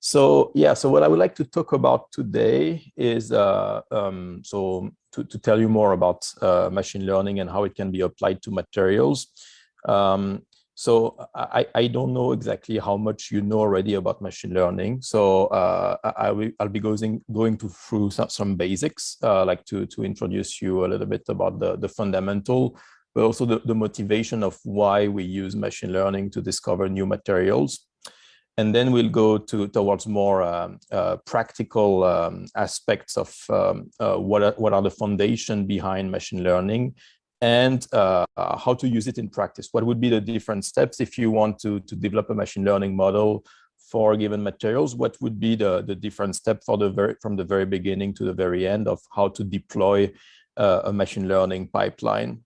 So yeah, so what I would like to talk about today is to tell you more about machine learning and how it can be applied to materials. I don't know exactly how much you know already about machine learning. So I'll be going through some basics, like to introduce you a little bit about the fundamental, but also the motivation of why we use machine learning to discover new materials. And then we'll go towards more practical aspects of what are the foundation behind machine learning and how to use it in practice. What would be the different steps if you want to develop a machine learning model for given materials? What would be the different step from the very beginning to the very end of how to deploy a machine learning pipeline?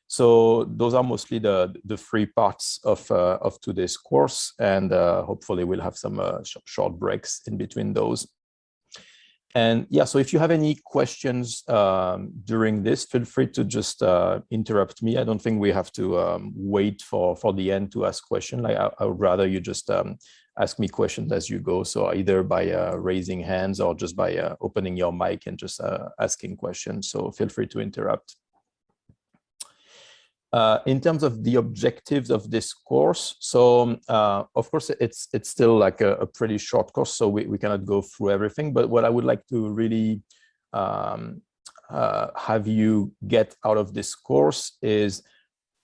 So those are mostly the three parts of today's course, and hopefully we'll have some short breaks in between those. And yeah, so if you have any questions during this, feel free to just interrupt me. I don't think we have to wait for the end to ask questions. Like I would rather you just ask me questions as you go. So either by raising hands or just by opening your mic and just asking questions. So feel free to interrupt. In terms of the objectives of this course, so of course it's still like a pretty short course, so we cannot go through everything, but what I would like to really have you get out of this course is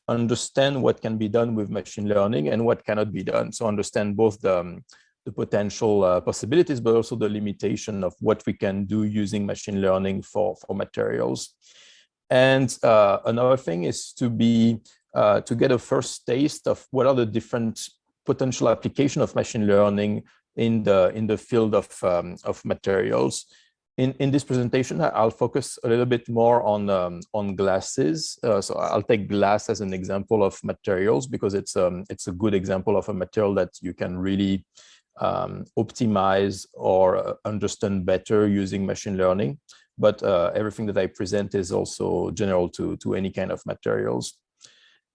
understand what can be done with machine learning and what cannot be done. So understand both the potential possibilities, but also the limitation of what we can do using machine learning for materials. And another thing is to get a first taste of what are the different potential application of machine learning in the field of materials. In this presentation, I'll focus a little bit more on glasses. So I'll take glass as an example of materials because it's a good example of a material that you can really optimize or understand better using machine learning. But everything that I present is also general to any kind of materials.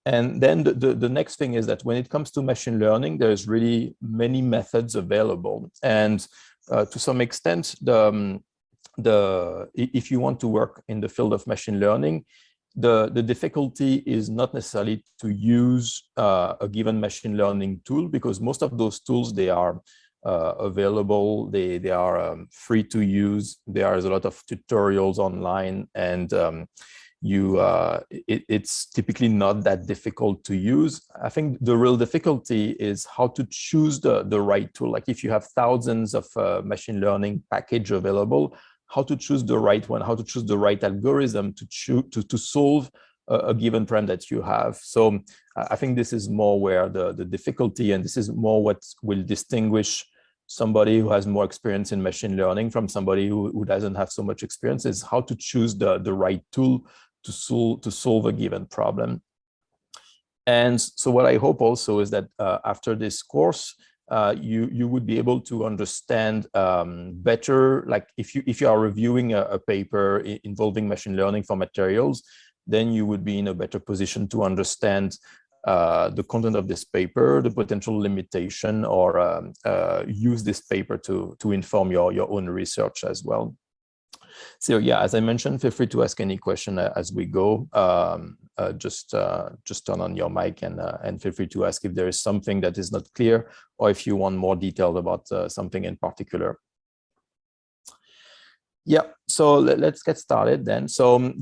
And then the next thing is that when it comes to machine learning, there's really many methods available. And to some extent, if you want to work in the field of machine learning, the difficulty is not necessarily to use a given machine learning tool, because most of those tools, they are available, they are free to use. There's a lot of tutorials online, and it's typically not that difficult to use. I think the real difficulty is how to choose the right tool. Like if you have thousands of machine learning package available, how to choose the right one, how to choose the right algorithm to solve a given problem that you have. So I think this is more where the difficulty, and this is more what will distinguish somebody who has more experience in machine learning from somebody who doesn't have so much experience, is how to choose the right tool to solve a given problem. And so what I hope also is that after this course, you would be able to understand better, like if you are reviewing a paper involving machine learning for materials, then you would be in a better position to understand the content of this paper, the potential limitation, or use this paper to inform your own research as well. So yeah, as I mentioned, feel free to ask any question as we go. Just turn on your mic and feel free to ask if there is something that is not clear, or if you want more detail about something in particular. Yeah, so let's get started then. So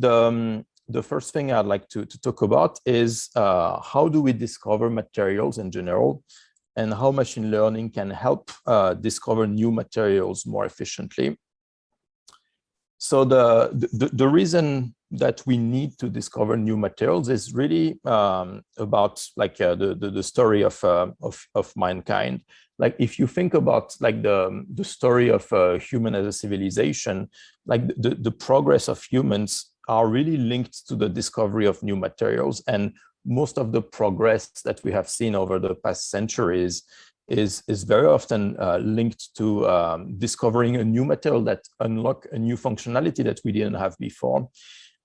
the first thing I'd like to talk about is how do we discover materials in general, and how machine learning can help discover new materials more efficiently. So the reason that we need to discover new materials is really about like the story of mankind. Like if you think about like the story of human as a civilization, like the progress of humans are really linked to the discovery of new materials. And most of the progress that we have seen over the past centuries is very often linked to discovering a new material that unlock a new functionality that we didn't have before.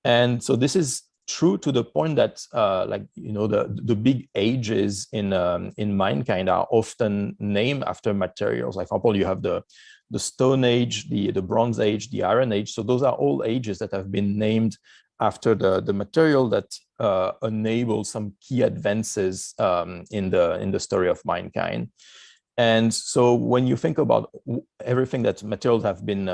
And so this is true to the point that like, you know, the big ages in mankind are often named after materials. Like, for example, you have the Stone Age, the Bronze Age, the Iron Age. So those are all ages that have been named after the material that enable some key advances in the story of mankind. And so when you think about everything that materials have been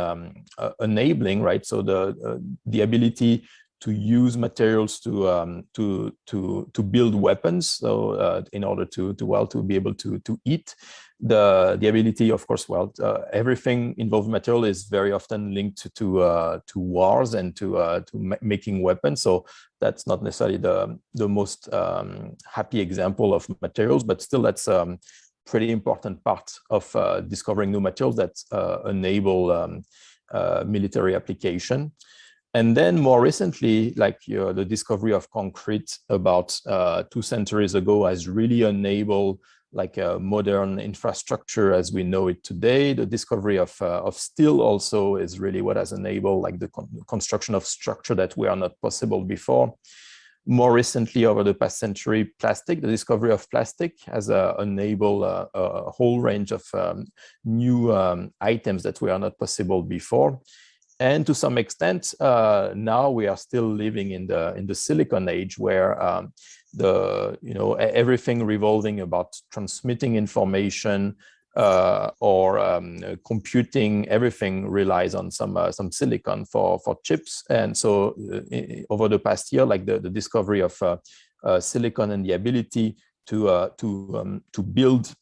enabling, right? So the ability to use materials to build weapons, so in order to be able to eat, the ability, of course, everything involved material is very often linked to wars and to making weapons. So that's not necessarily the most happy example of materials, but still that's pretty important part of discovering new materials that enable military application. And then more recently, like the discovery of concrete about 2 centuries ago has really enabled like a modern infrastructure as we know it today. The discovery of steel also is really what has enabled like the construction of structure that were not possible before. More recently, over the past century, the discovery of plastic has enabled a whole range of new items that were not possible before. And to some extent, now we are still living in the silicon age, where everything revolving about transmitting information or computing, everything relies on some silicon for chips. And so over the past year, like the discovery of silicon and the ability to build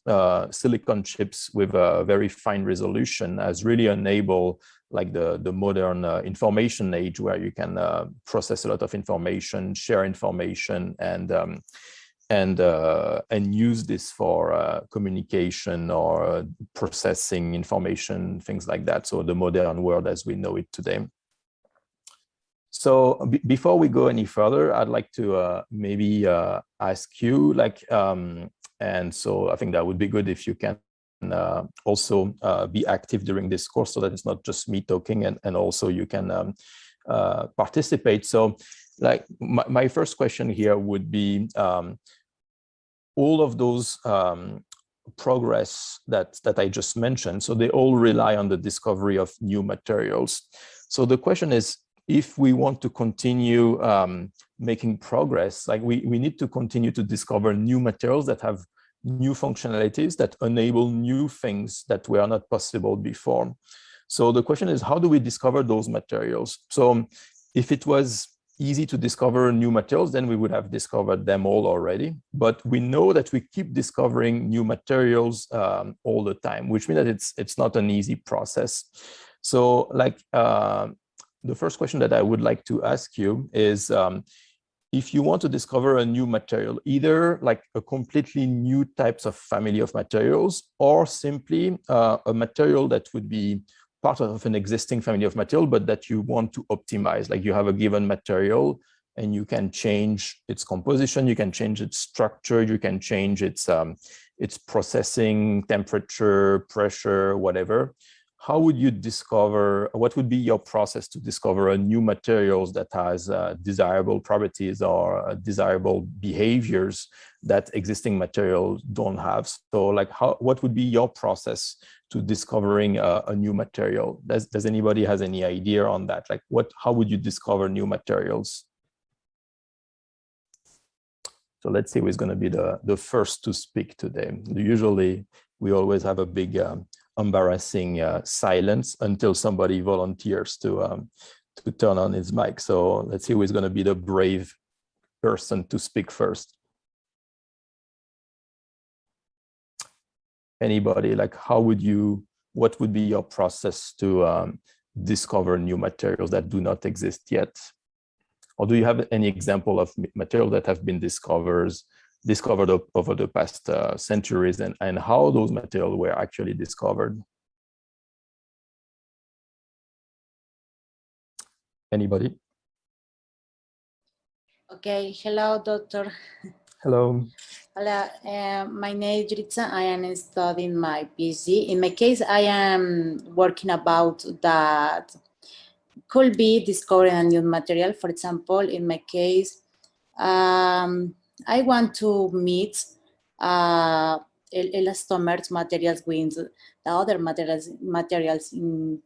silicon chips with a very fine resolution has really enabled like the modern information age, where you can process a lot of information, share information, and use this for communication or processing information, things like that. So the modern world as we know it today. So before we go any further, I'd like to maybe ask you, like, and so I think that would be good if you can also be active during this course, so that it's not just me talking, and also you can participate. So like my first question here would be, all of those progress that I just mentioned, so they all rely on the discovery of new materials. So the question is, if we want to continue making progress, like we need to continue to discover new materials that have new functionalities that enable new things that were not possible before. So the question is, how do we discover those materials? So if it was easy to discover new materials, then we would have discovered them all already. But we know that we keep discovering new materials all the time, which means that it's not an easy process. So like the first question that I would like to ask you is, if you want to discover a new material, either like a completely new types of family of materials, or simply a material that would be part of an existing family of material, but that you want to optimize, like you have a given material and you can change its composition, you can change its structure, you can change its processing, temperature, pressure, whatever. How would you discover, what would be your process to discover a new materials that has desirable properties or desirable behaviors that existing materials don't have? So like what would be your process to discovering a new material? Does anybody has any idea on that? Like how would you discover new materials? So let's see who's going to be the first to speak today. Usually we always have a big embarrassing silence until somebody volunteers to turn on his mic. So let's see who is going to be the brave person to speak first. Anybody, like what would be your process to discover new materials that do not exist yet? Or do you have any example of material that have been discovered over the past centuries, and how those materials were actually discovered? Anybody? Okay, hello, doctor. Hello. Hello, my name is Jritza. I am studying my PhD. In my case, I am working about that could be discovering a new material. For example, in my case, I want to mix elastomers materials with the other materials in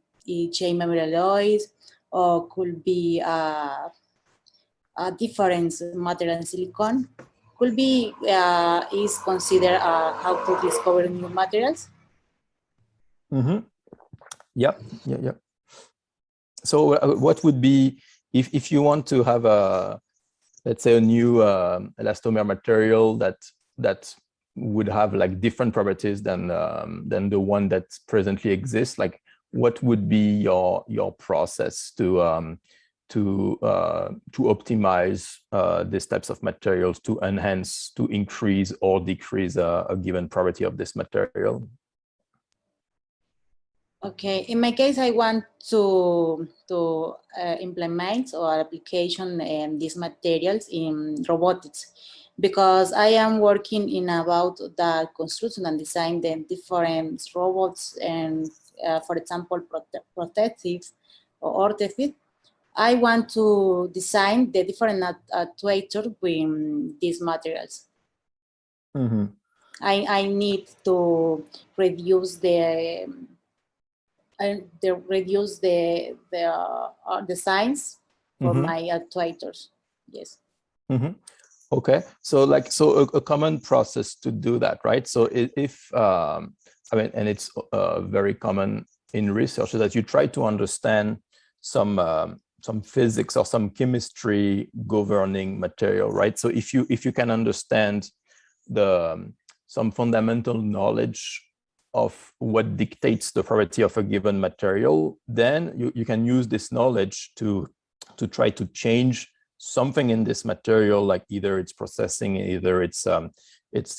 chain memory alloys, or could be a different material in silicon. Could be is considered how to discover new materials. Mm-hmm. Yeah. So what would be, if you want to have a, let's say, a new elastomer material that would have like different properties than the one that presently exists, like what would be your process to optimize these types of materials to enhance, to increase or decrease a given property of this material? Okay, in my case, I want to implement or application these materials in robotics, because I am working in about the construction and design the different robots and, for example, protective or orthopedic. I want to design the different actuators with these materials. Mm-hmm. I need to reduce the signs for Mm-hmm. my actuators. Yes. Mm-hmm. Okay, so a common process to do that, right? So if I mean, and it's very common in research, that you try to understand some physics or some chemistry governing material, right? So if you can understand some fundamental knowledge of what dictates the property of a given material, then you can use this knowledge to try to change something in this material, like either its processing, either its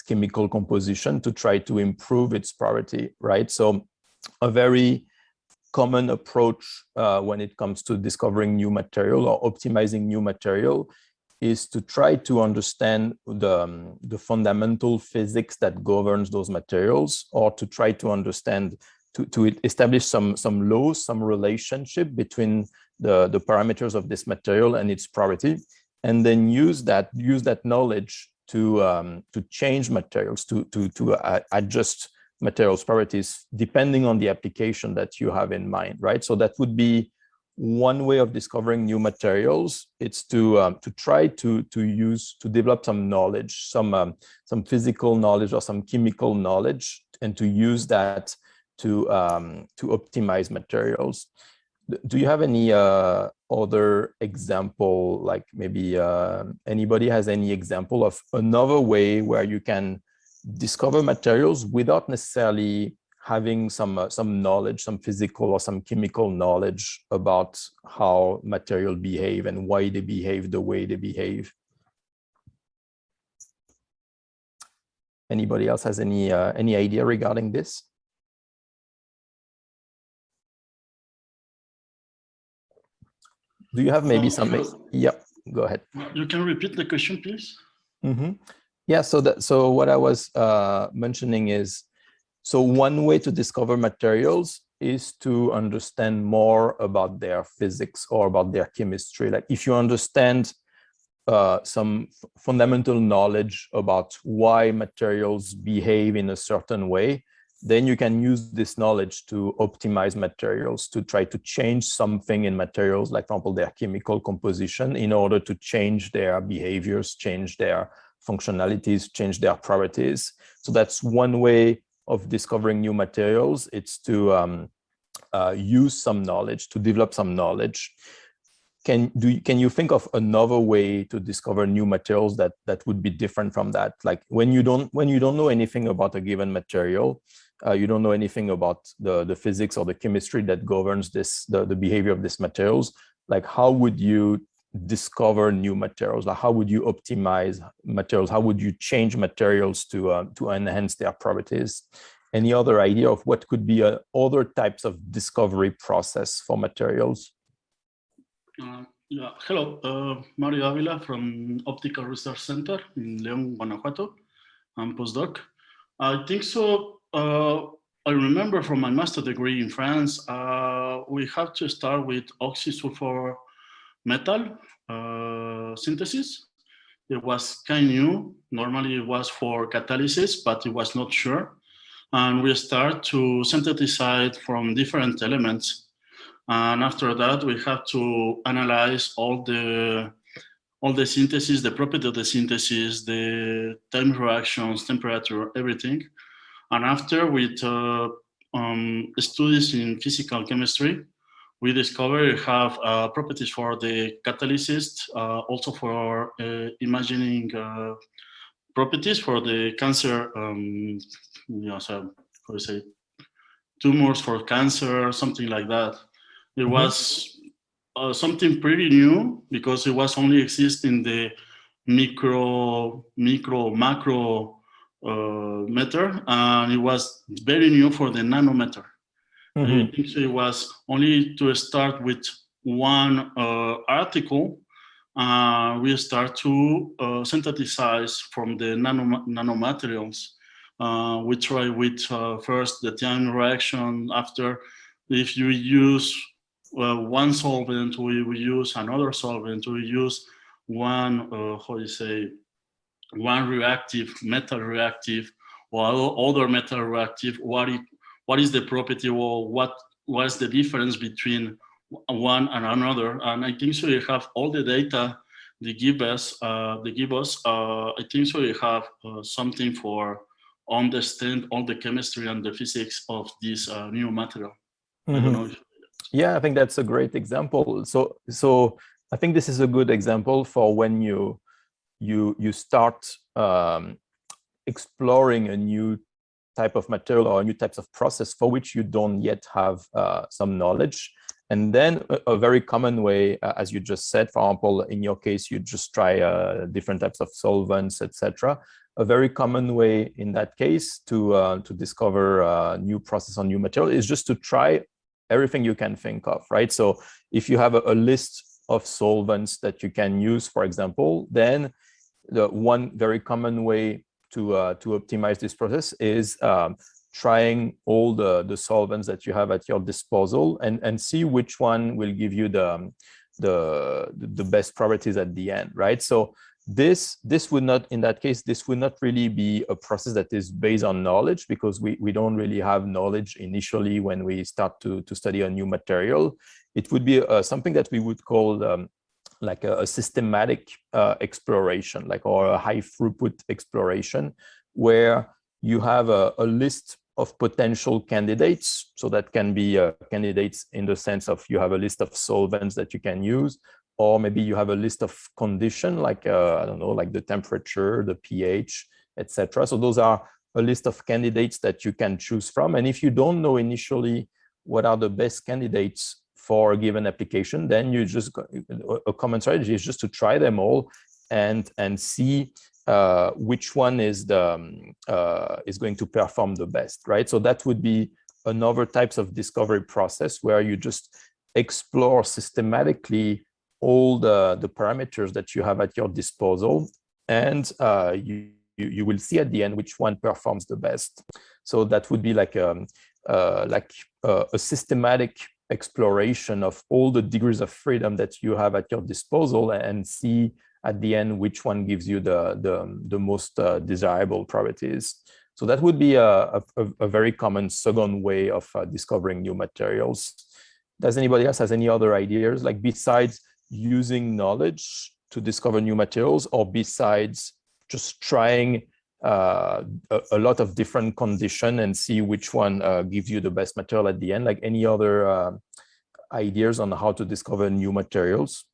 chemical composition, to try to improve its property, right? So a very common approach when it comes to discovering new material or optimizing new material is to try to understand the fundamental physics that governs those materials, or to try to understand, to establish some laws, some relationship between the parameters of this material and its property, and then use that knowledge to change materials, to adjust materials properties depending on the application that you have in mind, right? So that would be one way of discovering new materials. It's to try to develop some knowledge, some physical knowledge or some chemical knowledge, and to use that to optimize materials. Do you have any other example, like maybe anybody has any example of another way where you can discover materials without necessarily having some knowledge, some physical or some chemical knowledge about how material behave and why they behave the way they behave? Anybody else has any idea regarding this? Do you have maybe some? Yeah, go ahead. You can repeat the question, please? Mm-hmm. Yeah, so what I was mentioning is, so one way to discover materials is to understand more about their physics or about their chemistry. Like if you understand some fundamental knowledge about why materials behave in a certain way, then you can use this knowledge to optimize materials, to try to change something in materials, like for example, their chemical composition, in order to change their behaviors, change their functionalities, change their properties. So that's one way of discovering new materials. It's to use some knowledge, to develop some knowledge. Can you think of another way to discover new materials that would be different from that? Like when you don't know anything about a given material, you don't know anything about the physics or the chemistry that governs the behavior of these materials. Like how would you discover new materials? Like how would you optimize materials? How would you change materials to enhance their properties? Any other idea of what could be other types of discovery process for materials? Yeah, hello, Mario Avila from Optical Research Center in León, Guanajuato. I'm postdoc. I think so. I remember from my master degree in France, we have to start with oxysulfur metal synthesis. It was kind of new. Normally it was for catalysis, but it was not sure. And we start to synthesize from different elements. And after that, we have to analyze all the synthesis, the property of the synthesis, the time reactions, temperature, everything. And after, with studies in physical chemistry, we discover we have properties for the catalyst, also for imagining properties for the cancer, so how to say, tumors for cancer, something like that. It was something pretty new because it was only exist in the macro meter, and it was very new for the nanometer. I think so it was only to start with one article. We start to synthesize from the nanomaterials. We try with first the time reaction. After, if you use one solvent, we use another solvent. We use one one reactive, metal reactive, or other metal reactive. What is the property, or what is the difference between one and another? And I think so you have all the data they give us. I think so you have something for understand all the chemistry and the physics of this new material. I don't know. Yeah, I think that's a great example. So I think this is a good example for when you start exploring a new type of material or new types of process for which you don't yet have some knowledge. And then a very common way, as you just said, for example, in your case, you just try different types of solvents, etc. A very common way in that case to discover a new process or new material is just to try everything you can think of, right? So if you have a list of solvents that you can use, for example, then the one very common way to optimize this process is trying all the solvents that you have at your disposal and see which one will give you the best properties at the end, right? So this would not, in that case, this would not really be a process that is based on knowledge, because we don't really have knowledge initially when we start to study a new material. It would be something that we would call like a systematic exploration, or a high throughput exploration, where you have a list of potential candidates. So that can be candidates in the sense of you have a list of solvents that you can use, or maybe you have a list of condition, like I don't know, like the temperature, the pH, etc. So those are a list of candidates that you can choose from. And if you don't know initially what are the best candidates for a given application, then you just, a common strategy is just to try them all and see which one is going to perform the best, right? So that would be another types of discovery process where you just explore systematically all the parameters that you have at your disposal, and you will see at the end which one performs the best. So that would be like a systematic exploration of all the degrees of freedom that you have at your disposal, and see at the end which one gives you the most desirable properties. So that would be a very common second way of discovering new materials. Does anybody else has any other ideas, like besides using knowledge to discover new materials, or besides just trying a lot of different conditions and see which one gives you the best material at the end? Like any other ideas on how to discover new materials?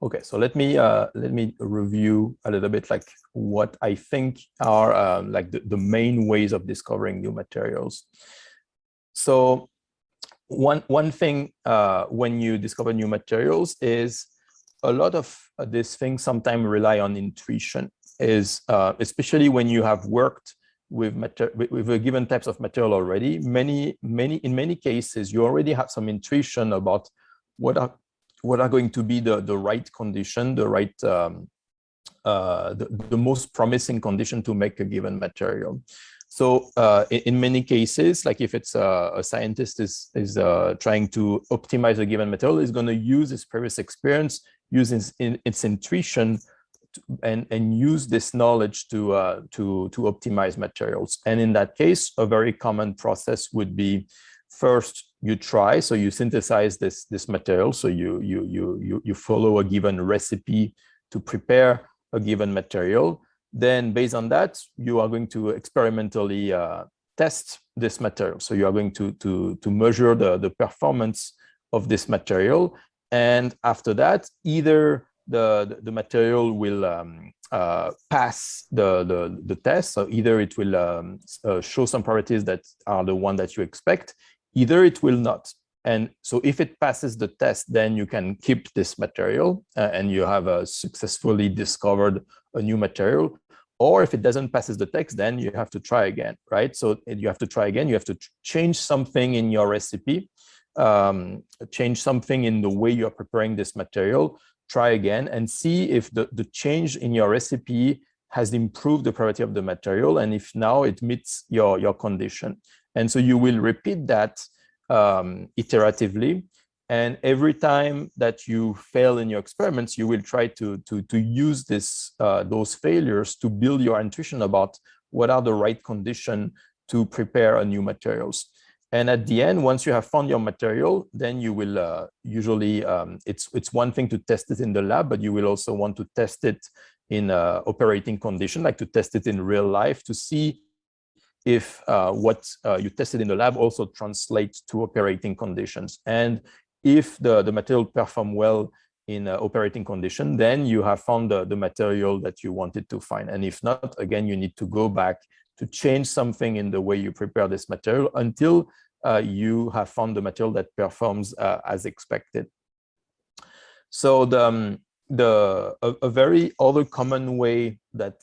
Okay, so let me review a little bit like what I think are like the main ways of discovering new materials. So one thing when you discover new materials is a lot of these things sometimes rely on intuition, is especially when you have worked with a given types of material already. In many cases, you already have some intuition about what are what are going to be the right condition, the right the most promising condition to make a given material. So in many cases, like if it's a scientist is trying to optimize a given material, is going to use his previous experience, use its intuition, and use this knowledge to optimize materials. And in that case, a very common process would be, first you try, so you synthesize this material, so you follow a given recipe to prepare a given material. Then based on that, you are going to experimentally test this material. So you are going to measure the performance of this material. And after that, either the material will pass the test, so either it will show some properties that are the one that you expect, either it will not. And so if it passes the test, then you can keep this material and you have successfully discovered a new material. Or if it doesn't pass the test, then you have to try again, right? So you have to try again. You have to change something in your recipe, change something in the way you're preparing this material, try again and see if the change in your recipe has improved the property of the material and if now it meets your condition. And so you will repeat that iteratively. And every time that you fail in your experiments, you will try to use those failures to build your intuition about what are the right conditions to prepare a new materials. And at the end, once you have found your material, then you will usually, it's one thing to test it in the lab, but you will also want to test it in operating condition, like to test it in real life to see if what you tested in the lab also translates to operating conditions. And if the material perform well in operating condition, then you have found the material that you wanted to find. And if not, again, you need to go back to change something in the way you prepare this material until you have found the material that performs as expected. So a very other common way that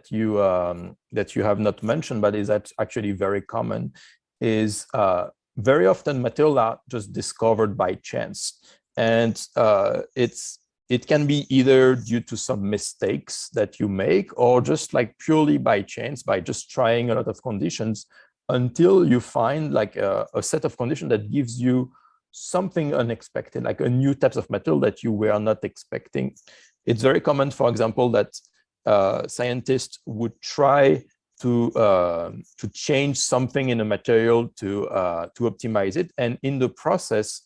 you have not mentioned, but is actually very common, is very often materials are just discovered by chance, and it can be either due to some mistakes that you make, or just like purely by chance, by just trying a lot of conditions until you find like a set of conditions that gives you something unexpected, like a new types of material that you were not expecting. It's very common, for example, that scientists would try to change something in a material to optimize it, and in the process,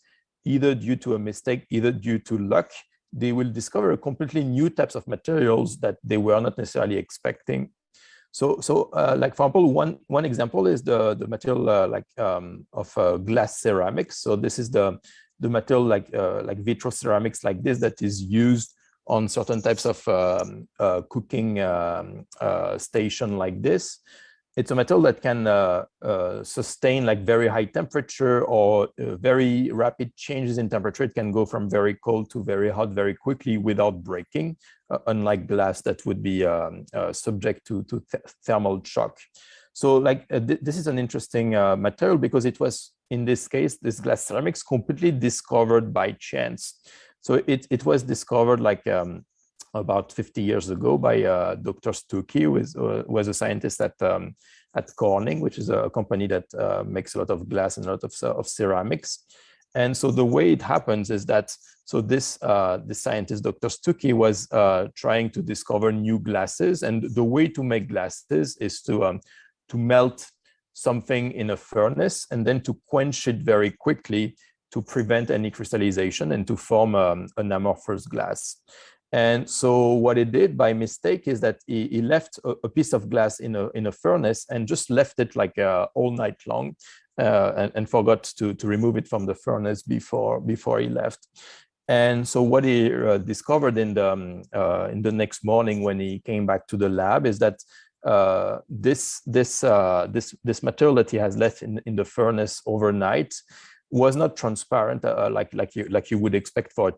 either due to a mistake, either due to luck, they will discover a completely new types of materials that they were not necessarily expecting. So like for example, one example is the material of glass ceramics. So this is the material like vitroceramics like this that is used on certain types of cooking station like this. It's a metal that can sustain like very high temperature or very rapid changes in temperature. It can go from very cold to very hot very quickly without breaking, unlike glass that would be subject to thermal shock. So like this is an interesting material because it was, in this case, this glass ceramics completely discovered by chance. So it was discovered like about 50 years ago by Dr. Stuckey, who was a scientist at Corning, which is a company that makes a lot of glass and a lot of ceramics. And so the way it happens is that, so this scientist, Dr. Stuckey, was trying to discover new glasses. And the way to make glasses is to melt something in a furnace and then to quench it very quickly to prevent any crystallization and to form an amorphous glass. And so what he did by mistake is that he left a piece of glass in a furnace and just left it like all night long and forgot to remove it from the furnace before he left. And so what he discovered in the next morning when he came back to the lab is that this material that he has left in the furnace overnight was not transparent like you would expect for a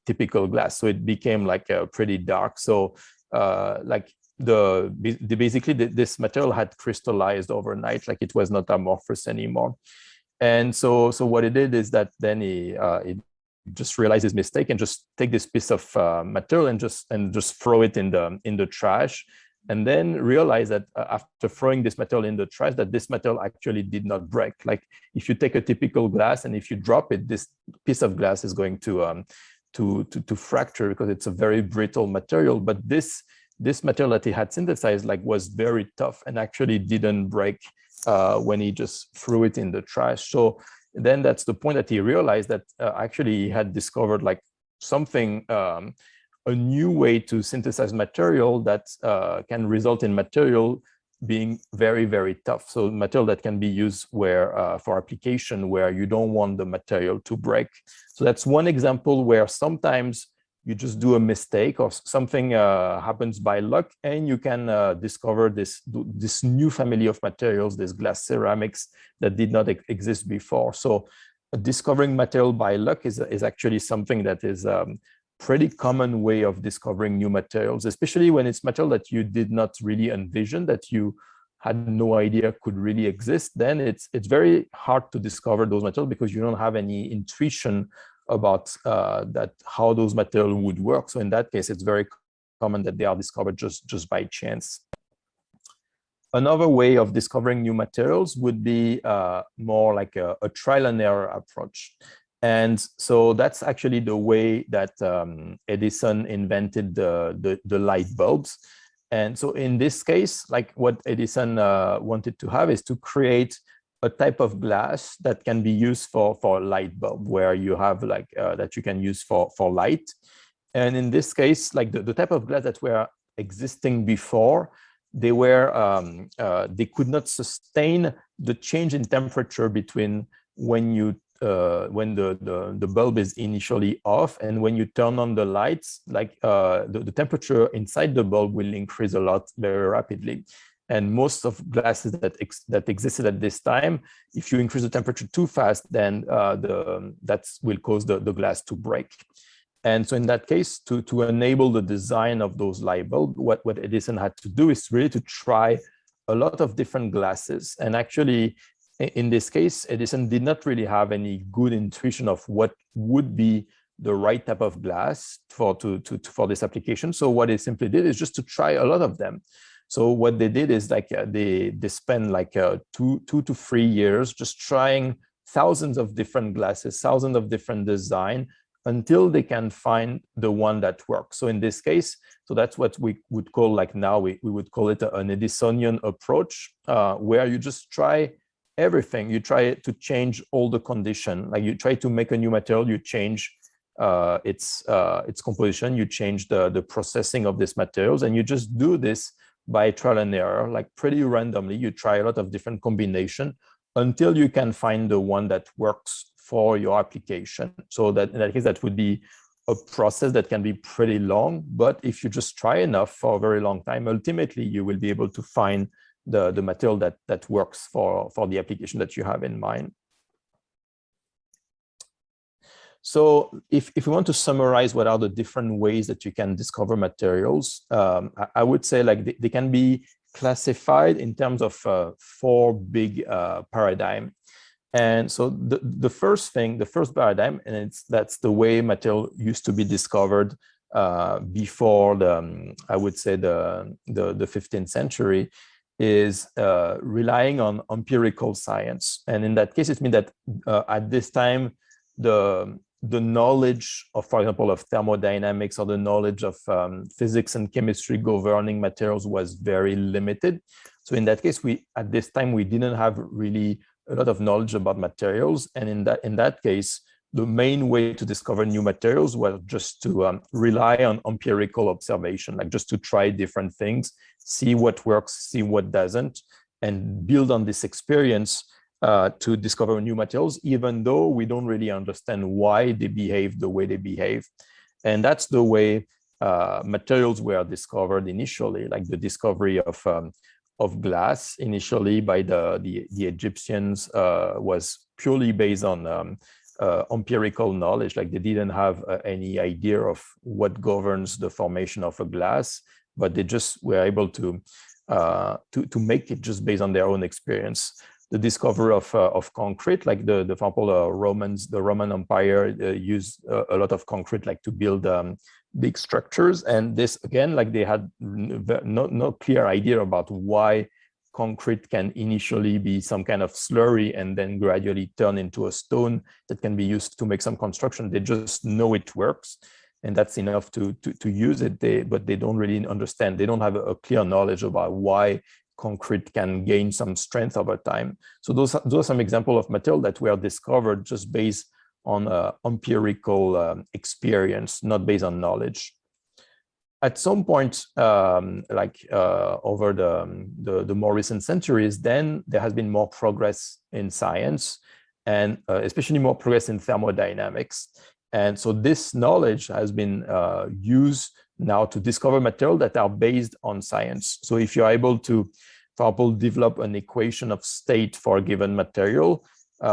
typical glass. So it became like pretty dark. So like basically this material had crystallized overnight, like it was not amorphous anymore. And so what he did is that then he just realize his mistake and just take this piece of material and just throw it in the trash, and then realize that after throwing this material in the trash, that this material actually did not break. Like if you take a typical glass and if you drop it, this piece of glass is going to fracture because it's a very brittle material. But this material that he had synthesized was very tough and actually didn't break when he just threw it in the trash. So then that's the point that he realized that actually he had discovered something, a new way to synthesize material that can result in material being very, very tough. So material that can be used for application where you don't want the material to break. So that's one example where sometimes you just do a mistake or something happens by luck, and you can discover this new family of materials, this glass ceramics that did not exist before. So discovering material by luck is actually something that is pretty common way of discovering new materials, especially when it's material that you did not really envision, that you had no idea could really exist. Then it's very hard to discover those materials because you don't have any intuition about how those materials would work. So in that case, it's very common that they are discovered just by chance. Another way of discovering new materials would be more like a trial and error approach. And so that's actually the way that Edison invented the light bulbs. And so in this case, what Edison wanted to have is to create a type of glass that can be used for a light bulb, where you have that you can use for light. And in this case, the type of glass that were existing before, they could not sustain the change in temperature between when the bulb is initially off and when you turn on the lights. The temperature inside the bulb will increase a lot very rapidly. And most of glasses that existed at this time, if you increase the temperature too fast, then that will cause the glass to break. And so in that case, to enable the design of those light bulbs, what Edison had to do is really to try a lot of different glasses. And actually, in this case, Edison did not really have any good intuition of what would be the right type of glass for this application. So what he simply did is just to try a lot of them. So what they did is they spent 2 to 3 years just trying thousands of different glasses, thousands of different design, until they can find the one that works. So in this case, so that's what we would call, now we would call it an Edisonian approach, where you just try everything. You try to change all the condition. You try to make a new material, you change its composition, you change the processing of these materials, and you just do this by trial and error, pretty randomly. You try a lot of different combination until you can find the one that works for your application. So that in that case, that would be a process that can be pretty long, but if you just try enough for a very long time, ultimately you will be able to find the material that works for the application that you have in mind. So if we want to summarize what are the different ways that you can discover materials, I would say they can be classified in terms of 4 big paradigms. And so the first paradigm, and that's the way material used to be discovered before I would say the 15th century, is relying on empirical science. And in that case, it means that at this time, the knowledge of, for example, of thermodynamics or the knowledge of physics and chemistry governing materials was very limited. So in that case, at this time, we didn't have really a lot of knowledge about materials. And in that case, the main way to discover new materials was just to rely on empirical observation, just to try different things, see what works, see what doesn't, and build on this experience to discover new materials, even though we don't really understand why they behave the way they behave. And that's the way materials were discovered initially, like the discovery of glass initially by the Egyptians was purely based on empirical knowledge. Like they didn't have any idea of what governs the formation of a glass, but they just were able to make it just based on their own experience. the discovery of concrete, like for example, the Roman Empire used a lot of concrete, like to build big structures. And this, again, like they had no clear idea about why concrete can initially be some kind of slurry and then gradually turn into a stone that can be used to make some construction. They just know it works, and that's enough to use it. But they don't really understand. They don't have a clear knowledge about why concrete can gain some strength over time. So those are some examples of material that were discovered just based on empirical experience, not based on knowledge. At some point, over the more recent centuries, then there has been more progress in science, and especially more progress in thermodynamics. And so this knowledge has been used now to discover materials that are based on science. So if you're able to, for example, develop an equation of state for a given material,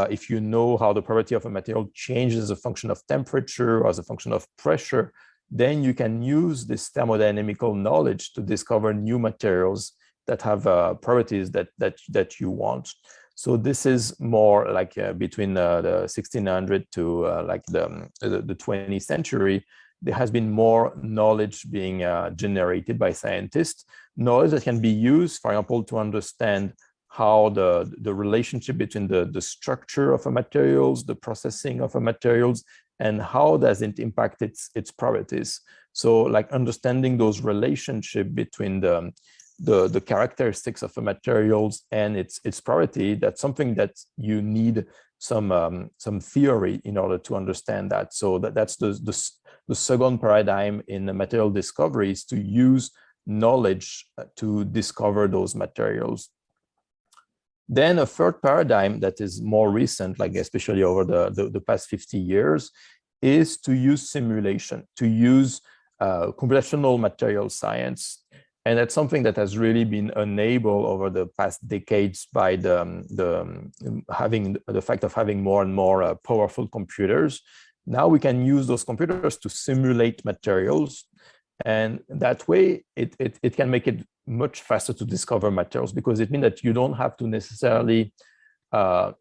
if you know how the property of a material changes as a function of temperature or as a function of pressure, then you can use this thermodynamical knowledge to discover new materials that have properties that you want. So this is more like between the 1600 to like the 20th century. There has been more knowledge being generated by scientists, knowledge that can be used, for example, to understand how the relationship between the structure of a materials, the processing of a materials, and how does it impact its properties. So like understanding those relationship between the characteristics of the materials and its property, that's something that you need some theory in order to understand that. So that's the second paradigm in the material discovery, is to use knowledge to discover those materials. Then a third paradigm that is more recent, like especially over the past 50 years, is to use simulation, to use computational material science. And that's something that has really been enabled over the past decades by the fact of having more and more powerful computers. Now we can use those computers to simulate materials. And that way, it can make it much faster to discover materials, because it means that you don't have to necessarily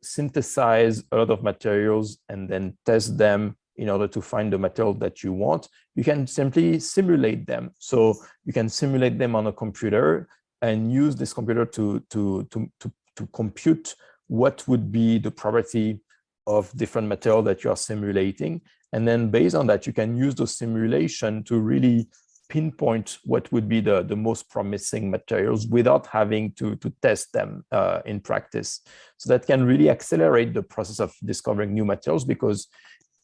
synthesize a lot of materials and then test them in order to find the material that you want. You can simply simulate them. So you can simulate them on a computer and use this computer to compute what would be the property of different material that you are simulating. And then based on that, you can use those simulation to really pinpoint what would be the most promising materials without having to test them in practice. So that can really accelerate the process of discovering new materials, because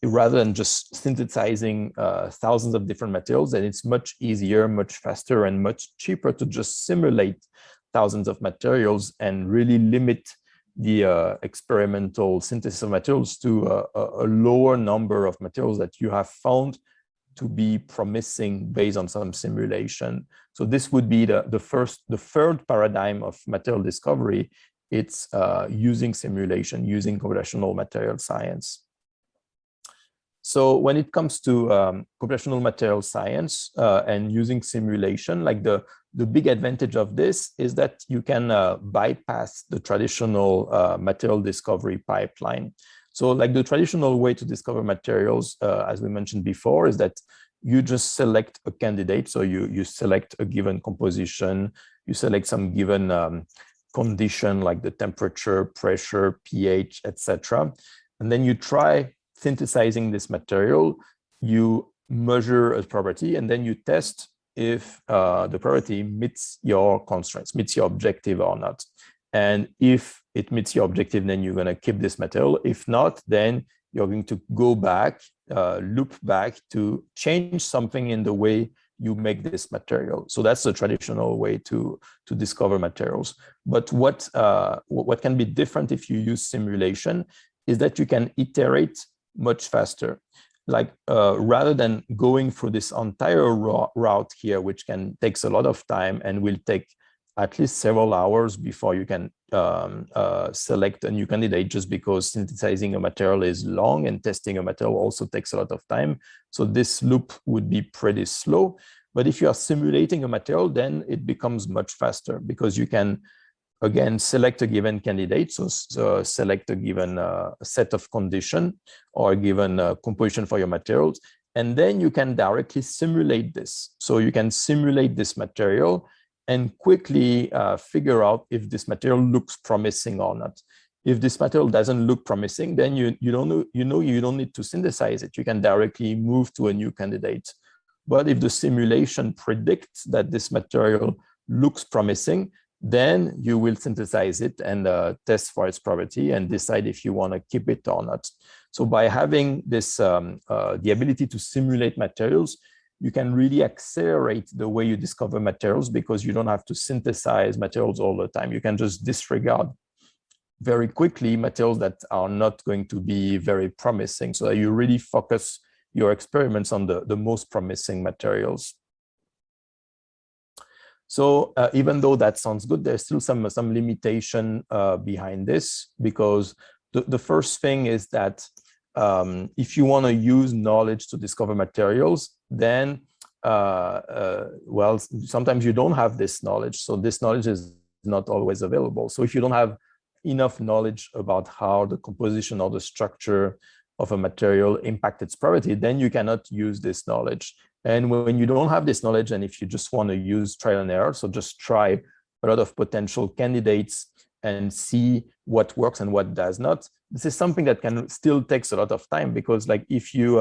rather than just synthesizing thousands of different materials, then it's much easier, much faster, and much cheaper to just simulate thousands of materials and really limit the experimental synthesis of materials to a lower number of materials that you have found to be promising based on some simulation. So this would be the third paradigm of material discovery. It's using simulation, using computational material science. So when it comes to computational material science and using simulation, like the big advantage of this is that you can bypass the traditional material discovery pipeline. So like the traditional way to discover materials, as we mentioned before, is that you just select a candidate. So you select a given composition, you select some given condition like the temperature, pressure, pH, etc. And then you try synthesizing this material, you measure a property, and then you test if the property meets your constraints, meets your objective or not. And if it meets your objective, then you're going to keep this material. If not, then you're going to go back, loop back to change something in the way you make this material. So that's the traditional way to discover materials. But what can be different if you use simulation is that you can iterate much faster. Like rather than going through this entire route here, which takes a lot of time and will take at least several hours before you can select a new candidate, just because synthesizing a material is long and testing a material also takes a lot of time. So this loop would be pretty slow. But if you are simulating a material, then it becomes much faster, because you can again, select a given candidate. So select a given set of condition or a given composition for your materials. And then you can directly simulate this. So you can simulate this material and quickly figure out if this material looks promising or not. If this material doesn't look promising, then you don't need to synthesize it. You can directly move to a new candidate. But if the simulation predicts that this material looks promising, then you will synthesize it and test for its property and decide if you want to keep it or not. So by having this, the ability to simulate materials, you can really accelerate the way you discover materials because you don't have to synthesize materials all the time. You can just disregard very quickly materials that are not going to be very promising, so that you really focus your experiments on the most promising materials. So even though that sounds good, there's still some limitation behind this, because the first thing is that if you want to use knowledge to discover materials, then well, sometimes you don't have this knowledge. So this knowledge is not always available. So if you don't have enough knowledge about how the composition or the structure of a material impact its property, then you cannot use this knowledge. And when you don't have this knowledge, and if you just want to use trial and error, so just try a lot of potential candidates and see what works and what does not, this is something that can still takes a lot of time, because like if you,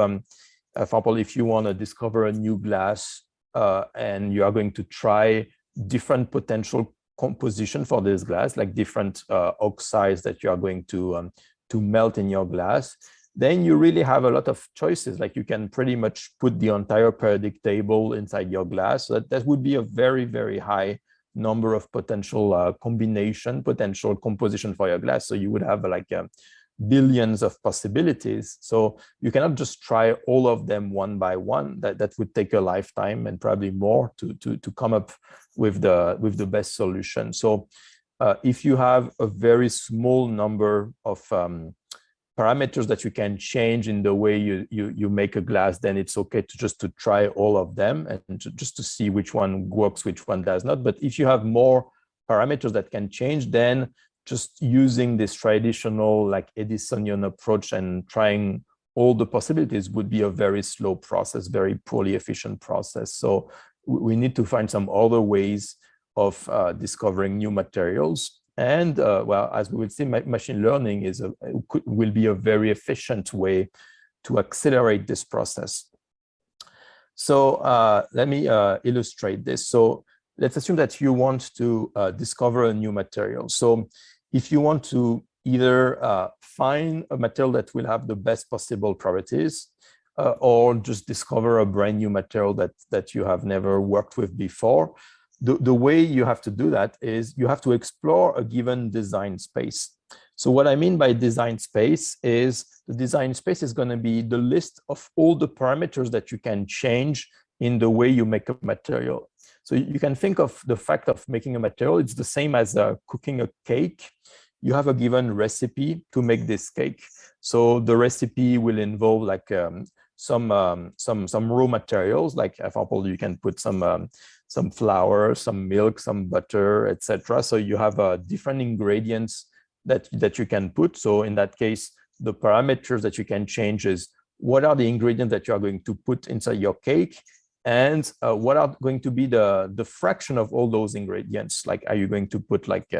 for example, if you want to discover a new glass and you are going to try different potential composition for this glass, like different oxides that you are going to melt in your glass, then you really have a lot of choices. Like you can pretty much put the entire periodic table inside your glass. So that would be a very, very high number of potential potential composition for your glass. So you would have like billions of possibilities. So you cannot just try all of them one by one. That would take a lifetime and probably more to come up with the best solution. So if you have a very small number of parameters that you can change in the way you make a glass, then it's okay to try all of them and just to see which one works, which one does not. But if you have more parameters that can change, then just using this traditional like Edisonian approach and trying all the possibilities would be a very slow process, very poorly efficient process. So we need to find some other ways of discovering new materials. And well, as we will see, machine learning will be a very efficient way to accelerate this process. So let me illustrate this. So let's assume that you want to discover a new material. So if you want to either find a material that will have the best possible properties, or just discover a brand new material that you have never worked with before, the way you have to do that is you have to explore a given design space. So what I mean by design space is the design space is going to be the list of all the parameters that you can change in the way you make a material. So you can think of the fact of making a material, it's the same as cooking a cake. You have a given recipe to make this cake. So the recipe will involve like some raw materials, like for example, you can put some flour, some milk, some butter, etc. So you have different ingredients that you can put. So in that case, the parameters that you can change is what are the ingredients that you are going to put inside your cake, and what are going to be the fraction of all those ingredients. Like, are you going to put like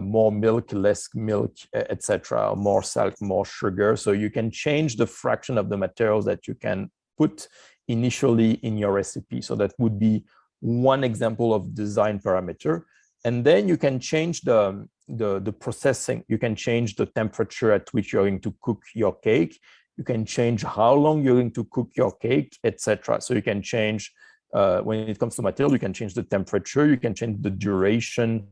more milk, less milk, etc., more salt, more sugar? So you can change the fraction of the materials that you can put initially in your recipe. So that would be one example of design parameter. And then you can change the processing. You can change the temperature at which you're going to cook your cake. You can change how long you're going to cook your cake, etc. So you can change, when it comes to material, you can change the temperature, you can change the duration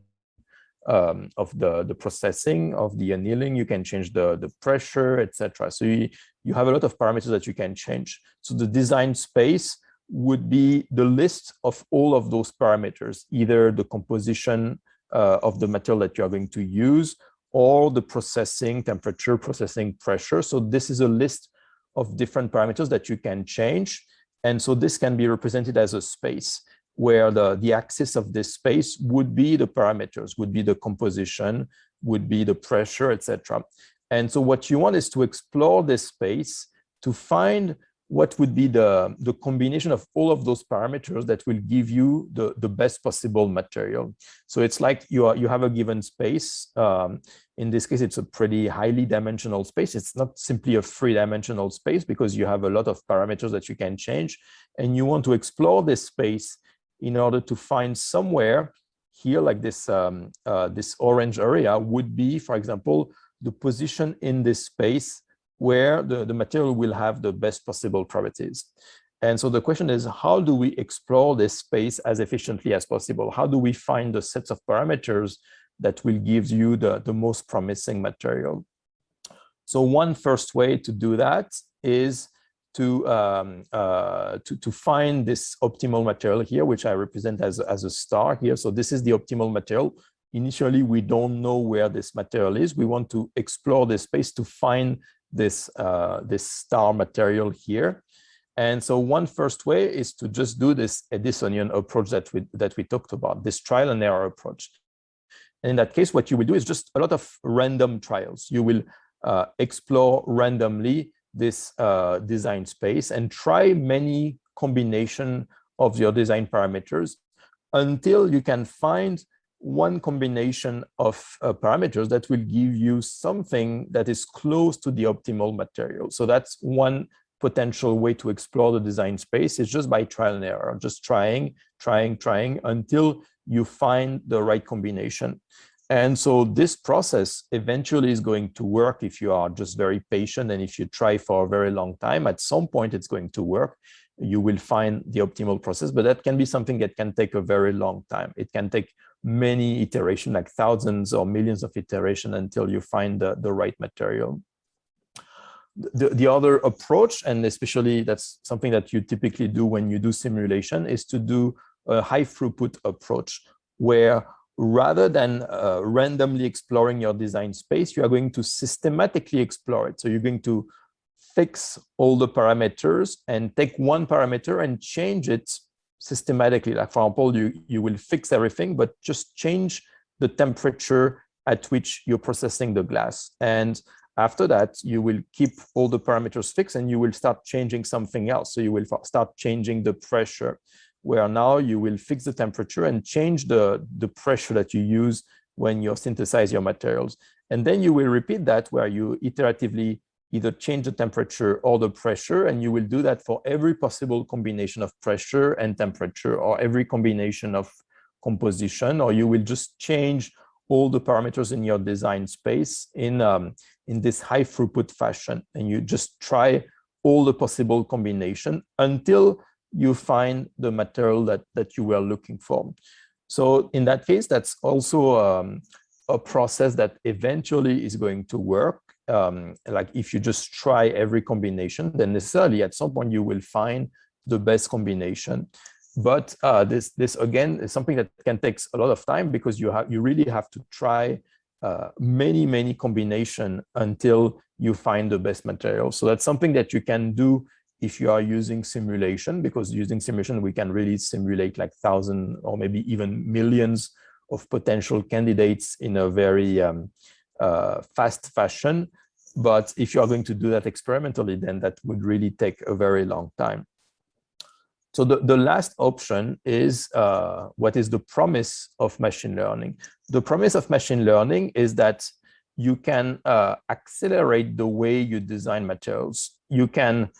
of the processing of the annealing, you can change the pressure, etc. So you have a lot of parameters that you can change. So the design space would be the list of all of those parameters, either the composition of the material that you are going to use, or the processing temperature, processing pressure. So this is a list of different parameters that you can change. And so this can be represented as a space. where the axis of this space would be the parameters, would be the composition, would be the pressure, etc. And so what you want is to explore this space to find what would be the combination of all of those parameters that will give you the best possible material. So it's like you have a given space. In this case, it's a pretty highly dimensional space. It's not simply a three-dimensional space because you have a lot of parameters that you can change. And you want to explore this space in order to find somewhere here, like this, this orange area would be, for example, the position in this space where the material will have the best possible properties. And so the question is, how do we explore this space as efficiently as possible? How do we find the sets of parameters that will give you the most promising material? So one first way to do that is to find this optimal material here, which I represent as a star here. So this is the optimal material. Initially, we don't know where this material is. We want to explore this space to find this star material here. And so one first way is to just do this Edisonian approach that we talked about, this trial and error approach. And in that case, what you will do is just a lot of random trials. You will explore randomly this design space and try many combinations of your design parameters until you can find one combination of parameters that will give you something that is close to the optimal material. So that's one potential way to explore the design space, is just by trial and error, just trying until you find the right combination. And so this process eventually is going to work if you are just very patient, and if you try for a very long time. At some point it's going to work. You will find the optimal process, but that can be something that can take a very long time. It can take many iterations, like thousands or millions of iterations, until you find the right material. The other approach, and especially that's something that you typically do when you do simulation, is to do a high throughput approach, where rather than randomly exploring your design space, you are going to systematically explore it. So you're going to fix all the parameters and take one parameter and change it systematically. Like, for example, you will fix everything, but just change the temperature at which you're processing the glass. And after that, you will keep all the parameters fixed and you will start changing something else. So you will start changing the pressure, where now you will fix the temperature and change the pressure that you use when you synthesize your materials. And then you will repeat that, where you iteratively either change the temperature or the pressure, and you will do that for every possible combination of pressure and temperature, or every combination of composition, or you will just change all the parameters in your design space in this high throughput fashion. And you just try all the possible combination until you find the material that you were looking for. So in that case, that's also a process that eventually is going to work. Like if you just try every combination, then necessarily at some point you will find the best combination. But this again is something that can take a lot of time, because you really have to try many combinations until you find the best material. So that's something that you can do if you are using simulation, because using simulation we can really simulate like thousands or maybe even millions of potential candidates in a very fast fashion. But if you are going to do that experimentally, then that would really take a very long time. So the last option is what is the promise of machine learning. The promise of machine learning is that you can accelerate the way you design materials. You can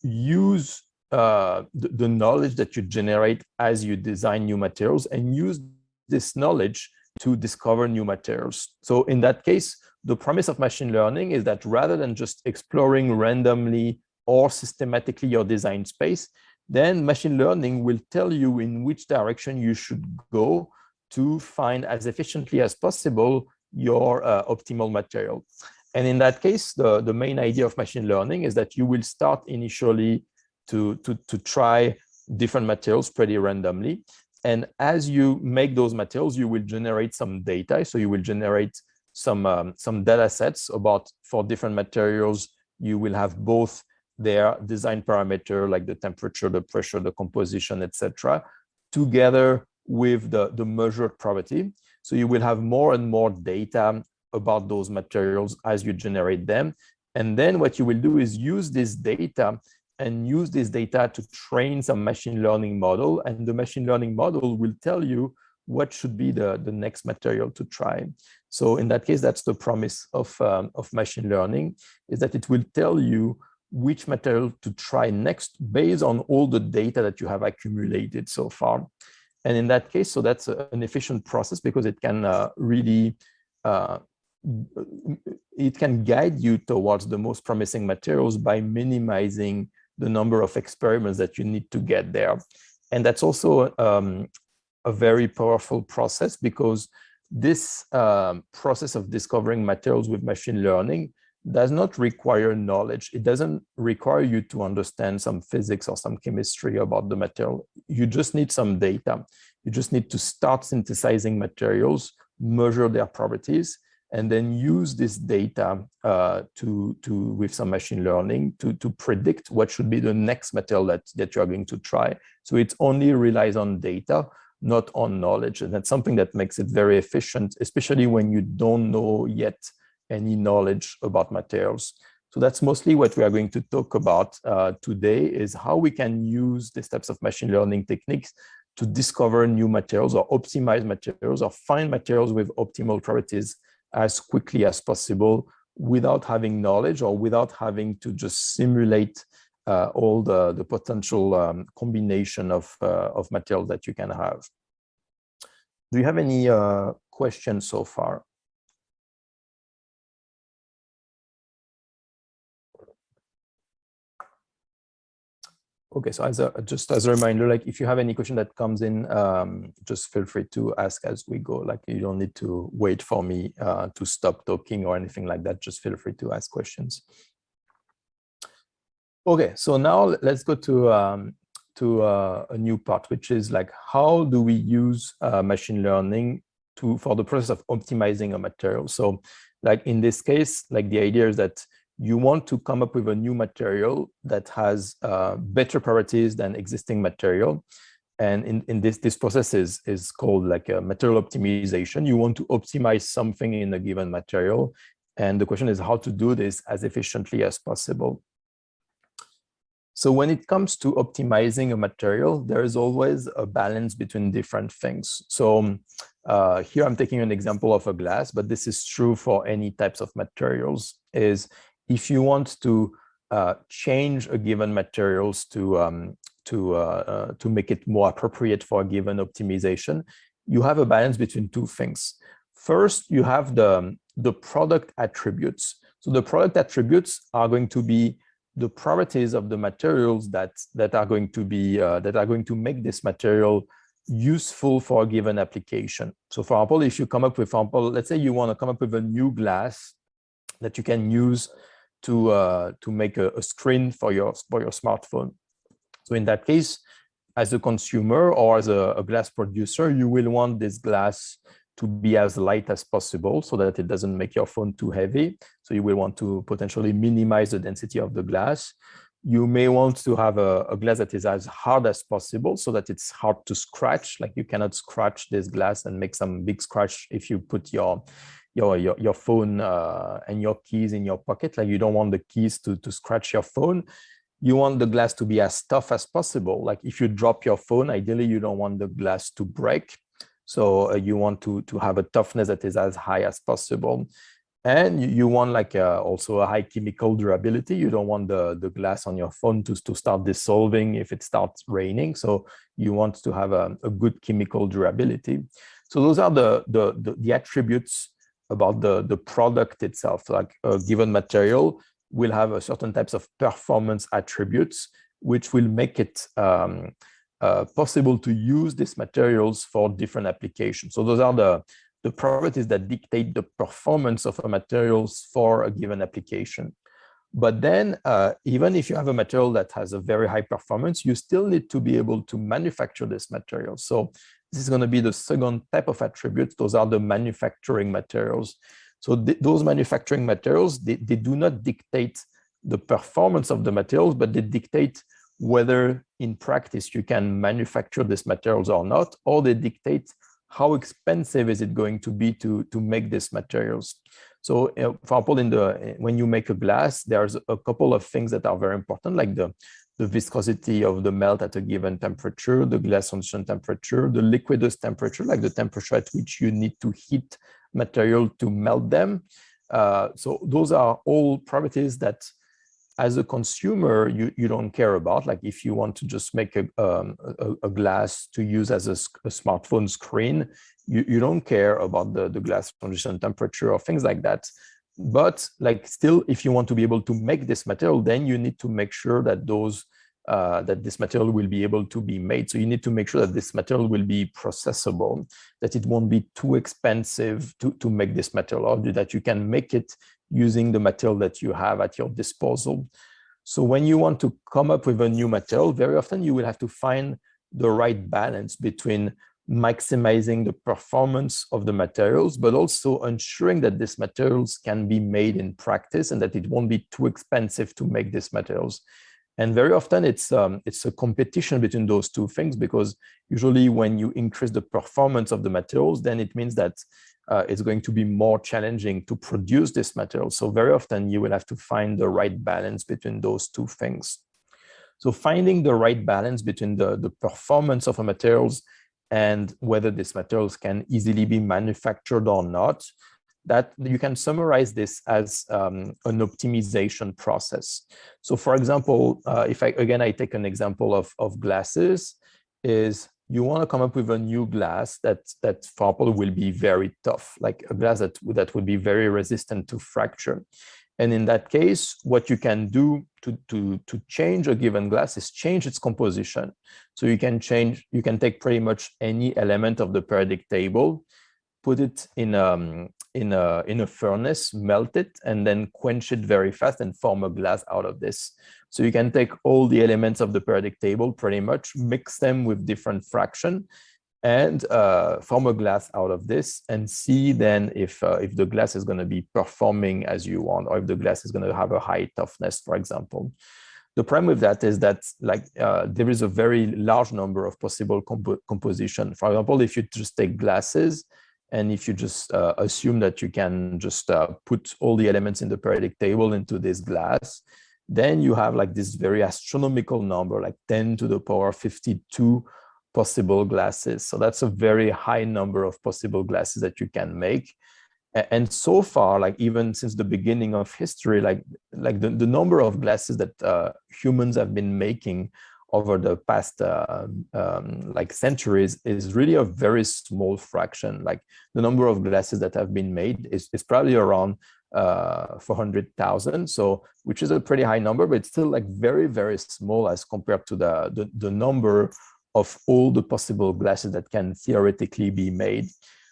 use the knowledge that you generate as you design new materials, and use this knowledge to discover new materials. So in that case, the promise of machine learning is that rather than just exploring randomly or systematically your design space, then machine learning will tell you in which direction you should go to find as efficiently as possible your optimal material. And in that case, the main idea of machine learning is that you will start initially to try different materials pretty randomly. And as you make those materials, you will generate some data. So you will generate some data sets for different materials. You will have both their design parameter, like the temperature, the pressure, the composition, etc., together with the measured property. So you will have more and more data about those materials as you generate them. And then what you will do is use this data to train some machine learning model. And the machine learning model will tell you what should be the next material to try. So in that case, that's the promise of machine learning, is that it will tell you which material to try next based on all the data that you have accumulated so far. And in that case, so that's an efficient process because it can really, it can guide you towards the most promising materials by minimizing the number of experiments that you need to get there. And that's also a very powerful process because this process of discovering materials with machine learning does not require knowledge. It doesn't require you to understand some physics or some chemistry about the material. You just need some data. You just need to start synthesizing materials, measure their properties, and then use this data with some machine learning to predict what should be the next material that you are going to try. So it only relies on data, not on knowledge. And that's something that makes it very efficient, especially when you don't know yet any knowledge about materials. So that's mostly what we are going to talk about today, is how we can use these types of machine learning techniques to discover new materials or optimize materials or find materials with optimal properties as quickly as possible without having knowledge or without having to just simulate all the potential combination of materials that you can have. Do you have any questions so far? Okay, so just as a reminder, like if you have any question that comes in, just feel free to ask as we go. Like you don't need to wait for me to stop talking or anything like that. Just feel free to ask questions. Okay, so now let's go to a new part, which is like, how do we use machine learning for the process of optimizing a material? So like in this case, like the idea is that you want to come up with a new material that has better properties than existing material. And in this process is called like a material optimization. You want to optimize something in a given material. And the question is how to do this as efficiently as possible. So when it comes to optimizing a material, there is always a balance between different things. So here I'm taking an example of a glass, but this is true for any types of materials. Is if you want to change a given materials to make it more appropriate for a given optimization, you have a balance between two things. First, you have the product attributes. So the product attributes are going to be the properties of the materials that are going to make this material useful for a given application. So for example, if you come up with, for example, let's say you want to come up with a new glass that you can use to make a screen for your smartphone. So in that case, as a consumer or as a glass producer, you will want this glass to be as light as possible so that it doesn't make your phone too heavy. So you will want to potentially minimize the density of the glass. You may want to have a glass that is as hard as possible so that it's hard to scratch. Like you cannot scratch this glass and make some big scratch if you put your phone and your keys in your pocket. Like you don't want the keys to scratch your phone. You want the glass to be as tough as possible. Like if you drop your phone, ideally you don't want the glass to break. So you want to have a toughness that is as high as possible. And you want like also a high chemical durability. You don't want the glass on your phone to start dissolving if it starts raining. So you want to have a good chemical durability. So those are the attributes about the product itself. Like a given material will have a certain types of performance attributes, which will make it possible to use these materials for different applications. So those are the properties that dictate the performance of a materials for a given application. But then even if you have a material that has a very high performance, you still need to be able to manufacture this material. So this is going to be the second type of attributes. Those are the manufacturing materials. So those manufacturing materials, they do not dictate the performance of the materials, but they dictate whether in practice you can manufacture these materials or not, or they dictate how expensive is it going to be to make these materials. So for example, when you make a glass, there's a couple of things that are very important, like the viscosity of the melt at a given temperature, the glass transition temperature, the liquidus temperature, like the temperature at which you need to heat material to melt them. So those are all properties that as a consumer, you don't care about. Like if you want to just make a glass to use as a smartphone screen, you don't care about the glass transition temperature or things like that. But like still, if you want to be able to make this material, then you need to make sure that that this material will be able to be made. So you need to make sure that this material will be processable, that it won't be too expensive to make this material, or that you can make it using the material that you have at your disposal. So when you want to come up with a new material, very often you will have to find the right balance between maximizing the performance of the materials, but also ensuring that these materials can be made in practice and that it won't be too expensive to make these materials. And very often it's a competition between those two things, because usually when you increase the performance of the materials, then it means that it's going to be more challenging to produce this material. So very often you will have to find the right balance between those two things. So finding the right balance between the performance of a materials and whether these materials can easily be manufactured or not, that you can summarize this as an optimization process. So for example, if I take an example of glasses, is you want to come up with a new glass that for example will be very tough, like a glass that would be very resistant to fracture. And in that case, what you can do to change a given glass is change its composition. So you can take pretty much any element of the periodic table, put it in a furnace, melt it, and then quench it very fast and form a glass out of this. So you can take all the elements of the periodic table, pretty much mix them with different fraction, and form a glass out of this, and see then if the glass is going to be performing as you want, or if the glass is going to have a high toughness, for example. The problem with that is that there is a very large number of possible composition. For example, if you just take glasses, and if you just assume that you can just put all the elements in the periodic table into this glass, then you have like this very astronomical number, like 10 to the power 52 possible glasses. So that's a very high number of possible glasses that you can make. And so far, like even since the beginning of history, like the number of glasses that humans have been making over the past like centuries is really a very small fraction. Like the number of glasses that have been made is probably around 400,000. So which is a pretty high number, but it's still like very, very small as compared to the number of all the possible glasses that can theoretically be made.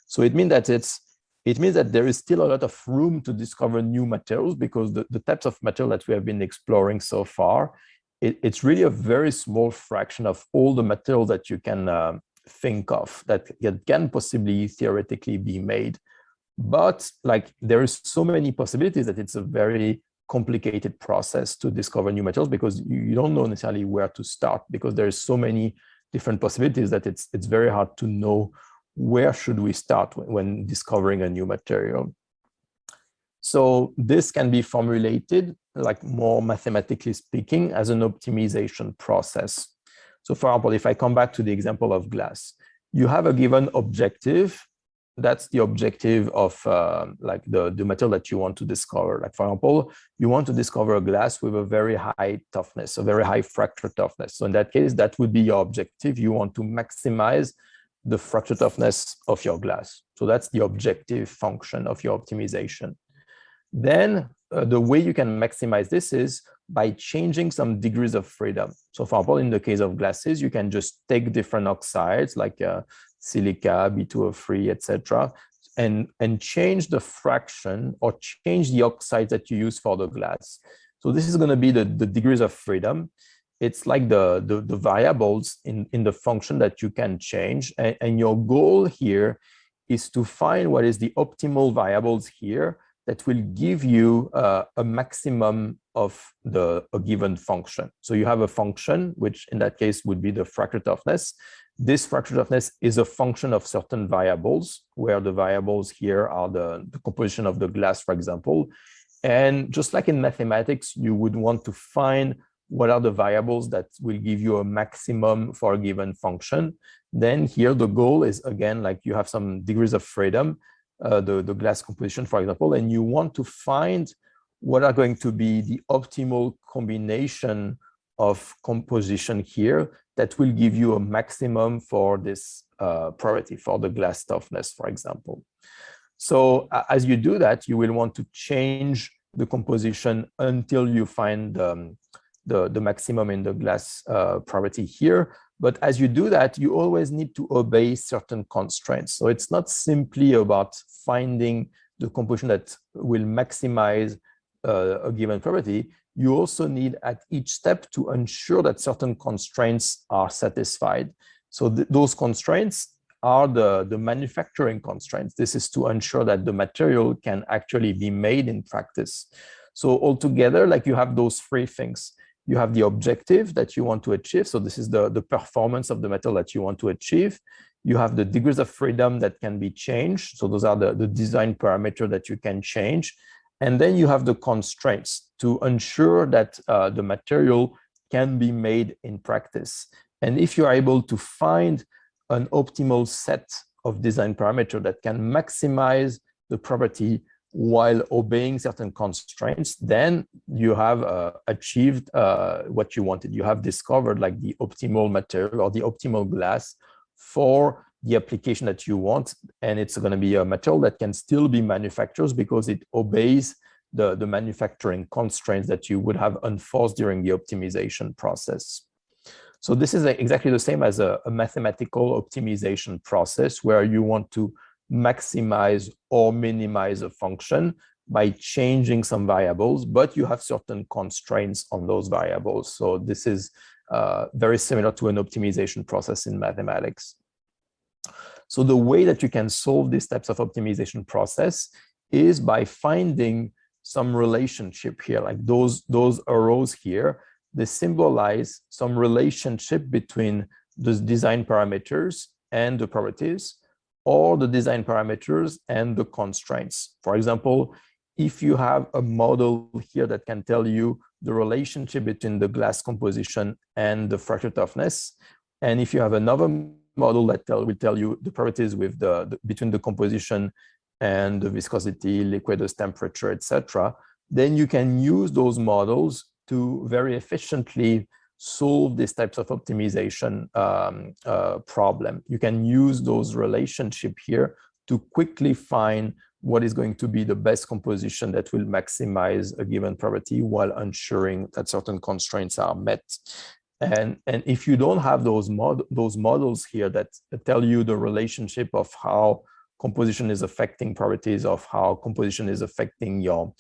So it means that there is still a lot of room to discover new materials, because the types of material that we have been exploring so far, it's really a very small fraction of all the material that you can think of that can possibly theoretically be made. But like there is so many possibilities that it's a very complicated process to discover new materials, because you don't know necessarily where to start, because there is so many different possibilities that it's very hard to know where should we start when discovering a new material. So this can be formulated, like more mathematically speaking, as an optimization process. So for example, if I come back to the example of glass, you have a given objective. That's the objective of like the material that you want to discover. Like for example, you want to discover a glass with a very high toughness, a very high fracture toughness. So in that case, that would be your objective. You want to maximize the fracture toughness of your glass. So that's the objective function of your optimization. Then the way you can maximize this is by changing some degrees of freedom. So for example, in the case of glasses, you can just take different oxides like silica, B2O3, etc., and change the fraction or change the oxides that you use for the glass. So this is going to be the degrees of freedom. It's like the variables in the function that you can change. And your goal here is to find what is the optimal variables here that will give you a maximum of a given function. So you have a function, which in that case would be the fracture toughness. This fracture toughness is a function of certain variables, where the variables here are the composition of the glass, for example. And just like in mathematics, you would want to find what are the variables that will give you a maximum for a given function. Then here the goal is, again, like you have some degrees of freedom, the glass composition, for example, and you want to find what are going to be the optimal combination of composition here that will give you a maximum for this property, for the glass toughness, for example. So as you do that, you will want to change the composition until you find the maximum in the glass property here. But as you do that, you always need to obey certain constraints. So it's not simply about finding the composition that will maximize a given property. You also need at each step to ensure that certain constraints are satisfied. So those constraints are the manufacturing constraints. This is to ensure that the material can actually be made in practice. So altogether, like you have those three things. You have the objective that you want to achieve. So this is the performance of the metal that you want to achieve. You have the degrees of freedom that can be changed. So those are the design parameter that you can change. And then you have the constraints to ensure that the material can be made in practice. And if you are able to find an optimal set of design parameters that can maximize the property while obeying certain constraints, then you have achieved what you wanted. You have discovered like the optimal material or the optimal glass for the application that you want. And it's going to be a material that can still be manufactured because it obeys the manufacturing constraints that you would have enforced during the optimization process. So this is exactly the same as a mathematical optimization process where you want to maximize or minimize a function by changing some variables, but you have certain constraints on those variables. So this is very similar to an optimization process in mathematics. So the way that you can solve these types of optimization process is by finding some relationship here, like those arrows here. They symbolize some relationship between the design parameters and the properties, or the design parameters and the constraints. For example, if you have a model here that can tell you the relationship between the glass composition and the fracture toughness, and if you have another model that will tell you the properties with between the composition and the viscosity, liquidus temperature, etc., then you can use those models to very efficiently solve these types of optimization problem. You can use those relationships here to quickly find what is going to be the best composition that will maximize a given property while ensuring that certain constraints are met. And if you don't have those models here that tell you the relationship of how composition is affecting properties, of how composition is affecting your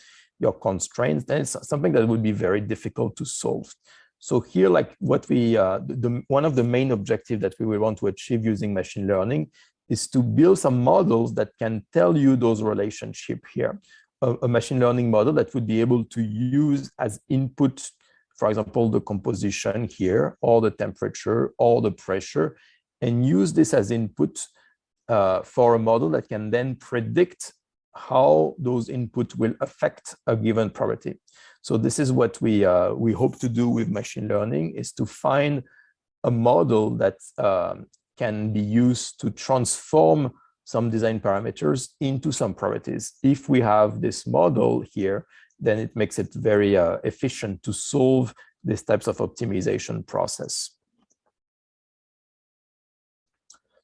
constraints, then it's something that would be very difficult to solve. So here, like what we, one of the main objectives that we will want to achieve using machine learning is to build some models that can tell you those relationships here. A machine learning model that would be able to use as input, for example, the composition here, or the temperature, or the pressure, and use this as input for a model that can then predict how those inputs will affect a given property. So this is what we hope to do with machine learning, is to find a model that can be used to transform some design parameters into some properties. If we have this model here, then it makes it very efficient to solve these types of optimization process.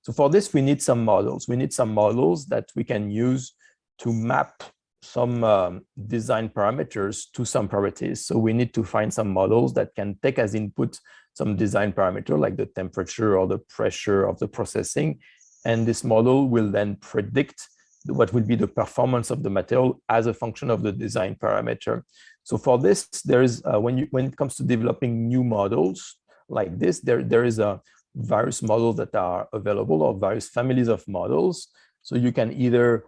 So for this, we need some models. We need some models that we can use to map some design parameters to some properties. So we need to find some models that can take as input some design parameter, like the temperature or the pressure of the processing. And this model will then predict what will be the performance of the material as a function of the design parameter. So for this, there is when it comes to developing new models like this, there is various models that are available, or various families of models. So you can either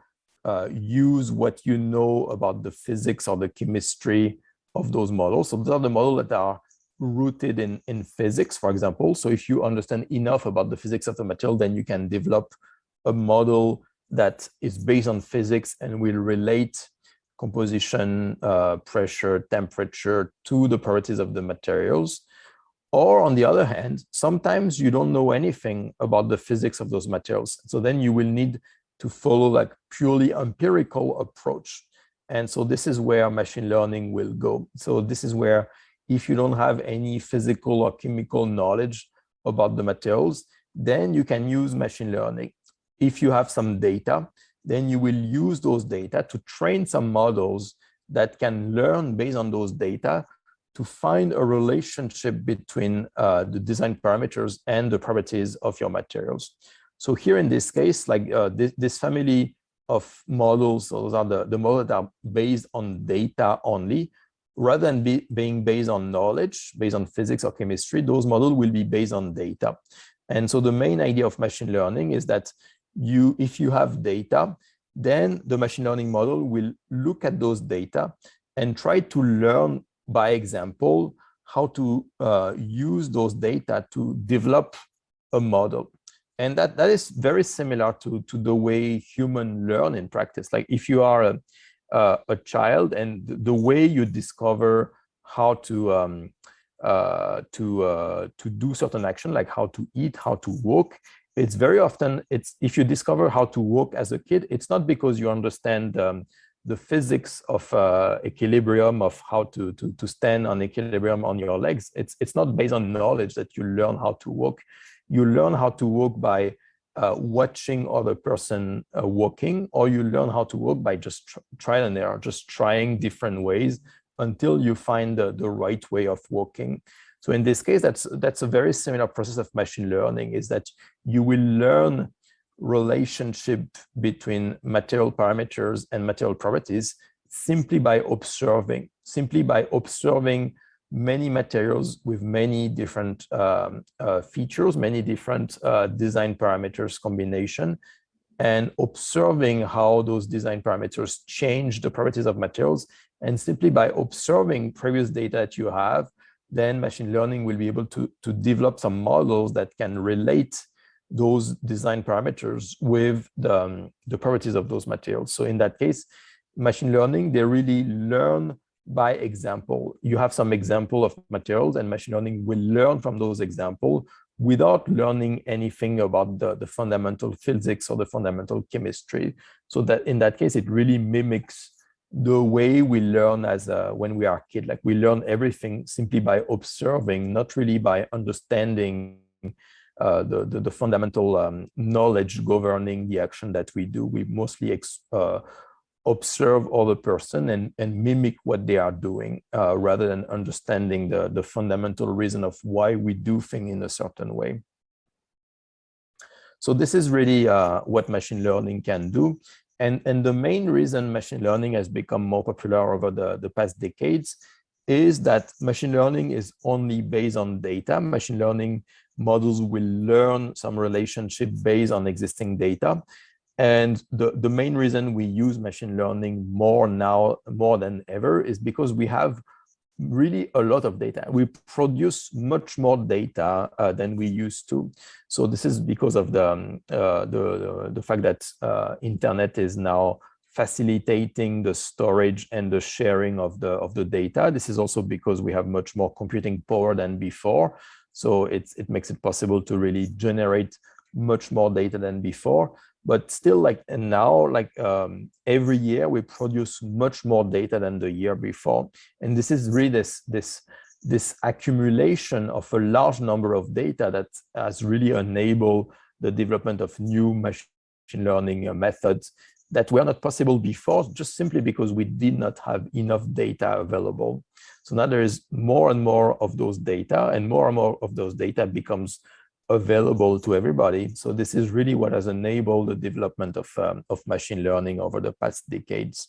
use what you know about the physics or the chemistry of those models. So those are the models that are rooted in physics, for example. So if you understand enough about the physics of the material, then you can develop a model that is based on physics and will relate composition, pressure, temperature to the properties of the materials. Or on the other hand, sometimes you don't know anything about the physics of those materials. So then you will need to follow like purely empirical approach. And so this is where machine learning will go. So this is where if you don't have any physical or chemical knowledge about the materials, then you can use machine learning. If you have some data, then you will use those data to train some models that can learn based on those data to find a relationship between the design parameters and the properties of your materials. So here in this case, like this family of models, those are the models that are based on data only, rather than being based on knowledge, based on physics or chemistry, those models will be based on data. And so the main idea of machine learning is that if you have data, then the machine learning model will look at those data and try to learn by example how to use those data to develop a model. And that is very similar to the way humans learn in practice. Like if you are a child and the way you discover how to do certain action, like how to eat, how to walk, it's very often, if you discover how to walk as a kid, it's not because you understand the physics of equilibrium, of how to stand on equilibrium on your legs. It's not based on knowledge that you learn how to walk. You learn how to walk by watching other person walking, or you learn how to walk by just trial and error, just trying different ways until you find the right way of walking. So in this case, that's a very similar process of machine learning, is that you will learn relationship between material parameters and material properties simply by observing many materials with many different features, many different design parameters combination, and observing how those design parameters change the properties of materials. And simply by observing previous data that you have, then machine learning will be able to develop some models that can relate those design parameters with the properties of those materials. So in that case, machine learning, they really learn by example. You have some example of materials, and machine learning will learn from those examples without learning anything about the fundamental physics or the fundamental chemistry. So that in that case, it really mimics the way we learn as when we are a kid. Like we learn everything simply by observing, not really by understanding the fundamental knowledge governing the action that we do. We mostly observe other person and mimic what they are doing rather than understanding the fundamental reason of why we do things in a certain way. So this is really what machine learning can do. And the main reason machine learning has become more popular over the past decades is that machine learning is only based on data. Machine learning models will learn some relationship based on existing data. And the main reason we use machine learning more than ever is because we have really a lot of data. We produce much more data than we used to. So this is because of the fact that internet is now facilitating the storage and the sharing of the data. This is also because we have much more computing power than before. So it makes it possible to really generate much more data than before. But still, every year we produce much more data than the year before. And this is really this accumulation of a large number of data that has really enabled the development of new machine learning methods that were not possible before, just simply because we did not have enough data available. So now there is more and more of those data, and more of those data becomes available to everybody. So this is really what has enabled the development of machine learning over the past decades.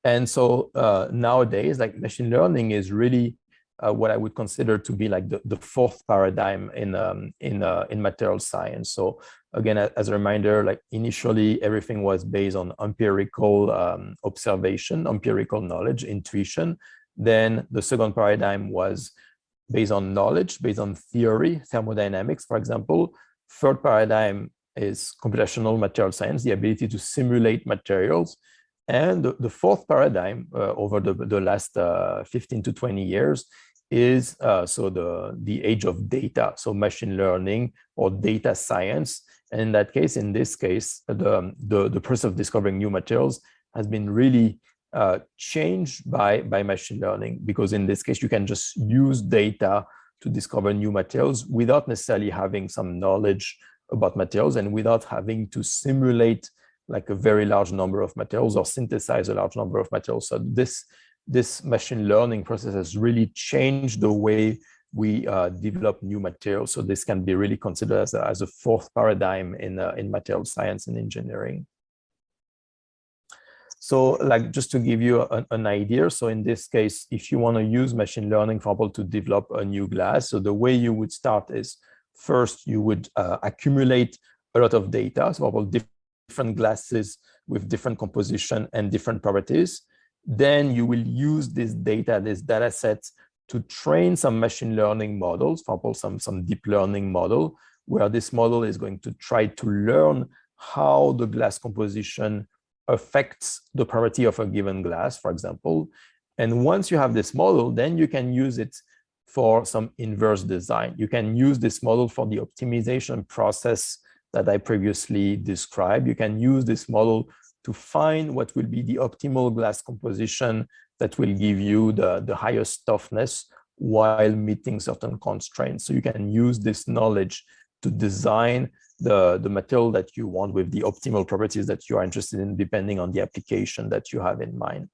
And so nowadays, like machine learning is really what I would consider to be like the fourth paradigm in material science. So again, as a reminder, like initially everything was based on empirical observation, empirical knowledge, intuition. Then the second paradigm was based on knowledge, based on theory, thermodynamics, for example. Third paradigm is computational material science, the ability to simulate materials. And the fourth paradigm over the last 15 to 20 years is so the age of data, so machine learning or data science. And in that case, in this case, the process of discovering new materials has been really changed by machine learning, because in this case, you can just use data to discover new materials without necessarily having some knowledge about materials and without having to simulate like a very large number of materials or synthesize a large number of materials. So this machine learning process has really changed the way we develop new materials. So this can be really considered as a fourth paradigm in material science and engineering. So like just to give you an idea, so in this case, if you want to use machine learning, for example, to develop a new glass, so the way you would start is first you would accumulate a lot of data, so for example, different glasses with different composition and different properties. Then you will use this data sets to train some machine learning models, for example, some deep learning model, where this model is going to try to learn how the glass composition affects the property of a given glass, for example. And once you have this model, then you can use it for some inverse design. You can use this model for the optimization process that I previously described. You can use this model to find what will be the optimal glass composition that will give you the highest toughness while meeting certain constraints. So you can use this knowledge to design the material that you want with the optimal properties that you are interested in, depending on the application that you have in mind.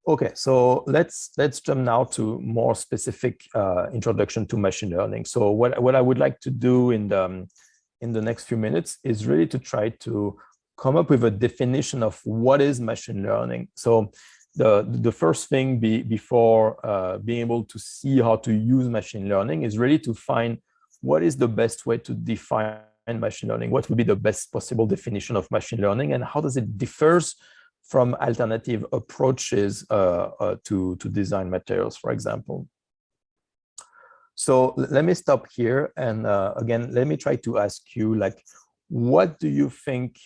Okay, so let's jump now to more specific introduction to machine learning. So what I would like to do in the next few minutes is really to try to come up with a definition of what is machine learning. So the first thing before being able to see how to use machine learning is really to find what is the best way to define machine learning. What would be the best possible definition of machine learning, and how does it differs from alternative approaches to design materials, for example. So let me stop here. And again, let me try to ask you, like, what do you think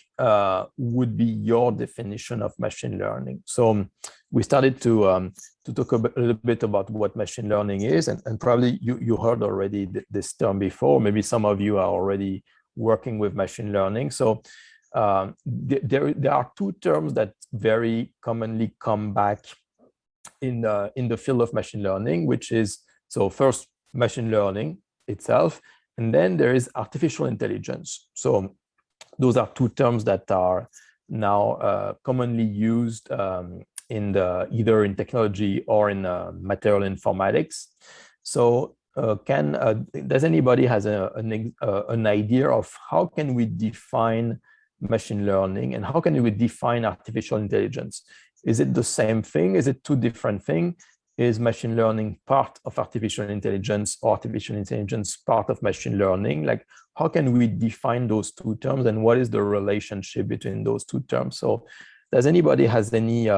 would be your definition of machine learning? So we started to talk a little bit about what machine learning is, and probably you heard already this term before. Maybe some of you are already working with machine learning. So there are two terms that very commonly come back in the field of machine learning, which is, so first, machine learning itself, and then there is artificial intelligence. So those are two terms that are now commonly used either in technology or in material informatics. So does anybody has an idea of how can we define machine learning and how can we define artificial intelligence? Is it the same thing? Is it two different things? Is machine learning part of artificial intelligence, or artificial intelligence part of machine learning? Like, how can we define those two terms, and what is the relationship between those two terms? So does anybody has any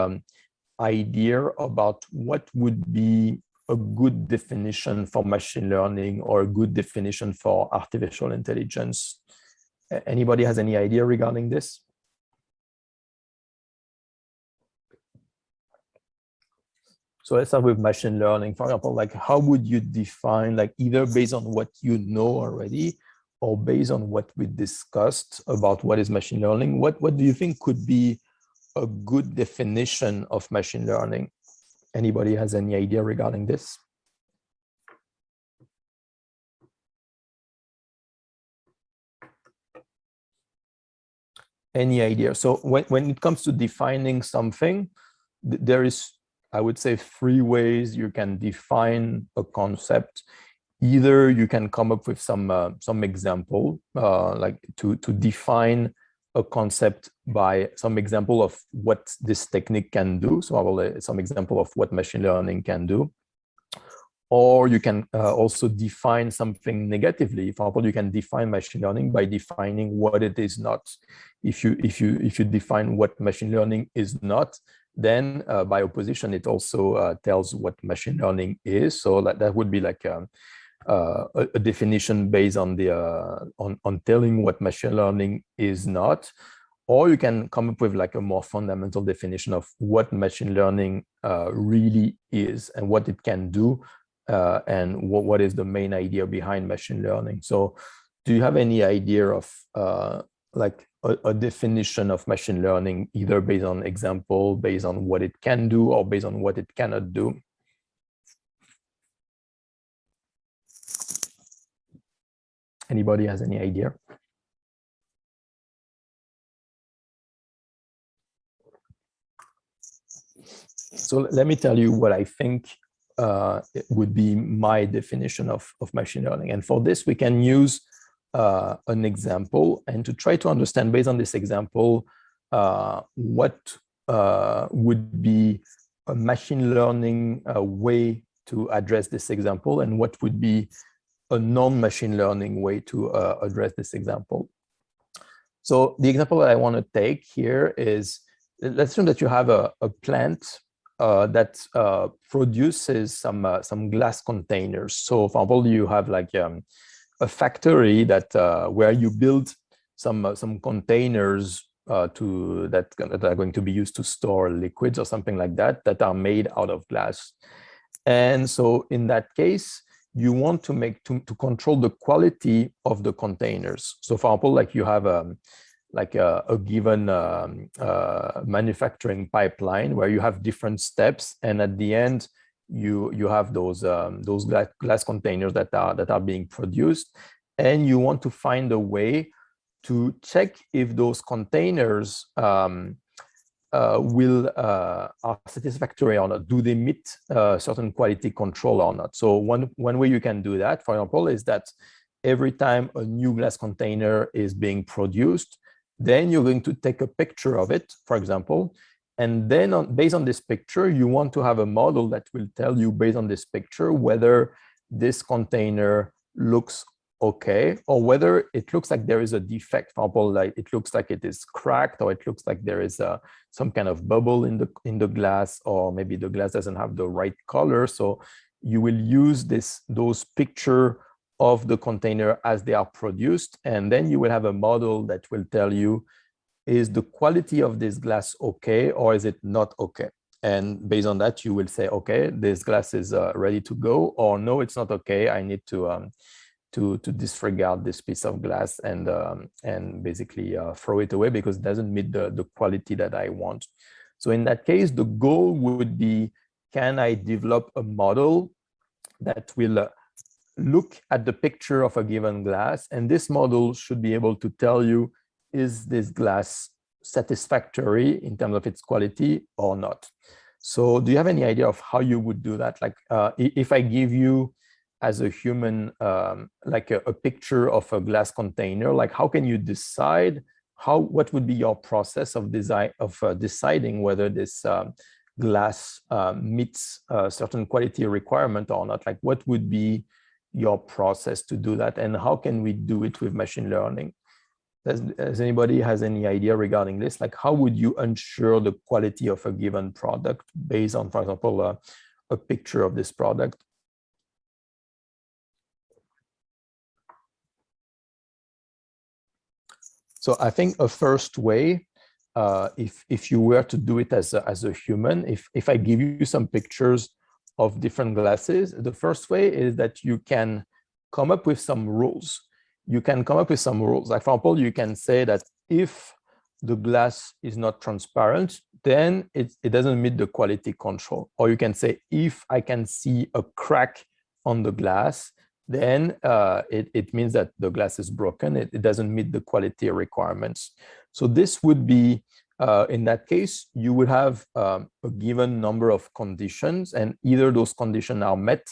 idea about what would be a good definition for machine learning or a good definition for artificial intelligence? Anybody has any idea regarding this? So let's start with machine learning. For example, like, how would you define, like, either based on what you know already or based on what we discussed about what is machine learning, what do you think could be a good definition of machine learning? Anybody has any idea regarding this? Any idea? So when it comes to defining something, there is, I would say, three ways you can define a concept. Either you can come up with some example, like to define a concept by some example of what this technique can do. So I will some example of what machine learning can do. Or you can also define something negatively. For example, you can define machine learning by defining what it is not. If you define what machine learning is not, then by opposition, it also tells what machine learning is. So that would be like a definition based on the on telling what machine learning is not. Or you can come up with like a more fundamental definition of what machine learning really is and what it can do. And what is the main idea behind machine learning. So do you have any idea of like a definition of machine learning, either based on example, based on what it can do, or based on what it cannot do? Anybody has any idea? So let me tell you what I think it would be my definition of machine learning. And for this, we can use an example, and to try to understand based on this example, what would be a machine learning way to address this example, and what would be a non-machine learning way to address this example. So the example that I want to take here is, let's assume that you have a plant that produces some glass containers. So for example, you have like a factory that where you build some containers that are going to be used to store liquids or something like that, that are made out of glass. And so in that case, you want to control the quality of the containers. So for example, like you have a given manufacturing pipeline where you have different steps, and at the end you have those glass containers that are being produced, and you want to find a way to check if those containers are satisfactory or not. Do they meet certain quality control or not? So one way you can do that, for example, is that every time a new glass container is being produced, then you're going to take a picture of it, for example, and then based on this picture, you want to have a model that will tell you based on this picture whether this container looks okay, or whether it looks like there is a defect. For example, like it looks like it is cracked, or it looks like there is some kind of bubble in the glass, or maybe the glass doesn't have the right color. So you will use those picture of the container as they are produced, and then you will have a model that will tell you, is the quality of this glass okay, or is it not okay? And based on that, you will say, okay, this glass is ready to go, or no, it's not okay, I need to disregard this piece of glass and basically throw it away because it doesn't meet the quality that I want. So in that case, the goal would be, can I develop a model that will look at the picture of a given glass, and this model should be able to tell you, is this glass satisfactory in terms of its quality or not? So do you have any idea of how you would do that? Like if I give you as a human like a picture of a glass container, like how can you decide what would be your process of deciding whether this glass meets a certain quality requirement or not? Like what would be your process to do that, and how can we do it with machine learning? Does anybody has any idea regarding this? Like how would you ensure the quality of a given product based on, for example, a picture of this product? So I think a first way, if you were to do it as a human, if I give you some pictures of different glasses, the first way is that you can come up with some rules. You can come up with some rules. Like for example, you can say that if the glass is not transparent, then it doesn't meet the quality control. Or you can say, if I can see a crack on the glass, then it means that the glass is broken. It doesn't meet the quality requirements. So this would be, in that case, you would have a given number of conditions, and either those conditions are met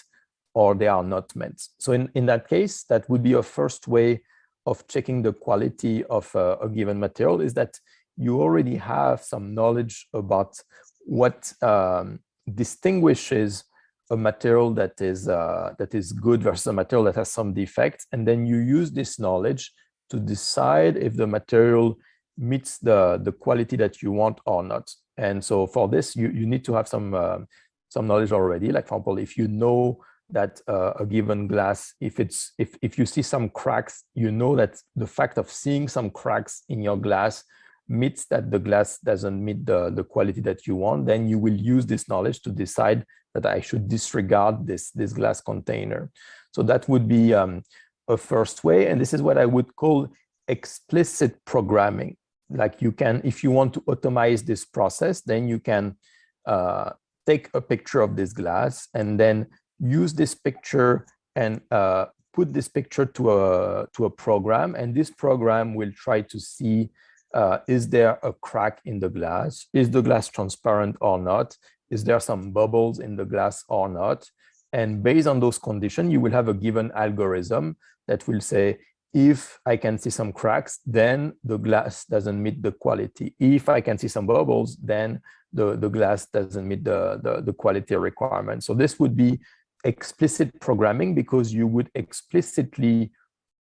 or they are not met. So in that case, that would be a first way of checking the quality of a given material is that you already have some knowledge about what distinguishes a material that is good versus a material that has some defects, and then you use this knowledge to decide if the material meets the quality that you want or not. And so for this, you need to have some knowledge already. Like, for example, if you know that a given glass, if you see some cracks, you know that the fact of seeing some cracks in your glass means that the glass doesn't meet the quality that you want, then you will use this knowledge to decide that I should disregard this glass container. So that would be a first way. And this is what I would call explicit programming. Like, you can, if you want to automate this process, then you can take a picture of this glass and then use this picture and put this picture to a program, and this program will try to see is there a crack in the glass? Is the glass transparent or not? Is there some bubbles in the glass or not? And based on those conditions, you will have a given algorithm that will say, if I can see some cracks, then the glass doesn't meet the quality. If I can see some bubbles, then the glass doesn't meet the quality requirement. So this would be explicit programming, because you would explicitly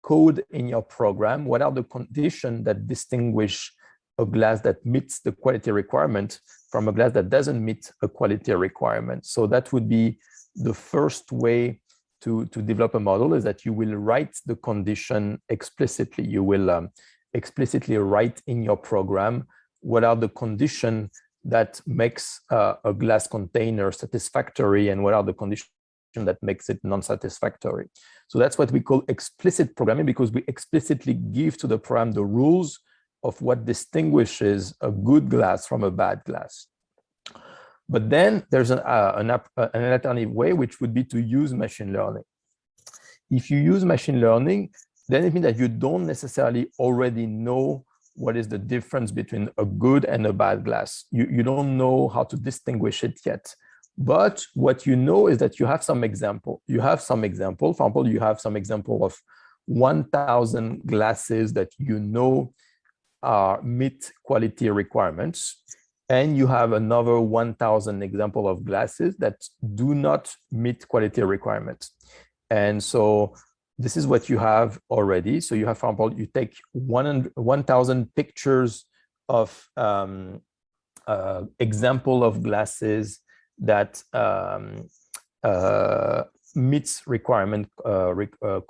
code in your program what are the conditions that distinguish a glass that meets the quality requirement from a glass that doesn't meet a quality requirement. So that would be the first way to develop a model, is that you will write the condition explicitly. You will explicitly write in your program what are the conditions that makes a glass container satisfactory and what are the conditions that makes it non-satisfactory. So that's what we call explicit programming, because we explicitly give to the program the rules of what distinguishes a good glass from a bad glass. But then there's an alternative way, which would be to use machine learning. If you use machine learning, then it means that you don't necessarily already know what is the difference between a good and a bad glass. You don't know how to distinguish it yet. But what you know is that you have some example. You have some example. For example, you have some example of 1,000 glasses that you know meet quality requirements. And you have another 1,000 example of glasses that do not meet quality requirements. And so this is what you have already. So you have, for example, you take 1,000 pictures of example of glasses that meets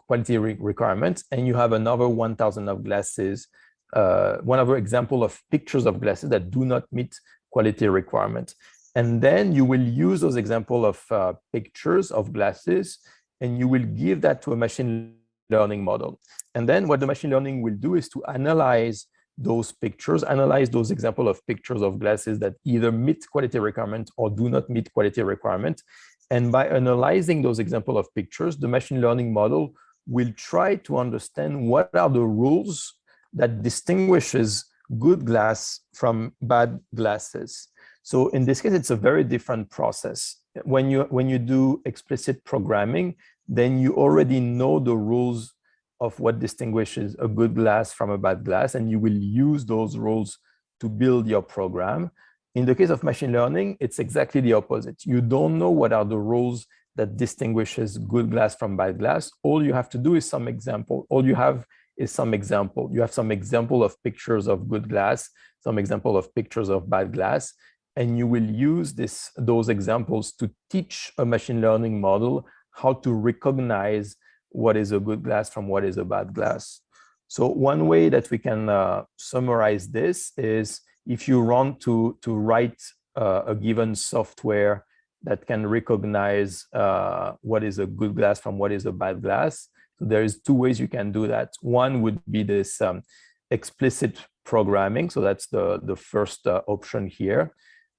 quality requirements, and you have another 1,000 of glasses, one other example of pictures of glasses that do not meet quality requirements. And then you will use those example of pictures of glasses, and you will give that to a machine learning model. And then what the machine learning will do is to analyze those pictures, analyze those example of pictures of glasses that either meet quality requirements or do not meet quality requirements. And by analyzing those example of pictures, the machine learning model will try to understand what are the rules that distinguishes good glass from bad glasses. So in this case, it's a very different process. When you do explicit programming, then you already know the rules of what distinguishes a good glass from a bad glass, and you will use those rules to build your program. In the case of machine learning, it's exactly the opposite. You don't know what are the rules that distinguishes good glass from bad glass. All you have to do is some example. All you have is some example. You have some example of pictures of good glass, some example of pictures of bad glass, and you will use those examples to teach a machine learning model how to recognize what is a good glass from what is a bad glass. So one way that we can summarize this is, if you want to write a given software that can recognize what is a good glass from what is a bad glass, so there is two ways you can do that. One would be this explicit programming. So that's the first option here.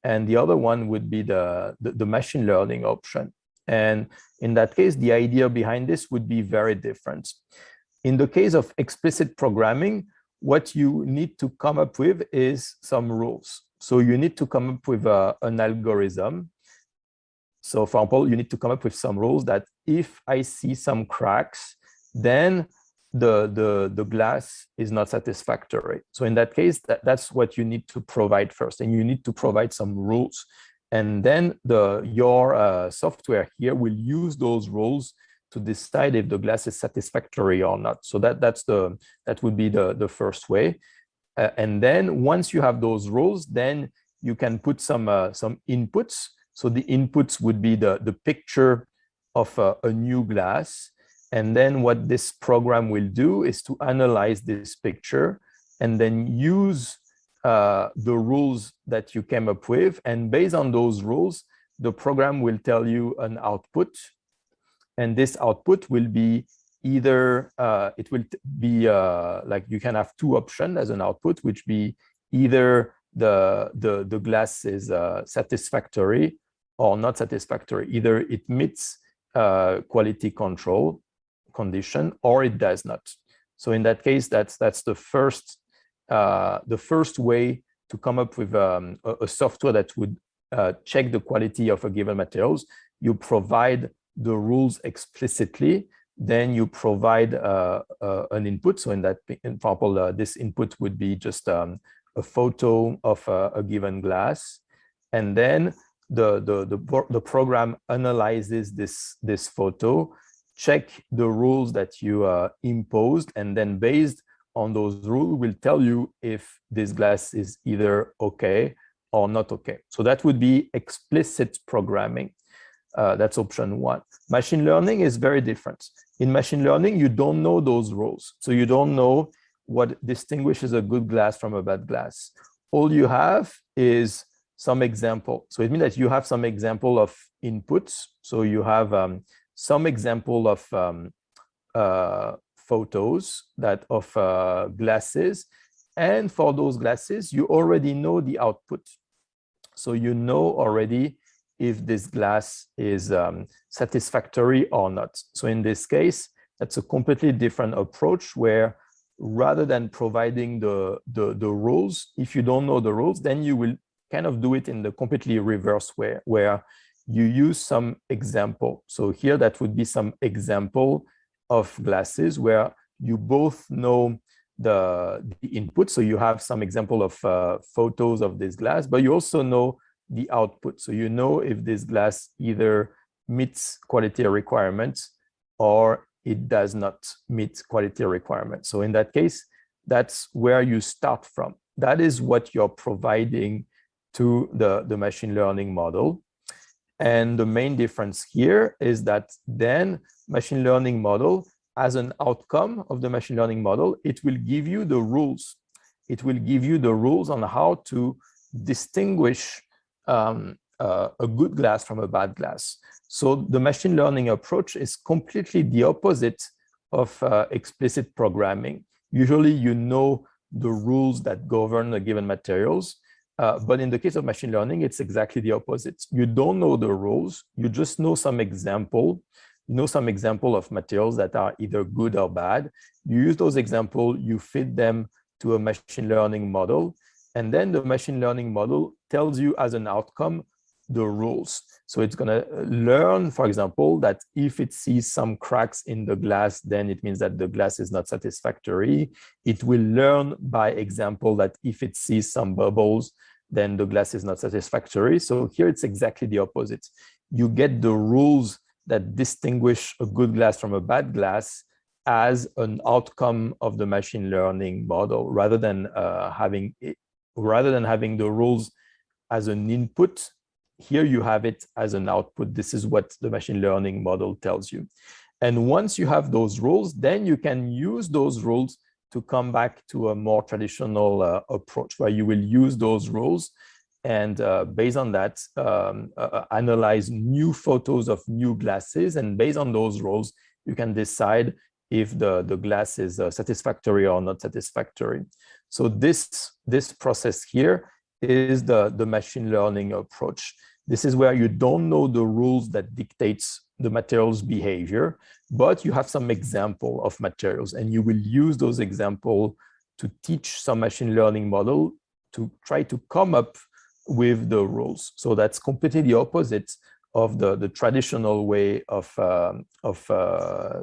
And the other one would be the machine learning option. And in that case, the idea behind this would be very different. In the case of explicit programming, what you need to come up with is some rules. So you need to come up with an algorithm. So for example, you need to come up with some rules that if I see some cracks, then the glass is not satisfactory. So in that case, that's what you need to provide first, and you need to provide some rules. And then your software here will use those rules to decide if the glass is satisfactory or not. So that would be the first way. And then once you have those rules, then you can put some inputs. So the inputs would be the picture of a new glass. And then what this program will do is to analyze this picture and then use the rules that you came up with. And based on those rules, the program will tell you an output. And this output will be either, it will be like you can have two options as an output, which be either the glass is satisfactory or not satisfactory. Either it meets quality control condition or it does not. So in that case, that's the first way to come up with a software that would check the quality of a given materials. You provide the rules explicitly, then you provide an input. So in that example, this input would be just a photo of a given glass, and then the program analyzes this photo, check the rules that you imposed, and then based on those rules will tell you if this glass is either okay or not okay. So that would be explicit programming. That's option one. Machine learning is very different. In machine learning, you don't know those rules. So you don't know what distinguishes a good glass from a bad glass. All you have is some example. So it means that you have some example of inputs. So you have some example of photos of glasses. And for those glasses, you already know the output. So you know already if this glass is satisfactory or not. So in this case, that's a completely different approach where rather than providing the rules, if you don't know the rules, then you will kind of do it in the completely reverse way, where you use some example. So here that would be some example of glasses where you both know the input. So you have some example of photos of this glass, but you also know the output. So you know if this glass either meets quality requirements or it does not meet quality requirements. So in that case, that's where you start from. That is what you're providing to the machine learning model. And the main difference here is that then machine learning model, as an outcome of the machine learning model, it will give you the rules. It will give you the rules on how to distinguish a good glass from a bad glass. So the machine learning approach is completely the opposite of explicit programming. Usually you know the rules that govern the given materials, but in the case of machine learning, it's exactly the opposite. You don't know the rules, you just know some example. You know some example of materials that are either good or bad. You use those examples, you feed them to a machine learning model, and then the machine learning model tells you as an outcome the rules. So it's going to learn, for example, that if it sees some cracks in the glass, then it means that the glass is not satisfactory. It will learn by example that if it sees some bubbles, then the glass is not satisfactory. So here it's exactly the opposite. You get the rules that distinguish a good glass from a bad glass as an outcome of the machine learning model, rather than having the rules as an input. Here you have it as an output. This is what the machine learning model tells you. And once you have those rules, then you can use those rules to come back to a more traditional approach, where you will use those rules and based on that, analyze new photos of new glasses. And based on those rules, you can decide if the glass is satisfactory or not satisfactory. So this process here is the machine learning approach. This is where you don't know the rules that dictates the material's behavior, but you have some example of materials, and you will use those examples to teach some machine learning model to try to come up with the rules. So that's completely the opposite of the traditional way of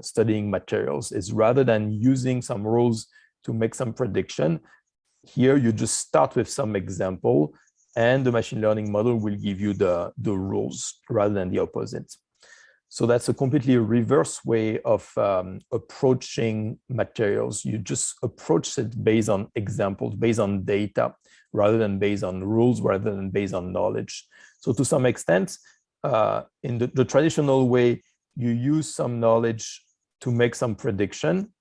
studying materials is rather than using some rules to make some prediction, here you just start with some example and the machine learning model will give you the rules rather than the opposite. So that's a completely reverse way of approaching materials. You just approach it based on examples, based on data, rather than based on rules, rather than based on knowledge. So to some extent, in the traditional way, you use some knowledge to make some prediction.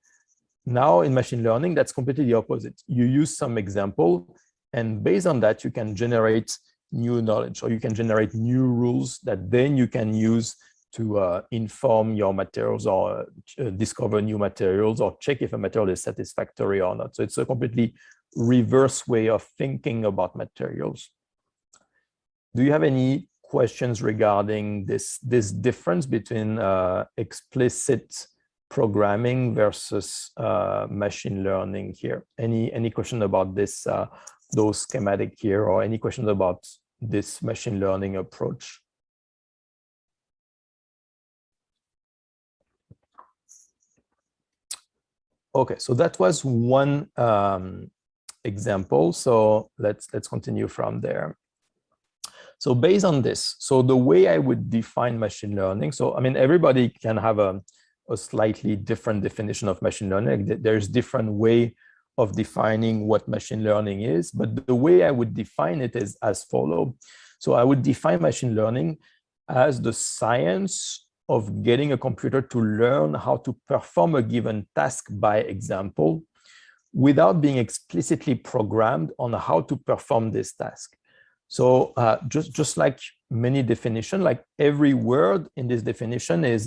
Now in machine learning, that's completely the opposite. You use some example, and based on that, you can generate new knowledge, or you can generate new rules that then you can use to inform your materials, or discover new materials, or check if a material is satisfactory or not. So it's a completely reverse way of thinking about materials. Do you have any questions regarding this difference between explicit programming versus machine learning here? Any question about this, those schematic here, or any questions about this machine learning approach? Okay, so that was one example. So let's continue from there. So based on this, so the way I would define machine learning, so I mean, everybody can have a slightly different definition of machine learning. There's different way of defining what machine learning is, but the way I would define it is as follows. So I would define machine learning as the science of getting a computer to learn how to perform a given task by example, without being explicitly programmed on how to perform this task. So just like many definitions, like every word in this definition is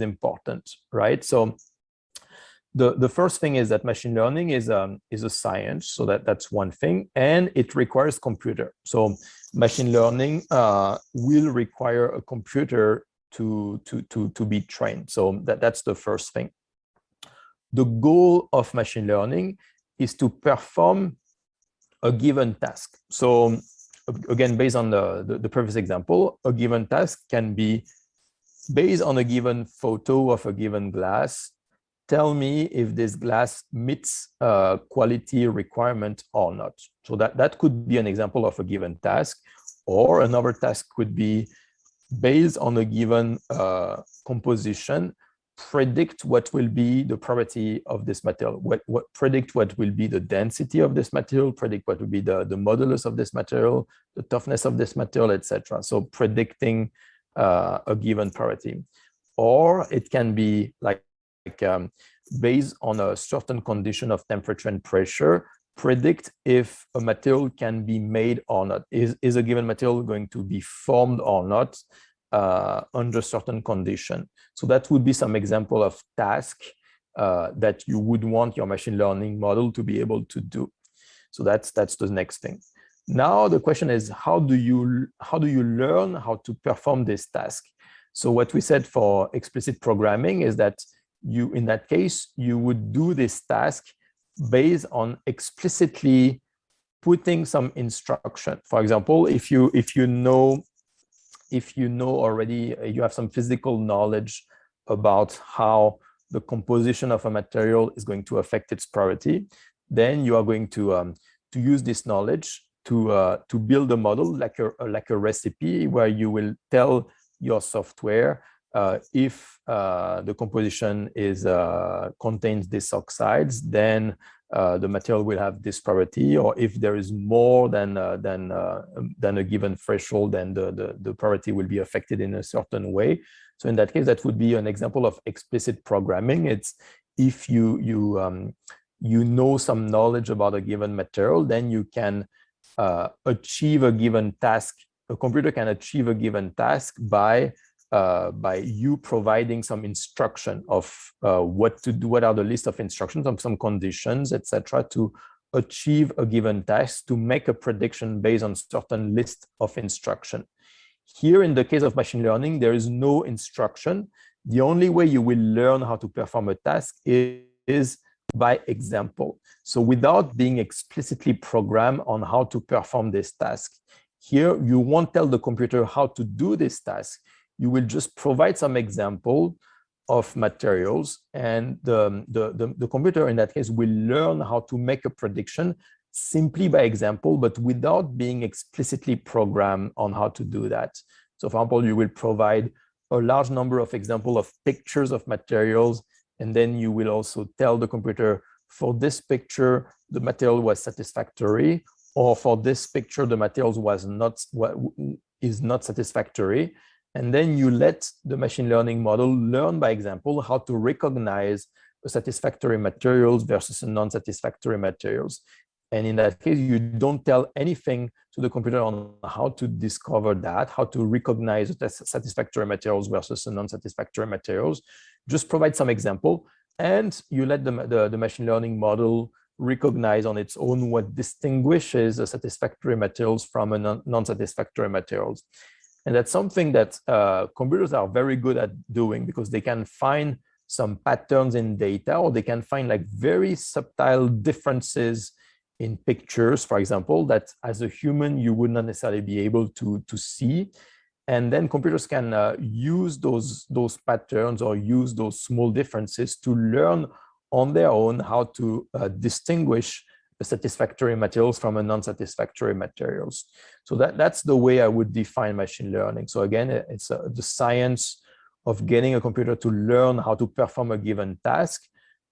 important, right? So the first thing is that machine learning is a science, so that's one thing, and it requires computer. So machine learning will require a computer to be trained. So that's the first thing. The goal of machine learning is to perform a given task. So again, based on the previous example, a given task can be based on a given photo of a given glass. Tell me if this glass meets quality requirement or not. So that could be an example of a given task, or another task could be based on a given composition, predict what will be the property of this material, predict what will be the density of this material, predict what will be the modulus of this material, the toughness of this material, etc. So predicting a given property. Or it can be like based on a certain condition of temperature and pressure, predict if a material can be made or not. Is a given material going to be formed or not under certain condition? So that would be some example of task that you would want your machine learning model to be able to do. So that's the next thing. Now the question is, how do you learn how to perform this task? So what we said for explicit programming is that in that case, you would do this task based on explicitly putting some instruction. For example, if you know already, you have some physical knowledge about how the composition of a material is going to affect its property, then you are going to use this knowledge to build a model like a recipe, where you will tell your software if the composition contains these oxides, then the material will have this property, or if there is more than a given threshold, then the property will be affected in a certain way. So in that case, that would be an example of explicit programming. It's if you know some knowledge about a given material, then you can achieve a given task. A computer can achieve a given task by you providing some instruction of what to do, what are the list of instructions, some conditions, etc., to achieve a given task, to make a prediction based on certain list of instruction. Here, in the case of machine learning, there is no instruction. The only way you will learn how to perform a task is by example. So without being explicitly programmed on how to perform this task, Here, you won't tell the computer how to do this task. You will just provide some example of materials, and the computer in that case will learn how to make a prediction simply by example, but without being explicitly programmed on how to do that. So for example, you will provide a large number of examples of pictures of materials, and then you will also tell the computer, for this picture, the material was satisfactory, or for this picture, the materials is not satisfactory. And then you let the machine learning model learn by example how to recognize the satisfactory materials versus non-satisfactory materials. And in that case, you don't tell anything to the computer on how to discover that, how to recognize the satisfactory materials versus the non-satisfactory materials. Just provide some example, and you let the machine learning model recognize on its own what distinguishes the satisfactory materials from non-satisfactory materials. And that's something that computers are very good at doing, because they can find some patterns in data, or they can find like very subtle differences in pictures, for example, that as a human, you would not necessarily be able to see. And then computers can use those patterns or use those small differences to learn on their own how to distinguish the satisfactory materials from a non-satisfactory materials. So that's the way I would define machine learning. So again, it's the science of getting a computer to learn how to perform a given task,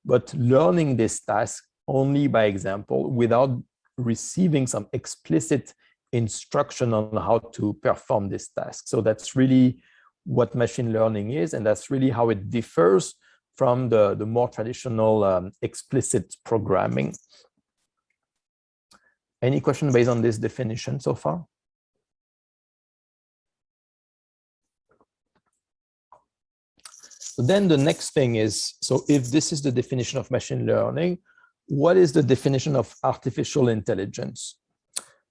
but learning this task only by example without receiving some explicit instruction on how to perform this task. So that's really what machine learning is, and that's really how it differs from the more traditional explicit programming. Any question based on this definition so far? So then the next thing is, so if this is the definition of machine learning, what is the definition of artificial intelligence?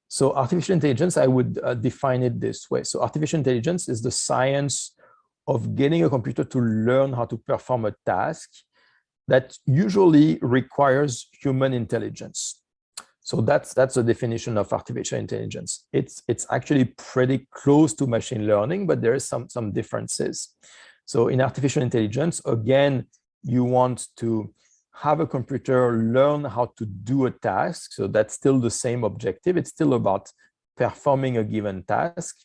So artificial intelligence, I would define it this way. So artificial intelligence is the science of getting a computer to learn how to perform a task that usually requires human intelligence. So that's the definition of artificial intelligence. It's actually pretty close to machine learning, but there is some differences. So in artificial intelligence, again, you want to have a computer learn how to do a task. So that's still the same objective. It's still about performing a given task.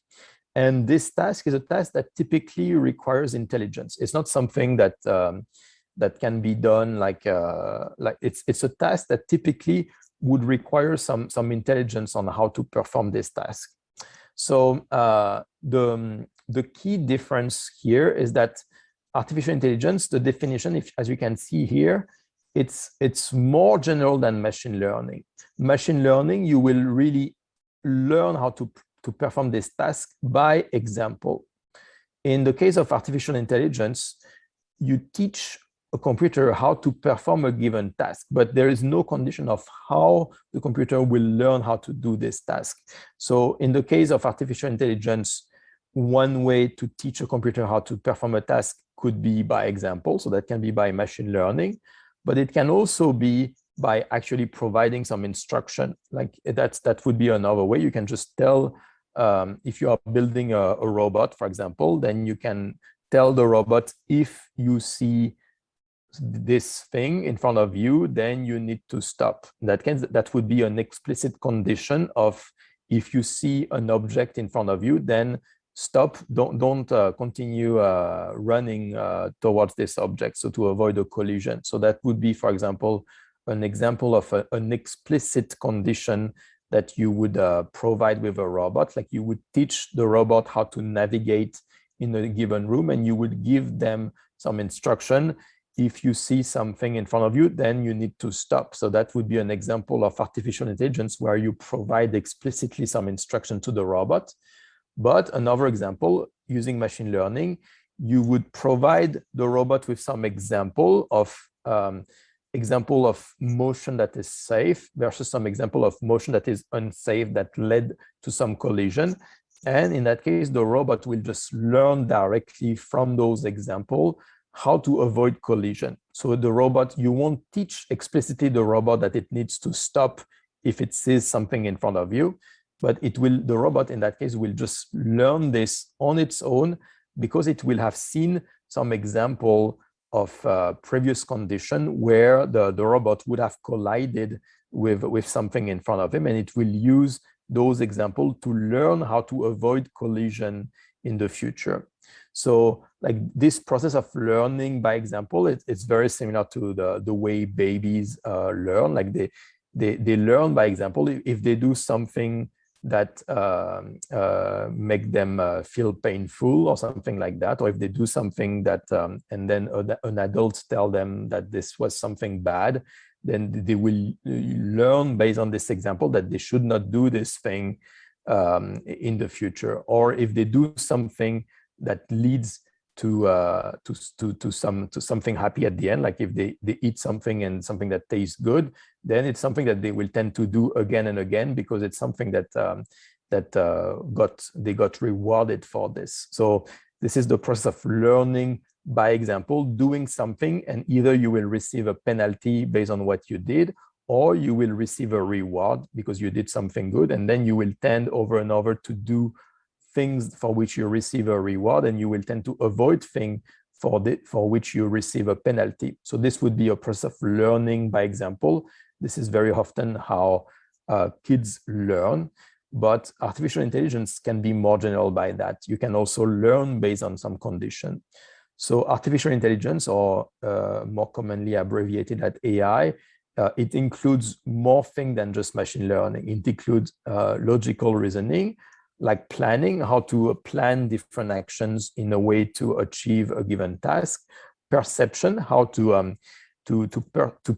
And this task is a task that typically requires intelligence. It's not something that that can be done like it's a task that typically would require some intelligence on how to perform this task. So the key difference here is that artificial intelligence, the definition, as you can see here, it's more general than machine learning. Machine learning, you will really learn how to perform this task by example. In the case of artificial intelligence, you teach a computer how to perform a given task, but there is no condition of how the computer will learn how to do this task. So in the case of artificial intelligence, one way to teach a computer how to perform a task could be by example. So that can be by machine learning, but it can also be by actually providing some instruction. Like that would be another way. You can just tell, if you are building a robot, for example, then you can tell the robot, if you see this thing in front of you, then you need to stop. That would be an explicit condition of, if you see an object in front of you, then stop, don't continue running towards this object, so to avoid a collision. So that would be, for example, an example of an explicit condition that you would provide with a robot. Like you would teach the robot how to navigate in a given room, and you would give them some instruction. If you see something in front of you, then you need to stop. So that would be an example of artificial intelligence where you provide explicitly some instruction to the robot. But another example, using machine learning, you would provide the robot with some example of motion that is safe versus some example of motion that is unsafe that led to some collision. And in that case, the robot will just learn directly from those examples how to avoid collision. So the robot, you won't teach explicitly the robot that it needs to stop if it sees something in front of you. but the robot in that case will just learn this on its own because it will have seen some example of previous condition where the robot would have collided with something in front of him, and it will use those examples to learn how to avoid collision in the future. So like this process of learning by example, it's very similar to the way babies learn. Like they learn by example. If they do something that make them feel painful or something like that, or if they do something that and then an adult tell them that this was something bad, then they will learn based on this example that they should not do this thing in the future. Or if they do something that leads to something happy at the end, like if they eat something and something that tastes good, then it's something that they will tend to do again and again because it's something that they got rewarded for this. So this is the process of learning by example, doing something, and either you will receive a penalty based on what you did, or you will receive a reward because you did something good, and then you will tend over and over to do things for which you receive a reward, and you will tend to avoid things for which you receive a penalty. So this would be a process of learning by example. This is very often how kids learn, but artificial intelligence can be more general by that. You can also learn based on some condition. So artificial intelligence, or more commonly abbreviated as AI, it includes more things than just machine learning. It includes logical reasoning, like planning, how to plan different actions in a way to achieve a given task, perception, how to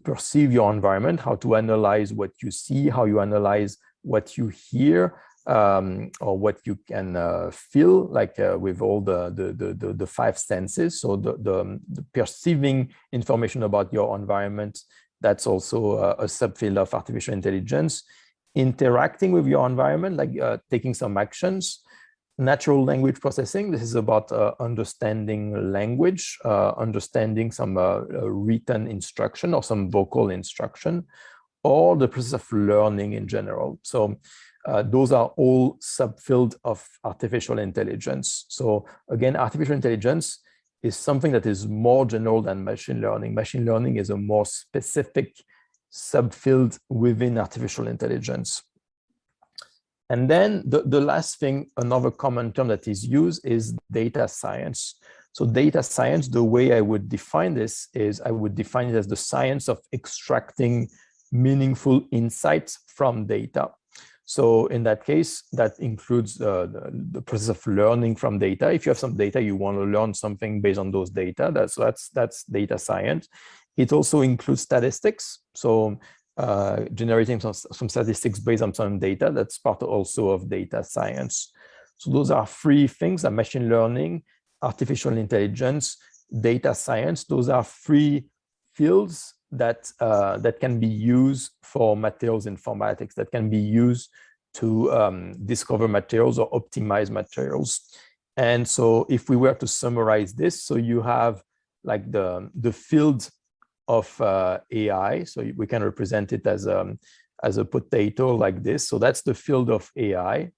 perceive your environment, how to analyze what you see, how you analyze what you hear, or what you can feel, like with all the five senses. So the perceiving information about your environment, that's also a subfield of artificial intelligence. Interacting with your environment, like taking some actions. Natural language processing, this is about understanding language, understanding some written instruction or some vocal instruction, or the process of learning in general. So those are all subfields of artificial intelligence. So again, artificial intelligence is something that is more general than machine learning. Machine learning is a more specific subfield within artificial intelligence. And then the last thing, another common term that is used is data science. So data science, the way I would define this is I would define it as the science of extracting meaningful insights from data. So in that case, that includes the process of learning from data. If you have some data, you want to learn something based on those data, that's data science. It also includes statistics. So generating some statistics based on some data, that's part also of data science. So those are three things: machine learning, artificial intelligence, data science. Those are three fields that can be used for materials informatics, that can be used to discover materials or optimize materials. And so if we were to summarize this, so you have like the field of AI. So we can represent it as a potato like this. So that's the field of AI.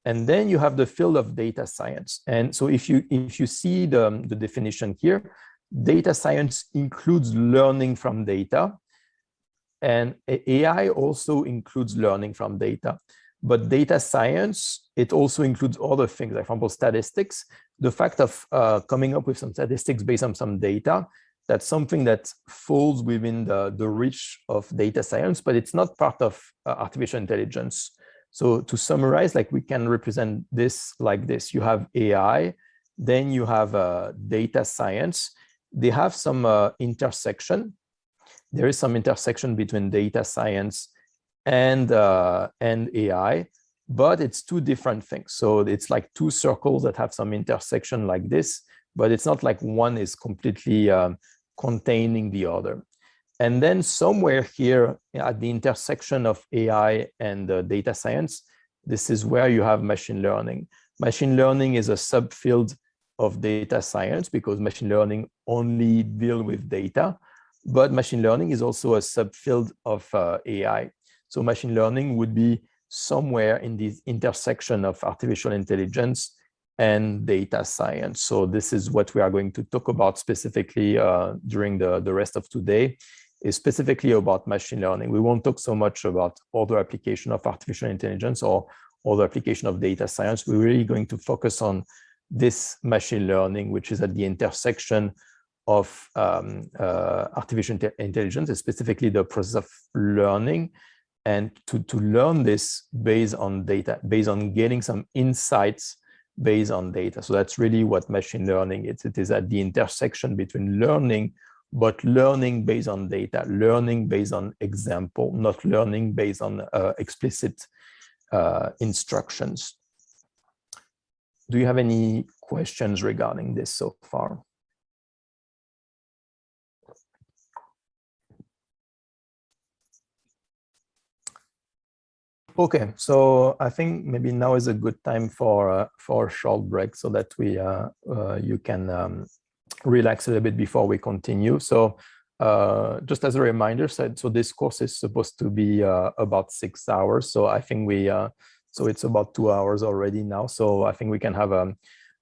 And then you have the field of data science. And so if you see the definition here, data science includes learning from data, and AI also includes learning from data. But data science, it also includes other things, like for example, statistics. The fact of coming up with some statistics based on some data, that's something that falls within the reach of data science, but it's not part of artificial intelligence. So to summarize, like we can represent this like this. You have AI, then you have data science. They have some intersection. There is some intersection between data science and AI, but it's two different things. So it's like two circles that have some intersection like this, but it's not like one is completely containing the other. And then somewhere here at the intersection of AI and data science, this is where you have machine learning. Machine learning is a subfield of data science because machine learning only deals with data, but machine learning is also a subfield of AI. So machine learning would be somewhere in this intersection of artificial intelligence and data science. So this is what we are going to talk about specifically during the rest of today, is specifically about machine learning. We won't talk so much about other application of artificial intelligence or other application of data science. We're really going to focus on this machine learning, which is at the intersection of artificial intelligence, and specifically the process of learning, and to learn this based on data, based on getting some insights based on data. So that's really what machine learning is. It is at the intersection between learning, but learning based on data, learning based on example, not learning based on explicit instructions. Do you have any questions regarding this so far? Okay, so I think maybe now is a good time for a short break so that we you can relax a little bit before we continue. So just as a reminder, so this course is supposed to be about 6 hours. So I think so it's about 2 hours already now. So I think we can have a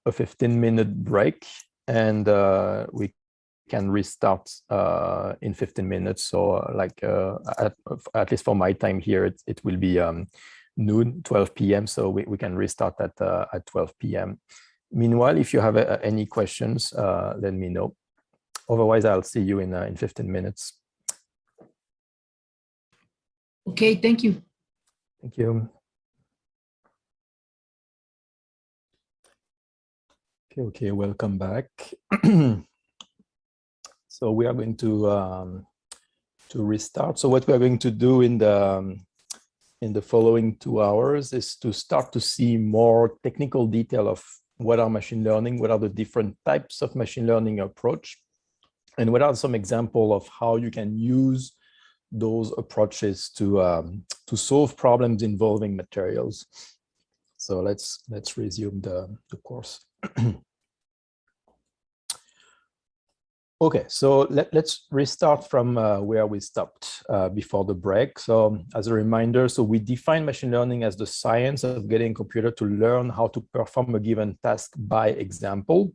15-minute break, and we can restart in 15 minutes. So like at least for my time here, it will be noon, 12 p.m. So we can restart at 12 p.m. Meanwhile, if you have any questions, let me know. Otherwise, I'll see you in 15 minutes. Okay, thank you. Thank you. Okay, welcome back. So we are going to restart. So what we are going to do in the following 2 hours is to start to see more technical detail of what are machine learning, what are the different types of machine learning approach, and what are some examples of how you can use those approaches to solve problems involving materials. So let's resume the course. Okay, so let's restart from where we stopped before the break. So as a reminder, so we define machine learning as the science of getting a computer to learn how to perform a given task by example,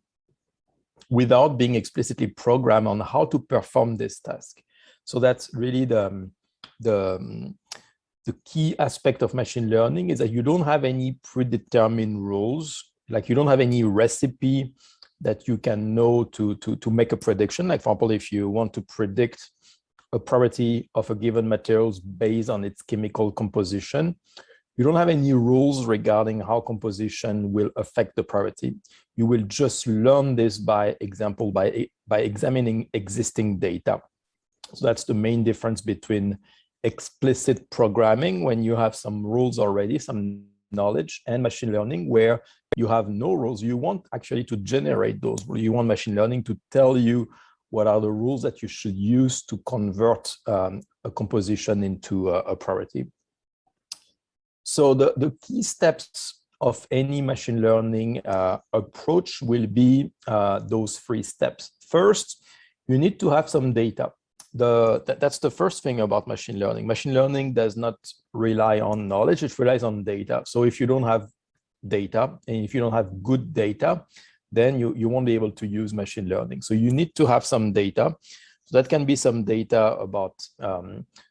without being explicitly programmed on how to perform this task. So that's really the key aspect of machine learning, is that you don't have any predetermined rules, like you don't have any recipe that you can know to make a prediction. Like, for example, if you want to predict a property of a given materials based on its chemical composition, you don't have any rules regarding how composition will affect the property. You will just learn this by example, by examining existing data. So that's the main difference between explicit programming, when you have some rules already, some knowledge, and machine learning, where you have no rules. You want actually to generate those. You want machine learning to tell you what are the rules that you should use to convert a composition into a property. So the key steps of any machine learning approach will be those 3 steps. First, you need to have some data. That's the first thing about machine learning. Machine learning does not rely on knowledge, it relies on data. So if you don't have data, and if you don't have good data, then you won't be able to use machine learning. So you need to have some data. So that can be some data about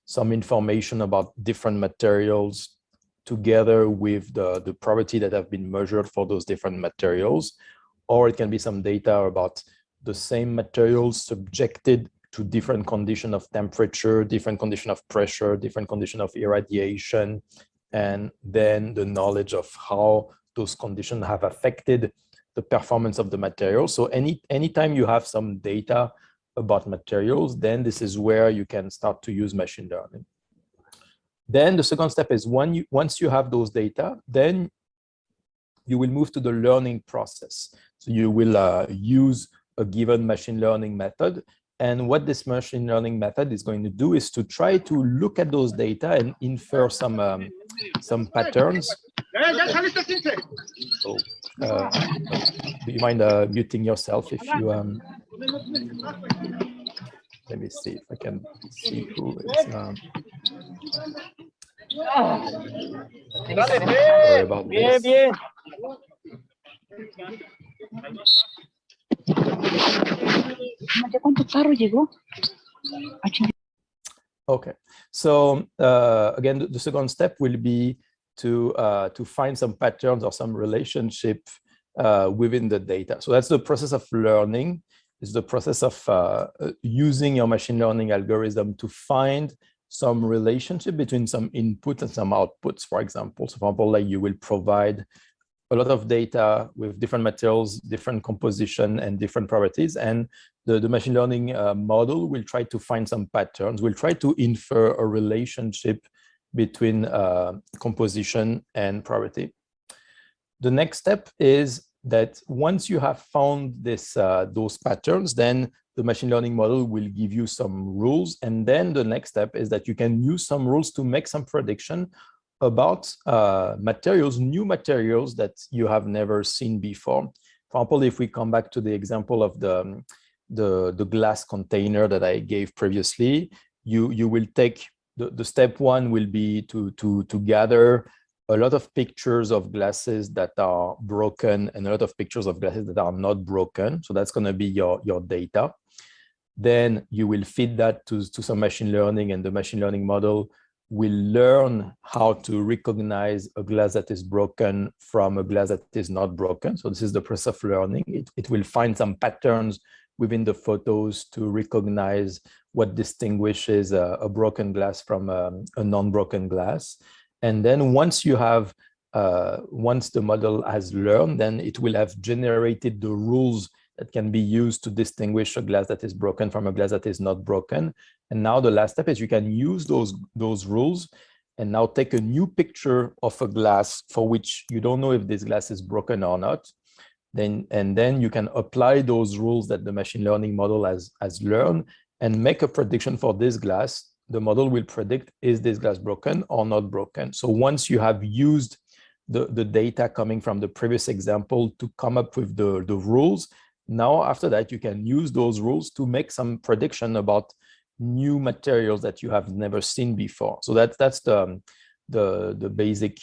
some information about different materials, together with the property that have been measured for those different materials. Or it can be some data about the same materials subjected to different condition of temperature, different condition of pressure, different condition of irradiation, and then the knowledge of how those conditions have affected the performance of the material. So anytime you have some data about materials, then this is where you can start to use machine learning. Then the second step is once you have those data, then you will move to the learning process. So you will use a given machine learning method. And what this machine learning method is going to do is to try to look at those data and infer some patterns. So, do you mind muting yourself if you... let me see if I can see who is... Sorry about this. Okay, so again, the second step will be to find some patterns or some relationship within the data. So that's the process of learning. It's the process of using your machine learning algorithm to find some relationship between some input and some outputs, for example. So for example, like you will provide a lot of data with different materials, different composition, and different properties. And the machine learning model will try to find some patterns, will try to infer a relationship between composition and property. The next step is that once you have found those patterns, then the machine learning model will give you some rules. And then the next step is that you can use some rules to make some prediction about materials, new materials that you have never seen before. For example, if we come back to the example of the glass container that I gave previously, you will take the step one will be to gather a lot of pictures of glasses that are broken and a lot of pictures of glasses that are not broken. So that's going to be your data. Then you will feed that to some machine learning, and the machine learning model will learn how to recognize a glass that is broken from a glass that is not broken. So this is the process of learning. It will find some patterns within the photos to recognize what distinguishes a broken glass from a non-broken glass. And then once you have, once the model has learned, then it will have generated the rules that can be used to distinguish a glass that is broken from a glass that is not broken. And now the last step is you can use those rules and now take a new picture of a glass for which you don't know if this glass is broken or not. And then you can apply those rules that the machine learning model has learned and make a prediction for this glass. The model will predict, is this glass broken or not broken? So once you have used the data coming from the previous example to come up with the rules, now after that, you can use those rules to make some prediction about new materials that you have never seen before. So that's the basic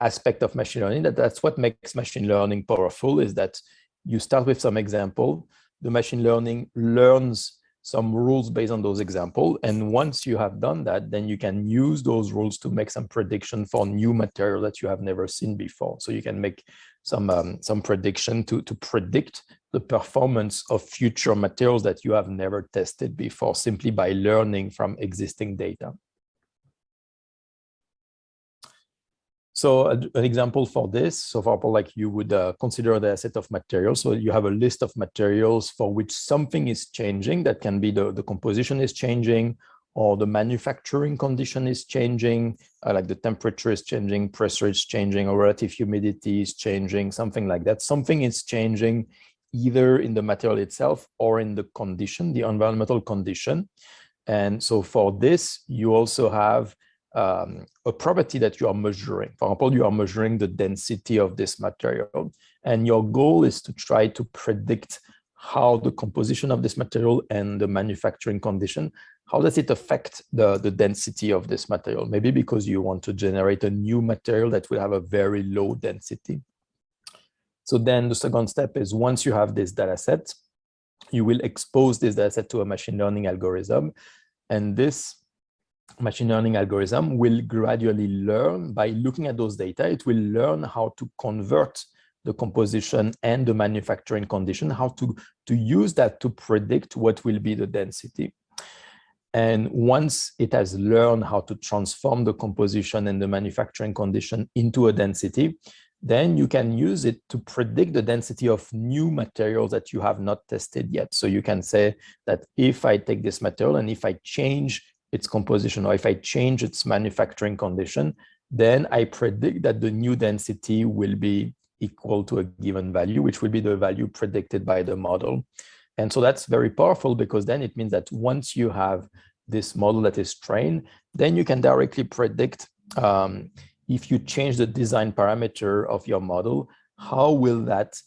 aspect of machine learning. That's what makes machine learning powerful, is that you start with some example, the machine learning learns some rules based on those examples. And once you have done that, then you can use those rules to make some prediction for new material that you have never seen before. So you can make some prediction to predict the performance of future materials that you have never tested before, simply by learning from existing data. So an example for this, so for example, like you would consider the set of materials. So you have a list of materials for which something is changing. That can be the composition is changing, or the manufacturing condition is changing, like the temperature is changing, pressure is changing, or relative humidity is changing, something like that. Something is changing either in the material itself or in the condition, the environmental condition. And so for this, you also have a property that you are measuring. For example, you are measuring the density of this material, and your goal is to try to predict how the composition of this material and the manufacturing condition, how does it affect the density of this material? Maybe because you want to generate a new material that will have a very low density. So then the second step is, once you have this data set, you will expose this data set to a machine learning algorithm, and this machine learning algorithm will gradually learn by looking at those data. It will learn how to convert the composition and the manufacturing condition, how to use that to predict what will be the density. And once it has learned how to transform the composition and the manufacturing condition into a density, then you can use it to predict the density of new materials that you have not tested yet. So you can say that if I take this material and if I change its composition, or if I change its manufacturing condition, then I predict that the new density will be equal to a given value, which will be the value predicted by the model. And so that's very powerful, because then it means that once you have this model that is trained, then you can directly predict, if you change the design parameter of your model, how will that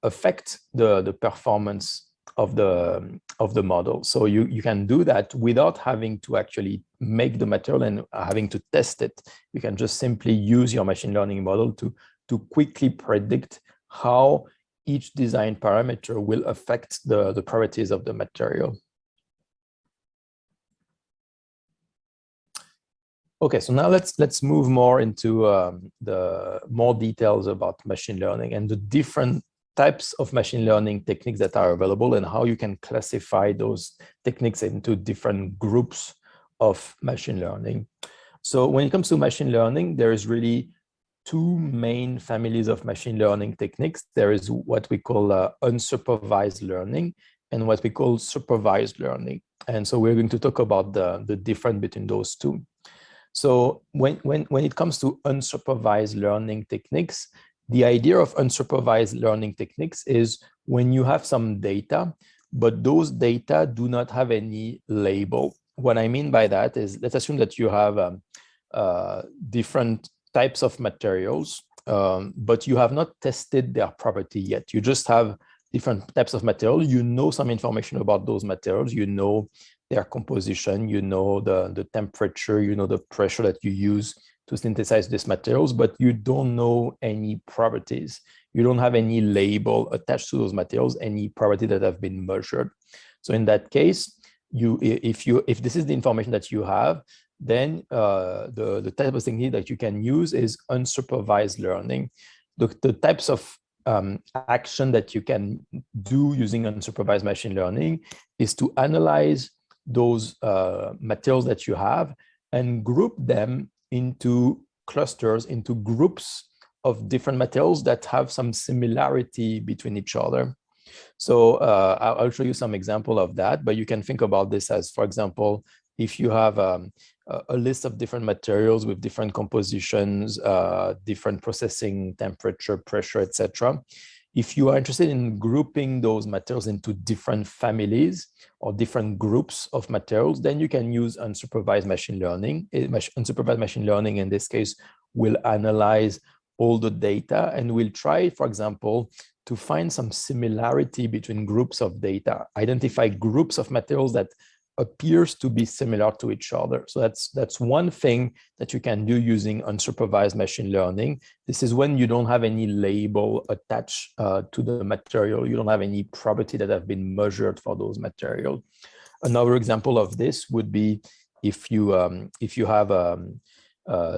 affect the performance of the model. So you can do that without having to actually make the material and having to test it. You can just simply use your machine learning model to quickly predict how each design parameter will affect the properties of the material. Okay, so now let's move more into the more details about machine learning and the different types of machine learning techniques that are available and how you can classify those techniques into different groups of machine learning. So when it comes to machine learning, there is really two main families of machine learning techniques. There is what we call unsupervised learning and what we call supervised learning. And so we're going to talk about the difference between those two. So when it comes to unsupervised learning techniques, the idea of unsupervised learning techniques is when you have some data, but those data do not have any label. What I mean by that is, let's assume that you have different types of materials, but you have not tested their property yet. You just have different types of material. You know some information about those materials. You know their composition, you know the temperature, you know the pressure that you use to synthesize these materials, but you don't know any properties. You don't have any label attached to those materials, any property that have been measured. So in that case, if this is the information that you have, then the type of technique that you can use is unsupervised learning. The types of action that you can do using unsupervised machine learning is to analyze those materials that you have and group them into clusters, into groups of different materials that have some similarity between each other. So I'll show you some example of that, but you can think about this as, for example, if you have a list of different materials with different compositions, different processing temperature, pressure, etc. If you are interested in grouping those materials into different families or different groups of materials, then you can use unsupervised machine learning. Unsupervised machine learning, in this case, will analyze all the data and will try, for example, to find some similarity between groups of data, identify groups of materials that appears to be similar to each other. So that's one thing that you can do using unsupervised machine learning. This is when you don't have any label attached to the material. You don't have any property that have been measured for those materials. Another example of this would be if you have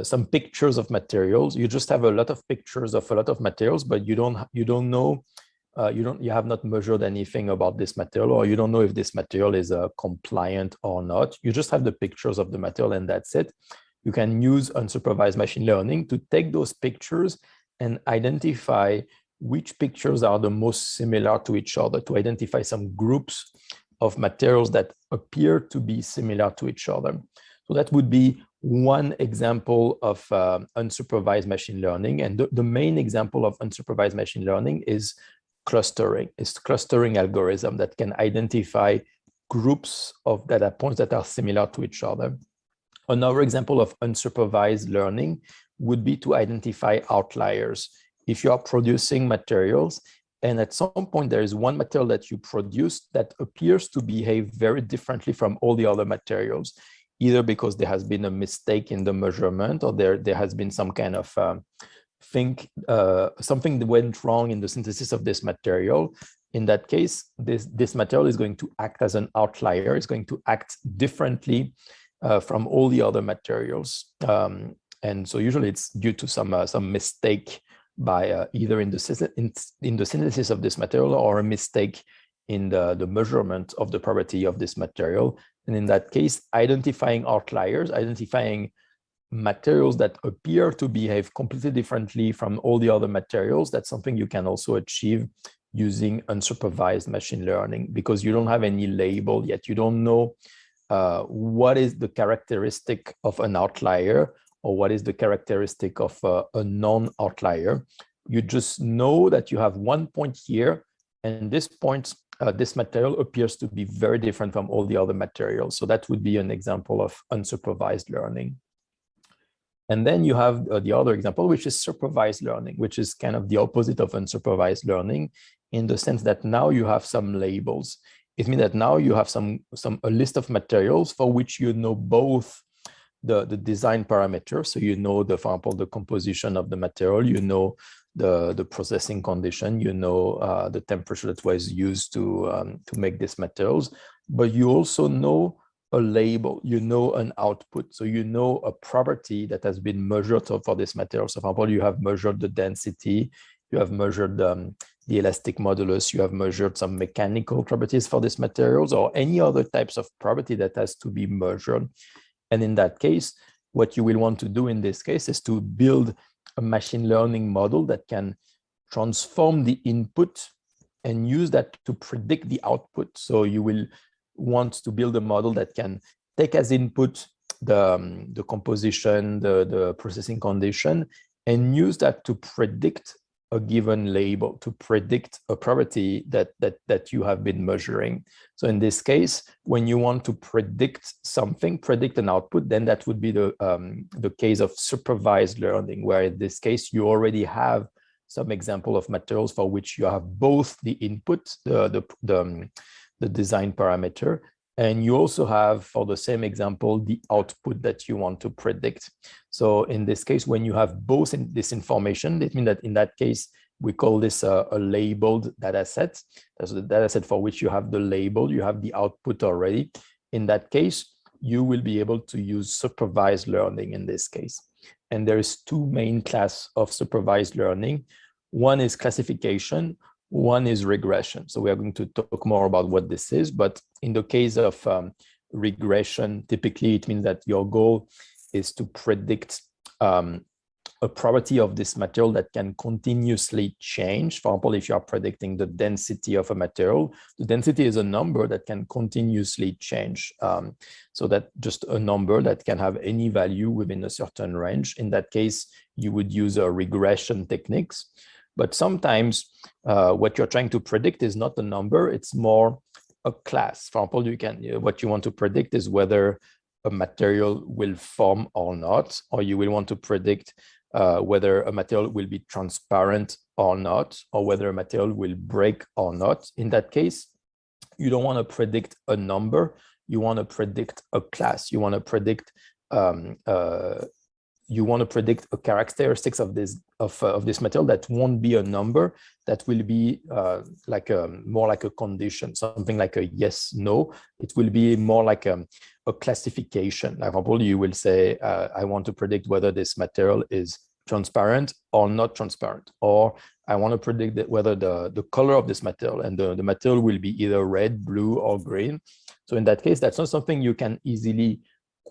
some pictures of materials. You just have a lot of pictures of a lot of materials, but you don't know. You have not measured anything about this material, or you don't know if this material is compliant or not. You just have the pictures of the material and that's it. You can use unsupervised machine learning to take those pictures and identify which pictures are the most similar to each other, to identify some groups of materials that appear to be similar to each other. So that would be one example of unsupervised machine learning. And the main example of unsupervised machine learning is clustering. It's clustering algorithm that can identify groups of data points that are similar to each other. Another example of unsupervised learning would be to identify outliers. If you are producing materials and at some point there is one material that you produce that appears to behave very differently from all the other materials, either because there has been a mistake in the measurement or there has been some kind of something that went wrong in the synthesis of this material. In that case, this material is going to act as an outlier. It's going to act differently from all the other materials. And so usually it's due to some mistake by either in the synthesis of this material or a mistake in the measurement of the property of this material. And in that case, identifying outliers, identifying materials that appear to behave completely differently from all the other materials, that's something you can also achieve using unsupervised machine learning, because you don't have any label yet. You don't know what is the characteristic of an outlier or what is the characteristic of a non-outlier. You just know that you have one point here, and this point, this material appears to be very different from all the other materials. So that would be an example of unsupervised learning. And then you have the other example, which is supervised learning, which is kind of the opposite of unsupervised learning. in the sense that now you have some labels. It means that now you have a list of materials for which you know both the design parameters. So you know, for example, the composition of the material, you know the processing condition, you know the temperature that was used to make these materials, but you also know a label, you know an output. So you know a property that has been measured for this material. So for example, you have measured the density, you have measured the elastic modulus, you have measured some mechanical properties for these materials, or any other types of property that has to be measured. And in that case, what you will want to do in this case is to build a machine learning model that can transform the input and use that to predict the output. So you will want to build a model that can take as input the composition, the processing condition, and use that to predict a given label, to predict a property that you have been measuring. So in this case, when you want to predict something, predict an output, then that would be the case of supervised learning, where in this case, you already have some example of materials for which you have both the input, the design parameter, and you also have, for the same example, the output that you want to predict. So in this case, when you have both this information, it means that in that case, we call this a labeled data set. That's the data set for which you have the label, you have the output already. In that case, you will be able to use supervised learning in this case. And there is two main classes of supervised learning. One is classification, one is regression. So we are going to talk more about what this is, but in the case of regression, typically it means that your goal is to predict a property of this material that can continuously change. For example, if you are predicting the density of a material, the density is a number that can continuously change. So that just a number that can have any value within a certain range. In that case, you would use regression techniques. But sometimes what you're trying to predict is not a number, it's more a class. For example, what you want to predict is whether a material will form or not, or you will want to predict whether a material will be transparent or not, or whether a material will break or not. In that case, you don't want to predict a number, you want to predict a class. You want to predict a characteristics of this material that won't be a number, that will be more like a condition, something like a yes, no. It will be more like a classification. For example, you will say, I want to predict whether this material is transparent or not transparent, or I want to predict that whether the color of this material, and the material will be either red, blue, or green. So in that case, that's not something you can easily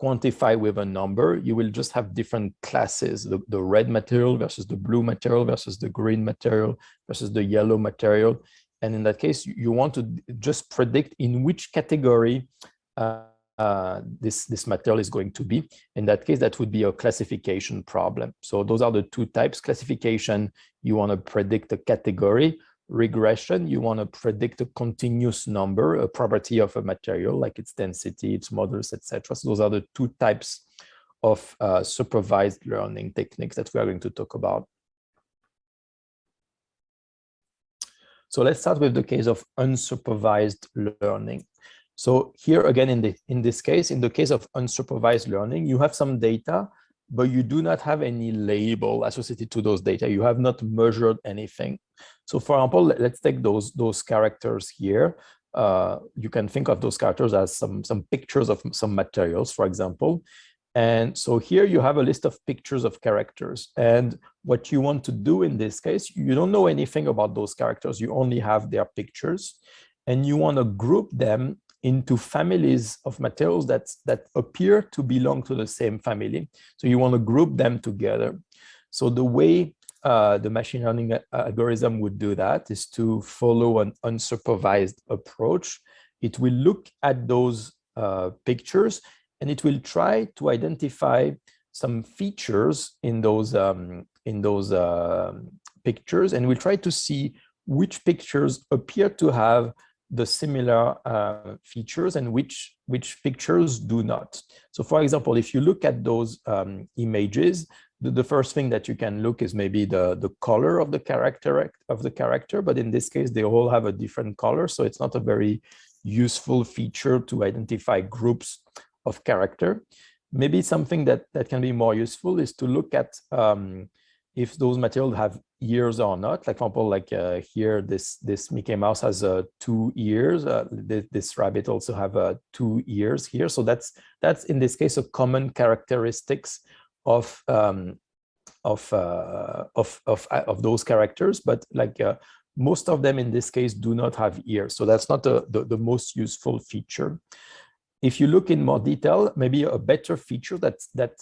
quantify with a number. You will just have different classes, the red material versus the blue material versus the green material versus the yellow material. And in that case, you want to just predict in which category this material is going to be. In that case, that would be a classification problem. So those are the two types. Classification, you want to predict a category. Regression, you want to predict a continuous number, a property of a material, like its density, its modulus, etc. So those are the two types of supervised learning techniques that we are going to talk about. So let's start with the case of unsupervised learning. So here again, in this case, in the case of unsupervised learning, you have some data, but you do not have any label associated to those data. You have not measured anything. So for example, let's take those characters here. You can think of those characters as some pictures of some materials, for example. And so here you have a list of pictures of characters. And what you want to do in this case, you don't know anything about those characters. You only have their pictures. And you want to group them into families of materials that appear to belong to the same family. So you want to group them together. So the way the machine learning algorithm would do that is to follow an unsupervised approach. It will look at those pictures, and it will try to identify some features in those pictures, and we'll try to see which pictures appear to have the similar features and which pictures do not. So for example, if you look at those images, the first thing that you can look is maybe the color of the character, but in this case, they all have a different color. So it's not a very useful feature to identify groups of character. Maybe something that can be more useful is to look at if those materials have ears or not. Like, for example, like here, this Mickey Mouse has 2 ears. This rabbit also have 2 ears here. So that's in this case a common characteristics of those characters, but like most of them in this case do not have ears. So that's not the most useful feature. If you look in more detail, maybe a better feature that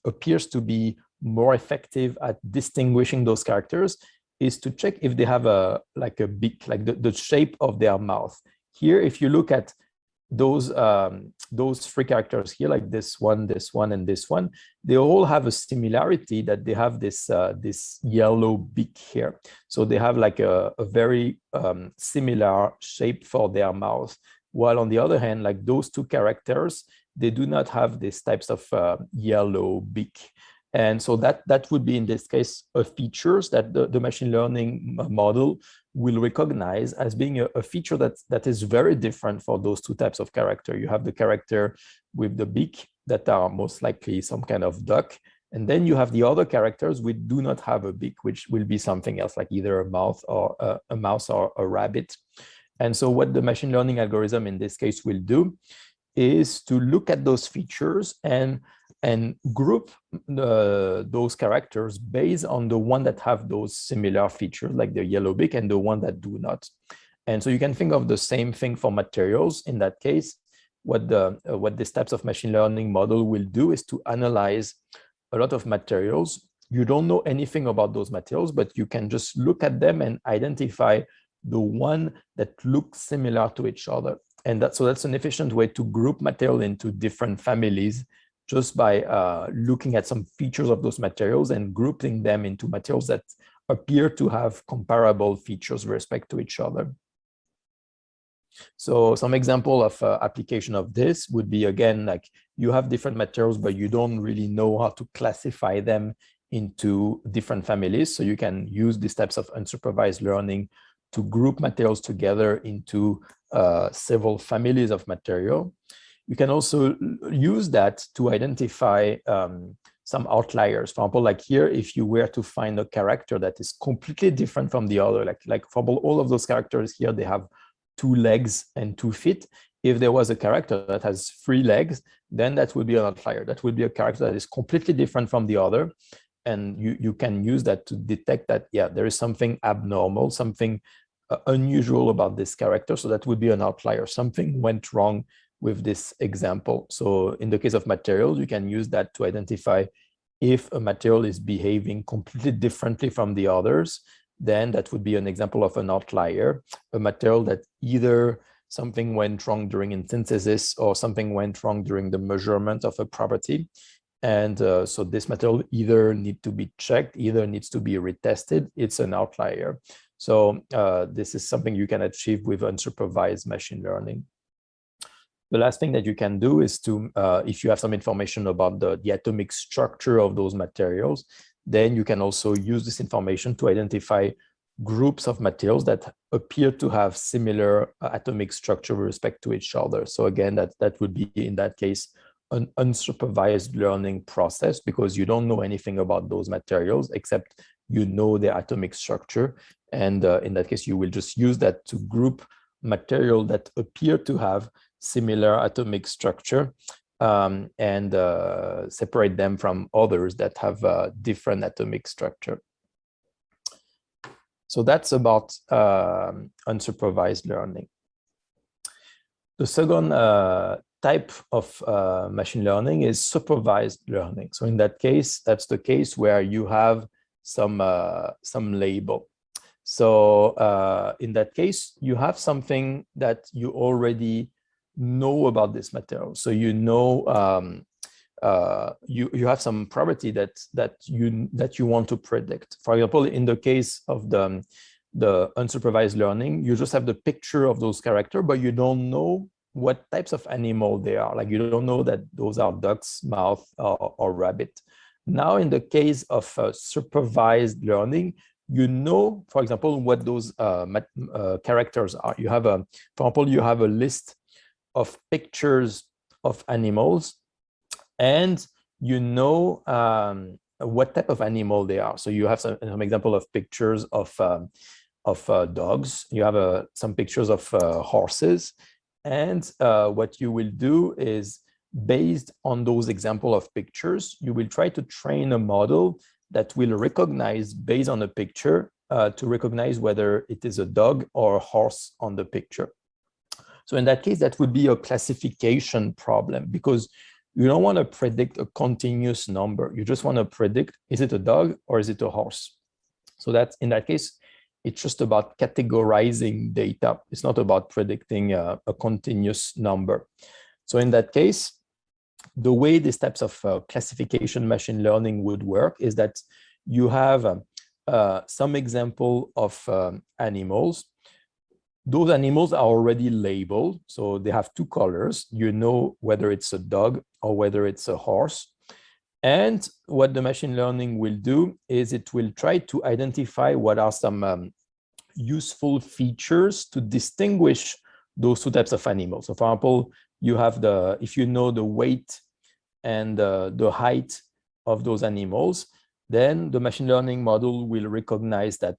appears to be more effective at distinguishing those characters is to check if they have a beak, like the shape of their mouth. Here, if you look at those 3 characters here, like this one, and this one, they all have a similarity that they have this yellow beak here. So they have like a very similar shape for their mouth. While on the other hand, like those 2 characters, they do not have these types of yellow beak. And so that would be, in this case, a features that the machine learning model will recognize as being a feature that is very different for those 2 types of character. You have the character with the beak that are most likely some kind of duck. And then you have the other characters which do not have a beak, which will be something else, like either a mouse or a rabbit. And so what the machine learning algorithm in this case will do is to look at those features and group those characters based on the one that have those similar features, like the yellow beak, and the one that do not. And so you can think of the same thing for materials. In that case, what these types of machine learning model will do is to analyze a lot of materials. You don't know anything about those materials, but you can just look at them and identify the one that looks similar to each other. And so that's an efficient way to group material into different families, just by looking at some features of those materials and grouping them into materials that appear to have comparable features with respect to each other. So some example of application of this would be, again, like you have different materials, but you don't really know how to classify them into different families. So you can use these types of unsupervised learning to group materials together into several families of material. You can also use that to identify some outliers. For example, like here, if you were to find a character that is completely different from the other, like for example, all of those characters here, they have 2 legs and 2 feet. If there was a character that has 3 legs, then that would be an outlier. That would be a character that is completely different from the other. And you can use that to detect that, yeah, there is something abnormal, something unusual about this character. So that would be an outlier. Something went wrong with this example. So in the case of materials, you can use that to identify if a material is behaving completely differently from the others. Then that would be an example of an outlier, a material that either something went wrong during synthesis or something went wrong during the measurement of a property. And so this material either needs to be checked, either needs to be retested. It's an outlier. So this is something you can achieve with unsupervised machine learning. The last thing that you can do is to, if you have some information about the atomic structure of those materials, then you can also use this information to identify groups of materials that appear to have similar atomic structure with respect to each other. So again, that would be, in that case, an unsupervised learning process, because you don't know anything about those materials except you know their atomic structure. And in that case, you will just use that to group material that appear to have similar atomic structure and separate them from others that have a different atomic structure. So that's about unsupervised learning. The second type of machine learning is supervised learning. So in that case, that's the case where you have some label. So in that case, you have something that you already know about this material. So you know you have some property that you want to predict. For example, in the case of the unsupervised learning, you just have the picture of those characters, but you don't know what types of animal they are. Like you don't know that those are ducks, mouse, or rabbit. Now, in the case of supervised learning, you know, for example, what those characters are. You have a, for example, you have a list of pictures of animals, and you know what type of animal they are. So you have some example of pictures of dogs. You have some pictures of horses, and what you will do is, based on those example of pictures, you will try to train a model that will recognize, based on a picture, to recognize whether it is a dog or a horse on the picture. So in that case, that would be a classification problem, because you don't want to predict a continuous number. You just want to predict, is it a dog or is it a horse? So that's, in that case, it's just about categorizing data. It's not about predicting a continuous number. So in that case, the way these types of classification machine learning would work is that you have some example of animals. Those animals are already labeled, so they have two colors. You know whether it's a dog or whether it's a horse. And what the machine learning will do is it will try to identify what are some useful features to distinguish those two types of animals. So for example, you have if you know the weight and the height of those animals, then the machine learning model will recognize that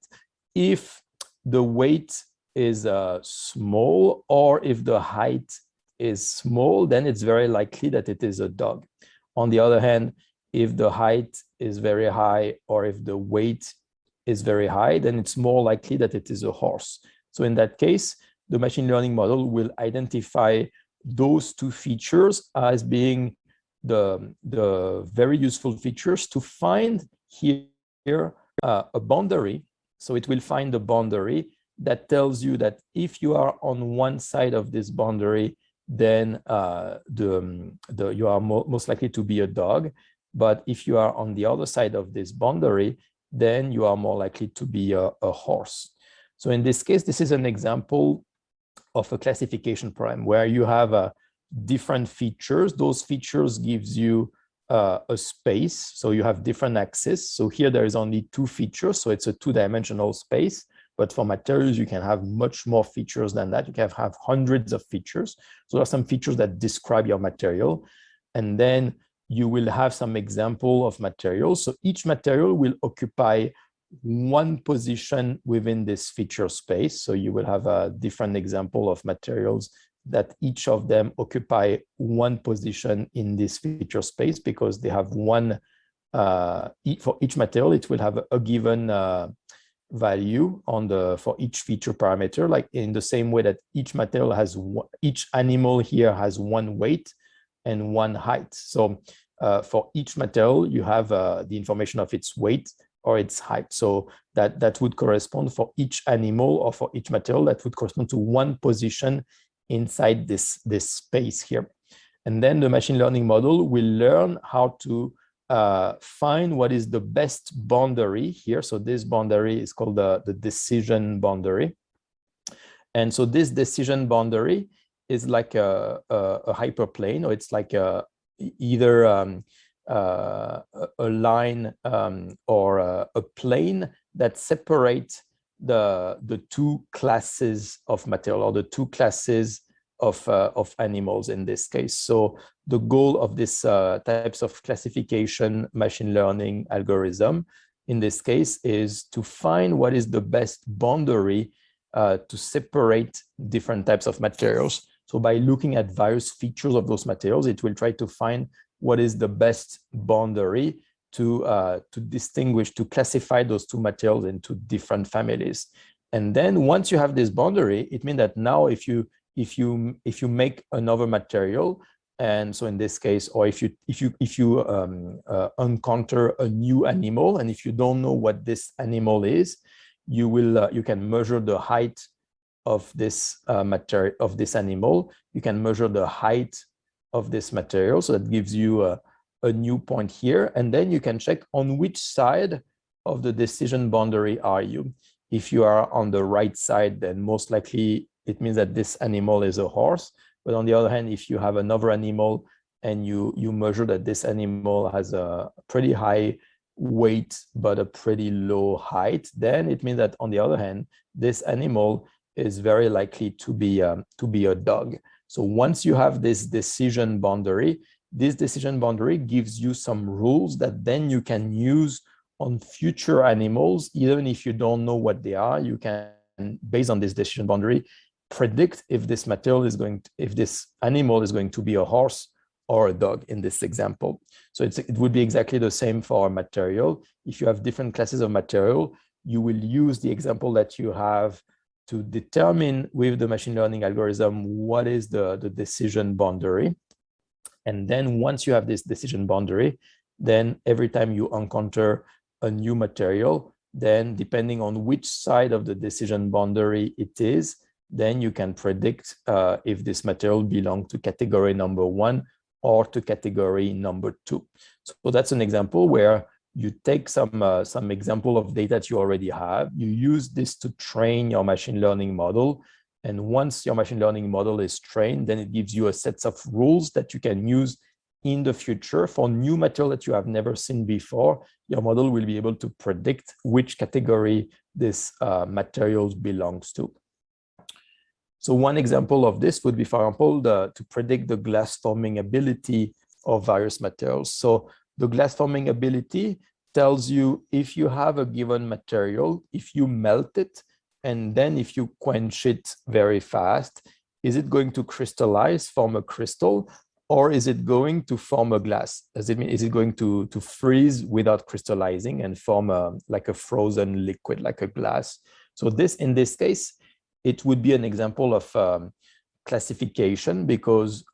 if the weight is small, or if the height is small, then it's very likely that it is a dog. On the other hand, if the height is very high, or if the weight is very high, then it's more likely that it is a horse. So in that case, the machine learning model will identify those two features as being the very useful features to find here a boundary. So it will find a boundary that tells you that if you are on one side of this boundary, then you are most likely to be a dog. But if you are on the other side of this boundary, then you are more likely to be a horse. So in this case, this is an example of a classification problem where you have different features. Those features gives you a space. So you have different axes. So here there is only two features. So it's a two-dimensional space. But for materials, you can have much more features than that. You can have hundreds of features. So there are some features that describe your material. And then you will have some example of materials. So each material will occupy one position within this feature space. So you will have a different example of materials that each of them occupy one position in this feature space, because they have one, for each material, it will have a given value for each feature parameter, like in the same way that each material has each animal here has one weight and one height. So for each material, you have the information of its weight or its height. So that would correspond for each animal, or for each material, that would correspond to one position inside this space here. And then the machine learning model will learn how to find what is the best boundary here. So this boundary is called the decision boundary. And so this decision boundary is like a hyperplane, or it's like either a line or a plane that separate the two classes of material, or the two classes of animals in this case. So the goal of this types of classification machine learning algorithm in this case is to find what is the best boundary to separate different types of materials. So by looking at various features of those materials, it will try to find what is the best boundary to distinguish, to classify those two materials into different families. And then once you have this boundary, it means that now if you make another material, and so in this case, or if you encounter a new animal, and if you don't know what this animal is, you can measure the height of this material, of this animal. You can measure the height of this material, so that gives you a new point here, and then you can check on which side of the decision boundary are you. If you are on the right side, then most likely it means that this animal is a horse. But on the other hand, if you have another animal and you measure that this animal has a pretty high weight but a pretty low height, then it means that on the other hand, this animal is very likely to be a dog. So once you have this decision boundary gives you some rules that then you can use on future animals. Even if you don't know what they are, you can, based on this decision boundary, predict if this material is going to, if this animal is going to be a horse or a dog in this example. So it would be exactly the same for a material. If you have different classes of material, you will use the example that you have to determine with the machine learning algorithm what is the decision boundary. And then once you have this decision boundary, then every time you encounter a new material, then depending on which side of the decision boundary it is, then you can predict if this material belongs to category number 1 or to category number 2. So that's an example where you take some example of data that you already have, you use this to train your machine learning model. And once your machine learning model is trained, then it gives you a set of rules that you can use in the future for new material that you have never seen before. Your model will be able to predict which category this material belongs to. So one example of this would be, for example, to predict the glass forming ability of various materials. So the glass forming ability tells you if you have a given material, if you melt it, and then if you quench it very fast, is it going to crystallize, form a crystal, or is it going to form a glass? Does it mean, is it going to freeze without crystallizing and form like a frozen liquid, like a glass? So this, in this case, it would be an example of classification, because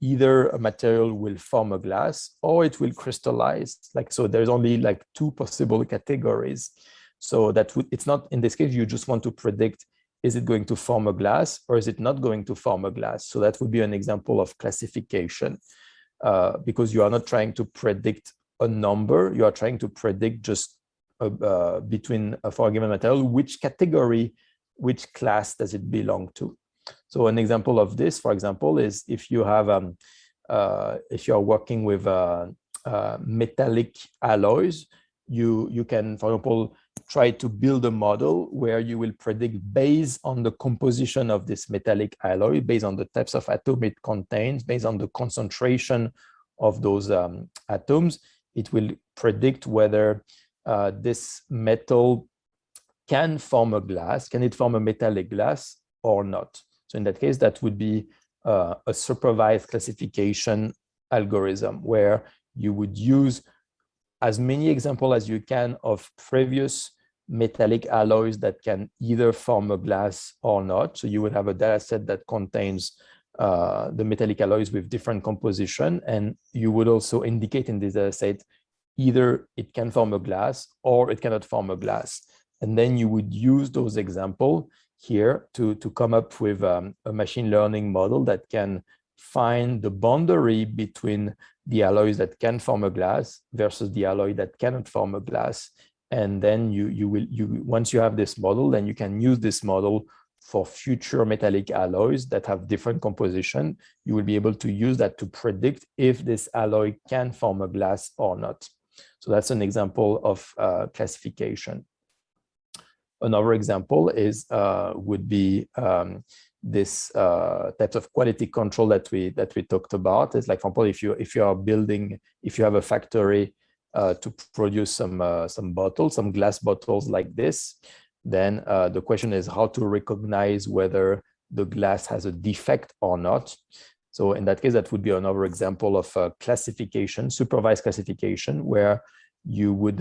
either a material will form a glass or it will crystallize. Like, so there's only like 2 possible categories. So that would, it's not, in this case, you just want to predict, is it going to form a glass or is it not going to form a glass? So that would be an example of classification, because you are not trying to predict a number, you are trying to predict just between, for a given material, which category, which class does it belong to. So an example of this, for example, is if you have, if you're working with metallic alloys, you can, for example, try to build a model where you will predict based on the composition of this metallic alloy, based on the types of atom it contains, based on the concentration of those atoms, it will predict whether this metal can form a glass, can it form a metallic glass or not. So in that case, that would be a supervised classification algorithm where you would use as many examples as you can of previous metallic alloys that can either form a glass or not. So you would have a data set that contains the metallic alloys with different composition, and you would also indicate in this data set either it can form a glass or it cannot form a glass. And then you would use those examples here to come up with a machine learning model that can find the boundary between the alloys that can form a glass versus the alloy that cannot form a glass. And then once you have this model, then you can use this model for future metallic alloys that have different composition. You will be able to use that to predict if this alloy can form a glass or not. So that's an example of classification. Another example is would be this types of quality control that we talked about. It's like, for example, if you are building, if you have a factory to produce some bottles, some glass bottles like this, then the question is how to recognize whether the glass has a defect or not. So in that case, that would be another example of classification, supervised classification, where you would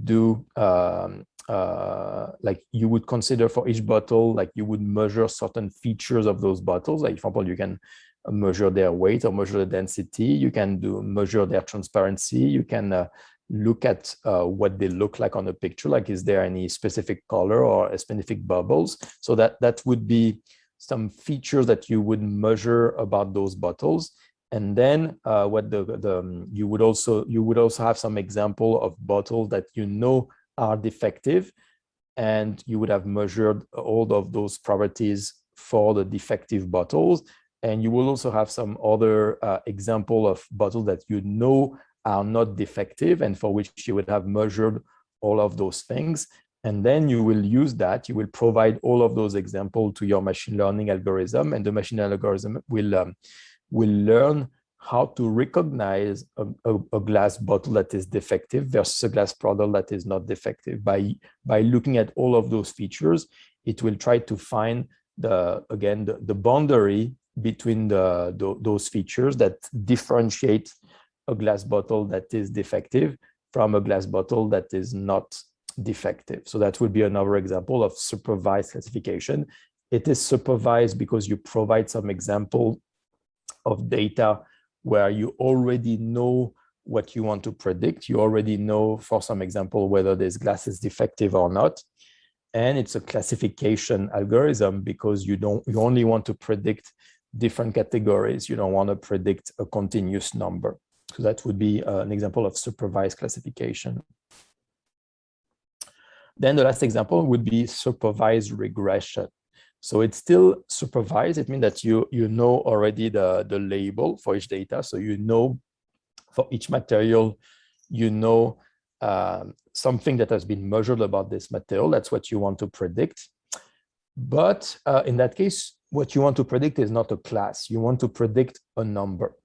do like you would consider for each bottle, like you would measure certain features of those bottles. Like, for example, you can measure their weight or measure the density. You can measure their transparency. You can look at what they look like on a picture. Like, is there any specific color or a specific bubbles? So that would be some features that you would measure about those bottles. And then what you would also have some example of bottles that you know are defective, and you would have measured all of those properties for the defective bottles. And you will also have some other example of bottles that you know are not defective and for which you would have measured all of those things. And then you will use that, you will provide all of those examples to your machine learning algorithm, and the machine learning algorithm will learn how to recognize a glass bottle that is defective versus a glass bottle that is not defective. By looking at all of those features, it will try to find the boundary between those features that differentiate a glass bottle that is defective from a glass bottle that is not defective. So that would be another example of supervised classification. It is supervised because you provide some example of data where you already know what you want to predict. You already know, for some example, whether this glass is defective or not. And it's a classification algorithm because you only want to predict different categories. You don't want to predict a continuous number. So that would be an example of supervised classification. Then the last example would be supervised regression. So it's still supervised. It means that you know already the label for each data. So you know for each material, you know something that has been measured about this material. That's what you want to predict. But in that case, what you want to predict is not a class. You want to predict a number.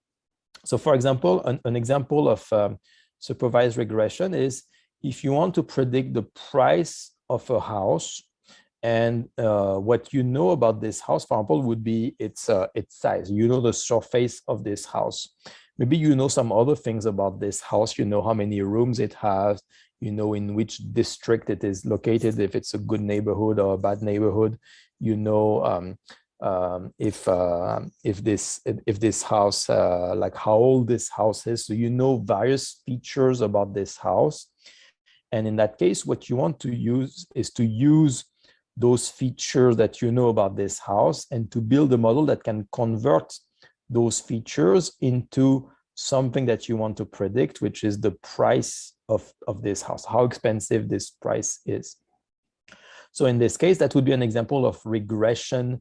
So for example, an example of supervised regression is if you want to predict the price of a house, and what you know about this house, for example, would be its size. You know the surface of this house. Maybe you know some other things about this house. You know how many rooms it has. You know in which district it is located, if it's a good neighborhood or a bad neighborhood. You know if this house, like how old this house is. So you know various features about this house. And in that case, what you want to use is to use those features that you know about this house and to build a model that can convert those features into something that you want to predict, which is the price of this house, how expensive this price is. So in this case, that would be an example of regression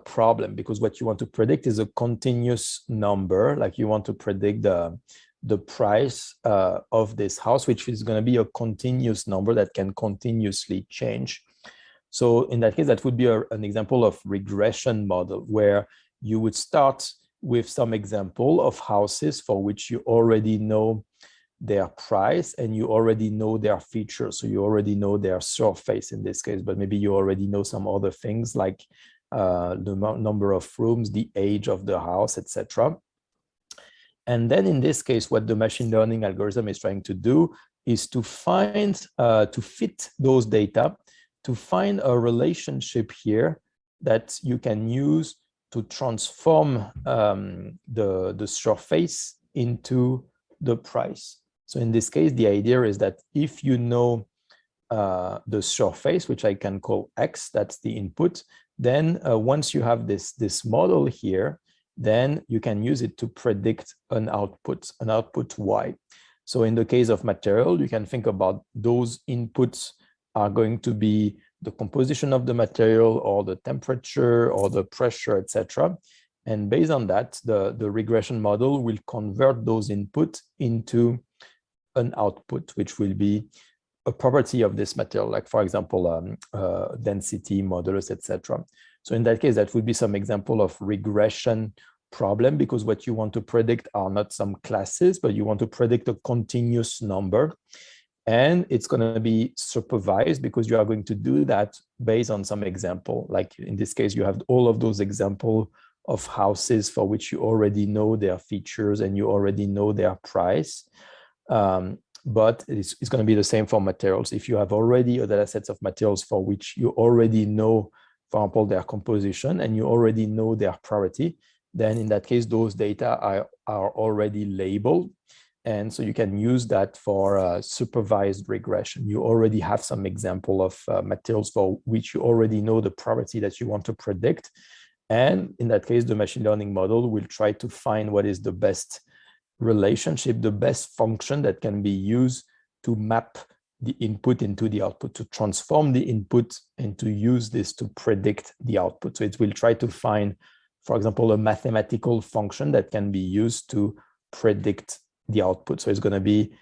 problem, because what you want to predict is a continuous number. Like you want to predict the price of this house, which is going to be a continuous number that can continuously change. So in that case, that would be an example of regression model, where you would start with some example of houses for which you already know their price and you already know their features. So you already know their surface in this case, but maybe you already know some other things like the number of rooms, the age of the house, etc. And then in this case, what the machine learning algorithm is trying to do is to find, to fit those data, to find a relationship here that you can use to transform the surface into the price. So in this case, the idea is that if you know the surface, which I can call X, that's the input, then once you have this model here, then you can use it to predict an output Y. So in the case of material, you can think about those inputs are going to be the composition of the material or the temperature or the pressure, etc. And based on that, the regression model will convert those inputs into an output, which will be a property of this material, like for example, density, modulus, etc. So in that case, that would be some example of regression problem, because what you want to predict are not some classes, but you want to predict a continuous number. And it's going to be supervised because you are going to do that based on some example. Like in this case, you have all of those examples of houses for which you already know their features and you already know their price. But it's going to be the same for materials. If you have already a data sets of materials for which you already know, for example, their composition and you already know their property, then in that case, those data are already labeled. And so you can use that for supervised regression. You already have some example of materials for which you already know the property that you want to predict. And in that case, the machine learning model will try to find what is the best relationship, the best function that can be used to map the input into the output, to transform the input and to use this to predict the output. So it will try to find, for example, a mathematical function that can be used to predict the output. So it's going to be,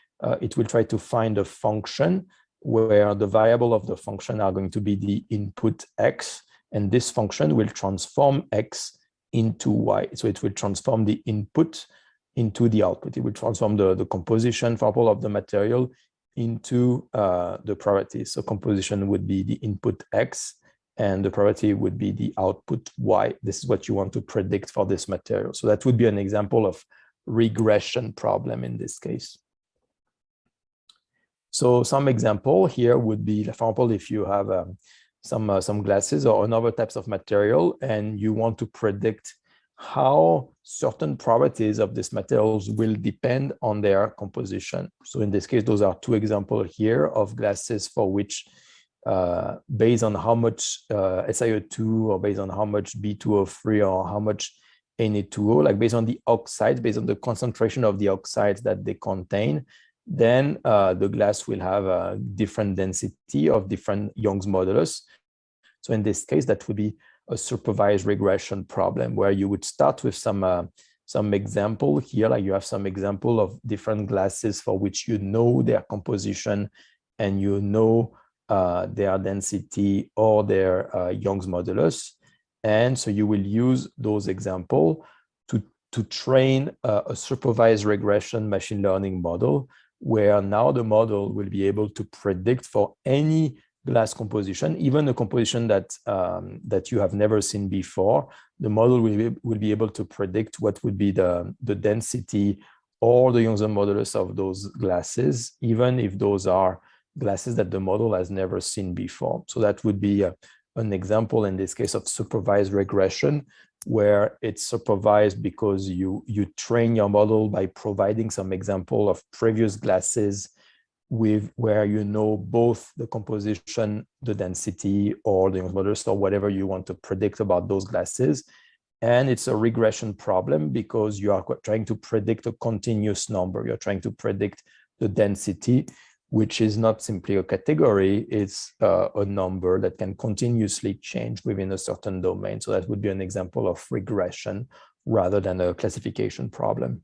it will try to find a function where the variable of the function are going to be the input x, and this function will transform x into y. So it will transform the input into the output. It will transform the composition, for example, of the material into the properties. So composition would be the input x, and the probability would be the output y. This is what you want to predict for this material. So that would be an example of regression problem in this case. So some example here would be, for example, if you have some glasses or other types of material, and you want to predict how certain properties of these materials will depend on their composition. So in this case, those are two examples here of glasses for which based on how much SiO2 or based on how much B2O3 or how much Na2O, like based on the oxides, based on the concentration of the oxides that they contain, then the glass will have a different density of different Young's modulus. So in this case, that would be a supervised regression problem where you would start with some example here, like you have some example of different glasses for which you know their composition and you know their density or their Young's modulus. And so you will use those examples to train a supervised regression machine learning model, where now the model will be able to predict for any glass composition, even a composition that you have never seen before. The model will be able to predict what would be the density or the Young's modulus of those glasses, even if those are glasses that the model has never seen before. So that would be an example in this case of supervised regression, where it's supervised because you train your model by providing some example of previous glasses where you know both the composition, the density, or the Young's modulus, or whatever you want to predict about those glasses. And it's a regression problem because you are trying to predict a continuous number. You're trying to predict the density, which is not simply a category, it's a number that can continuously change within a certain domain. So that would be an example of regression rather than a classification problem.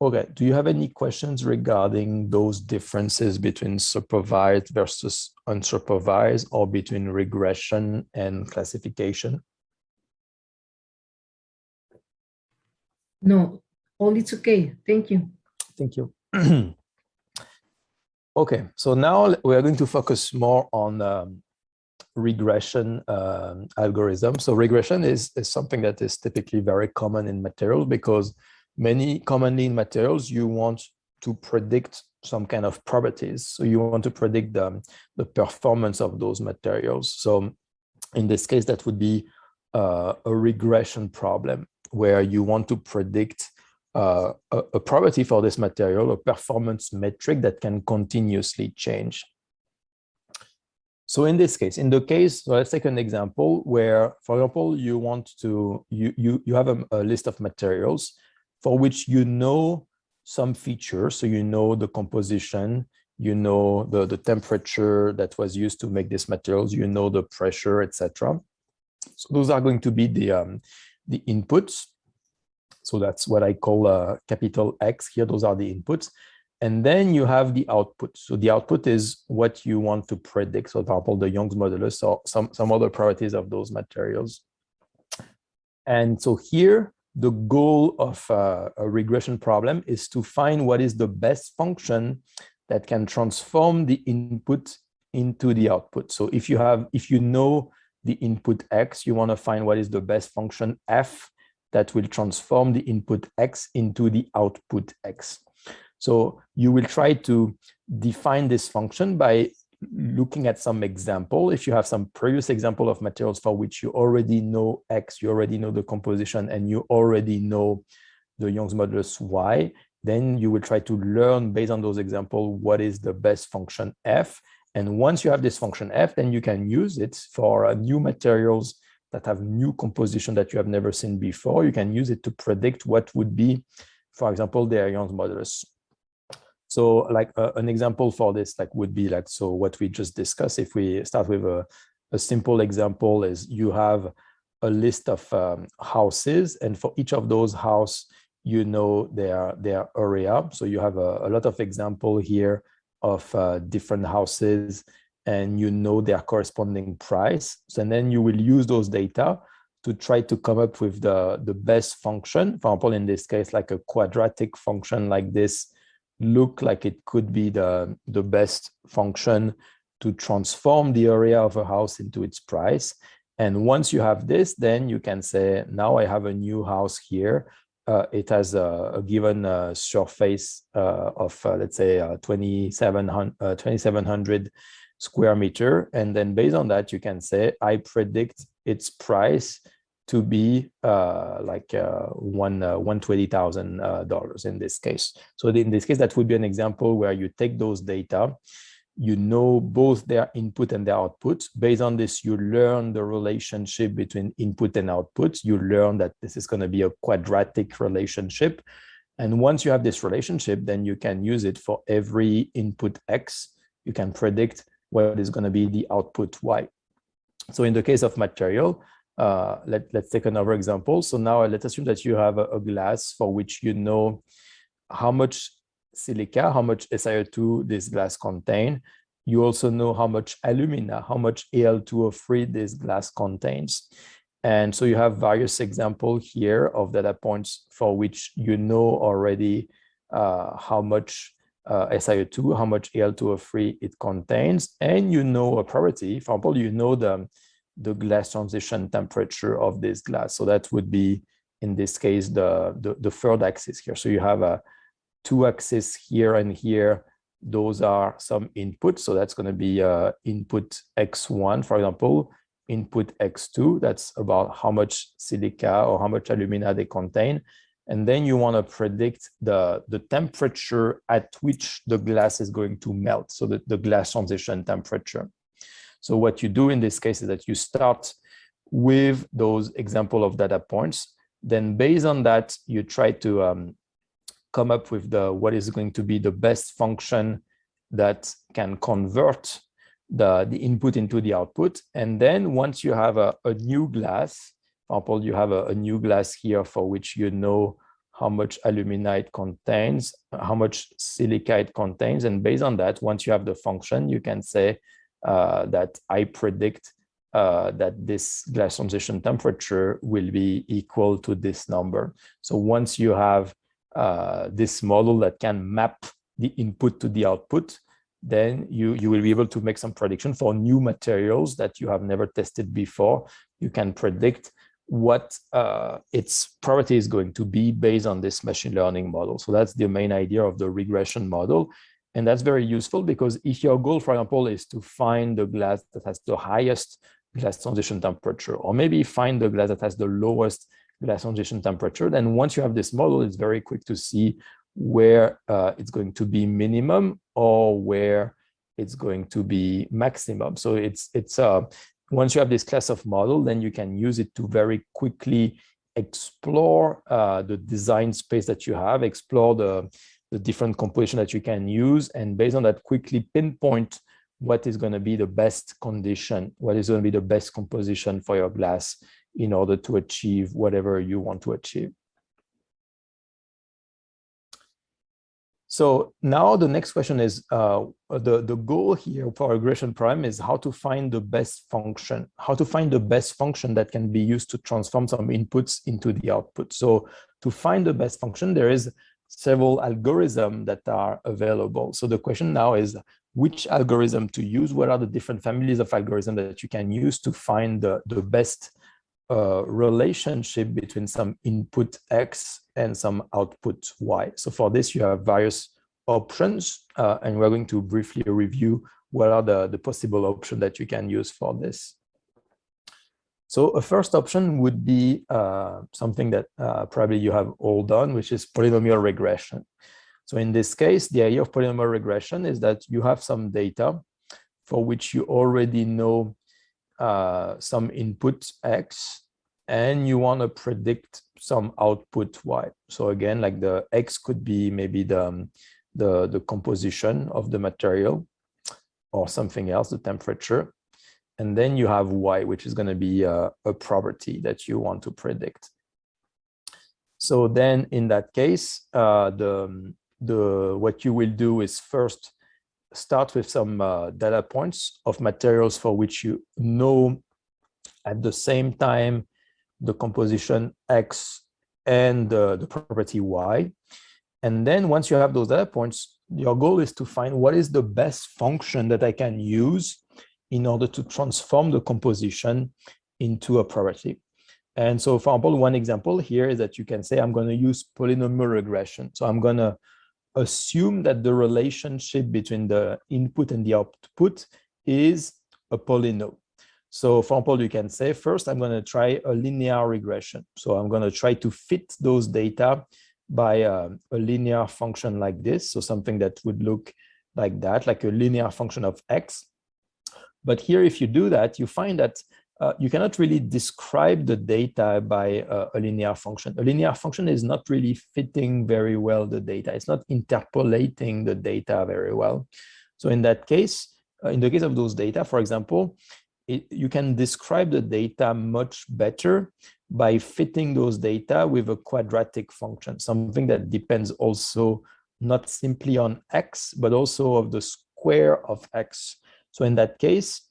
Okay, do you have any questions regarding those differences between supervised versus unsupervised, or between regression and classification? No, all it's okay. Thank you. Thank you. Okay, so now we are going to focus more on regression algorithm. So regression is something that is typically very common in materials, because commonly in materials, you want to predict some kind of properties. So you want to predict the performance of those materials. So in this case, that would be a regression problem, where you want to predict a property for this material, a performance metric that can continuously change. So in this case, so let's take an example where, for example, you want to, you have a list of materials for which you know some features. So you know the composition, you know the temperature that was used to make these materials, you know the pressure, etc. So those are going to be the inputs. So that's what I call capital X here. Those are the inputs. And then you have the output. So the output is what you want to predict. So for example, the Young's modulus or some other properties of those materials. And so here, the goal of a regression problem is to find what is the best function that can transform the input into the output. So if you know the input X, you want to find what is the best function F that will transform the input X into the output X. So you will try to define this function by looking at some example. If you have some previous example of materials for which you already know X, you already know the composition, and you already know the Young's modulus Y, then you will try to learn based on those examples what is the best function F. And once you have this function F, then you can use it for new materials that have new composition that you have never seen before. You can use it to predict what would be, for example, their Young's modulus. So like an example for this would be so what we just discussed. If we start with a simple example is you have a list of houses, and for each of those houses, you know their area. So you have a lot of example here of different houses, and you know their corresponding price. So, and then you will use those data to try to come up with the best function. For example, in this case, like a quadratic function like this, look like it could be the best function to transform the area of a house into its price. And once you have this, then you can say, now I have a new house here. It has a given surface of, let's say, 2,700 square meter. And then based on that, you can say, I predict its price to be $120,000 in this case. So in this case, that would be an example where you take those data, you know both their input and their output. Based on this, you learn the relationship between input and output. You learn that this is going to be a quadratic relationship. And once you have this relationship, then you can use it for every input X. You can predict what is going to be the output Y. So in the case of material, let's take another example. So now let's assume that you have a glass for which you know how much silica, how much SiO2 this glass contains. You also know how much alumina, how much Al2O3 this glass contains. And so you have various examples here of data points for which you know already how much SiO2, how much Al2O3 it contains, and you know a property. For example, you know the glass transition temperature of this glass. So that would be, in this case, the third axis here. So you have a two axes here and here. Those are some inputs. So that's going to be input X1, for example, input X2. That's about how much silica or how much alumina they contain. And then you want to predict the temperature at which the glass is going to melt. So the glass transition temperature. So what you do in this case is that you start with those example of data points. Then based on that, you try to come up with what is going to be the best function that can convert the input into the output. And then once you have a new glass, for example, you have a new glass here for which you know how much alumina it contains, how much silica it contains. And based on that, once you have the function, you can say that I predict that this glass transition temperature will be equal to this number. So once you have this model that can map the input to the output, then you will be able to make some prediction for new materials that you have never tested before. You can predict what its property is going to be based on this machine learning model. So that's the main idea of the regression model. And that's very useful because if your goal, for example, is to find the glass that has the highest glass transition temperature, or maybe find the glass that has the lowest glass transition temperature, then once you have this model, it's very quick to see where it's going to be minimum or where it's going to be maximum. So it's once you have this class of model, then you can use it to very quickly explore the design space that you have, explore the different composition that you can use, and based on that, quickly pinpoint what is going to be the best condition, what is going to be the best composition for your glass in order to achieve whatever you want to achieve. So now the next question is, the goal here for regression problem is how to find the best function, that can be used to transform some inputs into the output. So to find the best function, there is several algorithms that are available. So the question now is which algorithm to use, what are the different families of algorithms that you can use to find the best relationship between some input X and some output Y. So for this, you have various options, and we're going to briefly review what are the possible options that you can use for this. So a first option would be something that probably you have all done, which is polynomial regression. So in this case, the idea of polynomial regression is that you have some data for which you already know some input X, and you want to predict some output Y. So again, like the X could be maybe the composition of the material or something else, the temperature. and then you have y, which is going to be a property that you want to predict. So then in that case, what you will do is first start with some data points of materials for which you know at the same time the composition X and the property Y. And then once you have those data points, your goal is to find what is the best function that I can use in order to transform the composition into a property. And so, for example, one example here is that you can say, I'm going to use polynomial regression. So I'm going to assume that the relationship between the input and the output is a polynomial. So, for example, you can say, first, I'm going to try a linear regression. So I'm going to try to fit those data by a linear function like this. So something that would look like that, like a linear function of X. But here, if you do that, you find that you cannot really describe the data by a linear function. A linear function is not really fitting very well the data. It's not interpolating the data very well. So in that case, in the case of those data, for example, you can describe the data much better by fitting those data with a quadratic function, something that depends also not simply on X, but also of the square of X. So in that case,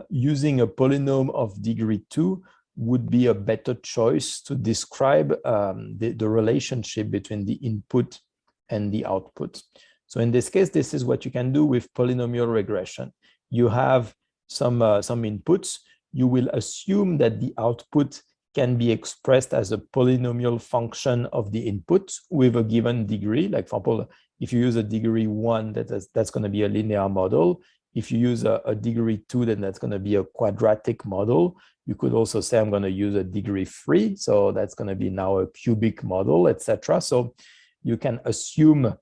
using a polynomial of degree 2 would be a better choice to describe the relationship between the input and the output. So in this case, this is what you can do with polynomial regression. You have some inputs. You will assume that the output can be expressed as a polynomial function of the input with a given degree. Like, for example, if you use a degree 1, that's going to be a linear model. If you use a degree 2, then that's going to be a quadratic model. You could also say, I'm going to use a degree 3. So that's going to be now a cubic model, etc. So you can assume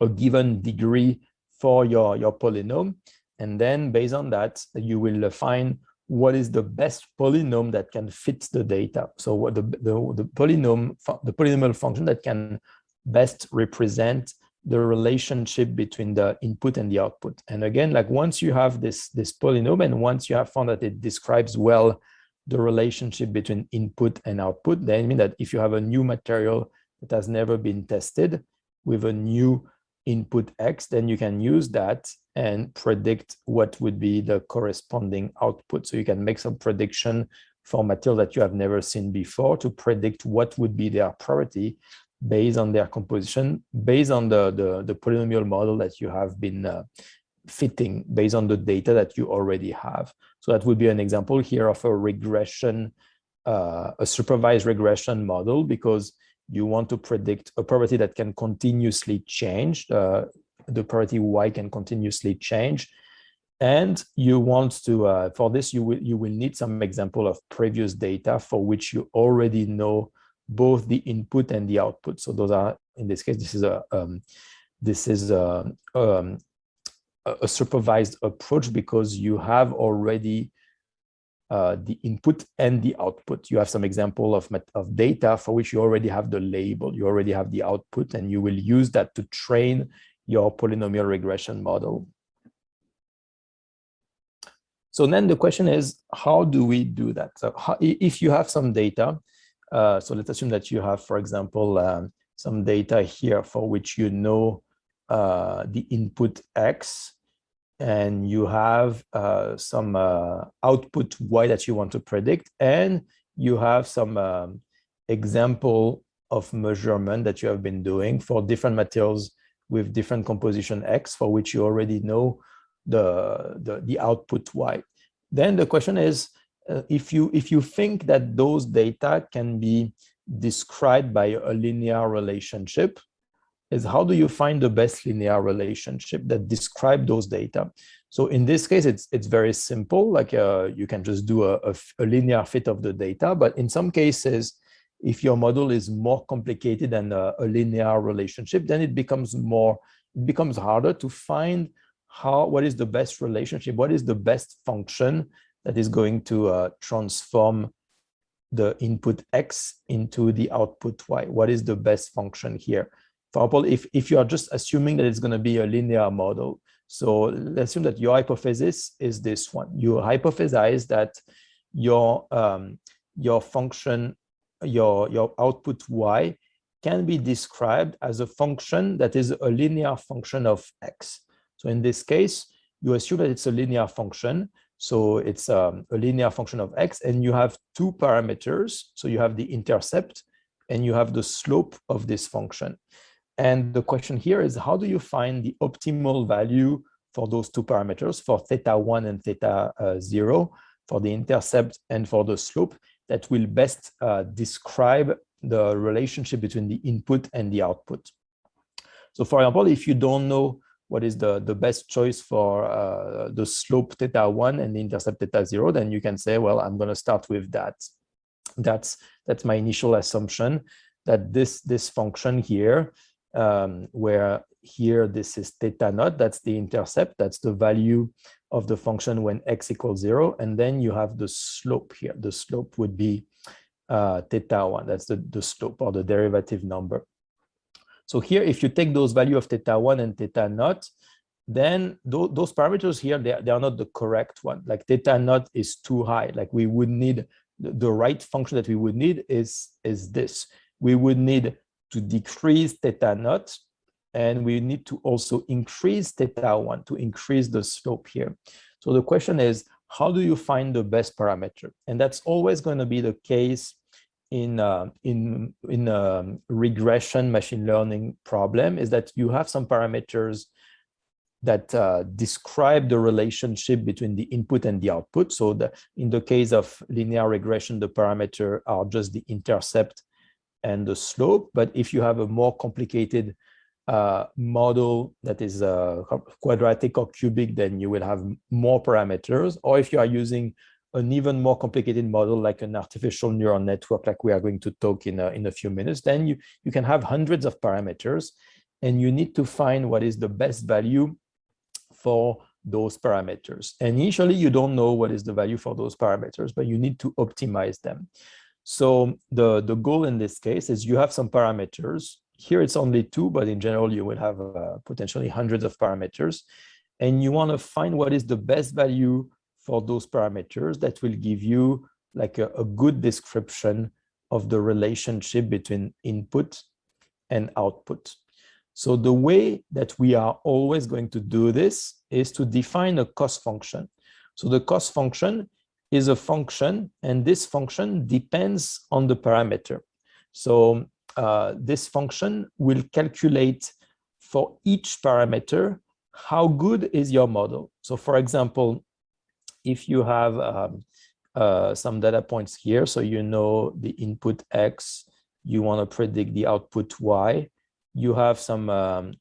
a given degree for your polynomial. And then based on that, you will find what is the best polynomial that can fit the data. So what the polynomial function that can best represent the relationship between the input and the output. And again, like once you have this polynomial, and once you have found that it describes well the relationship between input and output, then I mean that if you have a new material that has never been tested with a new input X, then you can use that and predict what would be the corresponding output. So you can make some prediction for material that you have never seen before to predict what would be their property based on their composition, based on the polynomial model that you have been fitting, based on the data that you already have. So that would be an example here of a regression, a supervised regression model, because you want to predict a property that can continuously change. The property Y can continuously change. And you want to, for this, you will need some example of previous data for which you already know both the input and the output. So those are, in this case, this is a supervised approach because you have already the input and the output. You have some example of data for which you already have the label, you already have the output, and you will use that to train your polynomial regression model. So then the question is, how do we do that? So if you have some data, so let's assume that you have, for example, some data here for which you know the input X, and you have some output Y that you want to predict, and you have some example of measurement that you have been doing for different materials with different composition X, for which you already know the output Y. Then the question is, if you think that those data can be described by a linear relationship, is how do you find the best linear relationship that describe those data? So in this case, it's very simple. Like you can just do a linear fit of the data. But in some cases, if your model is more complicated than a linear relationship, then it becomes harder to find what is the best relationship, what is the best function that is going to transform the input X into the output Y. What is the best function here? For example, if you are just assuming that it's going to be a linear model, So let's assume that your hypothesis is this one. You hypothesize that your function, your output y can be described as a function that is a linear function of x. So in this case, you assume that it's a linear function. So it's a linear function of x, and you have two parameters. So you have the intercept and you have the slope of this function. And the question here is, how do you find the optimal value for those two parameters, for θ1 and θ0, for the intercept and for the slope, that will best describe the relationship between the input and the output? So for example, if you don't know what is the best choice for the slope θ1 and the intercept θ0, then you can say, well, I'm going to start with that. That's my initial assumption, that this function here, where here this is θ0, that's the intercept, that's the value of the function when x equals 0, and then you have the slope here. The slope would be θ1, that's the slope or the derivative number. So here, if you take those value of θ1 and θ0, then those parameters here, they are not the correct one. Like θ0 is too high. Like we would need, the right function that we would need is this. We would need to decrease θ0, and we need to also increase θ1 to increase the slope here. So the question is, how do you find the best parameter? And that's always going to be the case in regression machine learning problem, is that you have some parameters that describe the relationship between the input and the output. So in the case of linear regression, the parameter are just the intercept and the slope. But if you have a more complicated model that is quadratic or cubic, then you will have more parameters. Or if you are using an even more complicated model like an artificial neural network, like we are going to talk in a few minutes, then you can have hundreds of parameters, and you need to find what is the best value for those parameters. And initially, you don't know what is the value for those parameters, but you need to optimize them. So the goal in this case is you have some parameters. Here it's only two, but in general, you will have potentially hundreds of parameters. And you want to find what is the best value for those parameters that will give you like a good description of the relationship between input and output. So the way that we are always going to do this is to define a cost function. So the cost function is a function, and this function depends on the parameter. So this function will calculate for each parameter how good is your model. So for example, if you have some data points here, so you know the input x, you want to predict the output y, you have some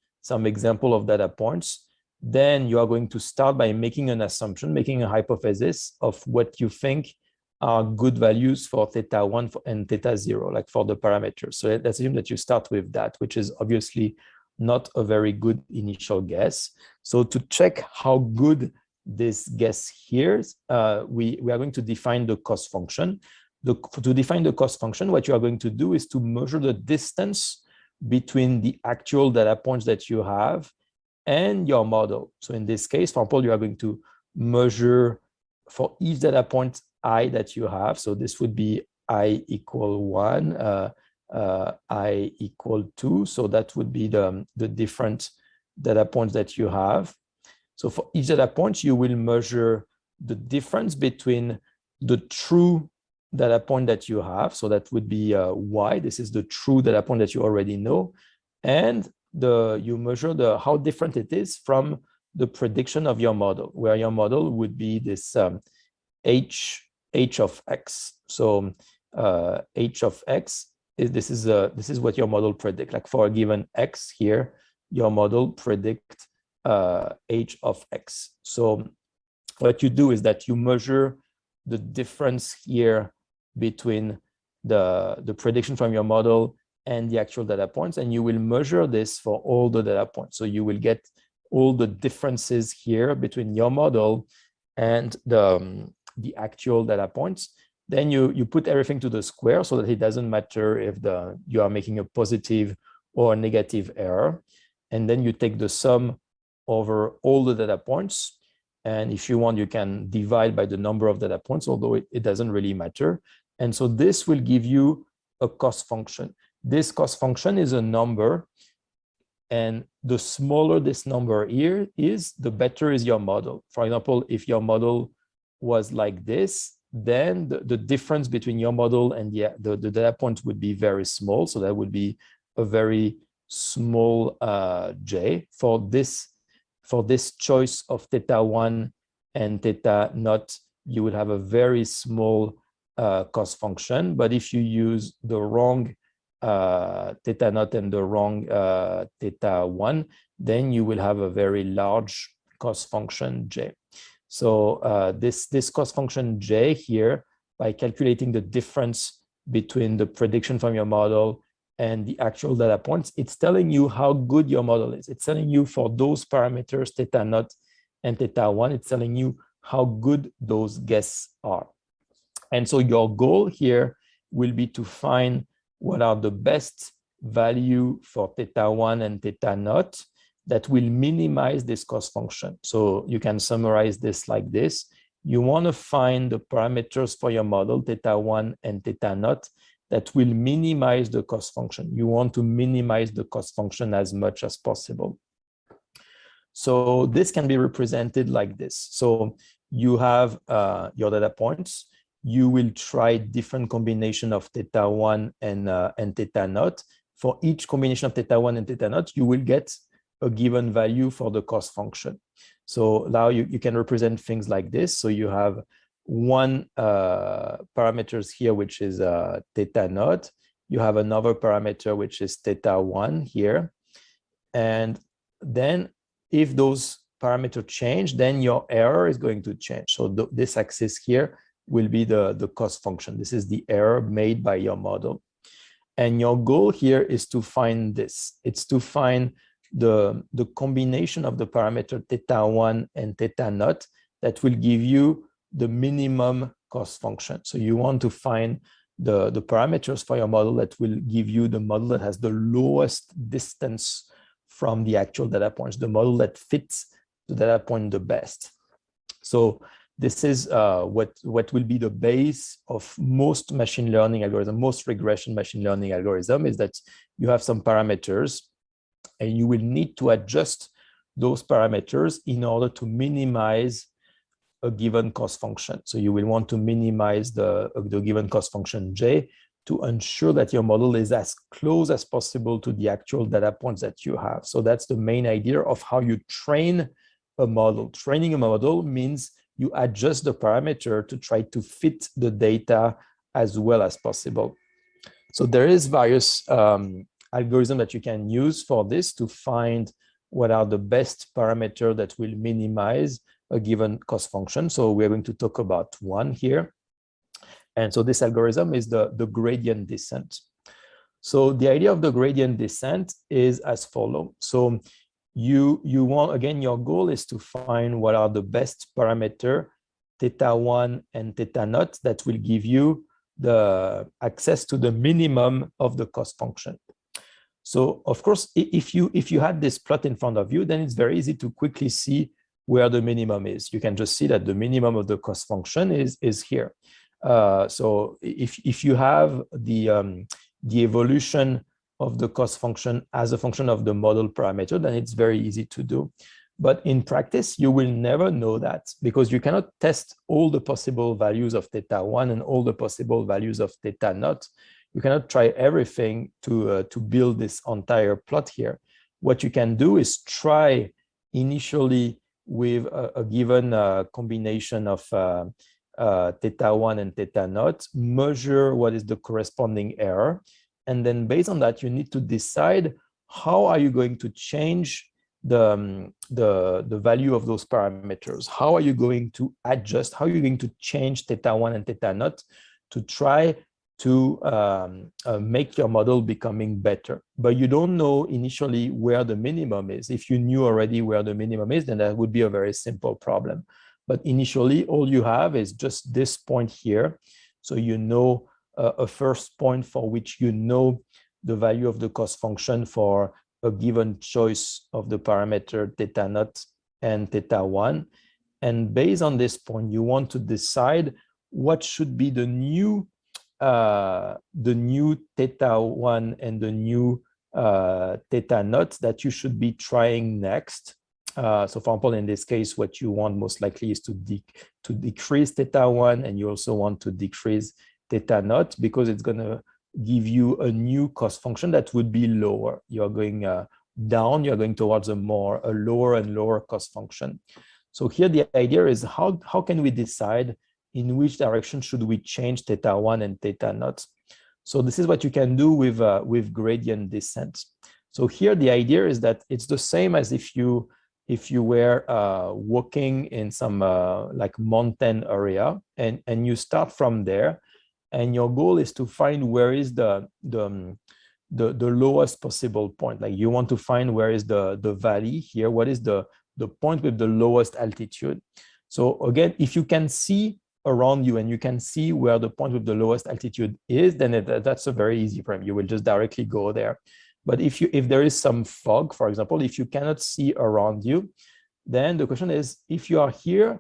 example of data points, then you are going to start by making an assumption, making a hypothesis of what you think are good values for θ1 and θ0, like for the parameters. So let's assume that you start with that, which is obviously not a very good initial guess. So to check how good this guess here is, we are going to define the cost function. To define the cost function, what you are going to do is to measure the distance between the actual data points that you have and your model. So in this case, for example, you are going to measure for each data point I that you have. So this would be I equal 1, I equal 2. So that would be the different data points that you have. So for each data point, you will measure the difference between the true data point that you have. So that would be y. This is the true data point that you already know. And you measure how different it is from the prediction of your model, where your model would be this h of x. So h of x this is what your model predict. Like for a given x here, your model predict h of x. So what you do is that you measure the difference here between the prediction from your model and the actual data points, and you will measure this for all the data points. So you will get all the differences here between your model and the actual data points. Then you put everything to the square so that it doesn't matter if you are making a positive or a negative error. And then you take the sum over all the data points. And if you want, you can divide by the number of data points, although it doesn't really matter. And so this will give you a cost function. This cost function is a number, and the smaller this number here is, the better is your model. For example, if your model was like this, then the difference between your model and the data points would be very small. So that would be a very small j. For this choice of theta 1 and theta naught, you would have a very small cost function. But if you use the wrong theta naught and the wrong theta 1, then you will have a very large cost function j. So this cost function j here, by calculating the difference between the prediction from your model and the actual data points, it's telling you how good your model is. It's telling you for those parameters, theta naught and theta 1, it's telling you how good those guesses are. And so your goal here will be to find what are the best value for theta 1 and theta naught that will minimize this cost function. So you can summarize this like this. You want to find the parameters for your model, theta 1 and theta naught, that will minimize the cost function. You want to minimize the cost function as much as possible. So this can be represented like this. So you have your data points. You will try different combination of theta 1 and theta naught. For each combination of theta 1 and theta naught, you will get a given value for the cost function. So now you can represent things like this. So you have one parameters here, which is theta naught. You have another parameter, which is theta 1 here. And then if those parameters change, then your error is going to change. So this axis here will be the cost function. This is the error made by your model. And your goal here is to find this. It's to find the combination of the parameter theta 1 and theta naught that will give you the minimum cost function. So you want to find the parameters for your model that will give you the model that has the lowest distance from the actual data points, the model that fits the data point the best. So this is what will be the base of most machine learning algorithm, most regression machine learning algorithm, is that you have some parameters and you will need to adjust those parameters in order to minimize a given cost function. So you will want to minimize the given cost function j to ensure that your model is as close as possible to the actual data points that you have. So that's the main idea of how you train a model. Training a model means you adjust the parameter to try to fit the data as well as possible. So there is various algorithms that you can use for this to find what are the best parameter that will minimize a given cost function. So we're going to talk about one here. And so this algorithm is the gradient descent. So the idea of the gradient descent is as follows. So you want, again, your goal is to find what are the best parameter, theta 1 and theta naught, that will give you the access to the minimum of the cost function. So of course, if you had this plot in front of you, then it's very easy to quickly see where the minimum is. You can just see that the minimum of the cost function is here. So if you have the evolution of the cost function as a function of the model parameter, then it's very easy to do. But in practice, you will never know that because you cannot test all the possible values of theta 1 and all the possible values of theta naught. You cannot try everything to build this entire plot here. What you can do is try initially with a given combination of theta 1 and theta naught, measure what is the corresponding error. And then based on that, you need to decide how are you going to change the value of those parameters. How are you going to adjust? How are you going to change theta 1 and theta naught to try to make your model becoming better? But you don't know initially where the minimum is. If you knew already where the minimum is, then that would be a very simple problem. But initially, all you have is just this point here. So you know a first point for which you know the value of the cost function for a given choice of the parameter theta naught and theta 1. And based on this point, you want to decide what should be the new theta 1 and the new theta naught that you should be trying next. So for example, in this case, what you want most likely is to decrease theta 1, and you also want to decrease theta naught, because it's going to give you a new cost function that would be lower. You're going down, you're going towards a lower and lower cost function. So here the idea is how can we decide in which direction should we change theta 1 and theta naught? So this is what you can do with gradient descent. So here the idea is that it's the same as if you were walking in some like mountain area, and you start from there, and your goal is to find where is the lowest possible point. Like you want to find where is the valley here, what is the point with the lowest altitude. So again, if you can see around you and you can see where the point with the lowest altitude is, then that's a very easy problem. You will just directly go there. But if there is some fog, for example, if you cannot see around you, then the question is, if you are here,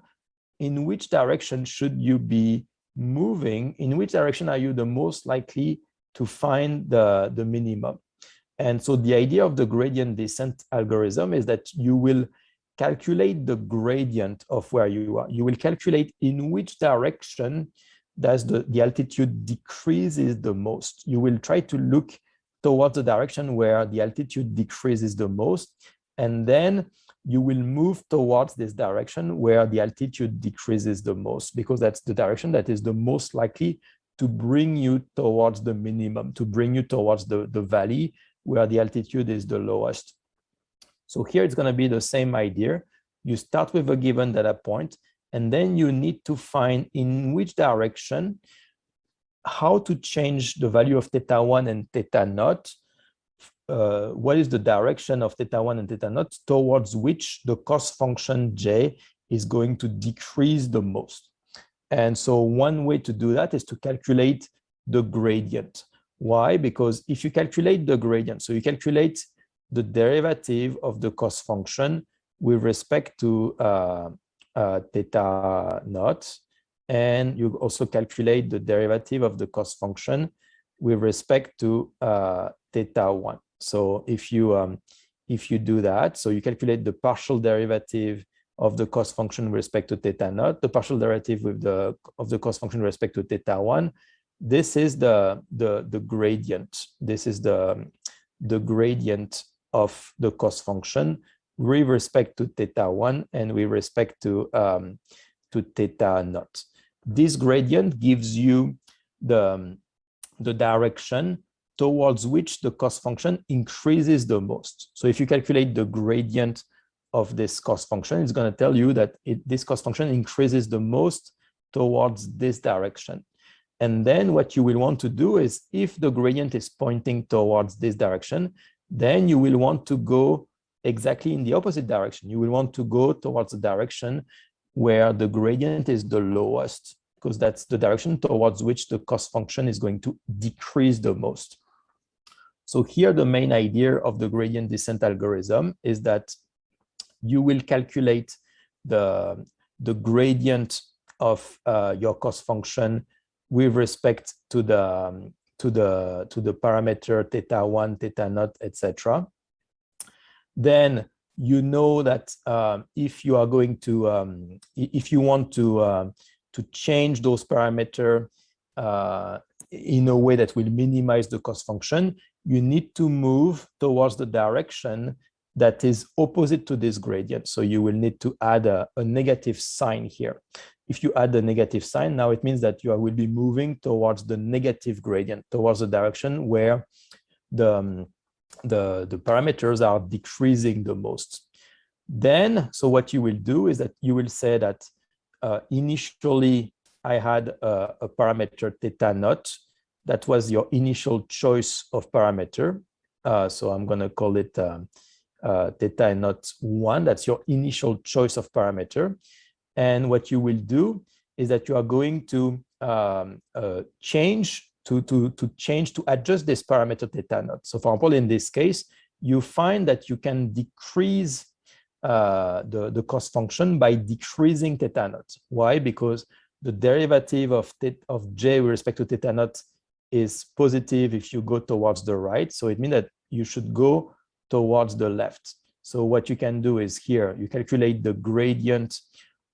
in which direction should you be moving? In which direction are you the most likely to find the minimum? And so the idea of the gradient descent algorithm is that you will calculate the gradient of where you are. You will calculate in which direction does the altitude decreases the most. You will try to look towards the direction where the altitude decreases the most, and then you will move towards this direction where the altitude decreases the most, because that's the direction that is the most likely to bring you towards the minimum, to bring you towards the valley where the altitude is the lowest. So here it's going to be the same idea. You start with a given data point, and then you need to find in which direction, how to change the value of theta 1 and theta naught. What is the direction of theta 1 and theta naught towards which the cost function j is going to decrease the most. And so one way to do that is to calculate the gradient. Why? Because if you calculate the gradient, so you calculate the derivative of the cost function with respect to theta naught, and you also calculate the derivative of the cost function with respect to theta 1. So if you do that, so you calculate the partial derivative of the cost function with respect to theta naught, the partial derivative of the cost function with respect to theta 1, this is the gradient. This is the gradient of the cost function with respect to theta 1 and with respect to theta naught. This gradient gives you the direction towards which the cost function increases the most. So if you calculate the gradient of this cost function, it's going to tell you that this cost function increases the most towards this direction. And then what you will want to do is, if the gradient is pointing towards this direction, then you will want to go exactly in the opposite direction. You will want to go towards the direction where the gradient is the lowest, because that's the direction towards which the cost function is going to decrease the most. So here, the main idea of the gradient descent algorithm is that you will calculate the gradient of your cost function with respect to the parameter theta 1, theta naught, etc. Then you know that if you are going to if you want to change those parameters in a way that will minimize the cost function, you need to move towards the direction that is opposite to this gradient. So you will need to add a negative sign here. If you add the negative sign, now it means that you will be moving towards the negative gradient, towards the direction where the parameters are decreasing the most. Then, so what you will do is that you will say that initially I had a parameter theta naught. That was your initial choice of parameter. So I'm going to call it theta naught 1. That's your initial choice of parameter. And what you will do is that you are going to change to adjust this parameter theta naught. So for example, in this case, you find that you can decrease the cost function by decreasing theta naught. Why? Because the derivative of j with respect to theta naught is positive if you go towards the right. So it means that you should go towards the left. So what you can do is here, you calculate the gradient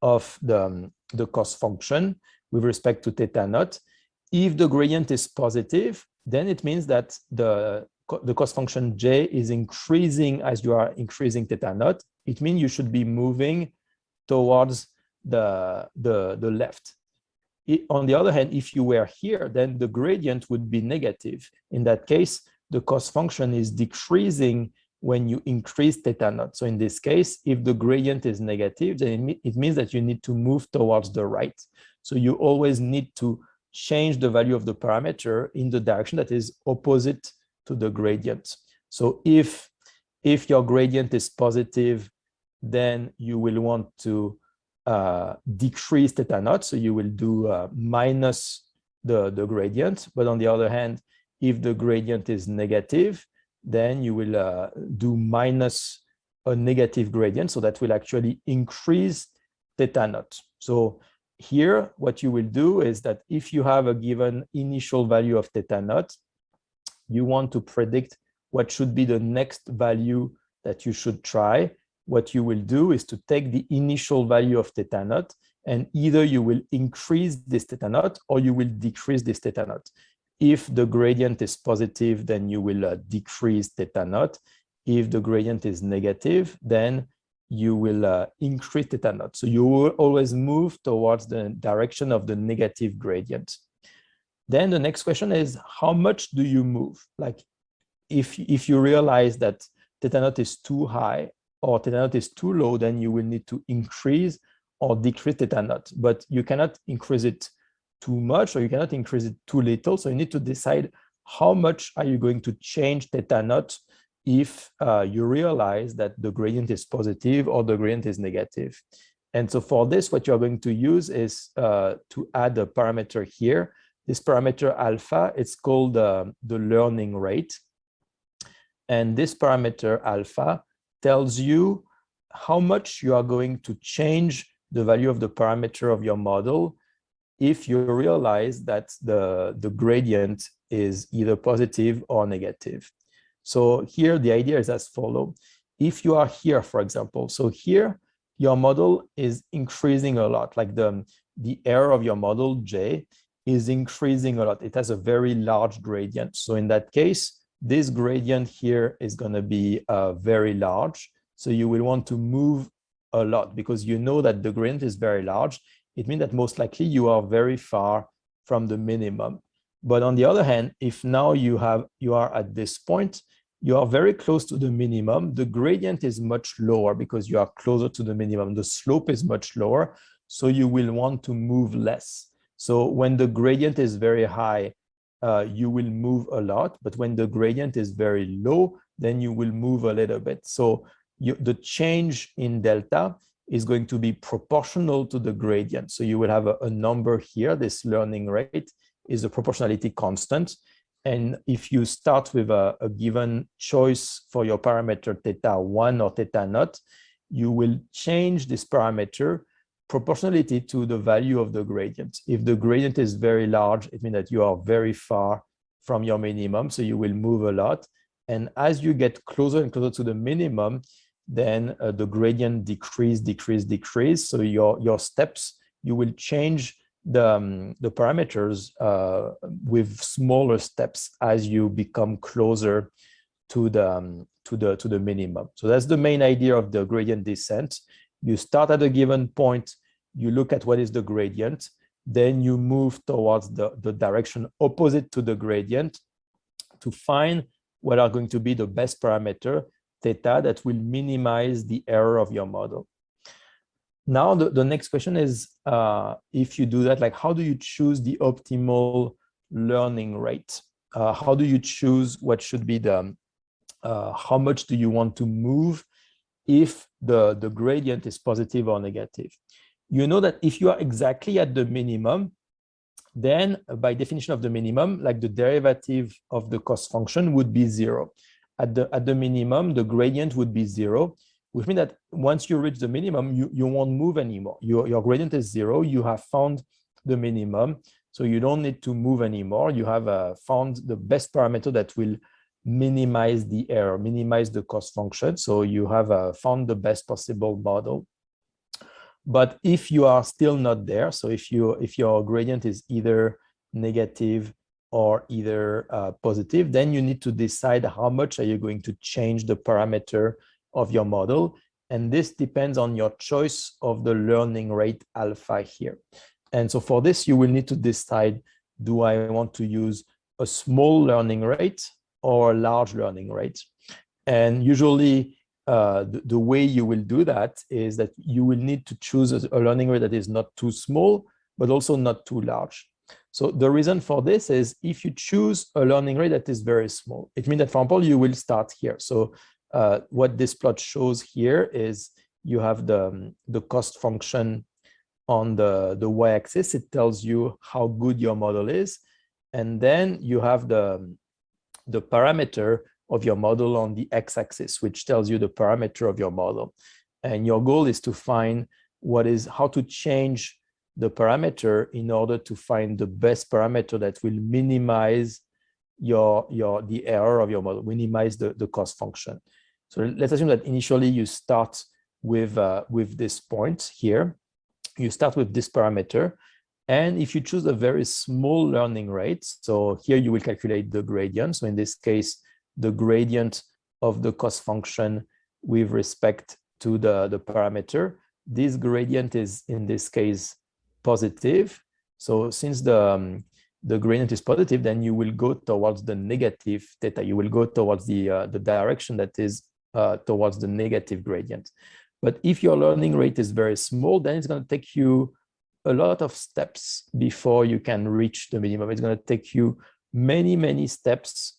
of the cost function with respect to theta naught. If the gradient is positive, then it means that the cost function j is increasing as you are increasing theta naught. It means you should be moving towards the left. On the other hand, if you were here, then the gradient would be negative. In that case, the cost function is decreasing when you increase theta naught. So in this case, if the gradient is negative, then it means that you need to move towards the right. So you always need to change the value of the parameter in the direction that is opposite to the gradient. So if your gradient is positive, then you will want to decrease theta naught. So you will do minus the gradient. But on the other hand, if the gradient is negative, then you will do minus a negative gradient. So that will actually increase theta naught. So here, what you will do is that if you have a given initial value of theta naught, you want to predict what should be the next value that you should try. What you will do is to take the initial value of theta naught, and either you will increase this theta naught or you will decrease this theta naught. If the gradient is positive, then you will decrease theta naught. If the gradient is negative, then you will increase theta naught. So you will always move towards the direction of the negative gradient. Then the next question is, how much do you move? Like if you realize that theta naught is too high or theta naught is too low, then you will need to increase or decrease theta naught. But you cannot increase it too much or you cannot increase it too little. So you need to decide how much are you going to change theta naught if you realize that the gradient is positive or the gradient is negative. And so for this, what you're going to use is to add a parameter here. This parameter alpha, it's called the learning rate. And this parameter alpha tells you how much you are going to change the value of the parameter of your model if you realize that the gradient is either positive or negative. So here the idea is as follows. If you are here, for example, so here your model is increasing a lot, like the error of your model J is increasing a lot. It has a very large gradient. So in that case, this gradient here is going to be very large. So you will want to move a lot because you know that the gradient is very large. It means that most likely you are very far from the minimum. But on the other hand, if now you are at this point, you are very close to the minimum, the gradient is much lower because you are closer to the minimum. The slope is much lower, so you will want to move less. So when the gradient is very high, you will move a lot, but when the gradient is very low, then you will move a little bit. So the change in delta is going to be proportional to the gradient. So you will have a number here. This learning rate is a proportionality constant. And if you start with a given choice for your parameter theta 1 or theta naught, you will change this parameter proportionality to the value of the gradient. If the gradient is very large, it means that you are very far from your minimum, so you will move a lot. And as you get closer and closer to the minimum, then the gradient decrease. So your steps, you will change the parameters with smaller steps as you become closer to the minimum. So that's the main idea of the gradient descent. You start at a given point, you look at what is the gradient, then you move towards the direction opposite to the gradient to find what are going to be the best parameter, theta, that will minimize the error of your model. Now, the next question is, if you do that, like how do you choose the optimal learning rate? How do you choose what should be how much do you want to move if the gradient is positive or negative? You know that if you are exactly at the minimum, then by definition of the minimum, like the derivative of the cost function would be 0. at the minimum, the gradient would be 0, which means that once you reach the minimum, you won't move anymore. Your gradient is 0. You have found the minimum, so you don't need to move anymore. You have found the best parameter that will minimize the error, minimize the cost function. So you have found the best possible model. But if you are still not there, so if your gradient is either negative or either positive, then you need to decide how much are you going to change the parameter of your model. And this depends on your choice of the learning rate alpha here. And so for this, you will need to decide, do I want to use a small learning rate or a large learning rate? And usually the way you will do that is that you will need to choose a learning rate that is not too small, but also not too large. So the reason for this is if you choose a learning rate that is very small, it means that, for example, you will start here. So what this plot shows here is you have the cost function on the y-axis. It tells you how good your model is. And then you have the parameter of your model on the x-axis, which tells you the parameter of your model. And your goal is to find how to change the parameter in order to find the best parameter that will minimize the error of your model, minimize the cost function. So let's assume that initially you start with this point here. You start with this parameter. And if you choose a very small learning rate, so here you will calculate the gradient. So in this case, the gradient of the cost function with respect to the parameter. This gradient is, in this case, positive. So since the gradient is positive, then you will go towards the negative theta. You will go towards the direction that is towards the negative gradient. But if your learning rate is very small, then it's going to take you a lot of steps before you can reach the minimum. It's going to take you many, many steps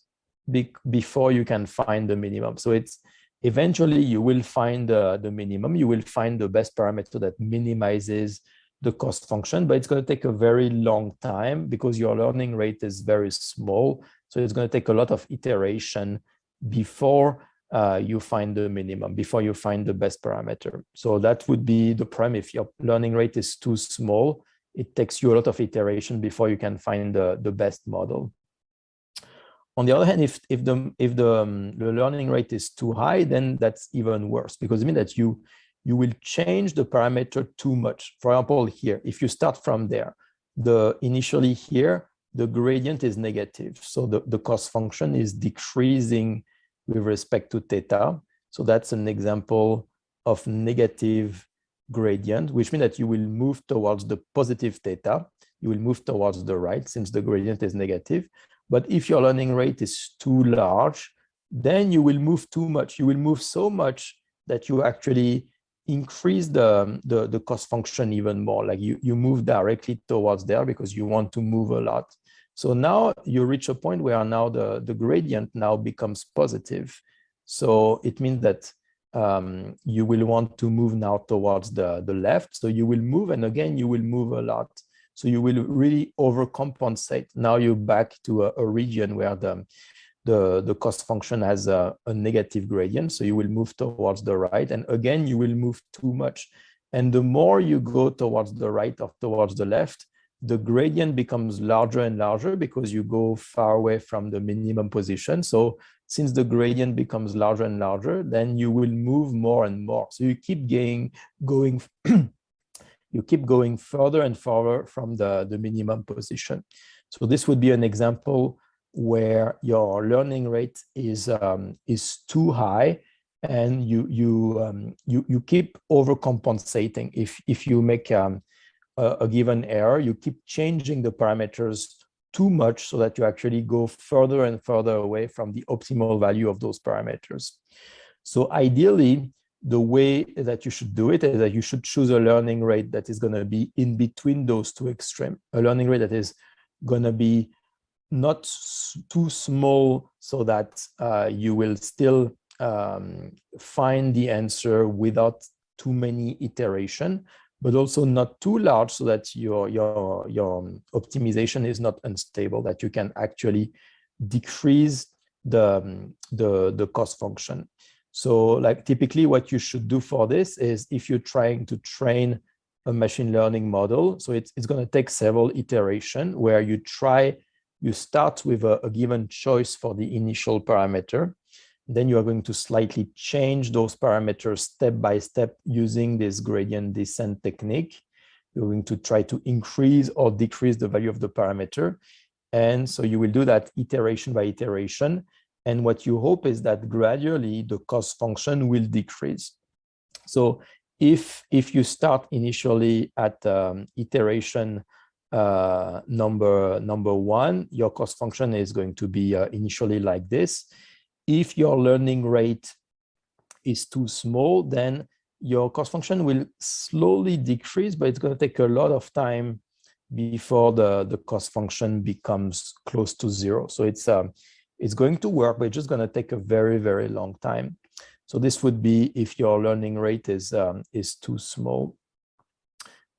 before you can find the minimum. So it's eventually you will find the minimum. You will find the best parameter that minimizes the cost function, but it's going to take a very long time because your learning rate is very small. So it's going to take a lot of iteration before you find the minimum, before you find the best parameter. So that would be the problem. If your learning rate is too small, it takes you a lot of iteration before you can find the best model. On the other hand, if the learning rate is too high, then that's even worse, because it means that you will change the parameter too much. For example, here, if you start from there, initially here, the gradient is negative. So the cost function is decreasing with respect to theta. So that's an example of negative gradient, which means that you will move towards the positive theta. You will move towards the right since the gradient is negative. But if your learning rate is too large, then you will move too much. You will move so much that you actually increase the cost function even more. Like you move directly towards there because you want to move a lot. So now you reach a point where now the gradient now becomes positive. So it means that you will want to move now towards the left. So you will move, and again, you will move a lot. So you will really overcompensate. Now you're back to a region where the cost function has a negative gradient. So you will move towards the right. And again, you will move too much. And the more you go towards the right or towards the left, the gradient becomes larger and larger because you go far away from the minimum position. So since the gradient becomes larger and larger, then you will move more and more. So you keep going you keep going further and further from the minimum position. So this would be an example where your learning rate is too high, and you keep overcompensating. If you make a given error, you keep changing the parameters too much so that you actually go further and further away from the optimal value of those parameters. So ideally, the way that you should do it is that you should choose a learning rate that is going to be in between those two extremes, a learning rate that is going to be not too small so that you will still find the answer without too many iteration, but also not too large so that your optimization is not unstable, that you can actually decrease the cost function. So like typically what you should do for this is if you're trying to train a machine learning model, so it's going to take several iterations where you start with a given choice for the initial parameter. Then you are going to slightly change those parameters step by step using this gradient descent technique. You're going to try to increase or decrease the value of the parameter. And so you will do that iteration by iteration. And what you hope is that gradually the cost function will decrease. So if you start initially at iteration number one, your cost function is going to be initially like this. If your learning rate is too small, then your cost function will slowly decrease, but it's going to take a lot of time before the cost function becomes close to zero. So it's going to work, but it's just going to take a very, very long time. So this would be if your learning rate is too small.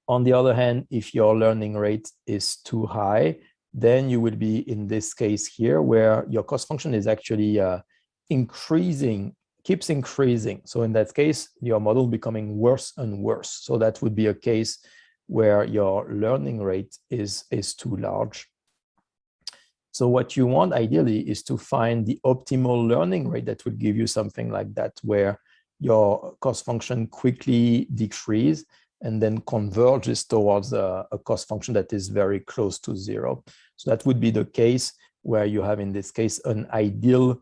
On the other hand, if your learning rate is too high, then you will be in this case here where your cost function is actually keeps increasing. So in that case, your model becoming worse and worse. So that would be a case where your learning rate is too large. So what you want ideally is to find the optimal learning rate that will give you something like that, where your cost function quickly decreases and then converges towards a cost function that is very close to zero. So that would be the case where you have, in this case, an ideal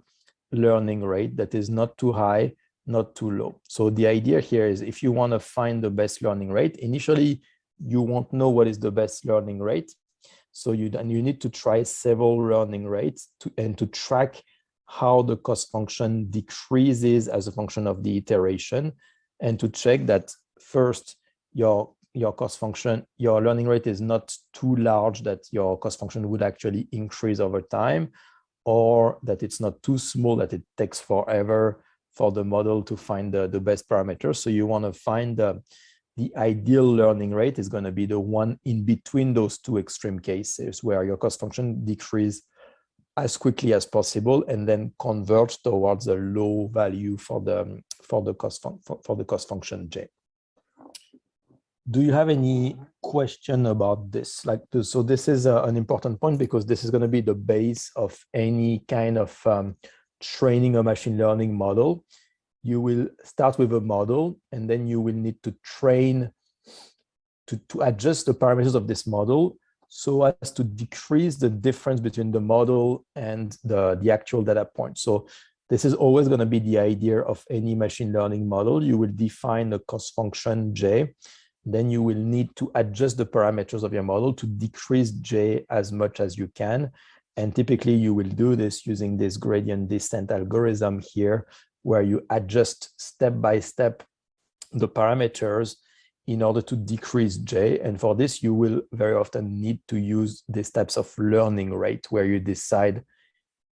learning rate that is not too high, not too low. So the idea here is if you want to find the best learning rate, initially you won't know what is the best learning rate. So you need to try several learning rates to track how the cost function decreases as a function of the iteration, and to check that first your cost function, your learning rate is not too large that your cost function would actually increase over time, or that it's not too small that it takes forever for the model to find the best parameters. So you want to find the ideal learning rate is going to be the one in between those two extreme cases where your cost function decreases as quickly as possible and then converge towards a low value for the cost function J. Do you have any question about this? So this is an important point because this is going to be the base of any kind of training a machine learning model. You will start with a model, and then you will need to train to adjust the parameters of this model so as to decrease the difference between the model and the actual data point. So this is always going to be the idea of any machine learning model. You will define a cost function J. Then you will need to adjust the parameters of your model to decrease J as much as you can. And typically you will do this using this gradient descent algorithm here, where you adjust step by step the parameters in order to decrease J. And for this, you will very often need to use these types of learning rate, where you decide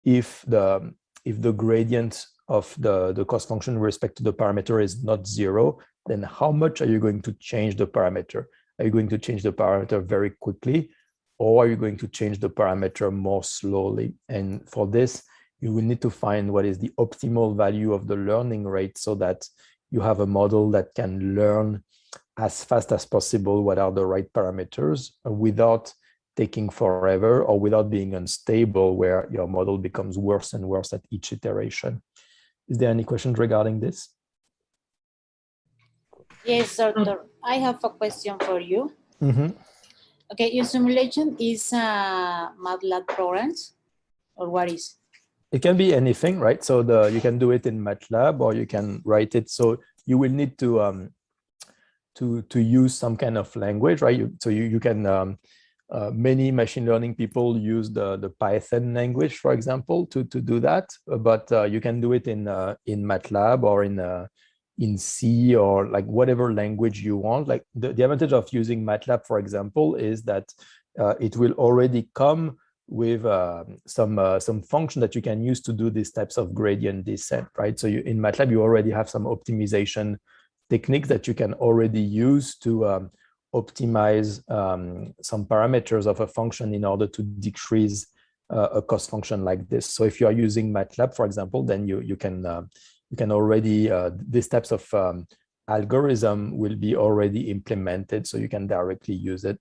if the gradient of the cost function with respect to the parameter is not zero, then how much are you going to change the parameter? Are you going to change the parameter very quickly, or are you going to change the parameter more slowly? And for this, you will need to find what is the optimal value of the learning rate so that you have a model that can learn as fast as possible what are the right parameters without taking forever or without being unstable, where your model becomes worse and worse at each iteration. Is there any questions regarding this? Yes, doctor. I have a question for you. Mm-hmm. Okay, your simulation is MATLAB programs, or what is? It can be anything, right? So you can do it in MATLAB, or you can write it. So you will need to use some kind of language, right? So you can many machine learning people use the Python language, for example, to do that. But you can do it in MATLAB or in C, or like whatever language you want. Like the advantage of using MATLAB, for example, is that it will already come with some function that you can use to do these types of gradient descent, right? So in MATLAB, you already have some optimization techniques that you can already use to optimize some parameters of a function in order to decrease a cost function like this. So if you are using MATLAB, for example, then you can already these types of algorithm will be already implemented, so you can directly use it.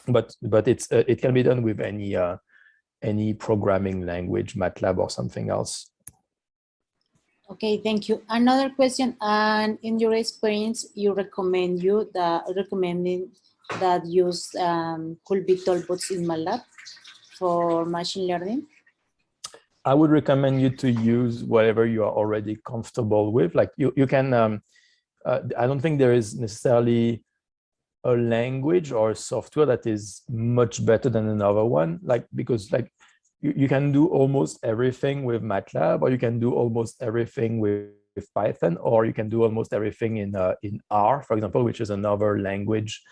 But it can be done with any programming language, MATLAB or something else. Okay, thank you. Another question, and in your experience, you recommending that use could be toolbox in MATLAB for machine learning? I would recommend you to use whatever you are already comfortable with. Like you can, I don't think there is necessarily a language or a software that is much better than another one. Like, because like you can do almost everything with MATLAB, or you can do almost everything with Python, or you can do almost everything in R, for example, which is another language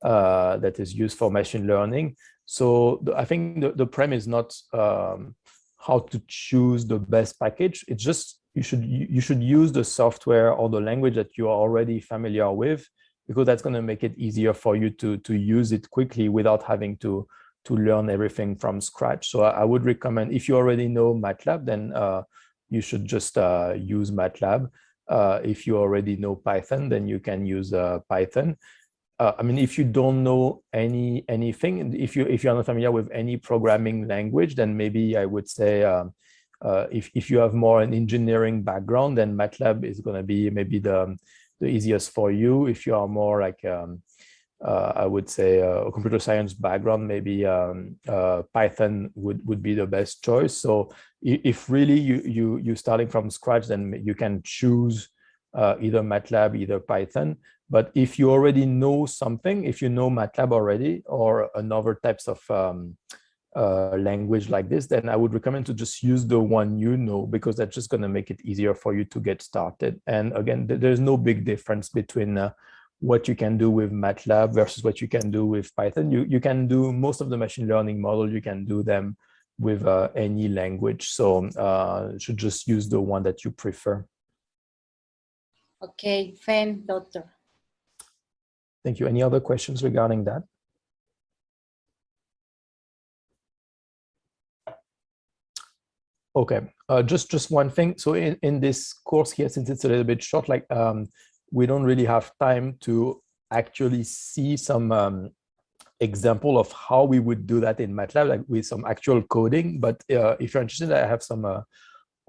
that is used for machine learning. So I think the premise is not how to choose the best package. It's just you should use the software or the language that you are already familiar with, because that's going to make it easier for you to use it quickly without having to learn everything from scratch. So I would recommend, if you already know MATLAB, then you should just use MATLAB. If you already know Python, then you can use Python. I mean, if you don't know anything, if you're not familiar with any programming language, then maybe I would say if you have more an engineering background, then MATLAB is going to be maybe the easiest for you. If you are more like I would say a computer science background, maybe Python would be the best choice. So if really you're starting from scratch, then you can choose either MATLAB, either Python. But if you already know something, if you know MATLAB already or another types of language like this, then I would recommend to just use the one you know, because that's just going to make it easier for you to get started. And again, there's no big difference between what you can do with MATLAB versus what you can do with Python. You can do most of the machine learning model, you can do them with any language. So you should just use the one that you prefer. Okay, thanks, Doctor. Thank you. Any other questions regarding that? Okay, just one thing. So in this course here, since it's a little bit short, like we don't really have time to actually see some example of how we would do that in MATLAB, like with some actual coding. But if you're interested, I have some other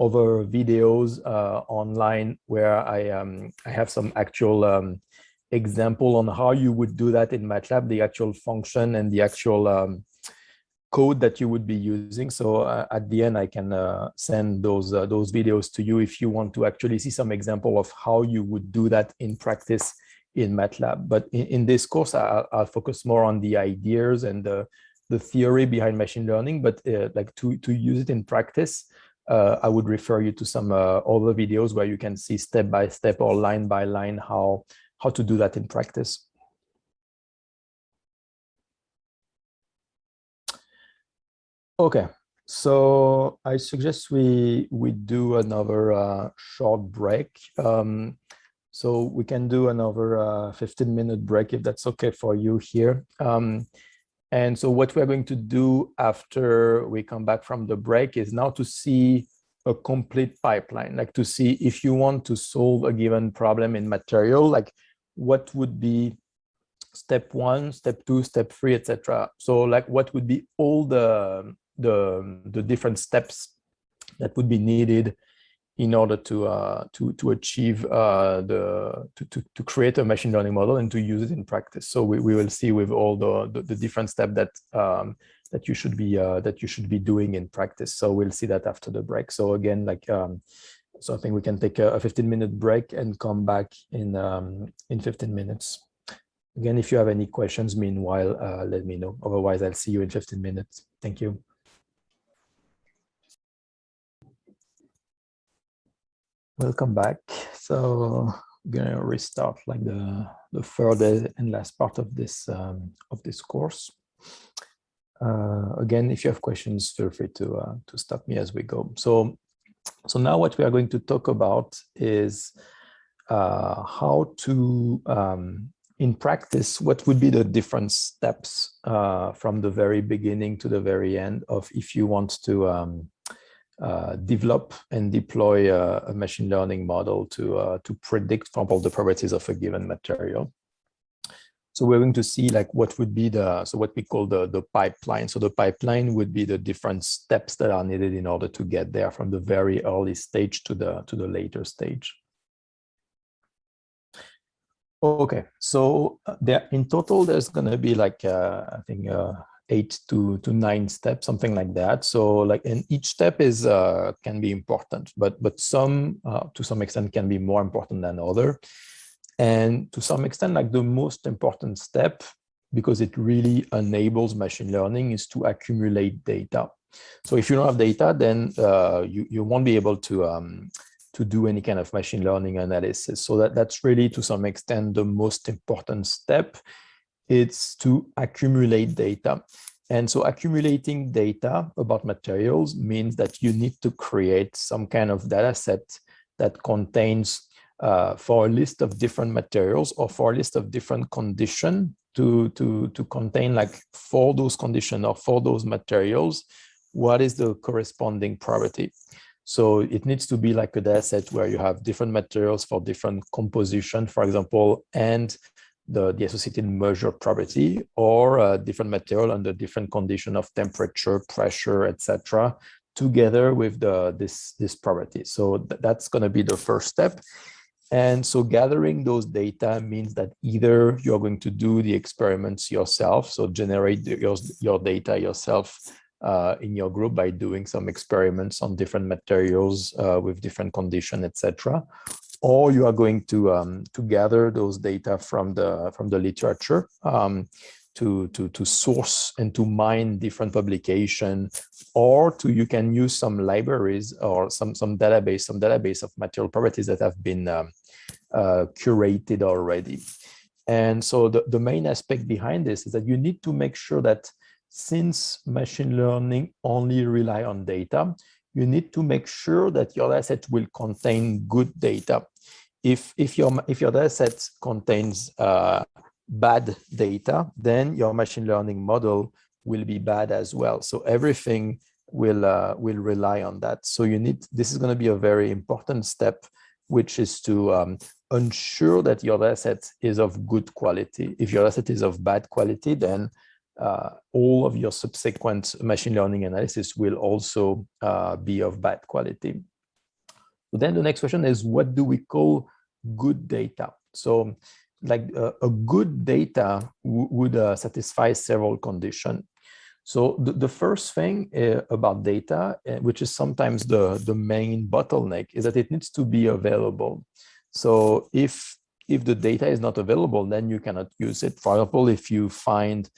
videos online where I have some actual example on how you would do that in MATLAB, the actual function and the actual code that you would be using. So at the end, I can send those videos to you if you want to actually see some example of how you would do that in practice in MATLAB. But in this course, I'll focus more on the ideas and the theory behind machine learning. But like to use it in practice, I would refer you to some other videos where you can see step by step or line by line how to do that in practice. Okay, so I suggest we do another short break. So we can do another 15-minute break if that's okay for you here. And so what we're going to do after we come back from the break is now to see a complete pipeline, like to see if you want to solve a given problem in material, like what would be step 1, step 2, step 3, etc. So like what would be all the different steps that would be needed in order to achieve to create a machine learning model and to use it in practice. So we will see with all the different steps that you should be doing in practice. So we'll see that after the break. So again, like so I think we can take a 15-minute break and come back in 15 minutes. Again, if you have any questions, meanwhile, let me know. Otherwise, I'll see you in 15 minutes. Thank you. Welcome back. So I'm gonna restart like the third and last part of this course. Again, if you have questions, feel free to stop me as we go. So now what we are going to talk about is how to in practice, what would be the different steps from the very beginning to the very end of if you want to develop and deploy a machine learning model to predict, for example, the properties of a given material? So we're going to see like what would be what we call the pipeline. So the pipeline would be the different steps that are needed in order to get there from the very early stage to the later stage. Okay, so there in total, there's going to be like, I think 8 to 9 steps, something like that. So like, and each step is can be important, but some to some extent can be more important than other. And to some extent, like the most important step, because it really enables machine learning, is to accumulate data. So if you don't have data, then you won't be able to do any kind of machine learning analysis. So that's really, to some extent, the most important step. It's to accumulate data. And so accumulating data about materials means that you need to create some kind of data set that contains for a list of different materials or for a list of different conditions to contain, like, for those conditions or for those materials, what is the corresponding property. So it needs to be like a data set where you have different materials for different composition, for example, and the associated measured property, or a different material under different condition of temperature, pressure, etc., together with this property. So that's going to be the first step. And so gathering those data means that either you're going to do the experiments yourself, so generate your data yourself in your group by doing some experiments on different materials with different conditions, etc., or you are going to gather those data from the literature to source and to mine different publications, or you can use some libraries or some database of material properties that have been curated already. And so the main aspect behind this is that you need to make sure that, since machine learning only rely on data, you need to make sure that your data set will contain good data. If your data set contains bad data, then your machine learning model will be bad as well. So everything will rely on that. So this is going to be a very important step, which is to ensure that your data set is of good quality. If your data set is of bad quality, then all of your subsequent machine learning analysis will also be of bad quality. So then the next question is, what do we call good data? So like a good data would satisfy several conditions. So the first thing about data, which is sometimes the main bottleneck, is that it needs to be available. So if the data is not available, then you cannot use it. For example, if you find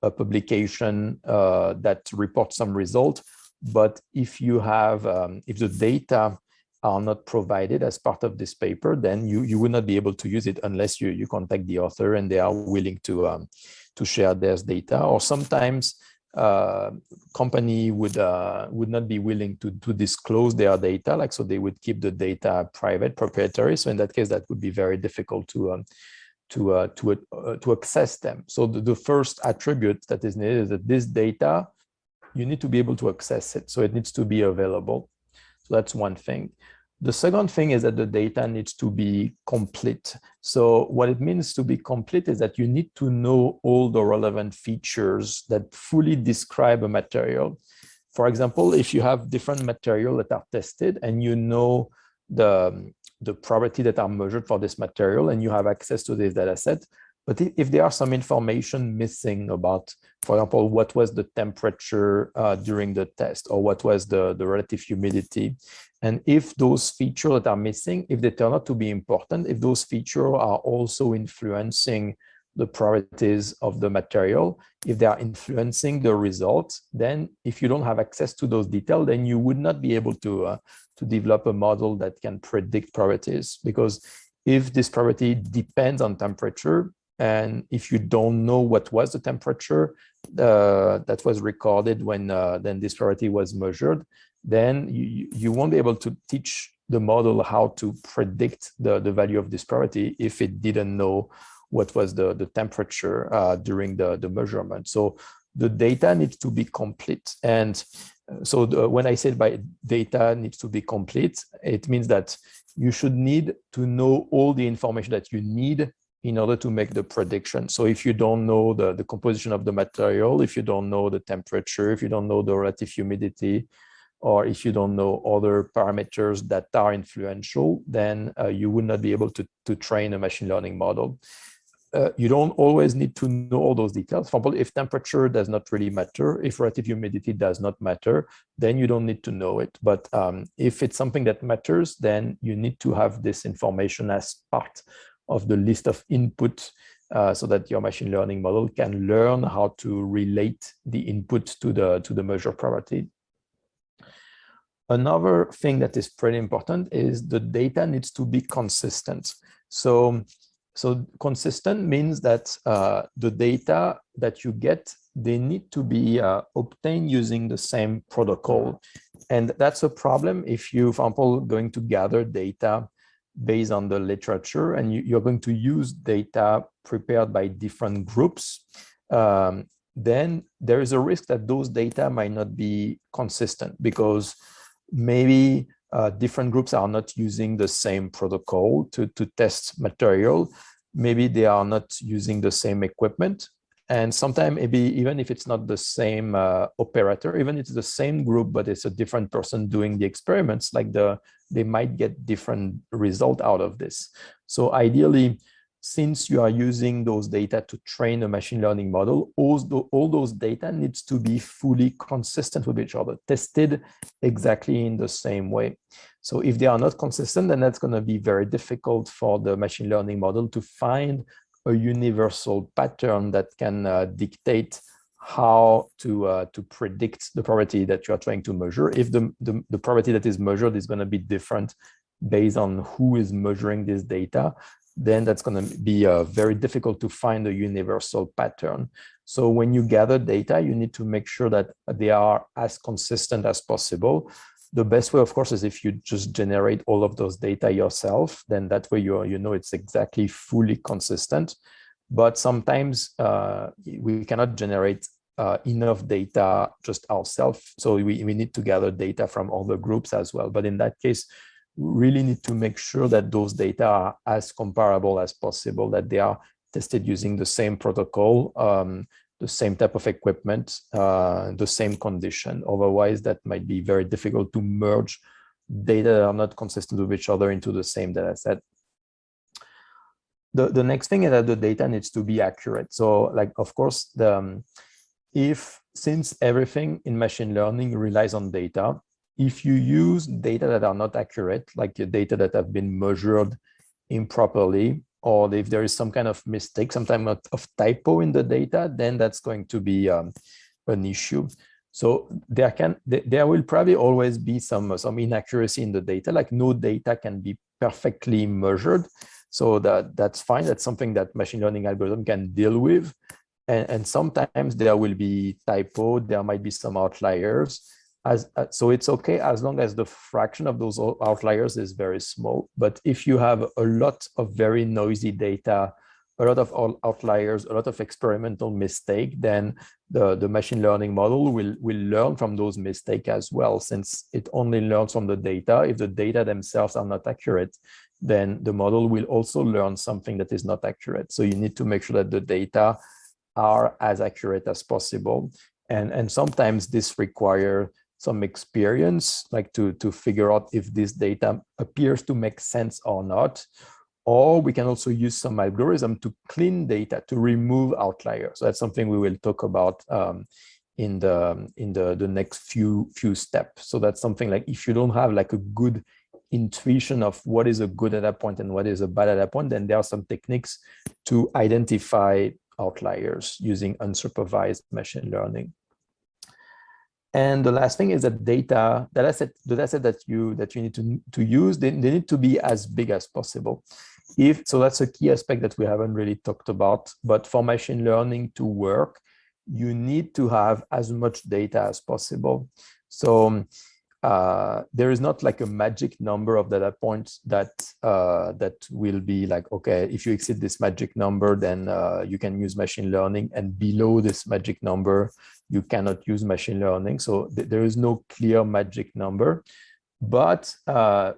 a publication that reports some result, but if the data are not provided as part of this paper, then you would not be able to use it unless you contact the author and they are willing to share their data. Or sometimes company would not be willing to disclose their data, like, so they would keep the data private, proprietary. So in that case, that would be very difficult to access them. So the first attribute that is needed is that this data, you need to be able to access it. So it needs to be available. So that's one thing. The second thing is that the data needs to be complete. So what it means to be complete is that you need to know all the relevant features that fully describe a material. For example, if you have different material that are tested and you know the property that are measured for this material and you have access to this data set, but if there are some information missing about, for example, what was the temperature during the test, or what was the relative humidity, and if those features that are missing, if they turn out to be important, if those features are also influencing the properties of the material, if they are influencing the results, then if you don't have access to those details, then you would not be able to develop a model that can predict properties. Because if this property depends on temperature, and if you don't know what was the temperature that was recorded when then this property was measured, then you won't be able to teach the model how to predict the value of this property if it didn't know what was the temperature during the measurement. So the data needs to be complete. And so when I said by data needs to be complete, it means that you should need to know all the information that you need in order to make the prediction. So if you don't know the composition of the material, if you don't know the temperature, if you don't know the relative humidity, or if you don't know other parameters that are influential, then you would not be able to train a machine learning model. You don't always need to know all those details. For example, if temperature does not really matter, if relative humidity does not matter, then you don't need to know it. But if it's something that matters, then you need to have this information as part of the list of input so that your machine learning model can learn how to relate the input to the measured property. Another thing that is pretty important is the data needs to be consistent. So consistent means that the data that you get, they need to be obtained using the same protocol. And that's a problem if you, for example, going to gather data based on the literature and you're going to use data prepared by different groups, then there is a risk that those data might not be consistent because maybe different groups are not using the same protocol to test material. Maybe they are not using the same equipment. And sometimes maybe even if it's not the same operator, even if it's the same group, but it's a different person doing the experiments, like they might get different result out of this. So ideally, since you are using those data to train a machine learning model, all those data needs to be fully consistent with each other, tested exactly in the same way. So if they are not consistent, then that's going to be very difficult for the machine learning model to find a universal pattern that can dictate how to predict the property that you are trying to measure. If the property that is measured is going to be different based on who is measuring this data, then that's going to be very difficult to find a universal pattern. So when you gather data, you need to make sure that they are as consistent as possible. The best way, of course, is if you just generate all of those data yourself, then that way you know it's exactly fully consistent. But sometimes we cannot generate enough data just ourselves. So we need to gather data from other groups as well. But in that case, we really need to make sure that those data are as comparable as possible, that they are tested using the same protocol, the same type of equipment, the same condition. Otherwise, that might be very difficult to merge data that are not consistent with each other into the same data set. The next thing is that the data needs to be accurate. So, like, of course, since everything in machine learning relies on data, if you use data that are not accurate, like your data that have been measured improperly, or if there is some kind of mistake, some kind of typo in the data, then that's going to be an issue. So there will probably always be some inaccuracy in the data, like no data can be perfectly measured. So that's fine. That's something that machine learning algorithm can deal with. And sometimes there will be typo, there might be some outliers. So it's okay as long as the fraction of those outliers is very small. But if you have a lot of very noisy data, a lot of outliers, a lot of experimental mistake, then the machine learning model will learn from those mistakes as well, since it only learns from the data. If the data themselves are not accurate, then the model will also learn something that is not accurate. So you need to make sure that the data are as accurate as possible. And sometimes this requires some experience, like to figure out if this data appears to make sense or not. Or we can also use some algorithm to clean data, to remove outliers. So that's something we will talk about in the next few steps. So that's something like if you don't have like a good intuition of what is a good data point and what is a bad data point, then there are some techniques to identify outliers using unsupervised machine learning. And the last thing is that the data set that you need to use, they need to be as big as possible. So that's a key aspect that we haven't really talked about. But for machine learning to work, you need to have as much data as possible. So there is not like a magic number of data points that that will be like, okay, if you exceed this magic number, then you can use machine learning, and below this magic number, you cannot use machine learning. So there is no clear magic number, but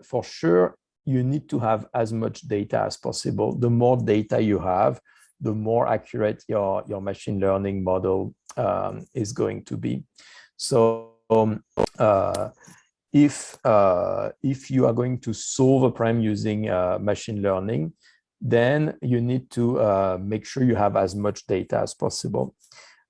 for sure, you need to have as much data as possible. The more data you have, the more accurate your machine learning model is going to be. So if you are going to solve a problem using machine learning, then you need to make sure you have as much data as possible.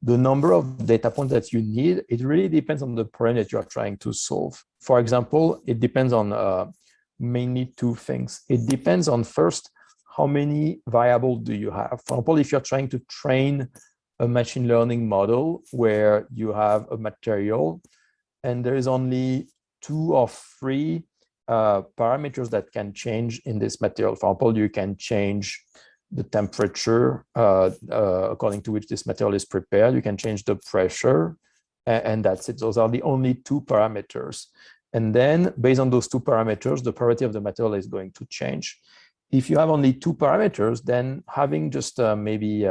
The number of data points that you need, it really depends on the problem that you are trying to solve. For example, it depends on mainly two things. It depends on, first, how many variables do you have? For example, if you're trying to train a machine learning model where you have a material and there is only 2 or 3 parameters that can change in this material. For example, you can change the temperature according to which this material is prepared. You can change the pressure, and that's it. Those are the only 2 parameters. And then based on those 2 parameters, the property of the material is going to change. If you have only 2 parameters, then having just maybe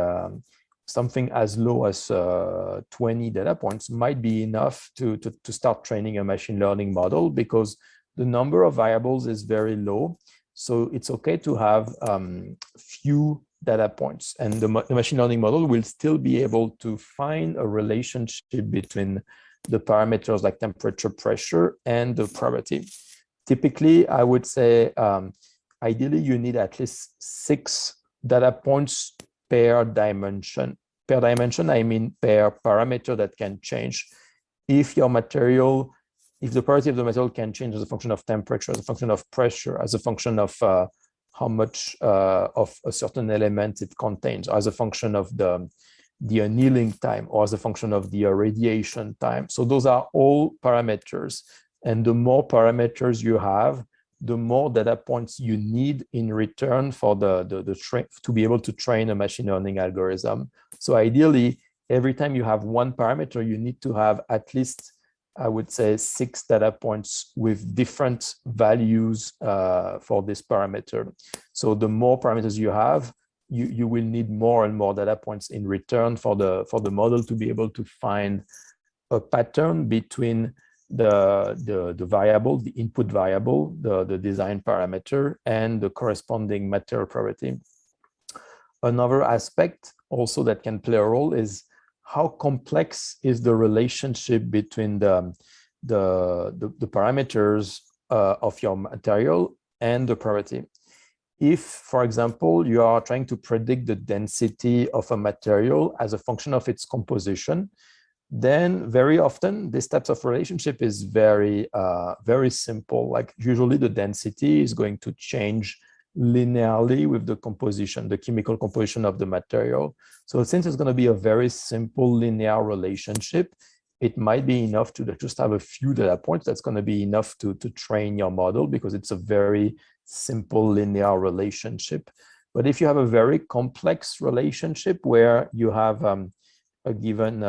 something as low as 20 data points might be enough to start training a machine learning model, because the number of variables is very low. So it's okay to have few data points, and the machine learning model will still be able to find a relationship between the parameters like temperature, pressure, and the probability. Typically, I would say ideally you need at least 6 data points per dimension. Per dimension, I mean per parameter that can change. If your material, if the property of the material can change as a function of temperature, as a function of pressure, as a function of how much of a certain element it contains, as a function of the annealing time, or as a function of the radiation time. So those are all parameters. And the more parameters you have, the more data points you need in return for to be able to train a machine learning algorithm. So ideally, every time you have 1 parameter, you need to have at least, I would say, 6 data points with different values for this parameter. So the more parameters you have, you will need more and more data points in return for the model to be able to find a pattern between the variable, the input variable, the design parameter, and the corresponding material property. Another aspect also that can play a role is how complex is the relationship between the parameters of your material and the property. If, for example, you are trying to predict the density of a material as a function of its composition, then very often this type of relationship is very simple. Like usually the density is going to change linearly with the composition, the chemical composition of the material. So since it's going to be a very simple linear relationship, it might be enough to just have a few data points. That's going to be enough to train your model, because it's a very simple linear relationship. But if you have a very complex relationship where you have a given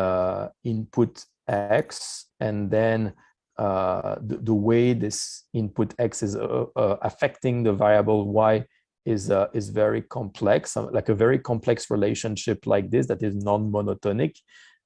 input X, and then the way this input X is affecting the variable Y is very complex, like a very complex relationship like this that is non-monotonic,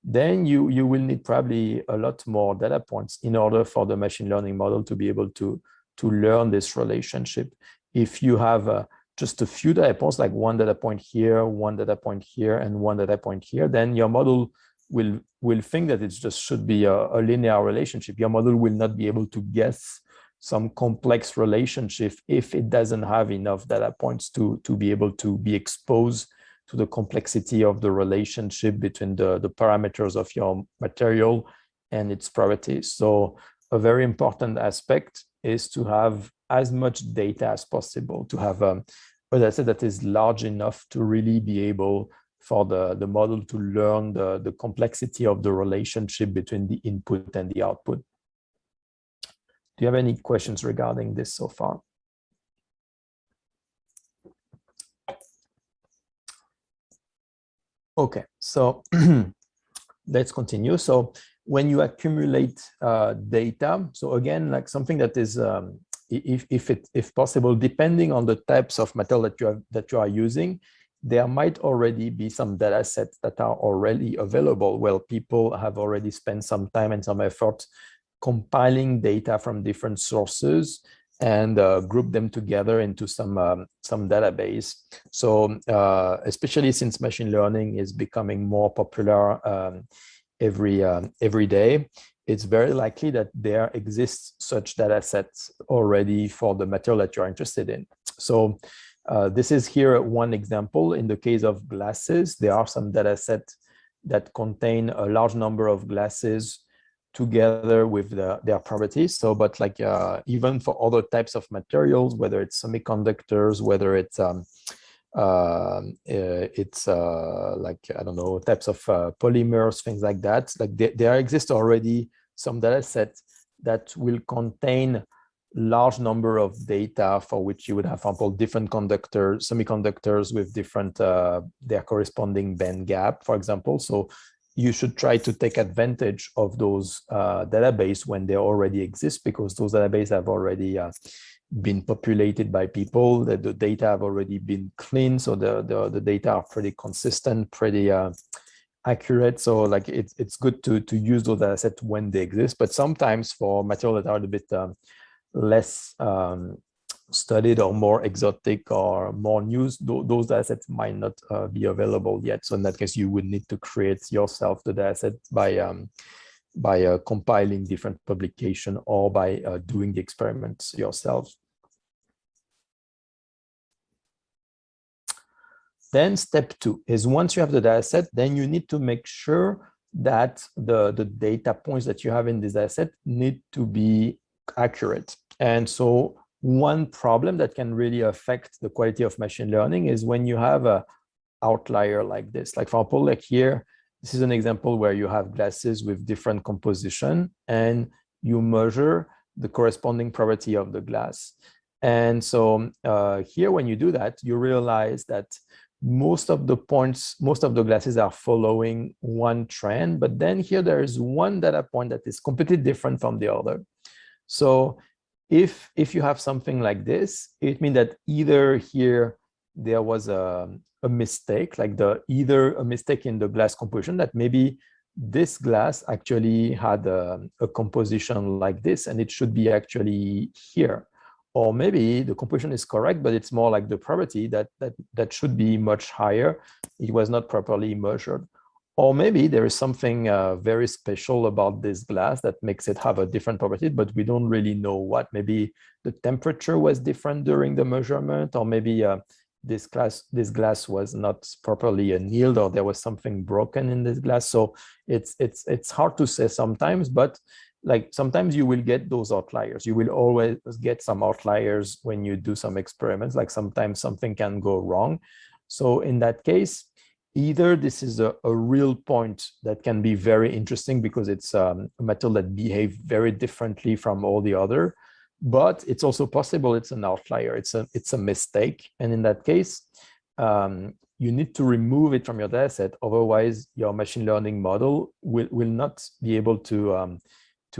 then you will need probably a lot more data points in order for the machine learning model to be able to learn this relationship. If you have just a few data points, like 1 data point here, 1 data point here, and 1 data point here, then your model will think that it just should be a linear relationship. Your model will not be able to guess some complex relationship if it doesn't have enough data points to be able to be exposed to the complexity of the relationship between the parameters of your material and its properties. So a very important aspect is to have as much data as possible, to have a data that is large enough to really be able for the model to learn the complexity of the relationship between the input and the output. Do you have any questions regarding this so far? Okay, so let's continue. So when you accumulate data, so again, like something that is, if possible, depending on the types of material that you are using, there might already be some data sets that are already available. Well, people have already spent some time and some effort compiling data from different sources and group them together into some database. So especially since machine learning is becoming more popular every day, it's very likely that there exists such data sets already for the material that you're interested in. So this is here one example. In the case of glasses, there are some data sets that contain a large number of glasses together with their properties. So, but like even for other types of materials, whether it's semiconductors, whether it's like, I don't know, types of polymers, things like that, like there exists already some data sets that will contain large number of data for which you would have, for example, different semiconductors with different their corresponding band gap, for example. So you should try to take advantage of those database when they already exist, because those databases have already been populated by people, that the data have already been cleaned, so the data are pretty consistent, pretty accurate. So like it's good to use those data sets when they exist, but sometimes for material that are a bit less studied or more exotic or more news, those data sets might not be available yet. So in that case, you would need to create yourself the data set by compiling different publication or by doing the experiments yourself. Then step 2 is, once you have the data set, then you need to make sure that the data points that you have in this data set need to be accurate. And so one problem that can really affect the quality of machine learning is when you have an outlier like this. Like for example, like here, this is an example where you have glasses with different composition and you measure the corresponding property of the glass. And so here, when you do that, you realize that most of the glasses are following one trend, but then here there is one data point that is completely different from the other. So if you have something like this, it means that either here there was a mistake, like either a mistake in the glass composition, that maybe this glass actually had a composition like this and it should be actually here. Or maybe the composition is correct, but it's more like the property that should be much higher. It was not properly measured. Or maybe there is something very special about this glass that makes it have a different property, but we don't really know what. Maybe the temperature was different during the measurement, or maybe this glass was not properly annealed, or there was something broken in this glass. So it's hard to say sometimes, but like sometimes you will get those outliers. You will always get some outliers when you do some experiments. Like sometimes something can go wrong. So in that case, either this is a real point that can be very interesting because it's a material that behaves very differently from all the other, but it's also possible it's an outlier. It's a mistake. And in that case, you need to remove it from your data set. Otherwise, your machine learning model will not be able to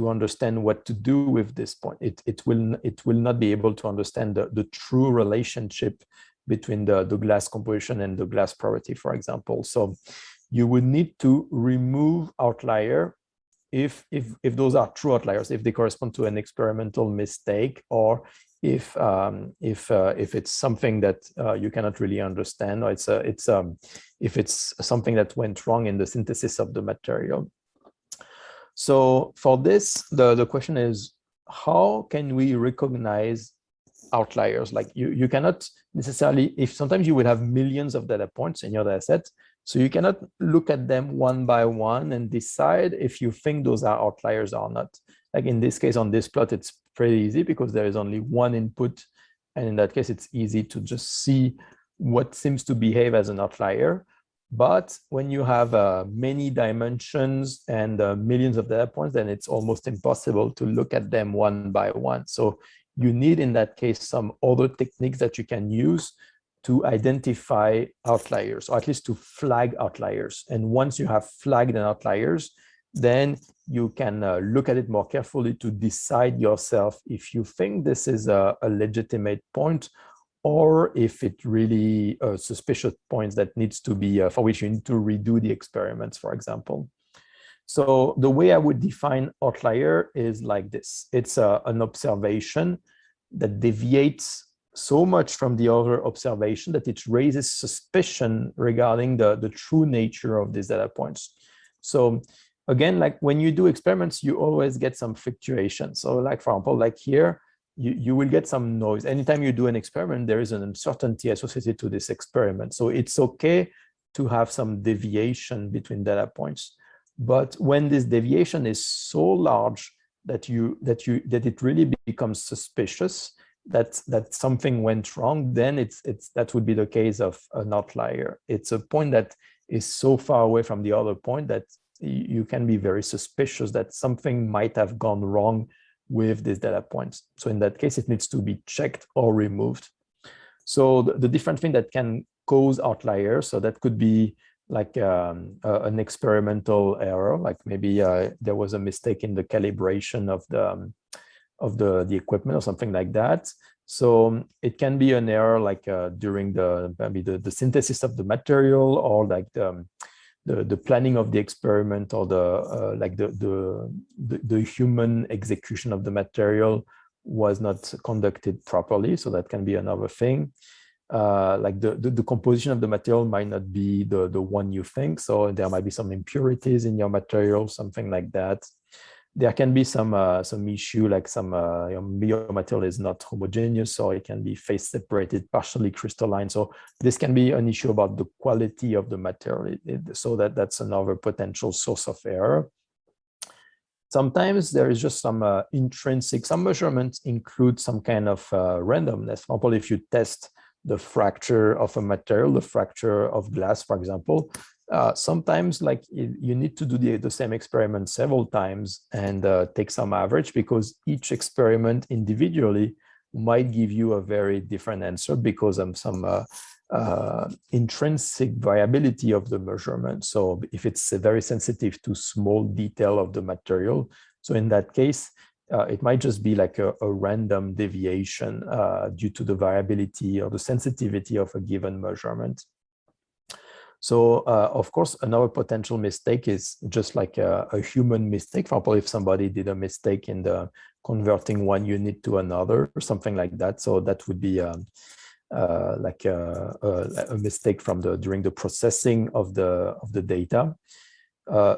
understand what to do with this point. It will not be able to understand the true relationship between the glass composition and the glass property, for example. So you would need to remove outlier if those are true outliers, if they correspond to an experimental mistake, or if it's something that you cannot really understand, or if it's something that went wrong in the synthesis of the material. So for this, the question is, how can we recognize outliers? Like you cannot necessarily, if sometimes you will have millions of data points in your data set, so you cannot look at them one by one and decide if you think those are outliers or not. Like in this case, on this plot, it's pretty easy because there is only one input. And in that case, it's easy to just see what seems to behave as an outlier. But when you have many dimensions and millions of data points, then it's almost impossible to look at them one by one. So you need, in that case, some other techniques that you can use to identify outliers, or at least to flag outliers. And once you have flagged an outliers, then you can look at it more carefully to decide yourself if you think this is a legitimate point, or if it really suspicious points that needs to be, for which you need to redo the experiments, for example. So the way I would define outlier is like this. It's an observation that deviates so much from the other observation that it raises suspicion regarding the true nature of these data points. So again, like when you do experiments, you always get some fluctuation. So like, for example, like here, you will get some noise. Anytime you do an experiment, there is an uncertainty associated to this experiment. So it's okay to have some deviation between data points. But when this deviation is so large that it really becomes suspicious that something went wrong, then that would be the case of an outlier. It's a point that is so far away from the other point that you can be very suspicious that something might have gone wrong with these data points. So in that case, it needs to be checked or removed. So the different thing that can cause outliers, so that could be like an experimental error, like maybe there was a mistake in the calibration of the equipment or something like that. So it can be an error like during maybe the synthesis of the material, or like the planning of the experiment, or the human execution of the material was not conducted properly. So that can be another thing. Like the composition of the material might not be the one you think. So there might be some impurities in your material, something like that. There can be some issue, like your material is not homogeneous, or it can be phase separated, partially crystalline. So this can be an issue about the quality of the material. So that's another potential source of error. Sometimes there is just some measurements include some kind of randomness. For example, if you test the fracture of a material, the fracture of glass, for example, sometimes like you need to do the same experiment several times and take some average, because each experiment individually might give you a very different answer because of some intrinsic variability of the measurement. So if it's very sensitive to small detail of the material, so in that case, it might just be like a random deviation due to the variability or the sensitivity of a given measurement. So of course, another potential mistake is just like a human mistake. For example, if somebody did a mistake in the converting one unit to another or something like that. So that would be like a mistake during the processing of the data.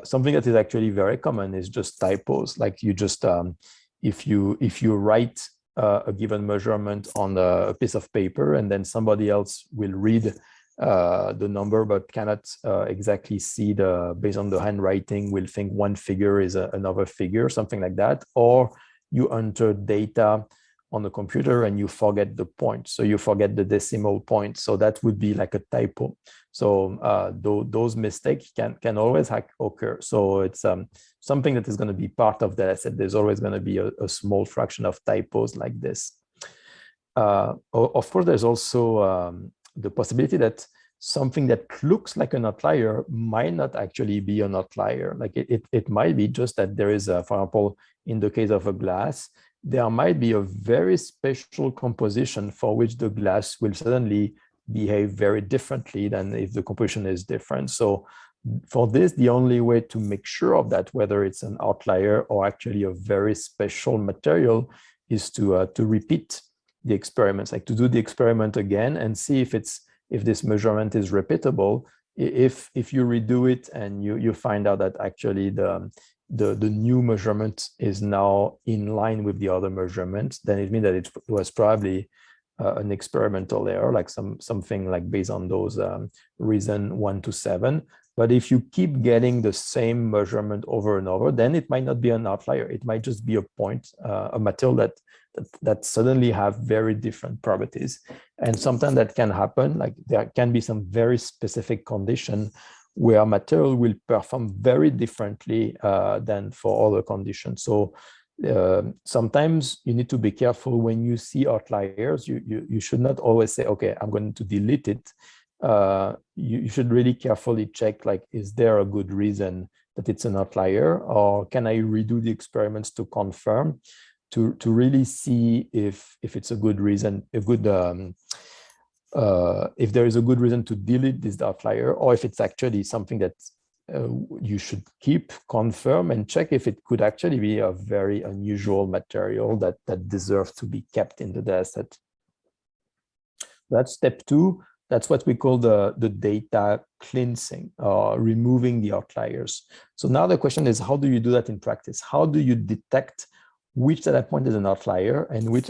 Something that is actually very common is just typos. Like you just if you write a given measurement on a piece of paper, and then somebody else will read the number but cannot exactly see based on the handwriting, will think one figure is another figure, something like that. Or you enter data on the computer and you forget the point, so you forget the decimal point. So that would be like a typo. So those mistakes can always occur. So it's something that is going to be part of that. I said there's always going to be a small fraction of typos like this. Of course, there's also the possibility that something that looks like an outlier might not actually be an outlier. Like it might be just that there is, for example, in the case of a glass, there might be a very special composition for which the glass will suddenly behave very differently than if the composition is different. So for this, the only way to make sure of that, whether it's an outlier or actually a very special material, is to repeat the experiments, like to do the experiment again and see if this measurement is repeatable. If you redo it and you find out that actually the new measurement is now in line with the other measurements, then it means that it was probably an experimental error, like something like based on those reason 1 to 7. But if you keep getting the same measurement over and over, then it might not be an outlier. It might just be a point, a material that suddenly have very different properties. And sometimes that can happen, like there can be some very specific condition where material will perform very differently than for other conditions. So sometimes you need to be careful when you see outliers. You should not always say, okay, I'm going to delete it. You should really carefully check, like, is there a good reason that it's an outlier, or can I redo the experiments to confirm, to really see if it's a good reason, if there is a good reason to delete this outlier, or if it's actually something that you should keep, confirm, and check if it could actually be a very unusual material that deserves to be kept in the data set. That's step 2. That's what we call the data cleansing, or removing the outliers. So now the question is, how do you do that in practice? How do you detect which data point is an outlier and which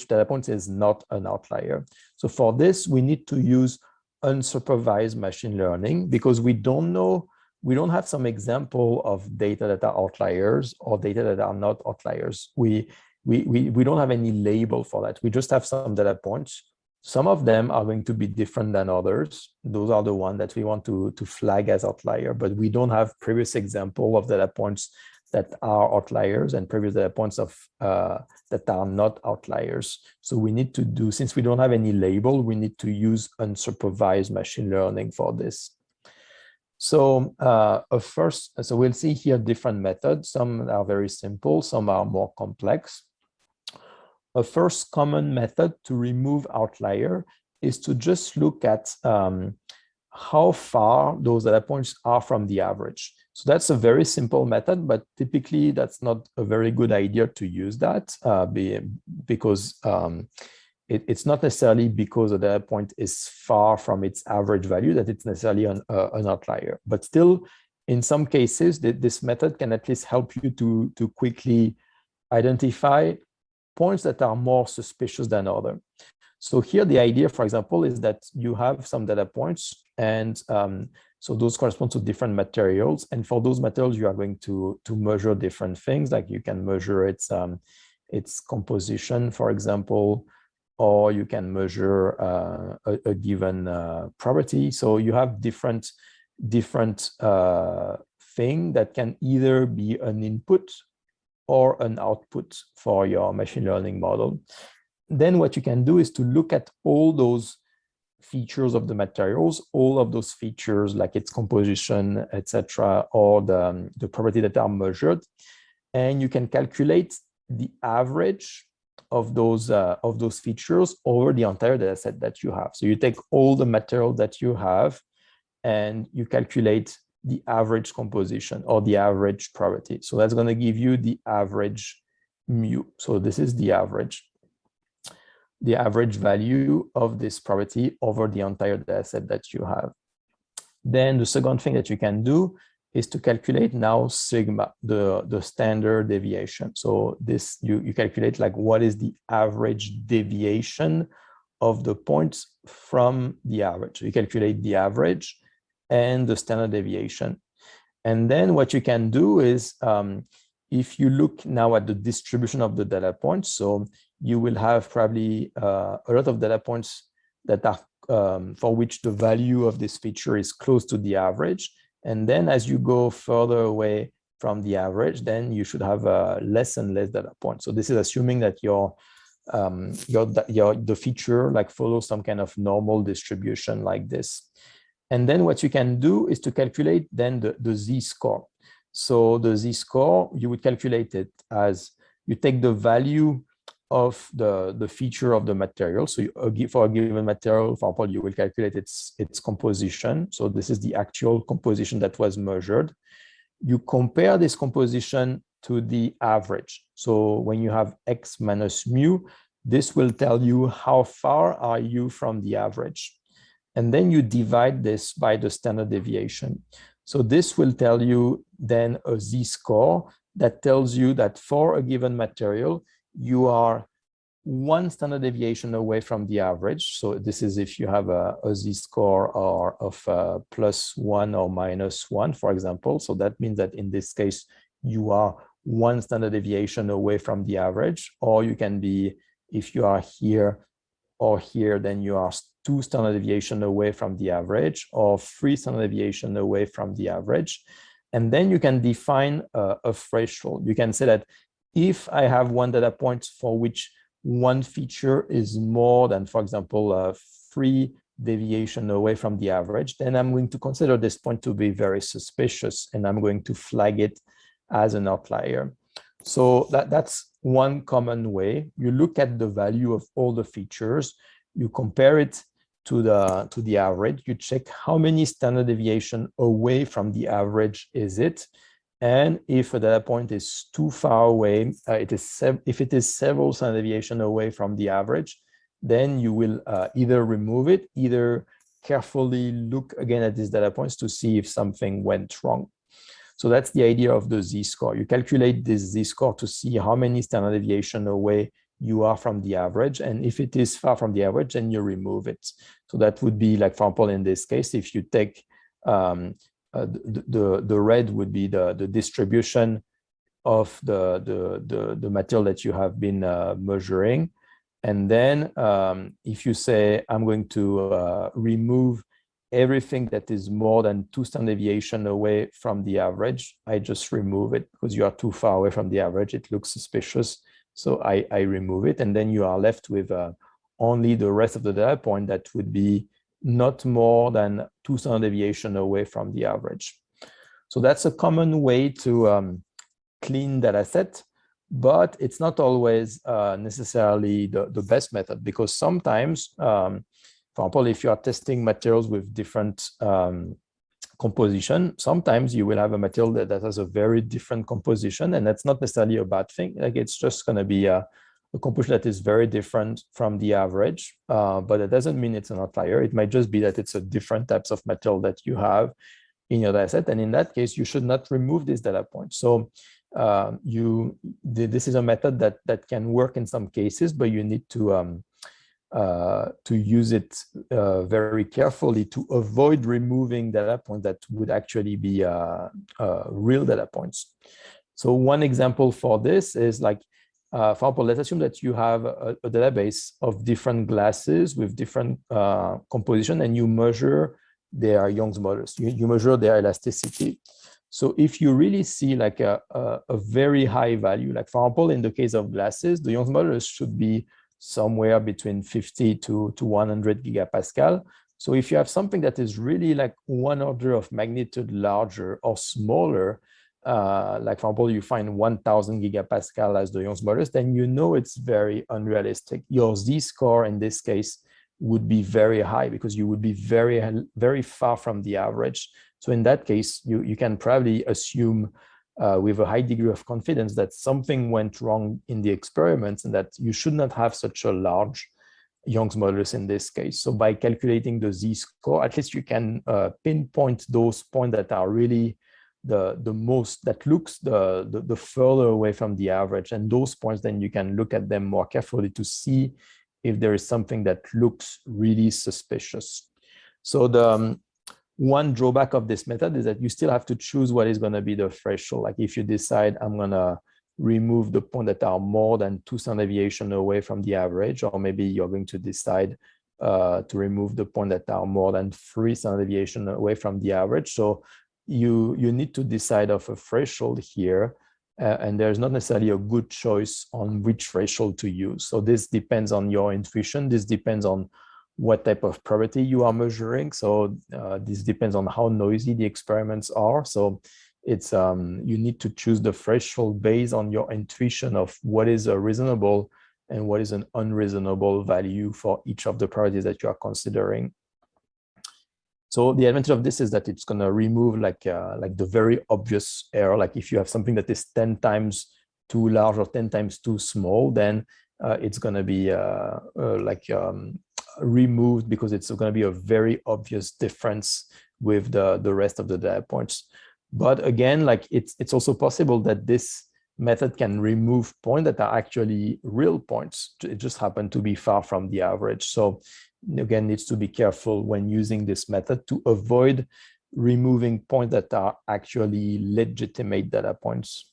data point is not an outlier? So for this, we need to use unsupervised machine learning, because we don't have some example of data that are outliers or data that are not outliers. We don't have any label for that. We just have some data points. Some of them are going to be different than others. Those are the ones that we want to flag as outlier, but we don't have previous example of data points that are outliers and previous data points of that are not outliers. So we need to do, since we don't have any label, we need to use unsupervised machine learning for this. So so we'll see here different methods. Some are very simple, some are more complex. A first common method to remove outlier is to just look at how far those data points are from the average. So that's a very simple method, but typically that's not a very good idea to use that because it's not necessarily because a data point is far from its average value that it's necessarily an outlier. But still, in some cases, this method can at least help you to quickly identify points that are more suspicious than others. So here the idea, for example, is that you have some data points, and so those correspond to different materials. And for those materials, you are going to measure different things, like you can measure its composition, for example, or you can measure a given property. So you have different thing that can either be an input or an output for your machine learning model. Then what you can do is to look at all those features of the materials, all of those features like its composition, etc., or the property that are measured, and you can calculate the average of those features over the entire data set that you have. So you take all the material that you have and you calculate the average composition or the average property. So that's going to give you the average mu. So this is the average value of this property over the entire data set that you have. Then the second thing that you can do is to calculate now sigma, the standard deviation. So this, you calculate like what is the average deviation of the points from the average. So you calculate the average and the standard deviation. And then what you can do is, if you look now at the distribution of the data points, so you will have probably a lot of data points that are for which the value of this feature is close to the average. And then as you go further away from the average, then you should have less and less data points. So this is assuming that the feature like follows some kind of normal distribution like this. And then what you can do is to calculate then the z-score. So the z-score, you would calculate it as you take the value of the feature of the material. So for a given material, for example, you will calculate its composition. So this is the actual composition that was measured. You compare this composition to the average. So when you have x minus mu, this will tell you how far are you from the average. And then you divide this by the standard deviation. So this will tell you then a z-score that tells you that for a given material, you are one standard deviation away from the average. So this is if you have a z-score of +1 or -1, for example. So that means that in this case, you are one standard deviation away from the average, or you can be, if you are here or here, then you are 2 standard deviation away from the average, or 3 standard deviation away from the average. And then you can define a threshold. You can say that if I have one data point for which one feature is more than, for example, 3 deviation away from the average, then I'm going to consider this point to be very suspicious, and I'm going to flag it as an outlier. So that's one common way. You look at the value of all the features, you compare it to the average, you check how many standard deviation away from the average is it, and if a data point is too far away, if it is several standard deviation away from the average, then you will either remove it, either carefully look again at these data points to see if something went wrong. So that's the idea of the z-score. You calculate this z-score to see how many standard deviation away you are from the average. And if it is far from the average, then you remove it. So that would be, like, for example, in this case, if you take the red would be the distribution of the material that you have been measuring. And then if you say, I'm going to remove everything that is more than 2 standard deviation away from the average, I just remove it because you are too far away from the average. It looks suspicious. So I remove it. And then you are left with only the rest of the data point that would be not more than 2 standard deviation away from the average. So that's a common way to clean data set, but it's not always necessarily the best method, because sometimes, for example, if you are testing materials with different composition, sometimes you will have a material that has a very different composition, and that's not necessarily a bad thing. Like, it's just going to be a composition that is very different from the average, but it doesn't mean it's an outlier. It might just be that it's a different types of material that you have in your data set, and in that case, you should not remove this data point. So this is a method that can work in some cases, but you need to use it very carefully to avoid removing data points that would actually be real data points. So one example for this is, like, for example, let's assume that you have a database of different glasses with different composition, and you measure their Young's modulus. You measure their elasticity. So if you really see, like, a very high value, like, for example, in the case of glasses, the Young's modulus should be somewhere between 50 to 100 gigapascal. So if you have something that is really like 1 order of magnitude larger or smaller, like, for example, you find 1000 gigapascal as the Young's modulus, then you know it's very unrealistic. Your z-score in this case would be very high because you would be very, very far from the average. So in that case, you can probably assume with a high degree of confidence that something went wrong in the experiments and that you should not have such a large Young's modulus in this case. So by calculating the z-score, at least you can pinpoint those points that are really the most, that looks the further away from the average. And those points, then you can look at them more carefully to see if there is something that looks really suspicious. So the one drawback of this method is that you still have to choose what is going to be the threshold. Like, if you decide I'm going to remove the points that are more than 2 standard deviation away from the average, or maybe you're going to decide to remove the points that are more than 3 standard deviation away from the average. So you need to decide of a threshold here, and there's not necessarily a good choice on which threshold to use. So this depends on your intuition. This depends on what type of probability you are measuring. So this depends on how noisy the experiments are. So it's you need to choose the threshold based on your intuition of what is a reasonable and what is an unreasonable value for each of the probabilities that you are considering. So the advantage of this is that it's going to remove like the very obvious error. Like, if you have something that is 10 times too large or 10 times too small, then it's going to be removed because it's going to be a very obvious difference with the rest of the data points. But again, like, it's also possible that this method can remove points that are actually real points. It just happened to be far from the average. So again, needs to be careful when using this method to avoid removing points that are actually legitimate data points.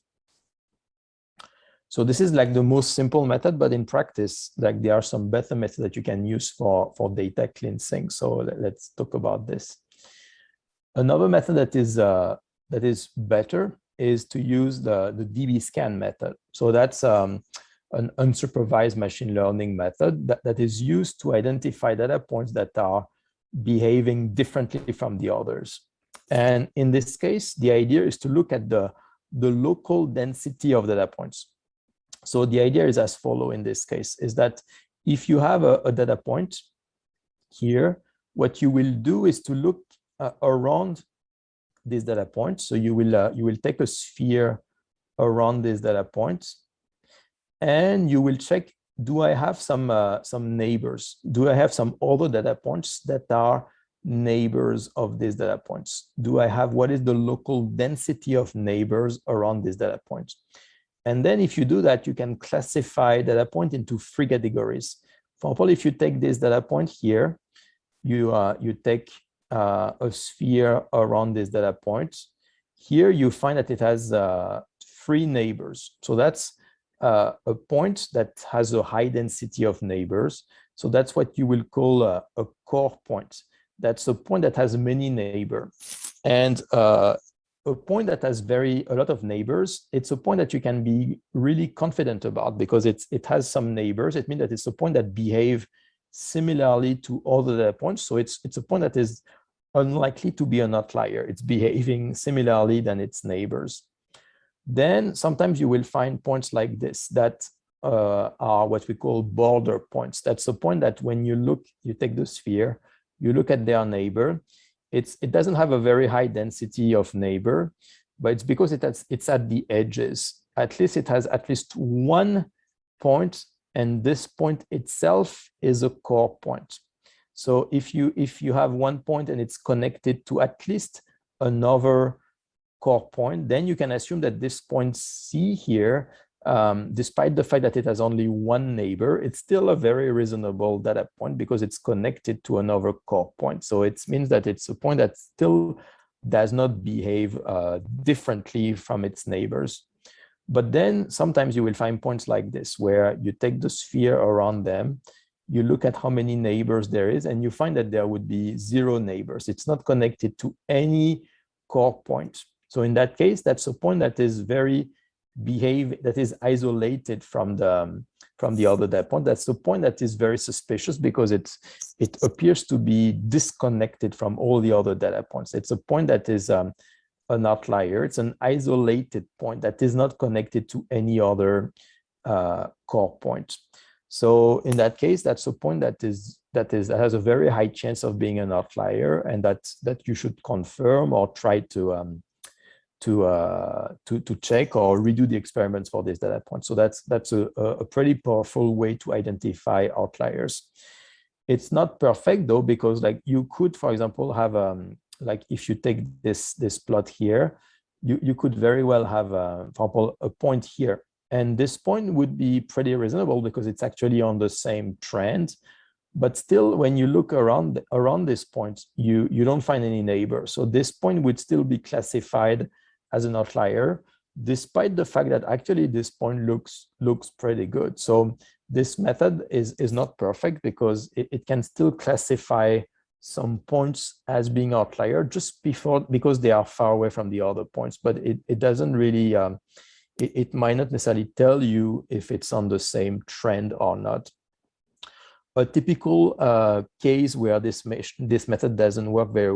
So this is like the most simple method, but in practice, like, there are some better methods that you can use for data cleansing. So let's talk about this. Another method that is better is to use the DB scan method. So that's an unsupervised machine learning method that is used to identify data points that are behaving differently from the others. And in this case, the idea is to look at the local density of data points. So the idea is as follows in this case, is that if you have a data point here, what you will do is to look around this data point. So you will take a sphere around this data point, and you will check, do I have some neighbors? Do I have some other data points that are neighbors of these data points? Do I have, what is the local density of neighbors around this data point? And then if you do that, you can classify data point into 3 categories. For example, if you take this data point here, you take a sphere around this data point. Here you find that it has 3 neighbors. So that's a point that has a high density of neighbors. So that's what you will call a core point. That's a point that has many neighbors. And a point that has a lot of neighbors, it's a point that you can be really confident about because it has some neighbors. It means that it's a point that behaves similarly to other data points. So it's a point that is unlikely to be an outlier. It's behaving similarly than its neighbors. Then sometimes you will find points like this that are what we call border points. That's a point that when you take the sphere, you look at their neighbor, it doesn't have a very high density of neighbor, but it's because it's at the edges. At least it has at least one point, and this point itself is a core point. So if you have one point and it's connected to at least another core point, then you can assume that this point C here, despite the fact that it has only one neighbor, it's still a very reasonable data point because it's connected to another core point. So it means that it's a point that still does not behave differently from its neighbors. But then sometimes you will find points like this, where you take the sphere around them, you look at how many neighbors there is, and you find that there would be 0 neighbors. It's not connected to any core point. So in that case, that's a point that is that is isolated from the other data point. That's the point that is very suspicious because it appears to be disconnected from all the other data points. It's a point that is an outlier. It's an isolated point that is not connected to any other core point. So in that case, that's a point that has a very high chance of being an outlier, and that you should confirm or try to check or redo the experiments for this data point. So that's a pretty powerful way to identify outliers. It's not perfect though, because like you could, for example, have like if you take this plot here, you could very well have, for example, a point here. And this point would be pretty reasonable because it's actually on the same trend. But still, when you look around this point, you don't find any neighbor. So this point would still be classified as an outlier, despite the fact that actually this point looks pretty good. So this method is not perfect because it can still classify some points as being outlier just because they are far away from the other points, but it doesn't really, it might not necessarily tell you if it's on the same trend or not. A typical case where this method doesn't work very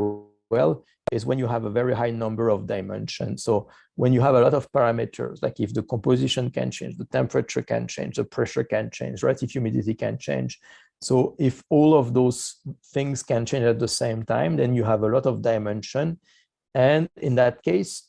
well is when you have a very high number of dimensions. So when you have a lot of parameters, like if the composition can change, the temperature can change, the pressure can change, relative humidity can change. So if all of those things can change at the same time, then you have a lot of dimension. And in that case,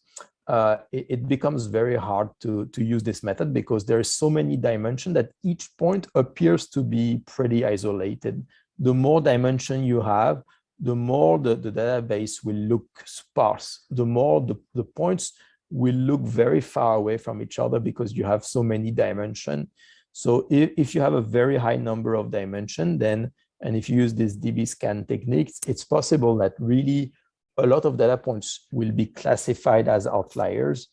it becomes very hard to use this method because there is so many dimensions that each point appears to be pretty isolated. The more dimension you have, the more the database will look sparse, the more the points will look very far away from each other because you have so many dimensions. So if you have a very high number of dimensions, then, and if you use this DB scan techniques, it's possible that really a lot of data points will be classified as outliers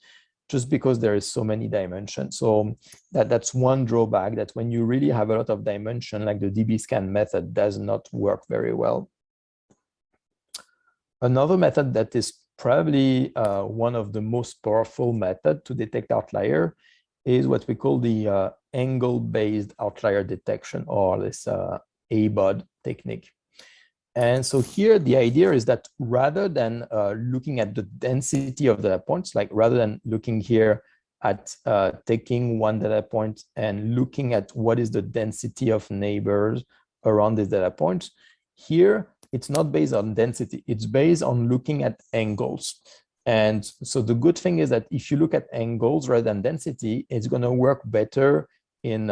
just because there is so many dimensions. So that's one drawback, that when you really have a lot of dimension, like the DB scan method does not work very well. Another method that is probably one of the most powerful methods to detect outlier is what we call the angle-based outlier detection, or this ABOD technique. And so here, the idea is that rather than looking at the density of data points, like rather than looking here at taking one data point and looking at what is the density of neighbors around this data point, here, it's not based on density. It's based on looking at angles. And so the good thing is that if you look at angles rather than density, it's going to work better in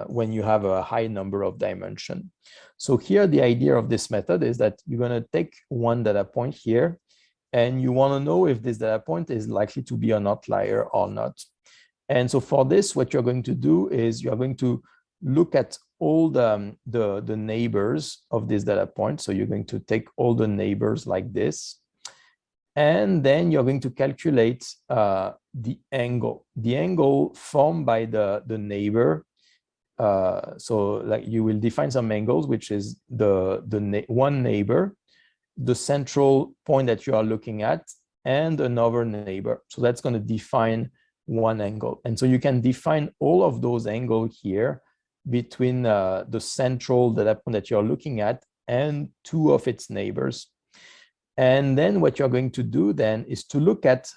when you have a high number of dimensions. So here, the idea of this method is that you're going to take one data point here, and you want to know if this data point is likely to be an outlier or not. And so for this, what you're going to do is you're going to look at all the neighbors of this data point. So you're going to take all the neighbors like this, and then you're going to calculate the angle formed by the neighbor. So like you will define some angles, which is one neighbor, the central point that you are looking at, and another neighbor. So that's going to define one angle. And so you can define all of those angles here between the central data point that you're looking at and two of its neighbors. And then what you're going to do then is to look at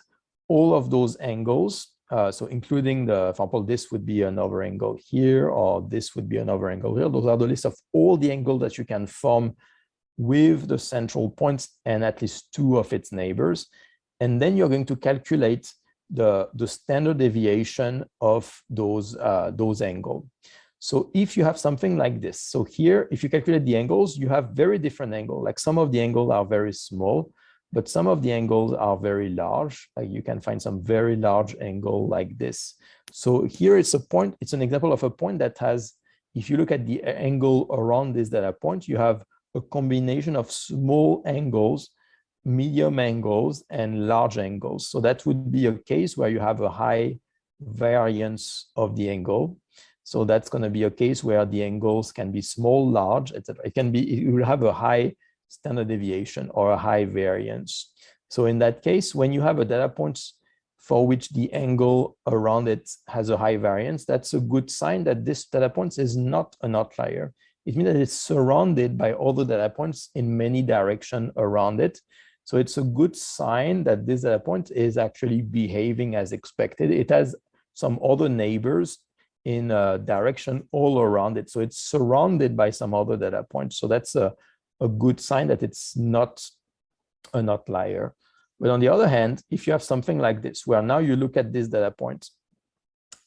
all of those angles. So including for example, this would be another angle here, or this would be another angle here. Those are the list of all the angles that you can form with the central points and at least two of its neighbors. And then you're going to calculate the standard deviation of those angles. So if you have something like this, so here, if you calculate the angles, you have very different angles. Like some of the angles are very small, but some of the angles are very large. Like you can find some very large angle like this. So here it's an example of a point that has, if you look at the angle around this data point, you have a combination of small angles, medium angles, and large angles. So that would be a case where you have a high variance of the angle. So that's going to be a case where the angles can be small, large, etc. It will have a high standard deviation or a high variance. So in that case, when you have a data point for which the angle around it has a high variance, that's a good sign that this data point is not an outlier. It means that it's surrounded by other data points in many directions around it. So it's a good sign that this data point is actually behaving as expected. It has some other neighbors in a direction all around it. So it's surrounded by some other data points. So that's a good sign that it's not an outlier. But on the other hand, if you have something like this, where now you look at this data point,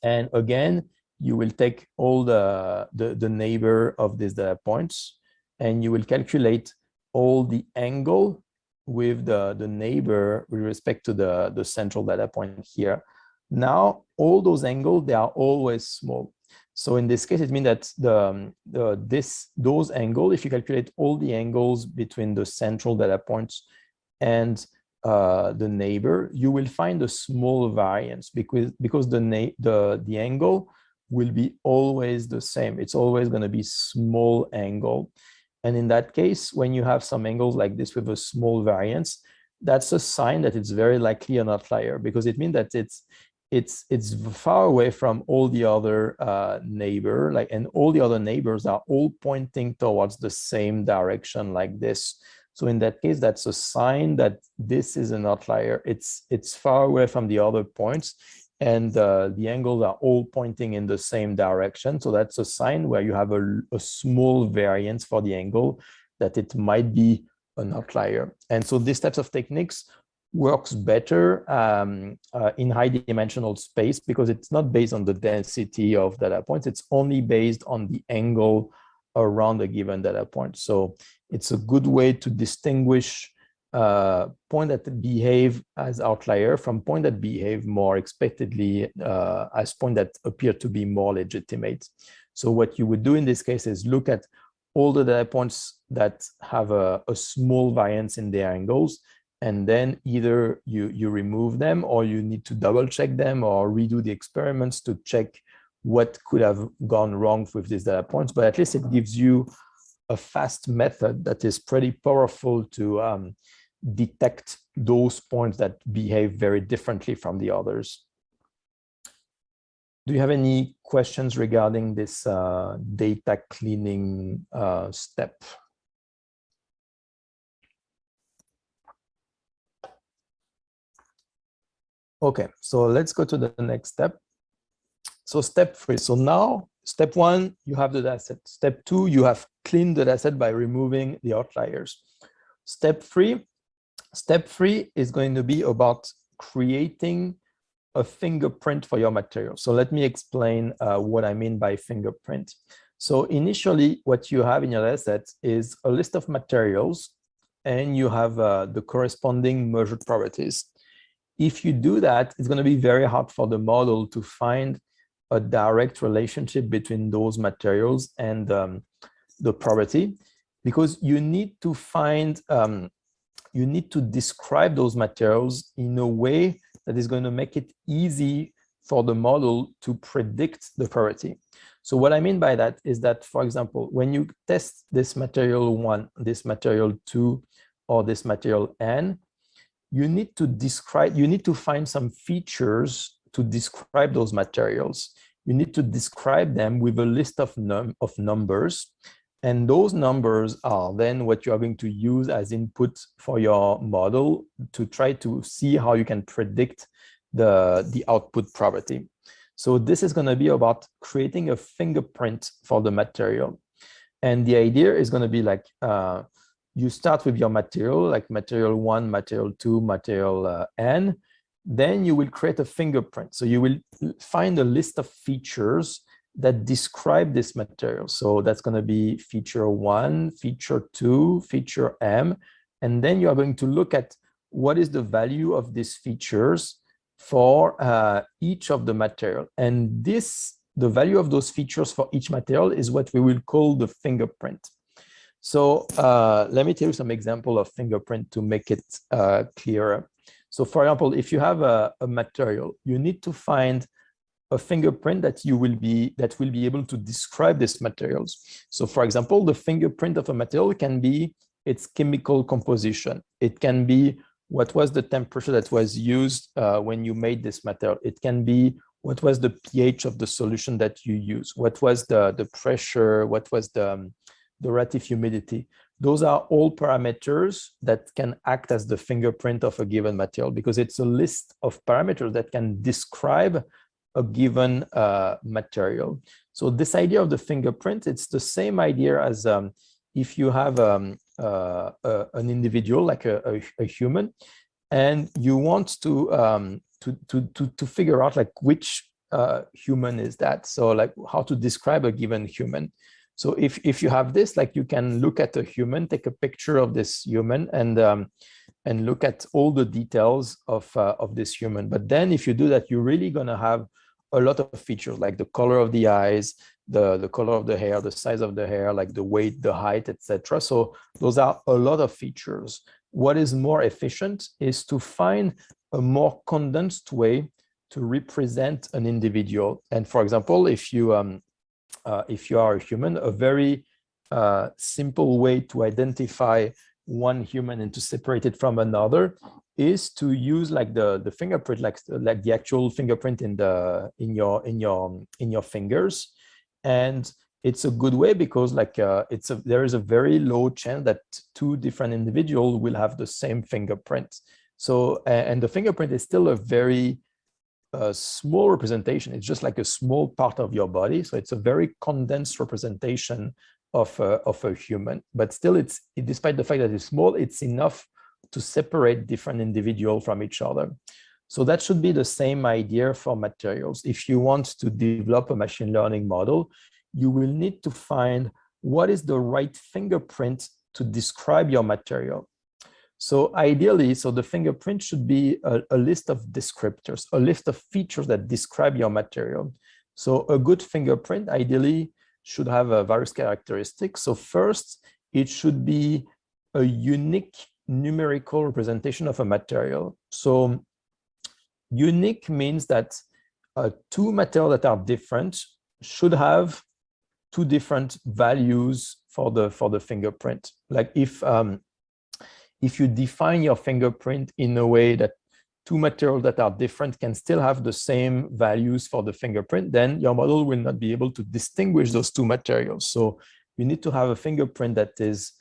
and again, you will take all the neighbor of these data points, and you will calculate all the angle with the neighbor with respect to the central data point here. Now, all those angles, they are always small. So in this case, it means that those angles, if you calculate all the angles between the central data points and the neighbor, you will find a small variance because the angle will be always the same. It's always going to be small angle. And in that case, when you have some angles like this with a small variance, that's a sign that it's very likely an outlier, because it means that it's far away from all the other neighbor, and all the other neighbors are all pointing towards the same direction like this. So in that case, that's a sign that this is an outlier. It's far away from the other points, and the angles are all pointing in the same direction. So that's a sign where you have a small variance for the angle, that it might be an outlier. And so these types of techniques works better in high dimensional space, because it's not based on the density of data points. It's only based on the angle around a given data point. So it's a good way to distinguish point that behave as outlier from point that behave more expectedly as point that appear to be more legitimate. So what you would do in this case is look at all the data points that have a small variance in their angles, and then either you remove them, or you need to double check them or redo the experiments to check what could have gone wrong with these data points. But at least it gives you a fast method that is pretty powerful to detect those points that behave very differently from the others. Do you have any questions regarding this data cleaning step? Okay, so let's go to the next step. So step 3. So now, step 1, you have the dataset. Step 2, you have cleaned the dataset by removing the outliers. Step 3 is going to be about creating a fingerprint for your material. So let me explain what I mean by fingerprint. So initially, what you have in your dataset is a list of materials, and you have the corresponding measured properties. If you do that, it's going to be very hard for the model to find a direct relationship between those materials and the property, because you need to find, you need to describe those materials in a way that is going to make it easy for the model to predict the property. So what I mean by that is that, for example, when you test this material 1, this material 2, or this material n, you need to describe, you need to find some features to describe those materials. You need to describe them with a list of numbers. And those numbers are then what you are going to use as input for your model to try to see how you can predict the output property. So this is going to be about creating a fingerprint for the material. And the idea is going to be like, you start with your material, like material 1, material 2, material n. Then you will create a fingerprint. So you will find a list of features that describe this material. So that's going to be feature 1, feature 2, feature m. And then you are going to look at what is the value of these features for each of the material. And the value of those features for each material is what we will call the fingerprint. So let me tell you some example of fingerprint to make it clearer. So for example, if you have a material, you need to find a fingerprint that will be able to describe these materials. So for example, the fingerprint of a material can be its chemical composition. It can be what was the temperature that was used when you made this material. It can be what was the pH of the solution that you use, what was the pressure, what was the relative humidity. Those are all parameters that can act as the fingerprint of a given material, because it's a list of parameters that can describe a given material. So this idea of the fingerprint, it's the same idea as if you have an individual, like a human, and you want to figure out like which human is that. So like how to describe a given human. So if you have this, like you can look at a human, take a picture of this human, and look at all the details of this human. But then if you do that, you're really gonna have a lot of features, like the color of the eyes, the color of the hair, the size of the hair, like the weight, the height, etc. So those are a lot of features. What is more efficient is to find a more condensed way to represent an individual. And for example, if you are a human, a very simple way to identify one human and to separate it from another is to use like the fingerprint, like the actual fingerprint in your fingers. And it's a good way because like there is a very low chance that two different individuals will have the same fingerprint. So and the fingerprint is still a very small representation. It's just like a small part of your body. So it's a very condensed representation of a human. But still, despite the fact that it's small, it's enough to separate different individuals from each other. So that should be the same idea for materials. If you want to develop a machine learning model, you will need to find what is the right fingerprint to describe your material. So ideally, the fingerprint should be a list of descriptors, a list of features that describe your material. So a good fingerprint ideally should have various characteristics. So first, it should be a unique numerical representation of a material. So unique means that two materials that are different should have two different values for the fingerprint. Like if you define your fingerprint in a way that two materials that are different can still have the same values for the fingerprint, then your model will not be able to distinguish those two materials. So you need to have a fingerprint that is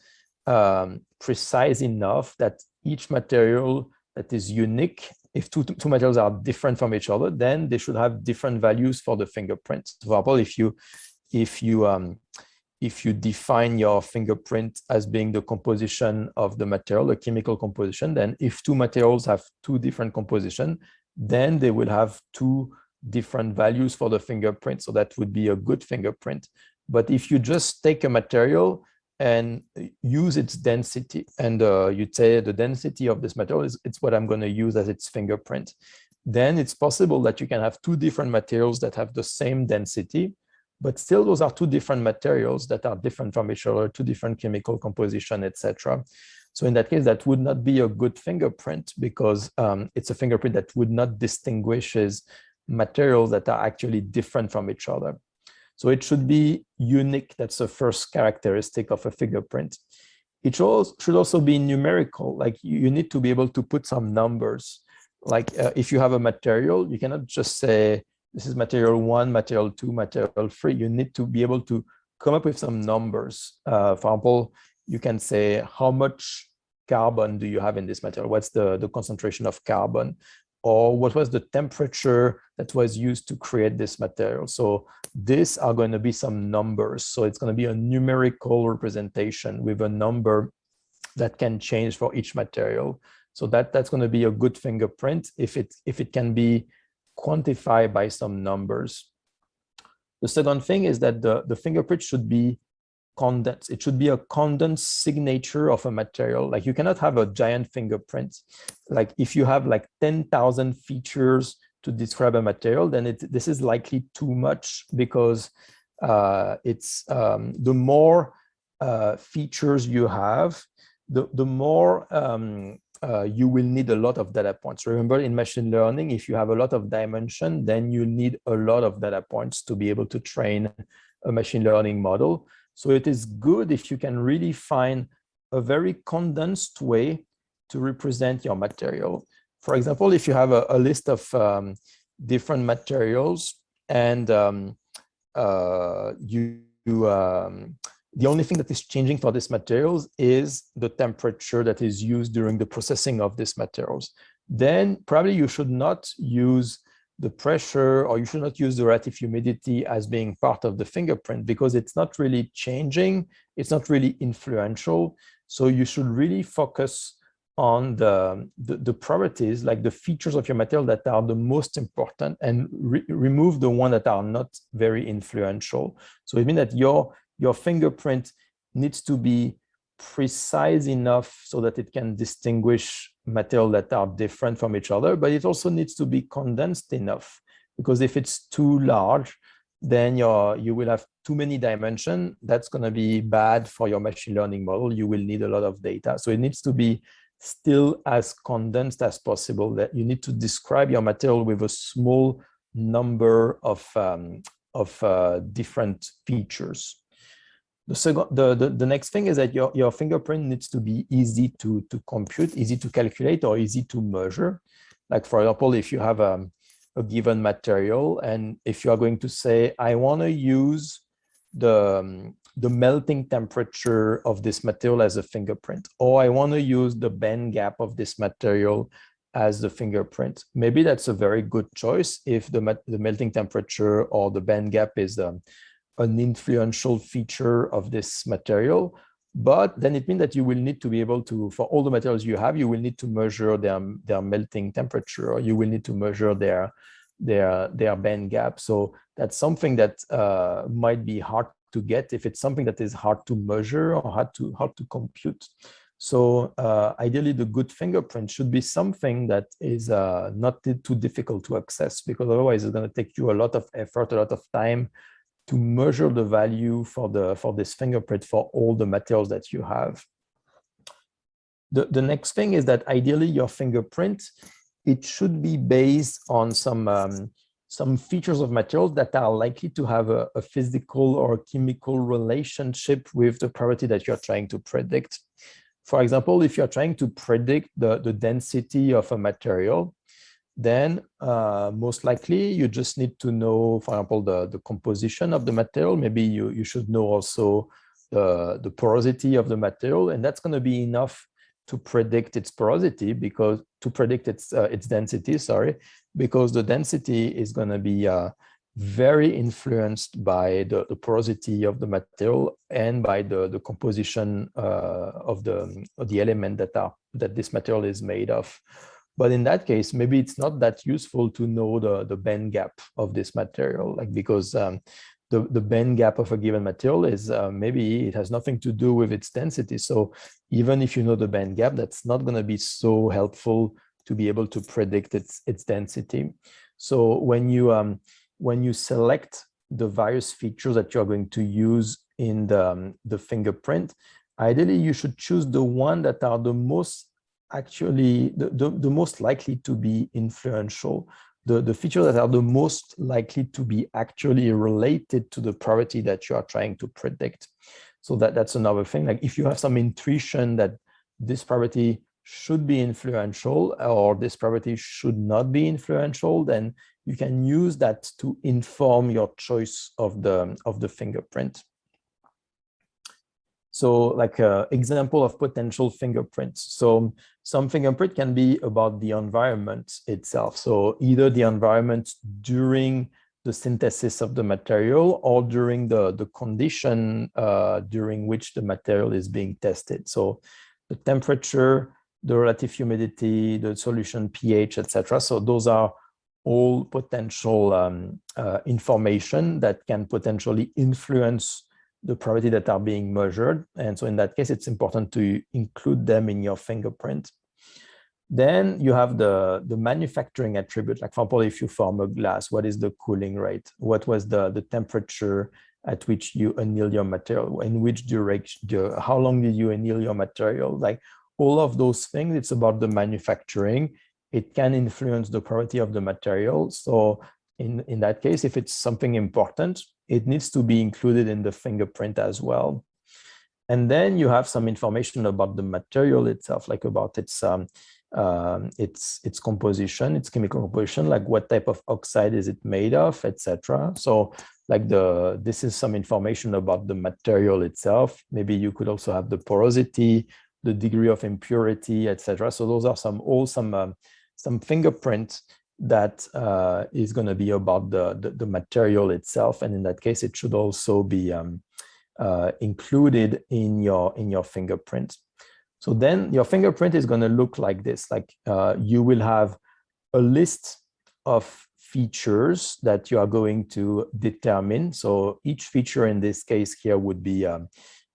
precise enough that each material that is unique, if two materials are different from each other, then they should have different values for the fingerprint. For example, if you define your fingerprint as being the composition of the material, the chemical composition, then if two materials have two different composition, then they will have two different values for the fingerprint. So that would be a good fingerprint. But if you just take a material and use its density, and you'd say the density of this material it's what I'm going to use as its fingerprint, then it's possible that you can have two different materials that have the same density, but still those are two different materials that are different from each other, two different chemical composition, etc. So in that case, that would not be a good fingerprint, because it's a fingerprint that would not distinguish materials that are actually different from each other. So it should be unique. That's the first characteristic of a fingerprint. It should also be numerical. Like you need to be able to put some numbers. Like if you have a material, you cannot just say, this is material 1, material 2, material 3. You need to be able to come up with some numbers. For example, you can say, how much carbon do you have in this material? What's the concentration of carbon? Or what was the temperature that was used to create this material? So these are going to be some numbers. So it's going to be a numerical representation with a number that can change for each material. So that's going to be a good fingerprint if it can be quantified by some numbers. The second thing is that the fingerprint should be condensed. It should be a condensed signature of a material. Like you cannot have a giant fingerprint. Like if you have like 10,000 features to describe a material, then this is likely too much, because the more features you have, the more you will need a lot of data points. Remember, in machine learning, if you have a lot of dimension, then you need a lot of data points to be able to train a machine learning model. So it is good if you can really find a very condensed way to represent your material. For example, if you have a list of different materials, and the only thing that is changing for these materials is the temperature that is used during the processing of these materials, then probably you should not use the pressure, or you should not use the relative humidity as being part of the fingerprint, because it's not really changing, it's not really influential. So you should really focus on the properties, like the features of your material that are the most important, and remove the ones that are not very influential. So it means that your fingerprint needs to be precise enough so that it can distinguish material that are different from each other, but it also needs to be condensed enough, because if it's too large, then you will have too many dimensions. That's going to be bad for your machine learning model. You will need a lot of data. So it needs to be still as condensed as possible, that you need to describe your material with a small number of different features. The next thing is that your fingerprint needs to be easy to compute, easy to calculate, or easy to measure. Like, for example, if you have a given material, and if you are going to say, I want to use the melting temperature of this material as a fingerprint, or I want to use the band gap of this material as the fingerprint, maybe that's a very good choice if the melting temperature or the band gap is an influential feature of this material. But then it means that you will need to be able to, for all the materials you have, you will need to measure their melting temperature, or you will need to measure their band gap. So that's something that might be hard to get if it's something that is hard to measure or hard to compute. So ideally, the good fingerprint should be something that is not too difficult to access, because otherwise it's going to take you a lot of effort, a lot of time to measure the value for this fingerprint for all the materials that you have. The next thing is that ideally your fingerprint, it should be based on some features of materials that are likely to have a physical or chemical relationship with the property that you're trying to predict. For example, if you're trying to predict the density of a material, then most likely you just need to know, for example, the composition of the material. Maybe you should know also the porosity of the material, and that's going to be enough to predict its porosity, because to predict its density, sorry, because the density is going to be very influenced by the porosity of the material and by the composition of the element that this material is made of. But in that case, maybe it's not that useful to know the band gap of this material, like because the band gap of a given material is maybe it has nothing to do with its density. So even if you know the band gap, that's not going to be so helpful to be able to predict its density. So when you select the various features that you're going to use in the fingerprint, ideally you should choose the one that are the most actually the most likely to be influential, the features that are the most likely to be actually related to the property that you are trying to predict. So that's another thing. Like if you have some intuition that this property should be influential or this property should not be influential, then you can use that to inform your choice of the fingerprint. So like an example of potential fingerprints. So some fingerprint can be about the environment itself. So either the environment during the synthesis of the material or during the condition during which the material is being tested. So the temperature, the relative humidity, the solution pH, etc. So those are all potential information that can potentially influence the property that are being measured. And so in that case, it's important to include them in your fingerprint. Then you have the manufacturing attribute. Like for example, if you form a glass, what is the cooling rate? What was the temperature at which you anneal your material? In which direction? How long did you anneal your material? Like all of those things, it's about the manufacturing. It can influence the property of the material. So in that case, if it's something important, it needs to be included in the fingerprint as well. And then you have some information about the material itself, like about its composition, its chemical composition, like what type of oxide is it made of, etc. So like this is some information about the material itself. Maybe you could also have the porosity, the degree of impurity, etc. So those are some fingerprint that is going to be about the material itself, and in that case, it should also be included in your fingerprint. So then your fingerprint is going to look like this. Like you will have a list of features that you are going to determine. So each feature in this case here would be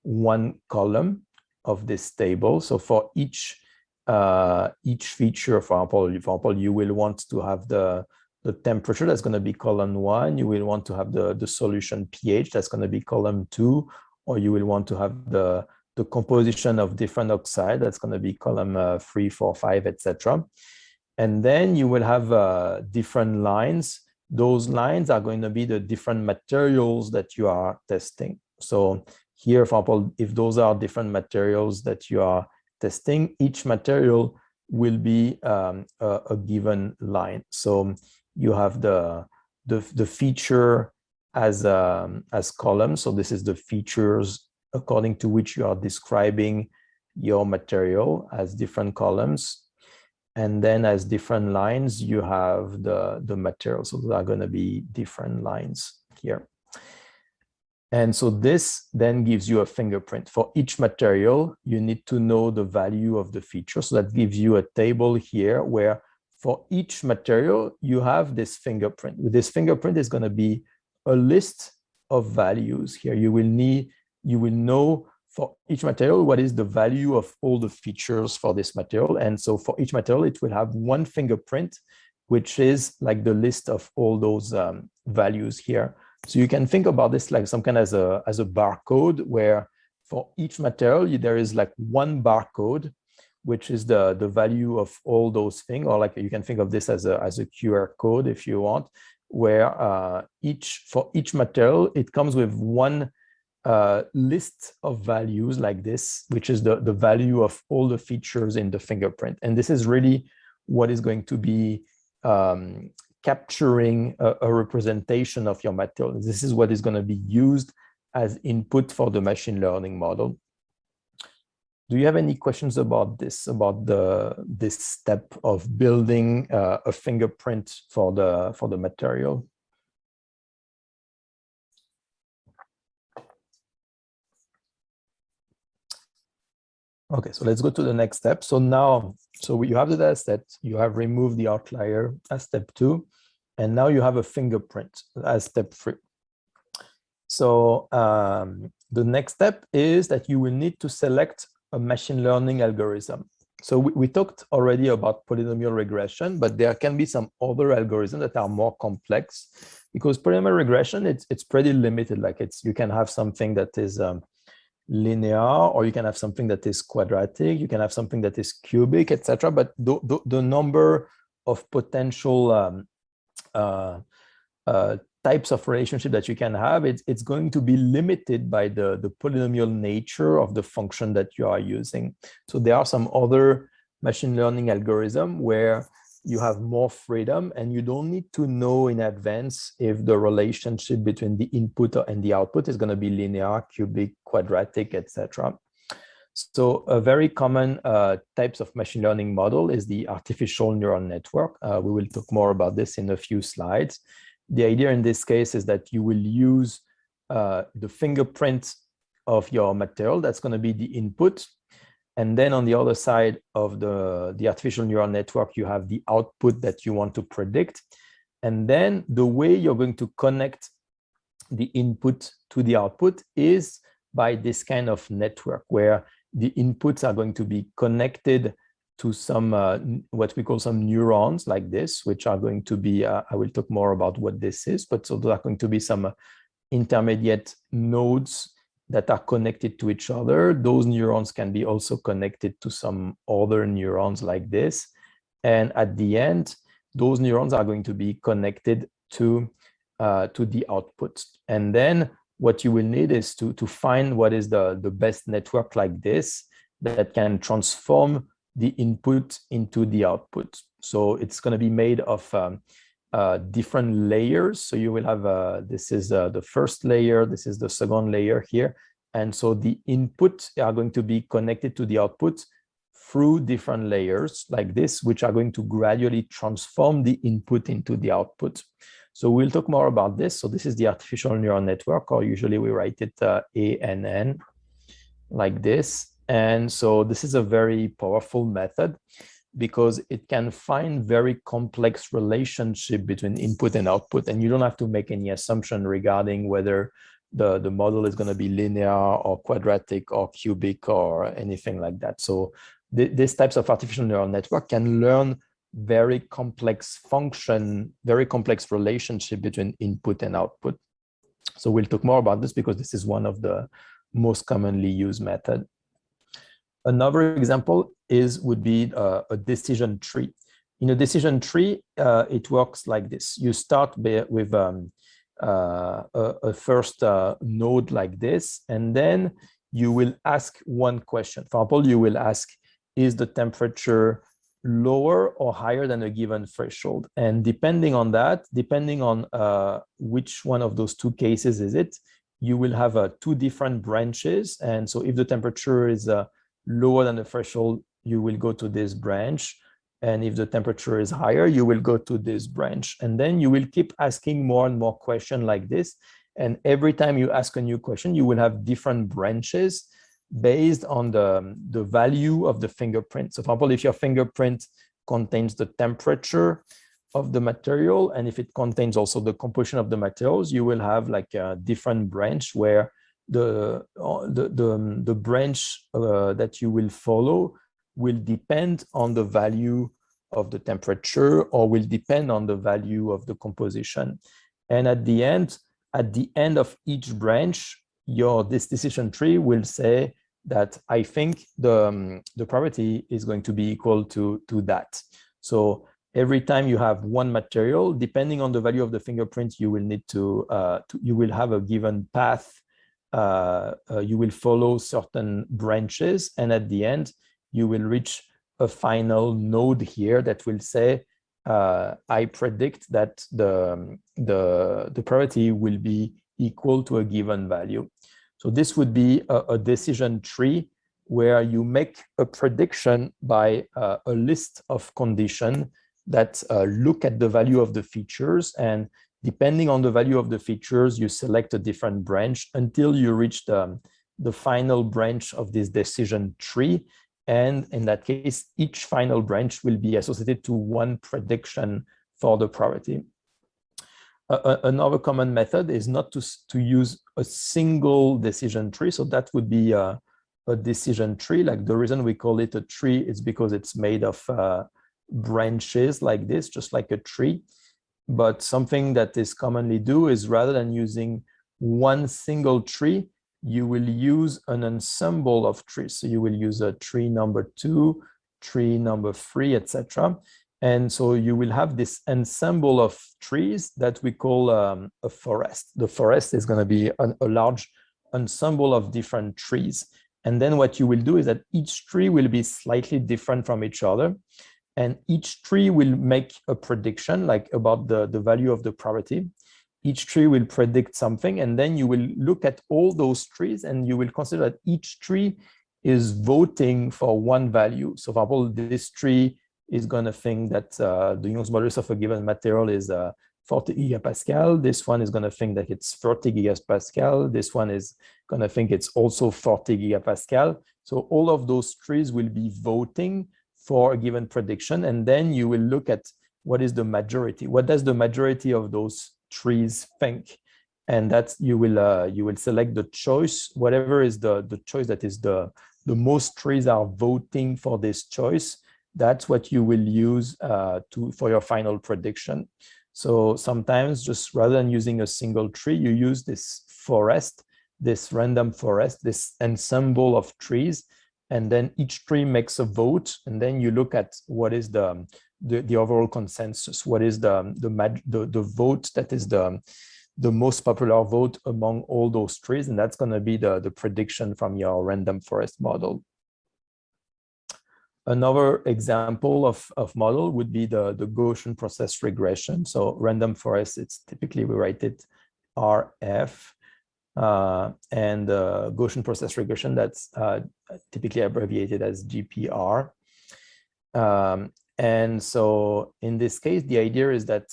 one column of this table. So for each feature, for example, you will want to have the temperature, that's going to be column 1. You will want to have the solution pH, that's going to be column 2, or you will want to have the composition of different oxide, that's going to be column 3, 4, 5, etc. And then you will have different lines. Those lines are going to be the different materials that you are testing. So here, for example, if those are different materials that you are testing, each material will be a given line. So you have the feature as columns. So this is the features according to which you are describing your material as different columns. And then as different lines, you have the material. So those are going to be different lines here. And so this then gives you a fingerprint. For each material, you need to know the value of the feature. So that gives you a table here where for each material, you have this fingerprint. With this fingerprint is going to be a list of values here. You will know for each material what is the value of all the features for this material. And so for each material, it will have one fingerprint, which is like the list of all those values here. So you can think about this like some kind as a barcode, where for each material, there is like one barcode, which is the value of all those things, or like you can think of this as a QR code if you want, where for each material, it comes with one list of values like this, which is the value of all the features in the fingerprint. And this is really what is going to be capturing a representation of your material. This is what is going to be used as input for the machine learning model. Do you have any questions about this, about this step of building a fingerprint for the material? Okay, so let's go to the next step. So now, you have the data set, you have removed the outlier as step 2, and now you have a fingerprint as step 3. So the next step is that you will need to select a machine learning algorithm. So we talked already about polynomial regression, but there can be some other algorithms that are more complex, because polynomial regression, it's pretty limited. Like you can have something that is linear, or you can have something that is quadratic, you can have something that is cubic, etc. But the number of potential types of relationship that you can have, it's going to be limited by the polynomial nature of the function that you are using. So there are some other machine learning algorithm where you have more freedom and you don't need to know in advance if the relationship between the input and the output is going to be linear, cubic, quadratic, etc. So a very common types of machine learning model is the artificial neural network. We will talk more about this in a few slides. The idea in this case is that you will use the fingerprint of your material. That's going to be the input. And then on the other side of the artificial neural network, you have the output that you want to predict. And then the way you're going to connect the input to the output is by this kind of network where the inputs are going to be connected to some what we call some neurons like this, which are going to be, I will talk more about what this is, but so there are going to be some intermediate nodes that are connected to each other. Those neurons can be also connected to some other neurons like this. And at the end, those neurons are going to be connected to the output. And then what you will need is to find what is the best network like this that can transform the input into the output. So it's going to be made of different layers. So you will have, this is the first layer, this is the second layer here. And so the input are going to be connected to the output through different layers like this, which are going to gradually transform the input into the output. So we'll talk more about this. So this is the artificial neural network, or usually we write it ANN like this. And so this is a very powerful method because it can find very complex relationship between input and output. And you don't have to make any assumption regarding whether the model is going to be linear or quadratic or cubic or anything like that. So these types of artificial neural network can learn very complex function, very complex relationship between input and output. So we'll talk more about this because this is one of the most commonly used method. Another example would be a decision tree. In a decision tree, it works like this. You start with a first node like this, and then you will ask one question. For example, you will ask, is the temperature lower or higher than a given threshold? And depending on that, depending on which one of those two cases is it, you will have two different branches. And so if the temperature is lower than the threshold, you will go to this branch. And if the temperature is higher, you will go to this branch. And then you will keep asking more and more questions like this. And every time you ask a new question, you will have different branches based on the value of the fingerprint. So for example, if your fingerprint contains the temperature of the material, and if it contains also the composition of the materials, you will have like a different branch where the branch that you will follow will depend on the value of the temperature or will depend on the value of the composition. And at the end of each branch, this decision tree will say that I think the probability is going to be equal to that. So every time you have one material, depending on the value of the fingerprint, you will need you will have a given path. You will follow certain branches, and at the end, you will reach a final node here that will say, I predict that the probability will be equal to a given value. So this would be a decision tree where you make a prediction by a list of conditions that look at the value of the features, and depending on the value of the features, you select a different branch until you reach the final branch of this decision tree. And in that case, each final branch will be associated to one prediction for the probability. Another common method is not to use a single decision tree. So that would be a decision tree. Like, the reason we call it a tree is because it's made of branches like this, just like a tree. But something that is commonly do is, rather than using one single tree, you will use an ensemble of trees. So you will use a tree number 2, tree number 3, etc. And so you will have this ensemble of trees that we call a forest. The forest is going to be a large ensemble of different trees. And then what you will do is that each tree will be slightly different from each other. And each tree will make a prediction, like about the value of the probability. Each tree will predict something, and then you will look at all those trees and you will consider that each tree is voting for one value. So for example, this tree is going to think that the Young's modulus of a given material is 40 gigapascal. This one is going to think that it's 30 gigapascal. This one is going to think it's also 40 gigapascal. So all of those trees will be voting for a given prediction, and then you will look at what is the majority. What does the majority of those trees think? And that's, you will select the choice, whatever is the choice that is the most trees are voting for this choice. That's what you will use for your final prediction. So sometimes, just rather than using a single tree, you use this forest, this random forest, this ensemble of trees, and then each tree makes a vote, and then you look at what is the overall consensus, what is the vote that is the most popular vote among all those trees, and that's going to be the prediction from your random forest model. Another example of model would be the Gaussian process regression. So random forest, it's typically, we write it RF, and Gaussian process regression, that's typically abbreviated as GPR. And so in this case, the idea is that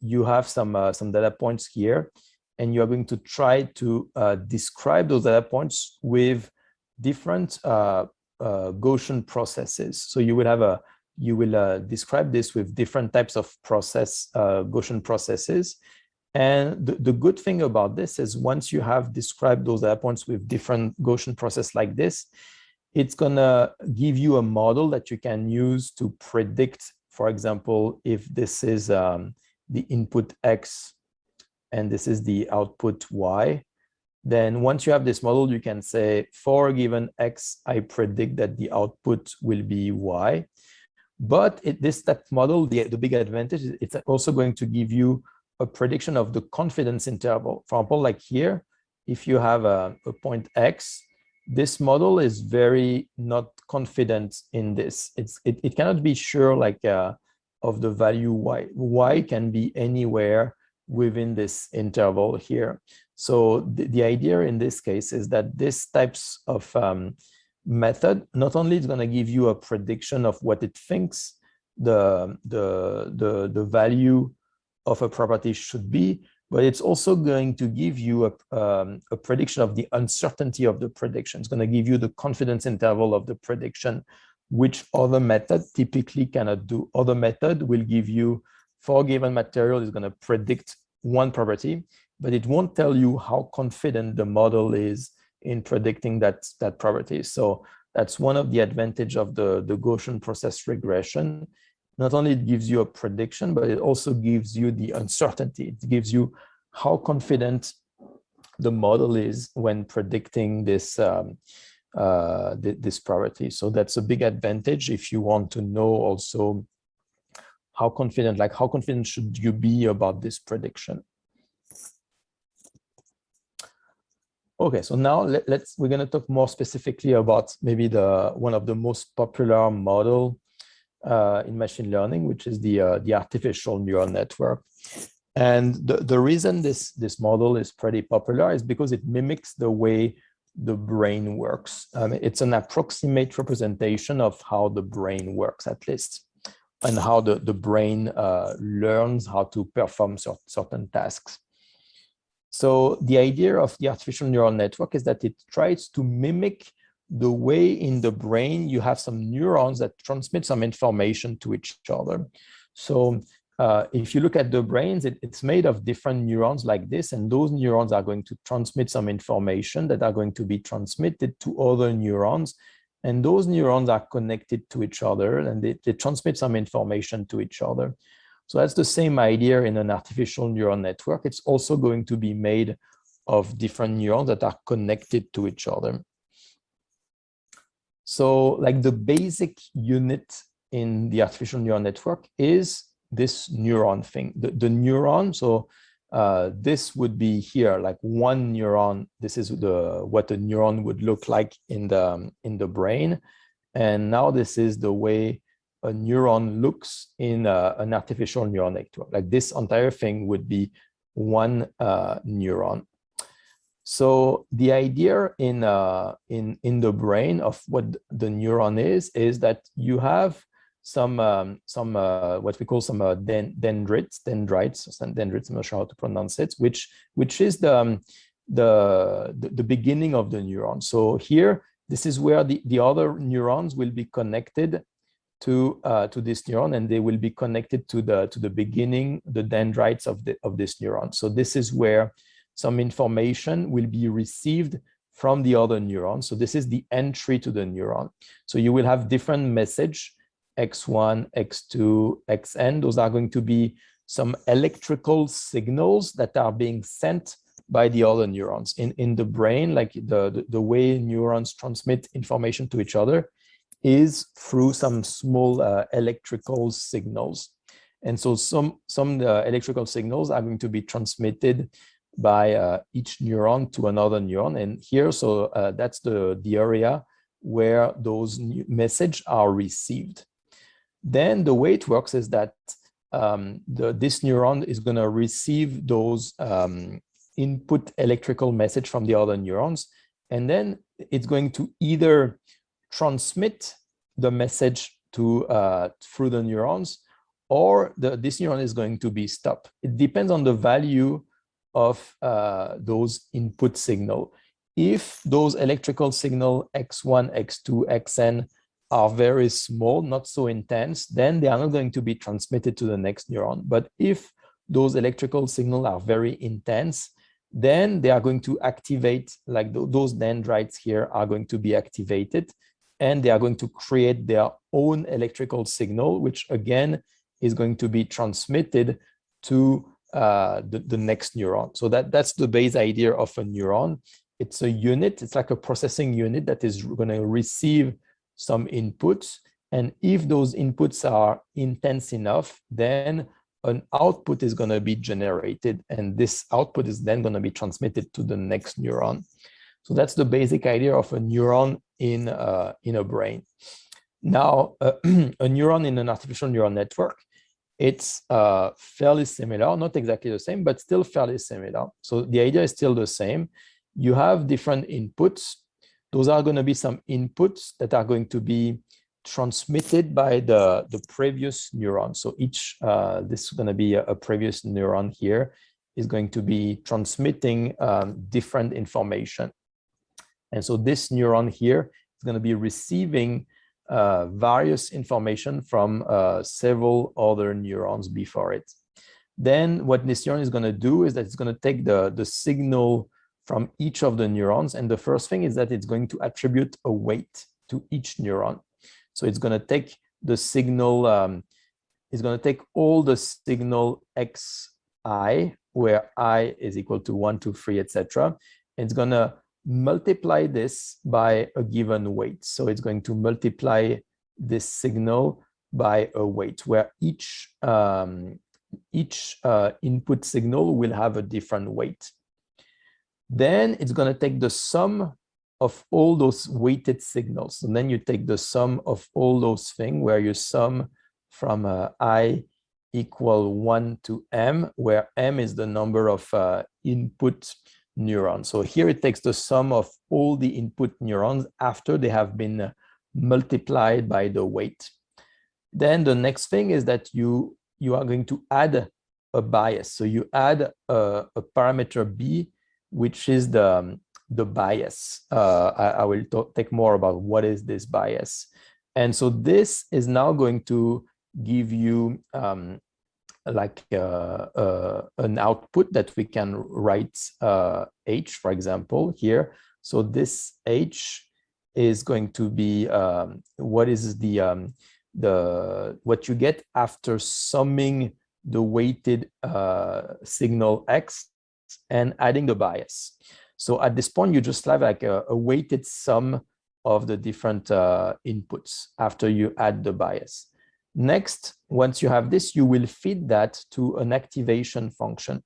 you have some data points here, and you are going to try to describe those data points with different Gaussian processes. So you will describe this with different types of Gaussian processes. And the good thing about this is, once you have described those data points with different Gaussian process like this, it's gonna give you a model that you can use to predict, for example, if this is the input X and this is the output Y, then once you have this model, you can say, for a given X, I predict that the output will be Y. But this type of model, the big advantage is it's also going to give you a prediction of the confidence interval. For example, like here, if you have a point X, this model is very not confident in this. It cannot be sure, like of the value Y. Y can be anywhere within this interval here. So the idea in this case is that this types of method not only is going to give you a prediction of what it thinks the value of a property should be, but it's also going to give you a prediction of the uncertainty of the prediction. It's going to give you the confidence interval of the prediction, which other method typically cannot do. Other method will give you, for a given material, is going to predict one property, but it won't tell you how confident the model is in predicting that property. So that's one of the advantages of the Gaussian process regression. Not only it gives you a prediction, but it also gives you the uncertainty. It gives you how confident the model is when predicting this this property. So that's a big advantage if you want to know also how confident should you be about this prediction. Okay, so now we're going to talk more specifically about maybe one of the most popular model in machine learning, which is the artificial neural network. And the reason this model is pretty popular is because it mimics the way the brain works. It's an approximate representation of how the brain works, at least, and how the brain learns how to perform certain tasks. So the idea of the artificial neural network is that it tries to mimic the way in the brain you have some neurons that transmit some information to each other. So if you look at the brains, it's made of different neurons like this, and those neurons are going to transmit some information that are going to be transmitted to other neurons. And those neurons are connected to each other, and they transmit some information to each other. So that's the same idea in an artificial neural network. It's also going to be made of different neurons that are connected to each other. So like the basic unit in the artificial neural network is this neuron thing, the neuron. So this would be here, like one neuron. This is what a neuron would look like in the brain. And now this is the way a neuron looks in an artificial neural network. Like this entire thing would be one neuron. So the idea in the brain of what the neuron is that you have some what we call some dendrites. I'm not sure how to pronounce it, which is the beginning of the neuron. So here, this is where the other neurons will be connected to this neuron, and they will be connected to the beginning, the dendrites of this neuron. So this is where some information will be received from the other neuron. So this is the entry to the neuron. So you will have different message, X1, X2, Xn. Those are going to be some electrical signals that are being sent by the other neurons. In the brain, like the way neurons transmit information to each other is through some small electrical signals. And so some electrical signals are going to be transmitted by each neuron to another neuron. And here, so that's the area where those messages are received. Then the way it works is that this neuron is going to receive those input electrical message from the other neurons, and then it's going to either transmit the message to through the neurons, or this neuron is going to be stopped. It depends on the value of those input signal. If those electrical signal X1, X2, Xn are very small, not so intense, then they are not going to be transmitted to the next neuron. But if those electrical signals are very intense, then they are going to activate, like those dendrites here are going to be activated, and they are going to create their own electrical signal, which again is going to be transmitted to the next neuron. So that's the base idea of a neuron. It's a unit, it's like a processing unit that is going to receive some inputs. And if those inputs are intense enough, then an output is going to be generated. And this output is then going to be transmitted to the next neuron. So that's the basic idea of a neuron in a brain. Now, a neuron in an artificial neural network, it's fairly similar, not exactly the same, but still fairly similar. So the idea is still the same. You have different inputs. Those are going to be some inputs that are going to be transmitted by the previous neuron. So each, this is going to be a previous neuron here, is going to be transmitting different information. And so this neuron here is going to be receiving various information from several other neurons before it. Then what this neuron is going to do is that it's going to take the signal from each of the neurons. And the first thing is that it's going to attribute a weight to each neuron. So it's going to take the signal, it's going to take all the signal xi, where I is equal to 1, 2, 3, etc. It's going to multiply this by a given weight. So it's going to multiply this signal by a weight, where each input signal will have a different weight. Then it's going to take the sum of all those weighted signals. And then you take the sum of all those things, where you sum from I equal 1 to m, where m is the number of input neuron. So here it takes the sum of all the input neurons after they have been multiplied by the weight. Then the next thing is that you are going to add a bias. So you add a parameter B, which is the bias. I will take more about what is this bias. And so this is now going to give you like an output that we can write H, for example, here. So this H is going to be what is what you get after summing the weighted signal X and adding the bias. So at this point, you just have like a weighted sum of the different inputs after you add the bias. Next, once you have this, you will feed that to an activation function.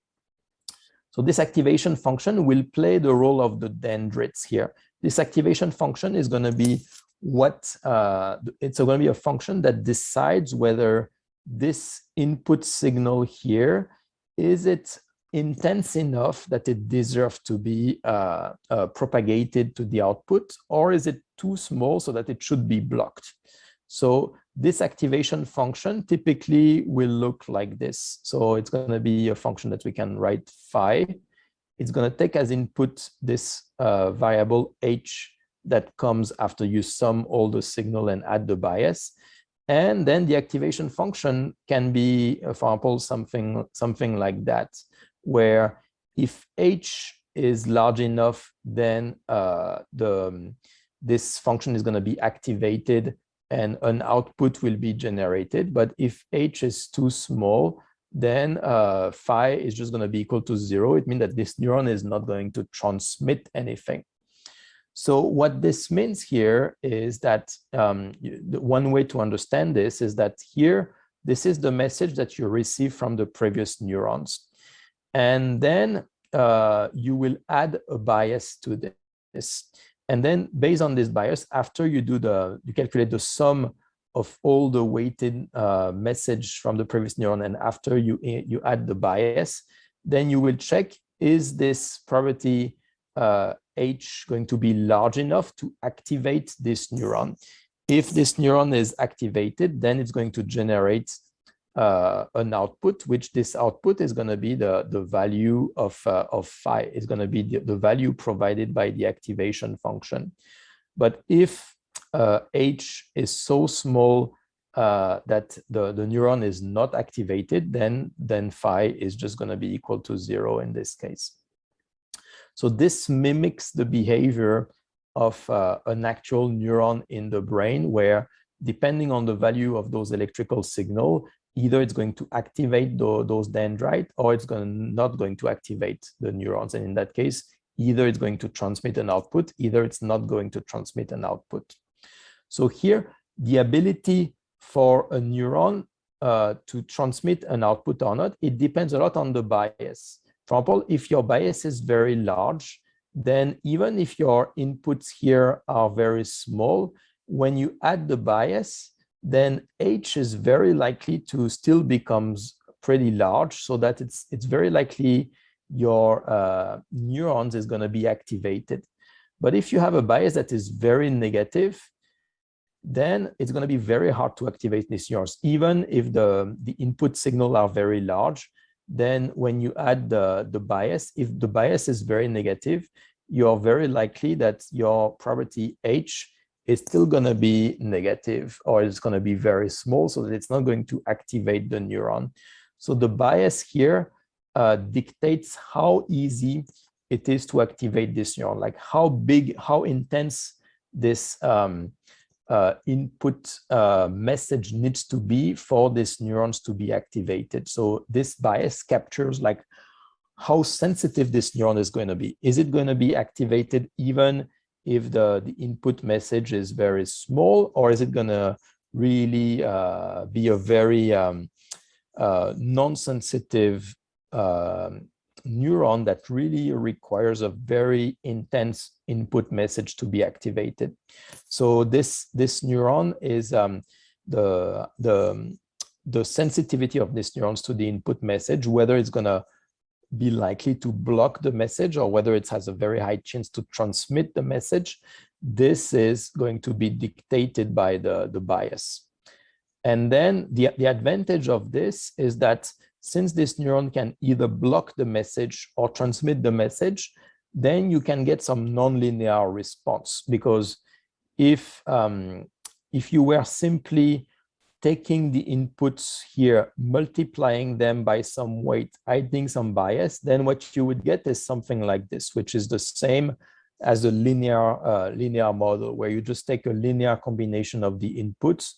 So this activation function will play the role of the dendrites here. This activation function is going to be it's going to be a function that decides whether this input signal here, is it intense enough that it deserves to be propagated to the output, or is it too small so that it should be blocked? So this activation function typically will look like this. So it's going to be a function that we can write phi. It's going to take as input this variable h that comes after you sum all the signal and add the bias. And then the activation function can be, for example, something like that, where if h is large enough, then this function is going to be activated and an output will be generated. But if h is too small, then phi is just going to be equal to 0. It means that this neuron is not going to transmit anything. So what this means here is that one way to understand this is that here, this is the message that you receive from the previous neurons. And then you will add a bias to this. And then based on this bias, after you calculate the sum of all the weighted message from the previous neuron, and after you add the bias, then you will check, is this probability H going to be large enough to activate this neuron? If this neuron is activated, then it's going to generate an output, which this output is going to be the value of phi. It's going to be the value provided by the activation function. But if H is so small that the neuron is not activated, then phi is just going to be equal to 0 in this case. So this mimics the behavior of an actual neuron in the brain, where depending on the value of those electrical signal, either it's going to activate those dendrites, or it's not going to activate the neurons. And in that case, either it's going to transmit an output, either it's not going to transmit an output. So here, the ability for a neuron to transmit an output or not, it depends a lot on the bias. For example, if your bias is very large, then even if your inputs here are very small, when you add the bias, then H is very likely to still becomes pretty large, so that it's very likely your neurons is going to be activated. But if you have a bias that is very negative, then it's going to be very hard to activate these neurons. Even if the input signal are very large, then when you add the bias, if the bias is very negative, you're very likely that your probability H is still going to be negative, or it's going to be very small, so that it's not going to activate the neuron. So the bias here dictates how easy it is to activate this neuron, like how big, how intense this input message needs to be for these neurons to be activated. So this bias captures like how sensitive this neuron is going to be. Is it going to be activated even if the input message is very small, or is it going to really be a very non-sensitive neuron that really requires a very intense input message to be activated? So this neuron is the sensitivity of these neurons to the input message, whether it's going to be likely to block the message or whether it has a very high chance to transmit the message, this is going to be dictated by the bias. And then the advantage of this is that since this neuron can either block the message or transmit the message, then you can get some nonlinear response. Because if you were simply taking the inputs here, multiplying them by some weight, adding some bias, then what you would get is something like this, which is the same as a linear model, where you just take a linear combination of the inputs,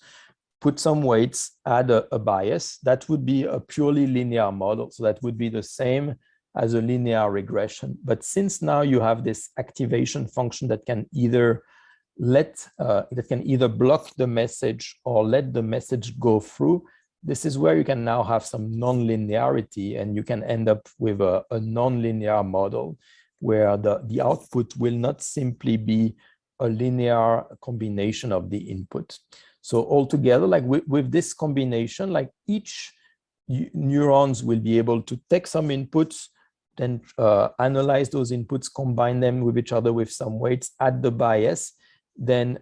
put some weights, add a bias. That would be a purely linear model. So that would be the same as a linear regression. But since now you have this activation function that can either block the message or let the message go through, this is where you can now have some non-linearity, and you can end up with a non-linear model where the output will not simply be a linear combination of the input. So altogether, like with this combination, like each neurons will be able to take some inputs, then analyze those inputs, combine them with each other with some weights, add the bias, then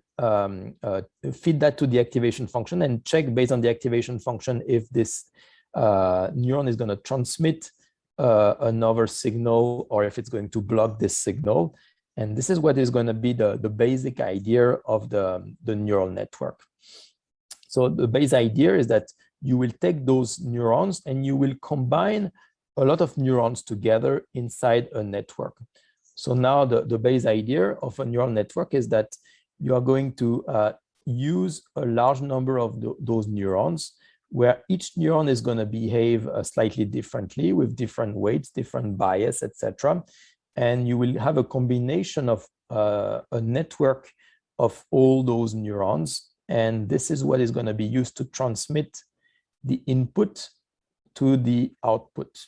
feed that to the activation function and check based on the activation function if this neuron is going to transmit another signal or if it's going to block this signal. And this is what is going to be the basic idea of the neural network. So the base idea is that you will take those neurons and you will combine a lot of neurons together inside a network. So now the base idea of a neural network is that you are going to use a large number of those neurons, where each neuron is going to behave slightly differently with different weights, different bias, etc. And you will have a combination of a network of all those neurons. And this is what is going to be used to transmit the input to the output.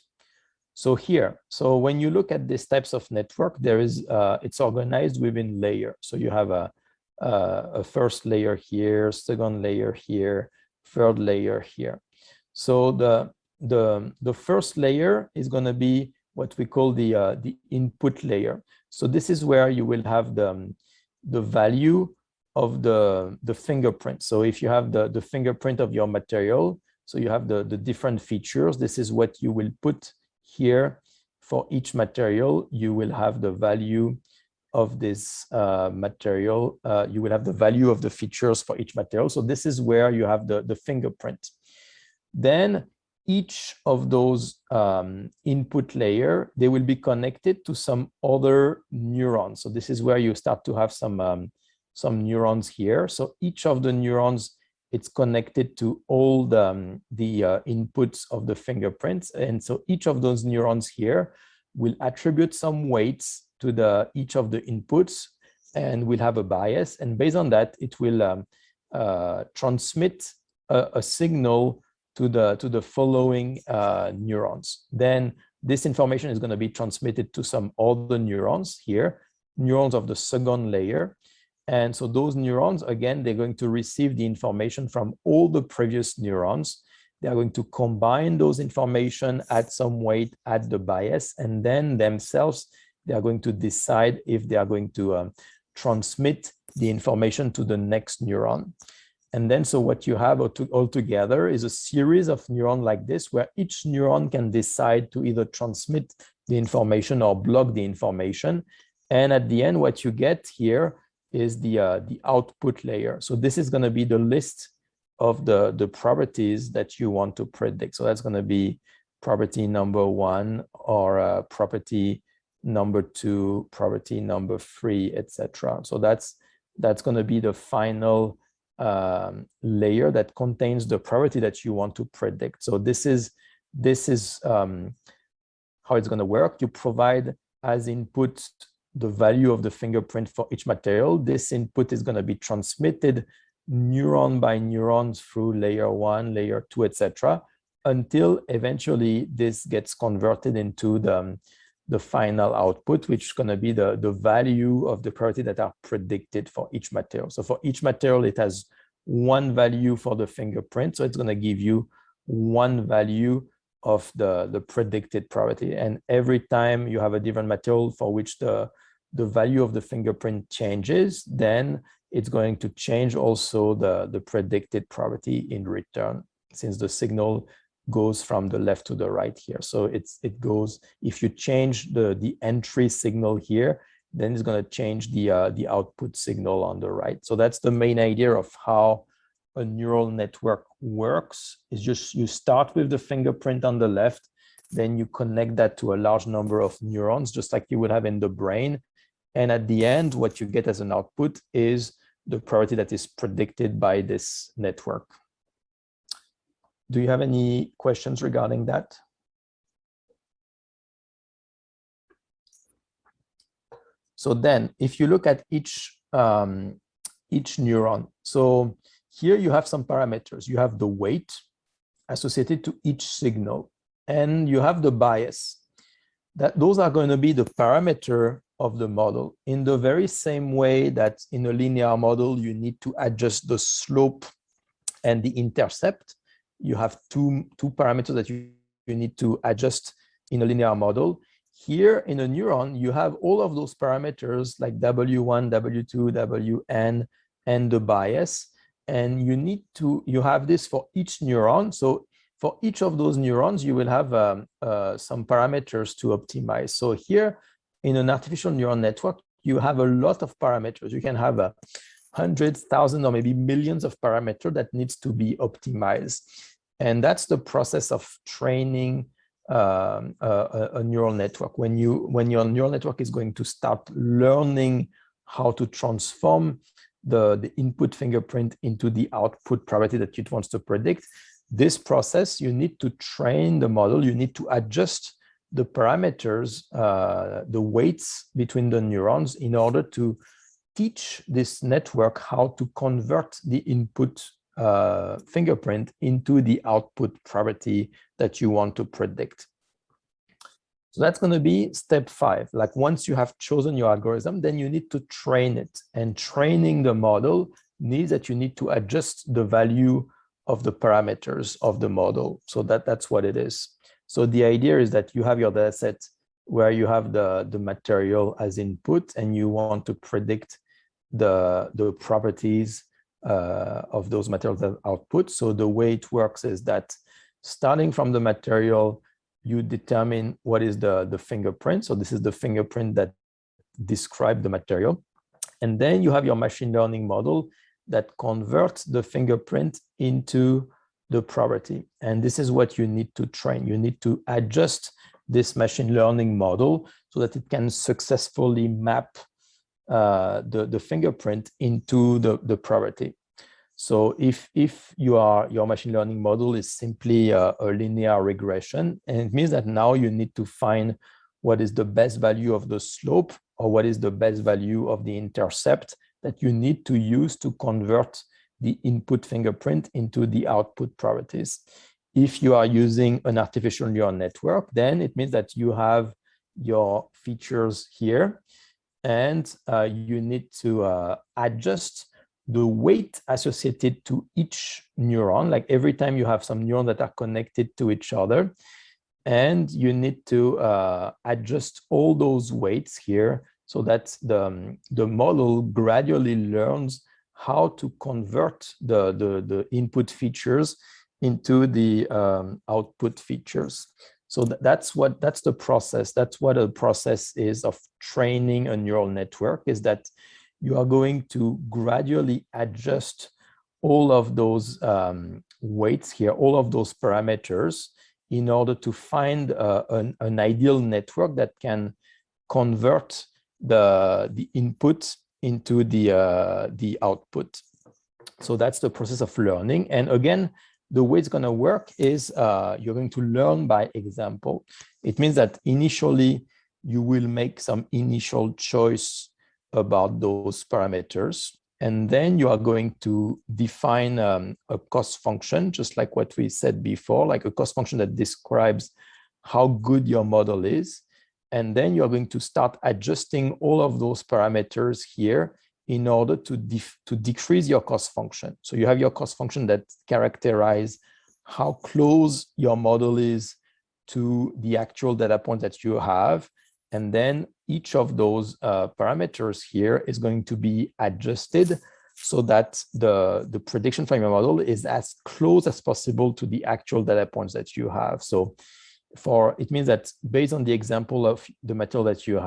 So here, so when you look at these types of network, there is it's organized within layers. So you have a first layer here, second layer here, third layer here. So the first layer is going to be what we call the input layer. So this is where you will have the value of the fingerprint. So if you have the fingerprint of your material, so you have the different features, this is what you will put here for each material. You will have the value of this material. You will have the value of the features for each material. So this is where you have the fingerprint. Then each of those input layer, they will be connected to some other neurons. So this is where you start to have some neurons here. So each of the neurons, it's connected to all the inputs of the fingerprints. And so each of those neurons here will attribute some weights to each of the inputs and will have a bias. And based on that, it will transmit a signal to the following neurons. Then this information is going to be transmitted to some other neurons here, neurons of the second layer. And so those neurons, again, they're going to receive the information from all the previous neurons. They are going to combine those information, add some weight, add the bias, and then themselves, they are going to decide if they are going to transmit the information to the next neuron. And then so what you have altogether is a series of neurons like this, where each neuron can decide to either transmit the information or block the information. And at the end, what you get here is the output layer. So this is going to be the list of the properties that you want to predict. So that's going to be property number 1 or property number 2, property number 3, etc. So that's going to be the final layer that contains the property that you want to predict. So this is how it's going to work. You provide as input the value of the fingerprint for each material. This input is going to be transmitted neuron by neuron through layer 1, layer 2, etc., until eventually this gets converted into the final output, which is going to be the value of the property that are predicted for each material. So for each material, it has one value for the fingerprint. So it's going to give you one value of the predicted probability. And every time you have a different material for which the value of the fingerprint changes, then it's going to change also the predicted probability in return, since the signal goes from the left to the right here. So it goes, if you change the entry signal here, then it's going to change the output signal on the right. So that's the main idea of how a neural network works. Is just you start with the fingerprint on the left, then you connect that to a large number of neurons, just like you would have in the brain. And at the end, what you get as an output is the probability that is predicted by this network. Do you have any questions regarding that? So then, if you look at each neuron, so here you have some parameters. You have the weight associated to each signal, and you have the bias. Those are going to be the parameter of the model, in the very same way that in a linear model, you need to adjust the slope and the intercept. You have two parameters that you need to adjust in a linear model. Here in a neuron, you have all of those parameters like W1, W2, Wn, and the bias. And you have this for each neuron. So for each of those neurons, you will have some parameters to optimize. So here in an artificial neural network, you have a lot of parameters. You can have hundreds, thousands, or maybe millions of parameters that needs to be optimized. And that's the process of training a neural network. When your neural network is going to start learning how to transform the input fingerprint into the output probability that it wants to predict, this process, you need to train the model. You need to adjust the parameters, the weights between the neurons, in order to teach this network how to convert the input fingerprint into the output probability that you want to predict. So that's going to be step 5. Like once you have chosen your algorithm, then you need to train it. And training the model means that you need to adjust the value of the parameters of the model. So that's what it is. So the idea is that you have your data set where you have the material as input, and you want to predict the properties of those materials as output. So the way it works is that starting from the material, you determine what is the fingerprint. So this is the fingerprint that describes the material. And then you have your machine learning model that converts the fingerprint into the property. And this is what you need to train. You need to adjust this machine learning model so that it can successfully map the fingerprint into the property. So if your machine learning model is simply a linear regression, and it means that now you need to find what is the best value of the slope, or what is the best value of the intercept that you need to use to convert the input fingerprint into the output properties. If you are using an artificial neural network, then it means that you have your features here, and you need to adjust the weight associated to each neuron. Like every time you have some neurons that are connected to each other, and you need to adjust all those weights here so that the model gradually learns how to convert the input features into the output features. So that's the process. That's what a process is of training a neural network, is that you are going to gradually adjust all of those weights here, all of those parameters, in order to find an ideal network that can convert the input into the output. So that's the process of learning. And again, the way it's going to work is you're going to learn by example. It means that initially you will make some initial choice about those parameters, and then you are going to define a cost function, just like what we said before, like a cost function that describes how good your model is. And then you're going to start adjusting all of those parameters here in order to decrease your cost function. So you have your cost function that characterizes how close your model is to the actual data point that you have. And then each of those parameters here is going to be adjusted so that the prediction from your model is as close as possible to the actual data points that you have. So it means that based on the example of the material that you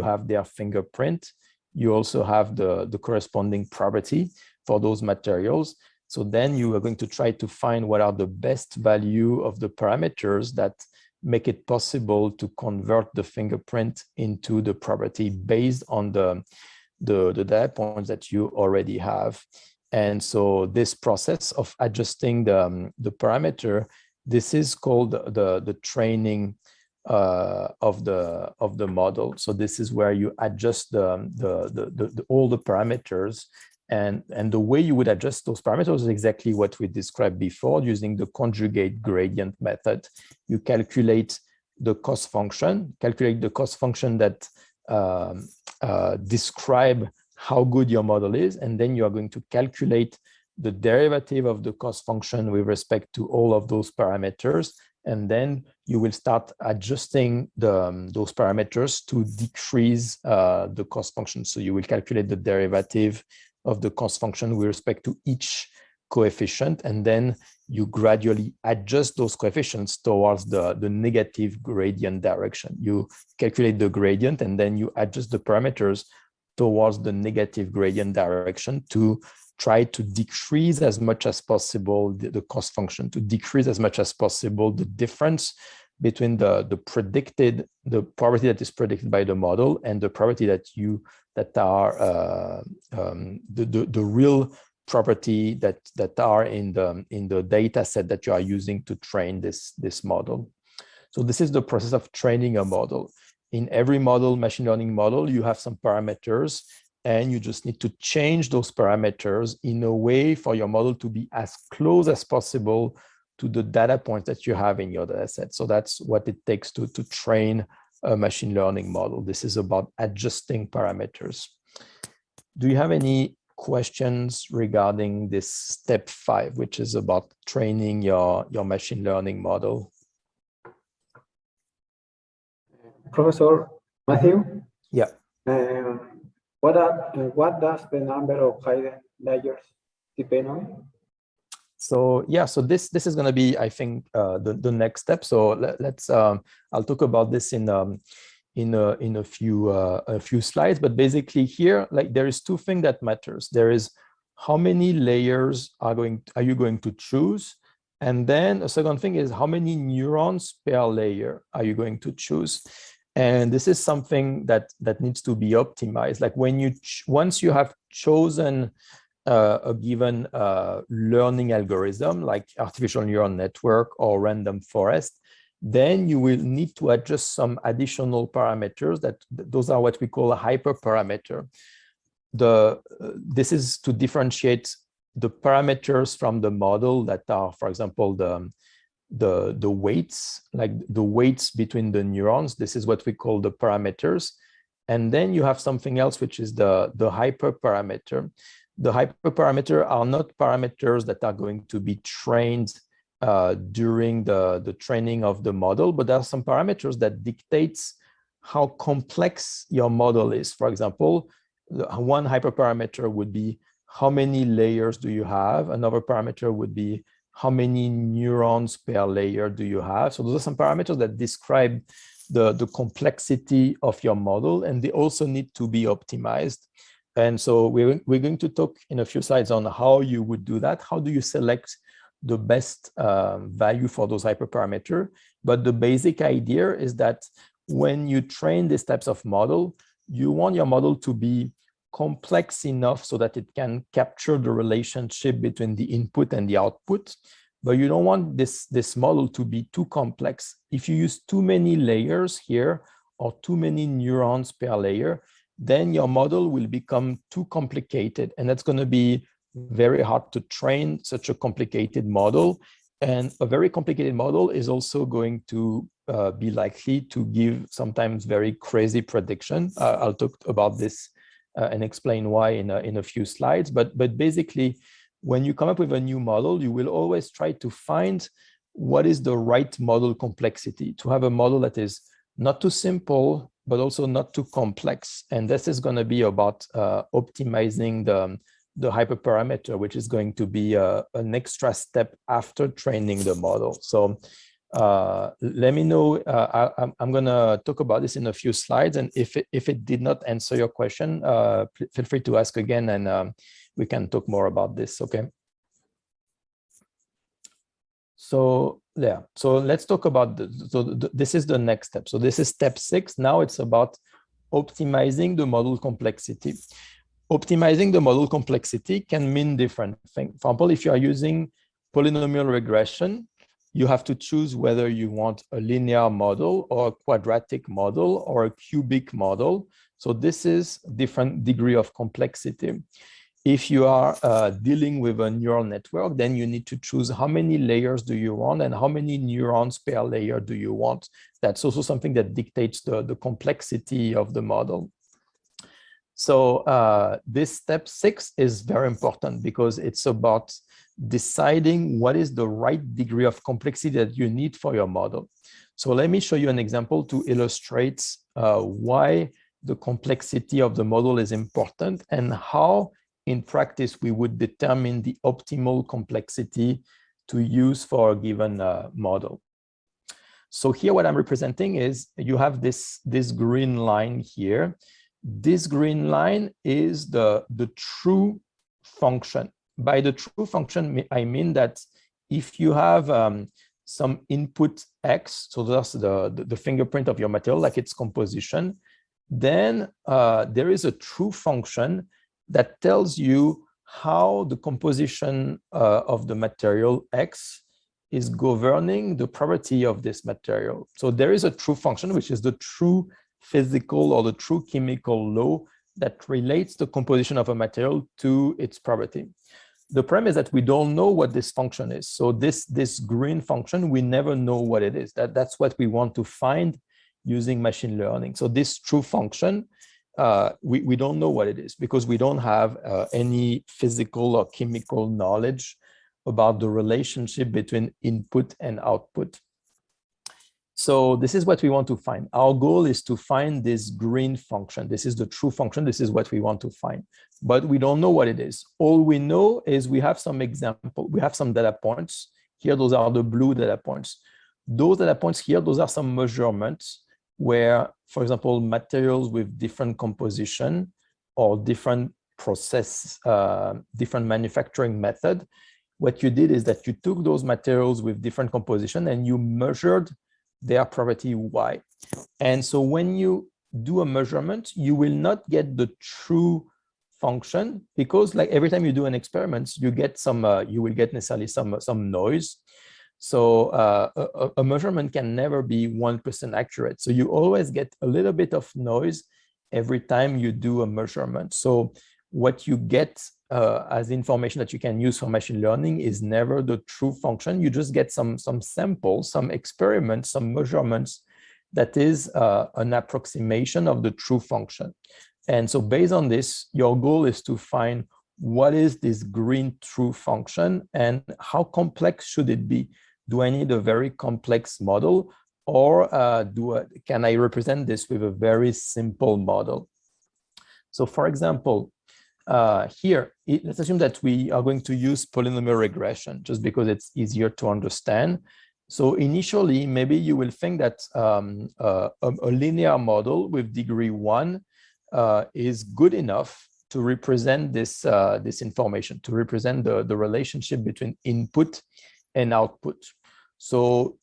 have their fingerprint. You also have the corresponding property for those materials. So then you are going to try to find what are the best value of the parameters that make it possible to convert the fingerprint into the property based on the data points that you already have. And so this process of adjusting the parameter, this is called the training of the model. So this is where you adjust all the parameters, and the way you would adjust those parameters is exactly what we described before using the conjugate gradient method. You calculate the cost function, that describe how good your model is, and then you are going to calculate the derivative of the cost function with respect to all of those parameters, and then you will start adjusting those parameters to decrease the cost function. So you will calculate the derivative of the cost function with respect to each coefficient, and then you gradually adjust those coefficients towards the negative gradient direction. You calculate the gradient, and then you adjust the parameters towards the negative gradient direction to try to decrease as much as possible the cost function, to decrease as much as possible the difference between the probability that is predicted by the model and the probability that are the real property that are in the data set that you are using to train this model. So this is the process of training a model. In every model, machine learning model, you have some parameters, and you just need to change those parameters in a way for your model to be as close as possible to the data points that you have in your data set. So that's what it takes to train a machine learning model. This is about adjusting parameters. Do you have any questions regarding this step 5, which is about training your machine learning model? Professor Matthew? Yeah. What does the number of hidden layers depend on? So yeah, so this is going to be, I think, the next step. So let's I'll talk about this in a few slides. But basically here, like, there is two things that matters. There is how many layers are you going to choose, and then a second thing is how many neurons per layer are you going to choose. And this is something that needs to be optimized. Like once you have chosen a given learning algorithm, like artificial neural network or random forest, then you will need to adjust some additional parameters. Those are what we call a hyperparameter. This is to differentiate the parameters from the model that are, for example, the weights, like the weights between the neurons. This is what we call the parameters. And then you have something else, which is the hyperparameter. The hyperparameter are not parameters that are going to be trained during the training of the model, but there are some parameters that dictates how complex your model is. For example, one hyperparameter would be how many layers do you have? Another parameter would be how many neurons per layer do you have? So those are some parameters that describe the complexity of your model, and they also need to be optimized. And so we're going to talk in a few slides on how you would do that. How do you select the best value for those hyperparameters? But the basic idea is that when you train these types of model, you want your model to be complex enough so that it can capture the relationship between the input and the output, but you don't want this model to be too complex. If you use too many layers here or too many neurons per layer, then your model will become too complicated, and that's going to be very hard to train such a complicated model. And a very complicated model is also going to be likely to give sometimes very crazy prediction. I'll talk about this and explain why in a few slides. But basically, when you come up with a new model, you will always try to find what is the right model complexity, to have a model that is not too simple, but also not too complex. And this is going to be about optimizing the hyperparameter, which is going to be an extra step after training the model. So let me know. I'm going to talk about this in a few slides. And if it did not answer your question, feel free to ask again, and we can talk more about this, okay? So yeah, so let's talk about this is the next step. So this is step 6. Now it's about optimizing the model complexity. Optimizing the model complexity can mean different things. For example, if you are using polynomial regression, you have to choose whether you want a linear model or a quadratic model or a cubic model. So this is different degree of complexity. If you are dealing with a neural network, then you need to choose how many layers do you want and how many neurons per layer do you want. That's also something that dictates the complexity of the model. So this step 6 is very important because it's about deciding what is the right degree of complexity that you need for your model. So let me show you an example to illustrate why the complexity of the model is important and how in practice we would determine the optimal complexity to use for a given model. So here what I'm representing is you have this green line here. This green line is the true function. By the true function, I mean that if you have some input X, so that's the fingerprint of your material, like its composition, then there is a true function that tells you how the composition of the material X is governing the property of this material. So there is a true function, which is the true physical or the true chemical law that relates the composition of a material to its property. The problem is that we don't know what this function is. So this green function, we never know what it is. That's what we want to find using machine learning. So this true function, we don't know what it is because we don't have any physical or chemical knowledge about the relationship between input and output. So this is what we want to find. Our goal is to find this green function. This is the true function. This is what we want to find, but we don't know what it is. All we know is we have some example. We have some data points here. Those are the blue data points. Those data points here, those are some measurements where, for example, materials with different composition or different process, different manufacturing method, what you did is that you took those materials with different composition and you measured their property Y. And so when you do a measurement, you will not get the true function because like every time you do an experiment, you get some, you will get necessarily some noise. So a measurement can never be 1% accurate. So you always get a little bit of noise every time you do a measurement. So what you get as information that you can use for machine learning is never the true function. You just get some samples, some experiments, some measurements that is an approximation of the true function. And so based on this, your goal is to find what is this green true function and how complex should it be? Do I need a very complex model or can I represent this with a very simple model? So for example, here, let's assume that we are going to use polynomial regression just because it's easier to understand. So initially, maybe you will think that a linear model with degree 1 is good enough to represent this, this information, to represent the relationship between input and output. So,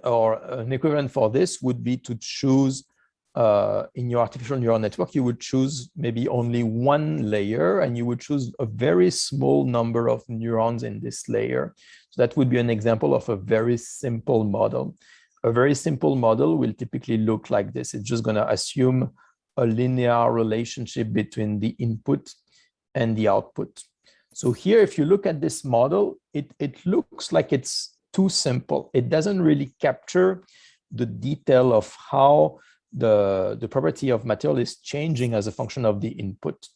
or an equivalent for this would be to choose in your artificial neural network, you would choose maybe only one layer and you would choose a very small number of neurons in this layer. So that would be an example of a very simple model. A very simple model will typically look like this. It's just going to assume a linear relationship between the input and the output. So here, if you look at this model, it looks like it's too simple. It doesn't really capture the detail of how the property of material is changing as a function of the input.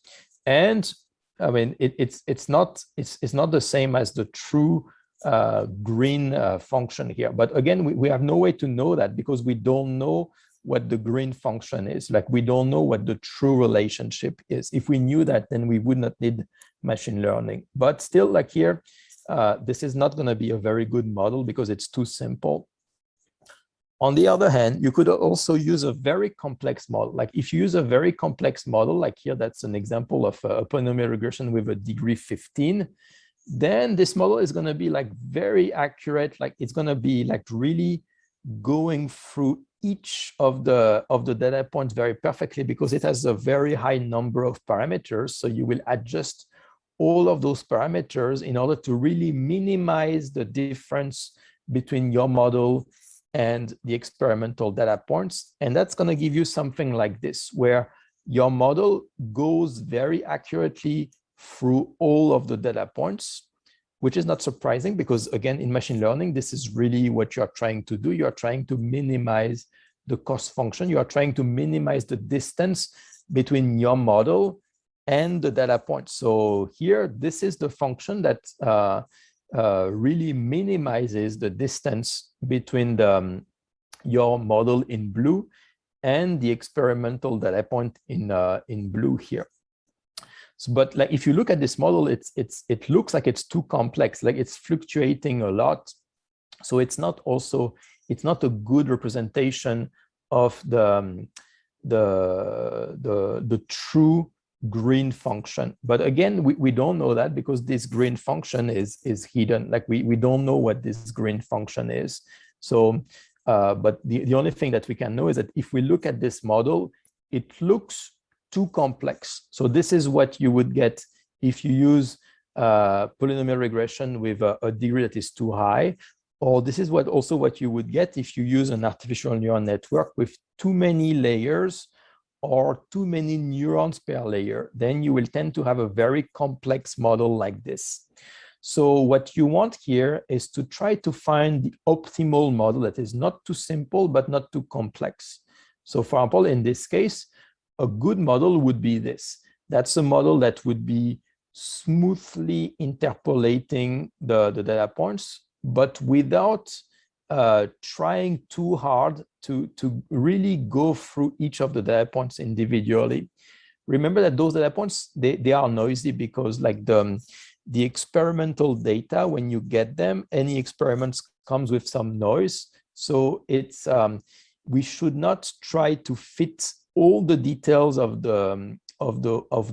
And I mean, it's not the same as the true green function here. But again, we have no way to know that because we don't know what the green function is. Like we don't know what the true relationship is. If we knew that, then we would not need machine learning. But still, like here, this is not going to be a very good model because it's too simple. On the other hand, you could also use a very complex model. Like if you use a very complex model, like here, that's an example of a polynomial regression with a degree 15, then this model is going to be like very accurate. Like it's going to be like really going through each of the data points very perfectly because it has a very high number of parameters. So you will adjust all of those parameters in order to really minimize the difference between your model and the experimental data points. And that's going to give you something like this, where your model goes very accurately through all of the data points, which is not surprising because, again, in machine learning, this is really what you're trying to do. You're trying to minimize the cost function. You are trying to minimize the distance between your model and the data points. So here, this is the function that really minimizes the distance between your model in blue and the experimental data point in blue here. So, but like if you look at this model, it looks like it's too complex, like it's fluctuating a lot. So it's not a good representation of the true green function. But again, we don't know that because this green function is hidden. Like we don't know what this green function is. So, but the only thing that we can know is that if we look at this model, it looks too complex. So this is what you would get if you use polynomial regression with a degree that is too high, or this is also what you would get if you use an artificial neural network with too many layers or too many neurons per layer. Then you will tend to have a very complex model like this. So what you want here is to try to find the optimal model that is not too simple, but not too complex. So for example, in this case, a good model would be this. That's a model that would be smoothly interpolating the data points, but without trying too hard to really go through each of the data points individually. Remember that those data points, they are noisy because like the experimental data, when you get them, any experiments comes with some noise. So it's we should not try to fit all the details of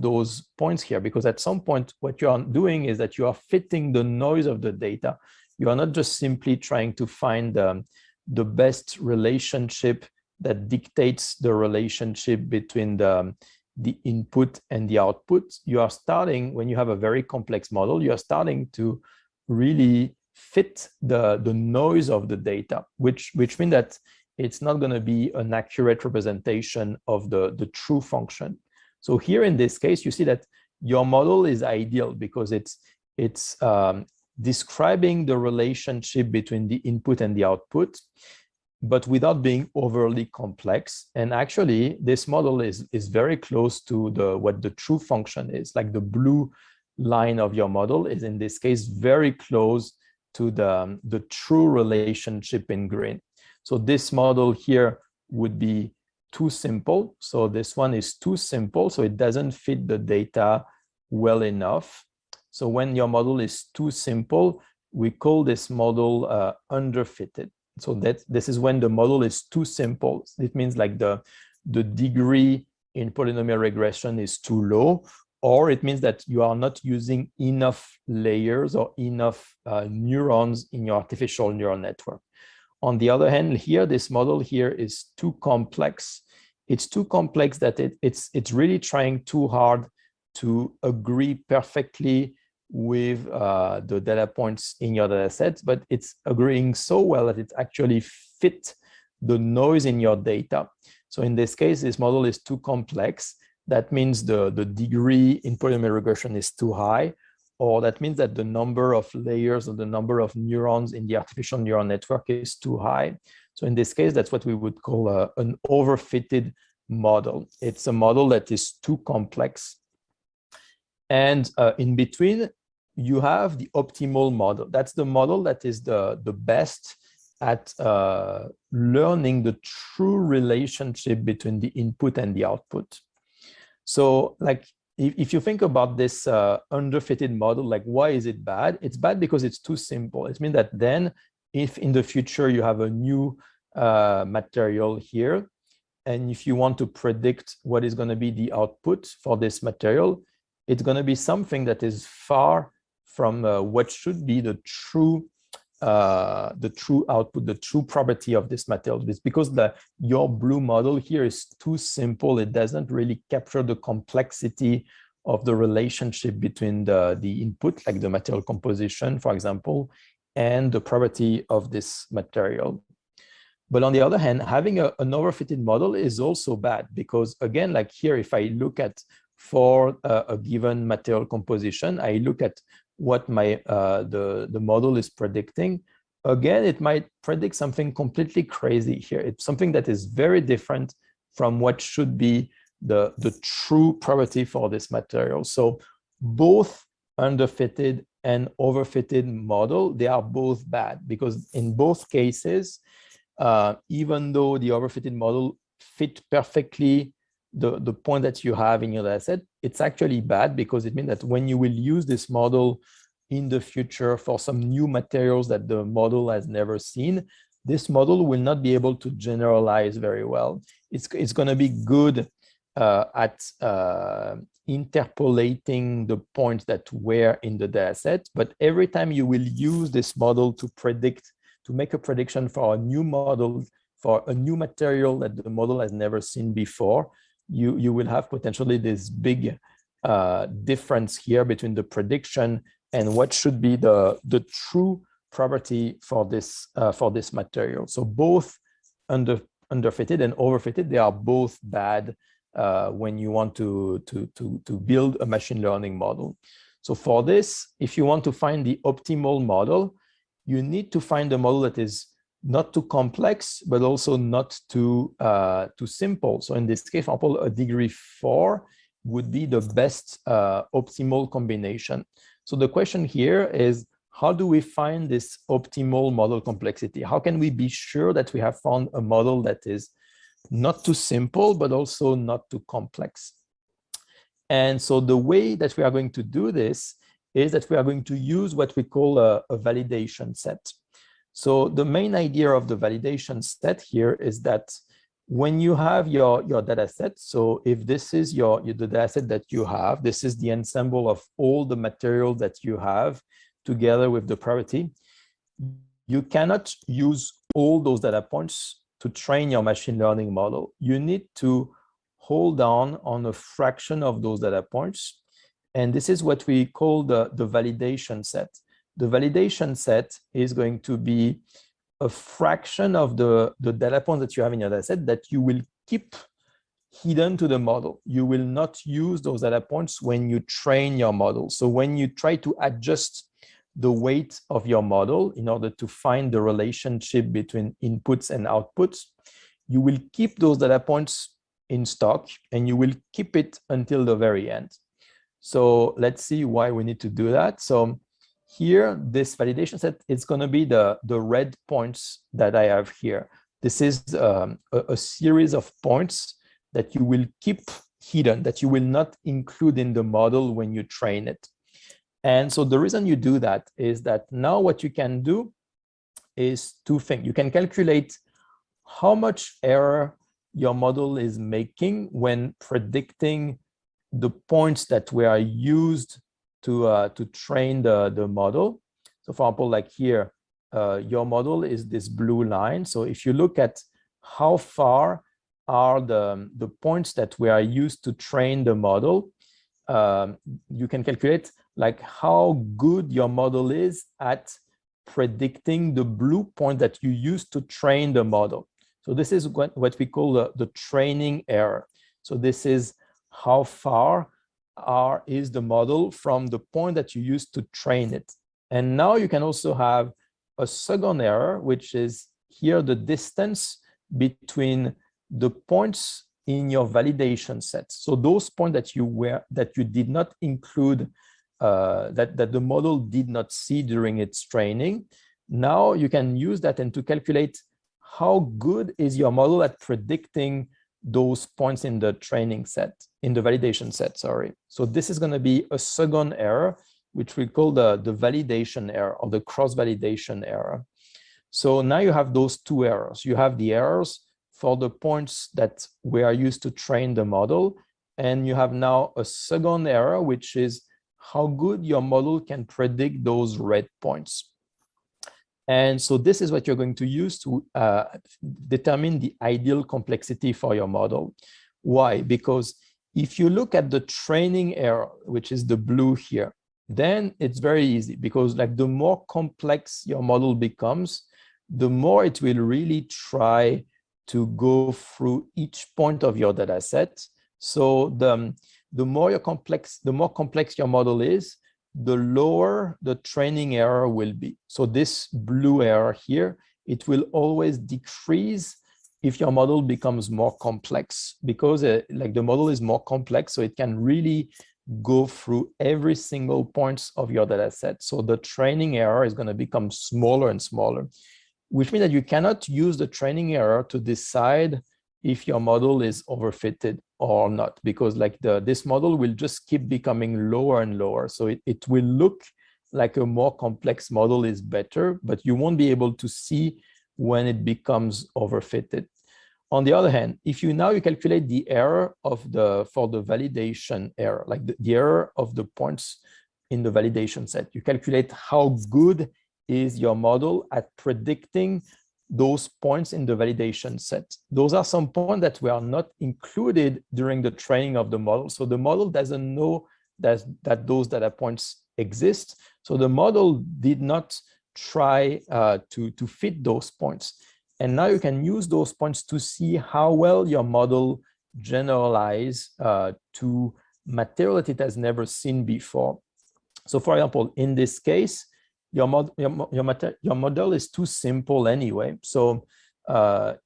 those points here, because at some point what you are doing is that you are fitting the noise of the data. You are not just simply trying to find the best relationship that dictates the relationship between the input and the output. You are starting, when you have a very complex model, you are starting to really fit the noise of the data, which means that it's not going to be an accurate representation of the true function. So here in this case, you see that your model is ideal because it's describing the relationship between the input and the output, but without being overly complex. And actually, this model is very close to what the true function is. Like the blue line of your model is, in this case, very close to the true relationship in green. So this model here would be too simple. So this one is too simple, so it doesn't fit the data well enough. So when your model is too simple, we call this model underfitted. So this is when the model is too simple. It means like the degree in polynomial regression is too low, or it means that you are not using enough layers or enough neurons in your artificial neural network. On the other hand, here, this model here is too complex. It's too complex that it's really trying too hard to agree perfectly with the data points in your data sets, but it's agreeing so well that it actually fit the noise in your data. So in this case, this model is too complex. That means the degree in polynomial regression is too high, or that means that the number of layers or the number of neurons in the artificial neural network is too high. So in this case, that's what we would call an overfitted model. It's a model that is too complex. And in between, you have the optimal model. That's the model that is the best at learning the true relationship between the input and the output. So like, if you think about this underfitted model, like why is it bad? It's bad because it's too simple. It means that then if in the future you have a new material here, and if you want to predict what is going to be the output for this material, it's going to be something that is far from what should be the true output, the true property of this material. It's because your blue model here is too simple. It doesn't really capture the complexity of the relationship between the input, like the material composition, for example, and the property of this material. But on the other hand, having an overfitted model is also bad because, again, like here, if I look at for a given material composition, I look at what the model is predicting. Again, it might predict something completely crazy here. It's something that is very different from what should be the true property for this material. So both underfitted and overfitted model, they are both bad because in both cases, even though the overfitted model fit perfectly the point that you have in your data set, it's actually bad because it means that when you will use this model in the future for some new materials that the model has never seen, this model will not be able to generalize very well. It's going to be good at interpolating the points that were in the data set, but every time you will use this model to make a prediction for a new model, for a new material that the model has never seen before, you will have potentially this big difference here between the prediction and what should be the true property for this material. So both underfitted and overfitted, they are both bad when you want to build a machine learning model. So for this, if you want to find the optimal model, you need to find a model that is not too complex, but also not too simple. So in this case, for example, a degree 4 would be the best optimal combination. So the question here is, how do we find this optimal model complexity? How can we be sure that we have found a model that is not too simple, but also not too complex? And so the way that we are going to do this is that we are going to use what we call a validation set. So the main idea of the validation set here is that when you have your data set, so if this is the data set that you have, this is the ensemble of all the material that you have together with the property, you cannot use all those data points to train your machine learning model. You need to hold on a fraction of those data points. And this is what we call the validation set. The validation set is going to be a fraction of the data points that you have in your data set that you will keep hidden to the model. You will not use those data points when you train your model. So when you try to adjust the weight of your model in order to find the relationship between inputs and outputs, you will keep those data points in stock and you will keep it until the very end. So let's see why we need to do that. So here, this validation set is going to be the red points that I have here. This is a series of points that you will keep hidden, that you will not include in the model when you train it. And so the reason you do that is that now what you can do is two things. You can calculate how much error your model is making when predicting the points that were used to train the model. So for example, like here, your model is this blue line. So if you look at how far are the points that were used to train the model, you can calculate like how good your model is at predicting the blue point that you used to train the model. So this is what we call the training error. So this is how far is the model from the point that you used to train it. And now you can also have a second error, which is here the distance between the points in your validation set. So those points that you did not include that the model did not see during its training. Now you can use that and to calculate how good is your model at predicting those points in the training set, in the validation set, sorry. So this is going to be a second error, which we call the validation error or the cross-validation error. So now you have those two errors. You have the errors for the points that we are used to train the model, and you have now a second error, which is how good your model can predict those red points. And so this is what you're going to use to determine the ideal complexity for your model. Why? Because if you look at the training error, which is the blue here, then it's very easy, because like the more complex your model becomes, the more it will really try to go through each point of your data set. So the more complex your model is, the lower the training error will be. So this blue error here, it will always decrease if your model becomes more complex, because like the model is more complex, so it can really go through every single point of your data set. So the training error is going to become smaller and smaller, which means that you cannot use the training error to decide if your model is overfitted or not, because like this model will just keep becoming lower and lower. So it will look like a more complex model is better, but you won't be able to see when it becomes overfitted. On the other hand, if you calculate the error for the validation error, like the error of the points in the validation set, you calculate how good is your model at predicting those points in the validation set. Those are some points that were not included during the training of the model. So the model doesn't know that those data points exist. So the model did not try to fit those points. And now you can use those points to see how well your model generalizes to material that it has never seen before. So for example, in this case, your model is too simple anyway. So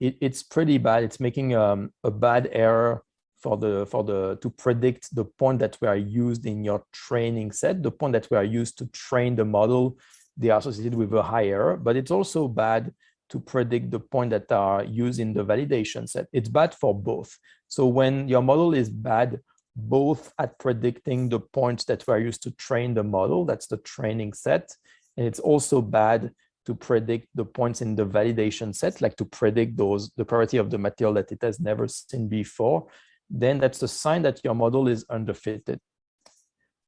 it's pretty bad. It's making a bad error to predict the point that were used in your training set, the point that were used to train the model. They are associated with a high error, but it's also bad to predict the point that are used in the validation set. It's bad for both. So when your model is bad, both at predicting the points that were used to train the model, that's the training set, and it's also bad to predict the points in the validation set, like to predict the property of the material that it has never seen before, then that's a sign that your model is underfitted.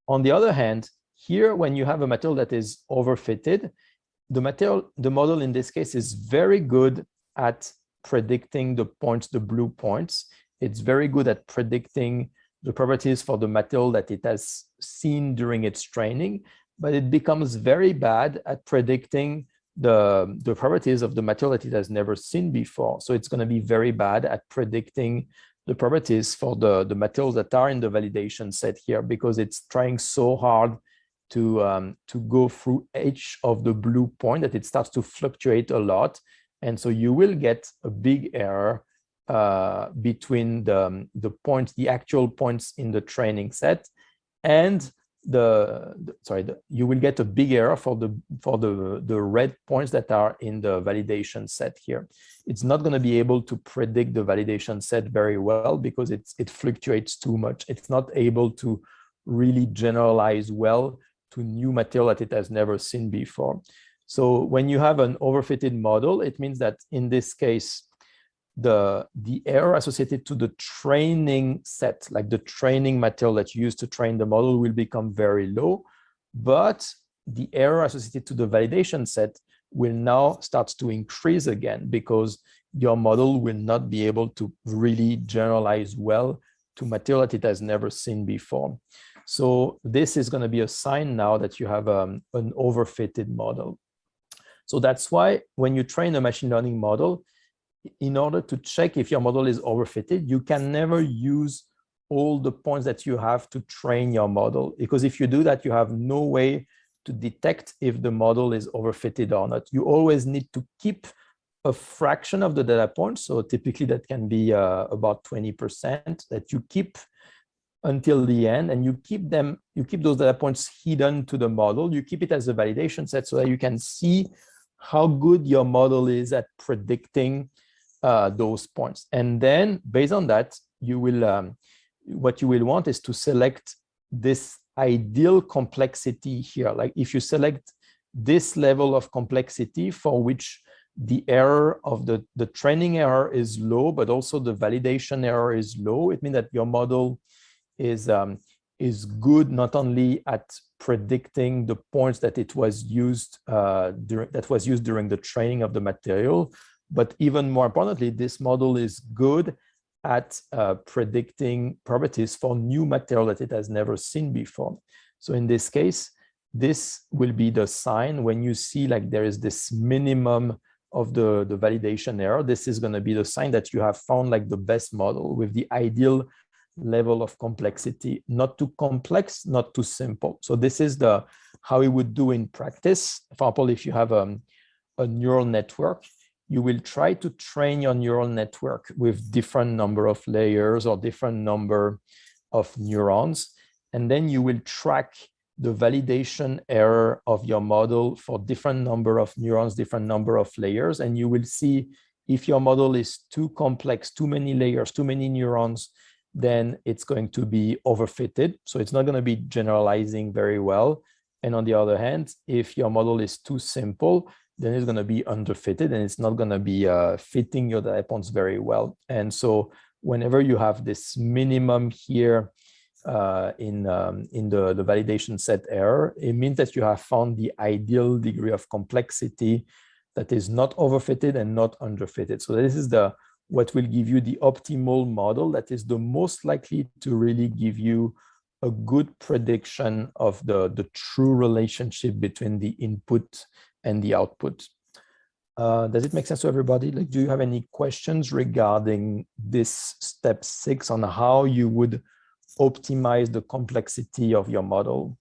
On the other hand, here, when you have a material that is overfitted, the model in this case is very good at predicting the points, the blue points. It's very good at predicting the properties for the material that it has seen during its training, but it becomes very bad at predicting the properties of the material that it has never seen before. So it's going to be very bad at predicting the properties for the materials that are in the validation set here, because it's trying so hard to go through each of the blue point that it starts to fluctuate a lot. And so you will get a big error between the actual points in the training set and you will get a big error for the red points that are in the validation set here. It's not going to be able to predict the validation set very well because it fluctuates too much. It's not able to really generalize well to new material that it has never seen before. So when you have an overfitted model, it means that in this case, the error associated to the training set, like the training material that you use to train the model, will become very low, but the error associated to the validation set will now start to increase again, because your model will not be able to really generalize well to material that it has never seen before. So this is going to be a sign now that you have an overfitted model. So that's why when you train a machine learning model, in order to check if your model is overfitted, you can never use all the points that you have to train your model, because if you do that, you have no way to detect if the model is overfitted or not. You always need to keep a fraction of the data points. So typically that can be about 20% that you keep until the end, and you keep those data points hidden to the model. You keep it as a validation set so that you can see how good your model is at predicting those points. And then based on that, you will what you will want is to select this ideal complexity here. Like if you select this level of complexity for which the error of the training error is low, but also the validation error is low, it means that your model is good not only at predicting the points that it was used during the training of the material, but even more importantly, this model is good at predicting properties for new material that it has never seen before. So in this case, this will be the sign when you see like there is this minimum of the validation error. This is going to be the sign that you have found like the best model with the ideal level of complexity, not too complex, not too simple. So this is how we would do in practice. For example, if you have a neural network, you will try to train your neural network with different number of layers or different number of neurons. And then you will track the validation error of your model for different number of neurons, different number of layers. And you will see if your model is too complex, too many layers, too many neurons, then it's going to be overfitted. So it's not going to be generalizing very well. And on the other hand, if your model is too simple, then it's going to be underfitted and it's not going to be fitting your data points very well. And so whenever you have this minimum here in the validation set error, it means that you have found the ideal degree of complexity that is not overfitted and not underfitted. So this is what will give you the optimal model that is the most likely to really give you a good prediction of the true relationship between the input and the output. Does it make sense to everybody? Like, do you have any questions regarding this step 6 on how you would optimize the complexity of your model?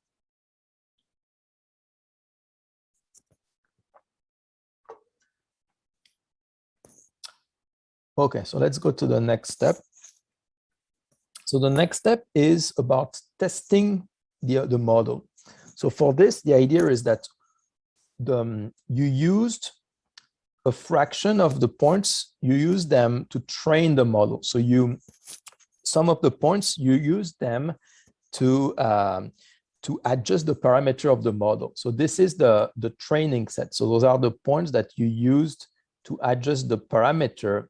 Okay, so let's go to the next step. So the next step is about testing the model. So for this, the idea is that you used a fraction of the points, you use them to train the model. So some of the points, you use them to adjust the parameter of the model. So this is the training set. So those are the points that you used to adjust the parameter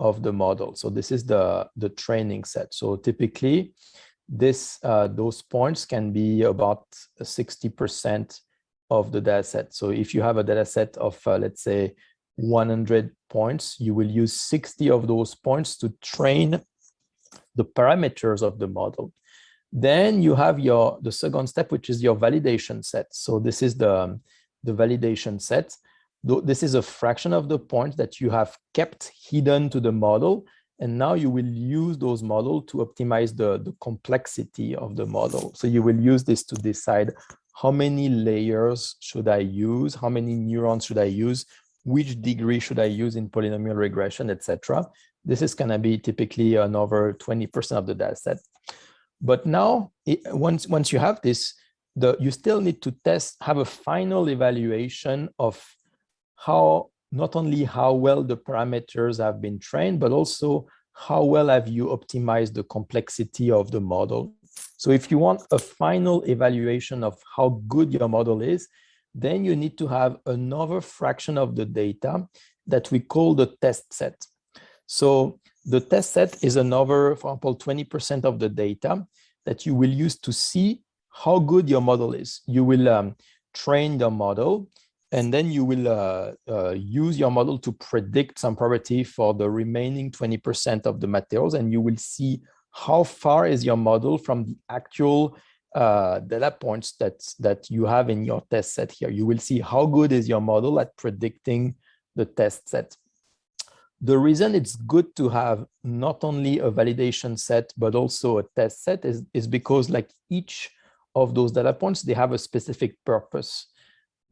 of the model. So this is the training set. So typically, those points can be about 60% of the data set. So if you have a data set of, let's say, 100 points, you will use 60 of those points to train the parameters of the model. Then you have the second step, which is your validation set. So this is the validation set. This is a fraction of the points that you have kept hidden to the model. And now you will use those models to optimize the complexity of the model. So you will use this to decide how many layers should I use, how many neurons should I use, which degree should I use in polynomial regression, etc. This is going to be typically another 20% of the data set. But now, once you have this, you still need to have a final evaluation of not only how well the parameters have been trained, but also how well have you optimized the complexity of the model. So if you want a final evaluation of how good your model is, then you need to have another fraction of the data that we call the test set. So the test set is another, for example, 20% of the data that you will use to see how good your model is. You will train the model, and then you will use your model to predict some property for the remaining 20% of the materials, and you will see how far is your model from the actual data points that you have in your test set here. You will see how good is your model at predicting the test set. The reason it's good to have not only a validation set, but also a test set is because like each of those data points, they have a specific purpose.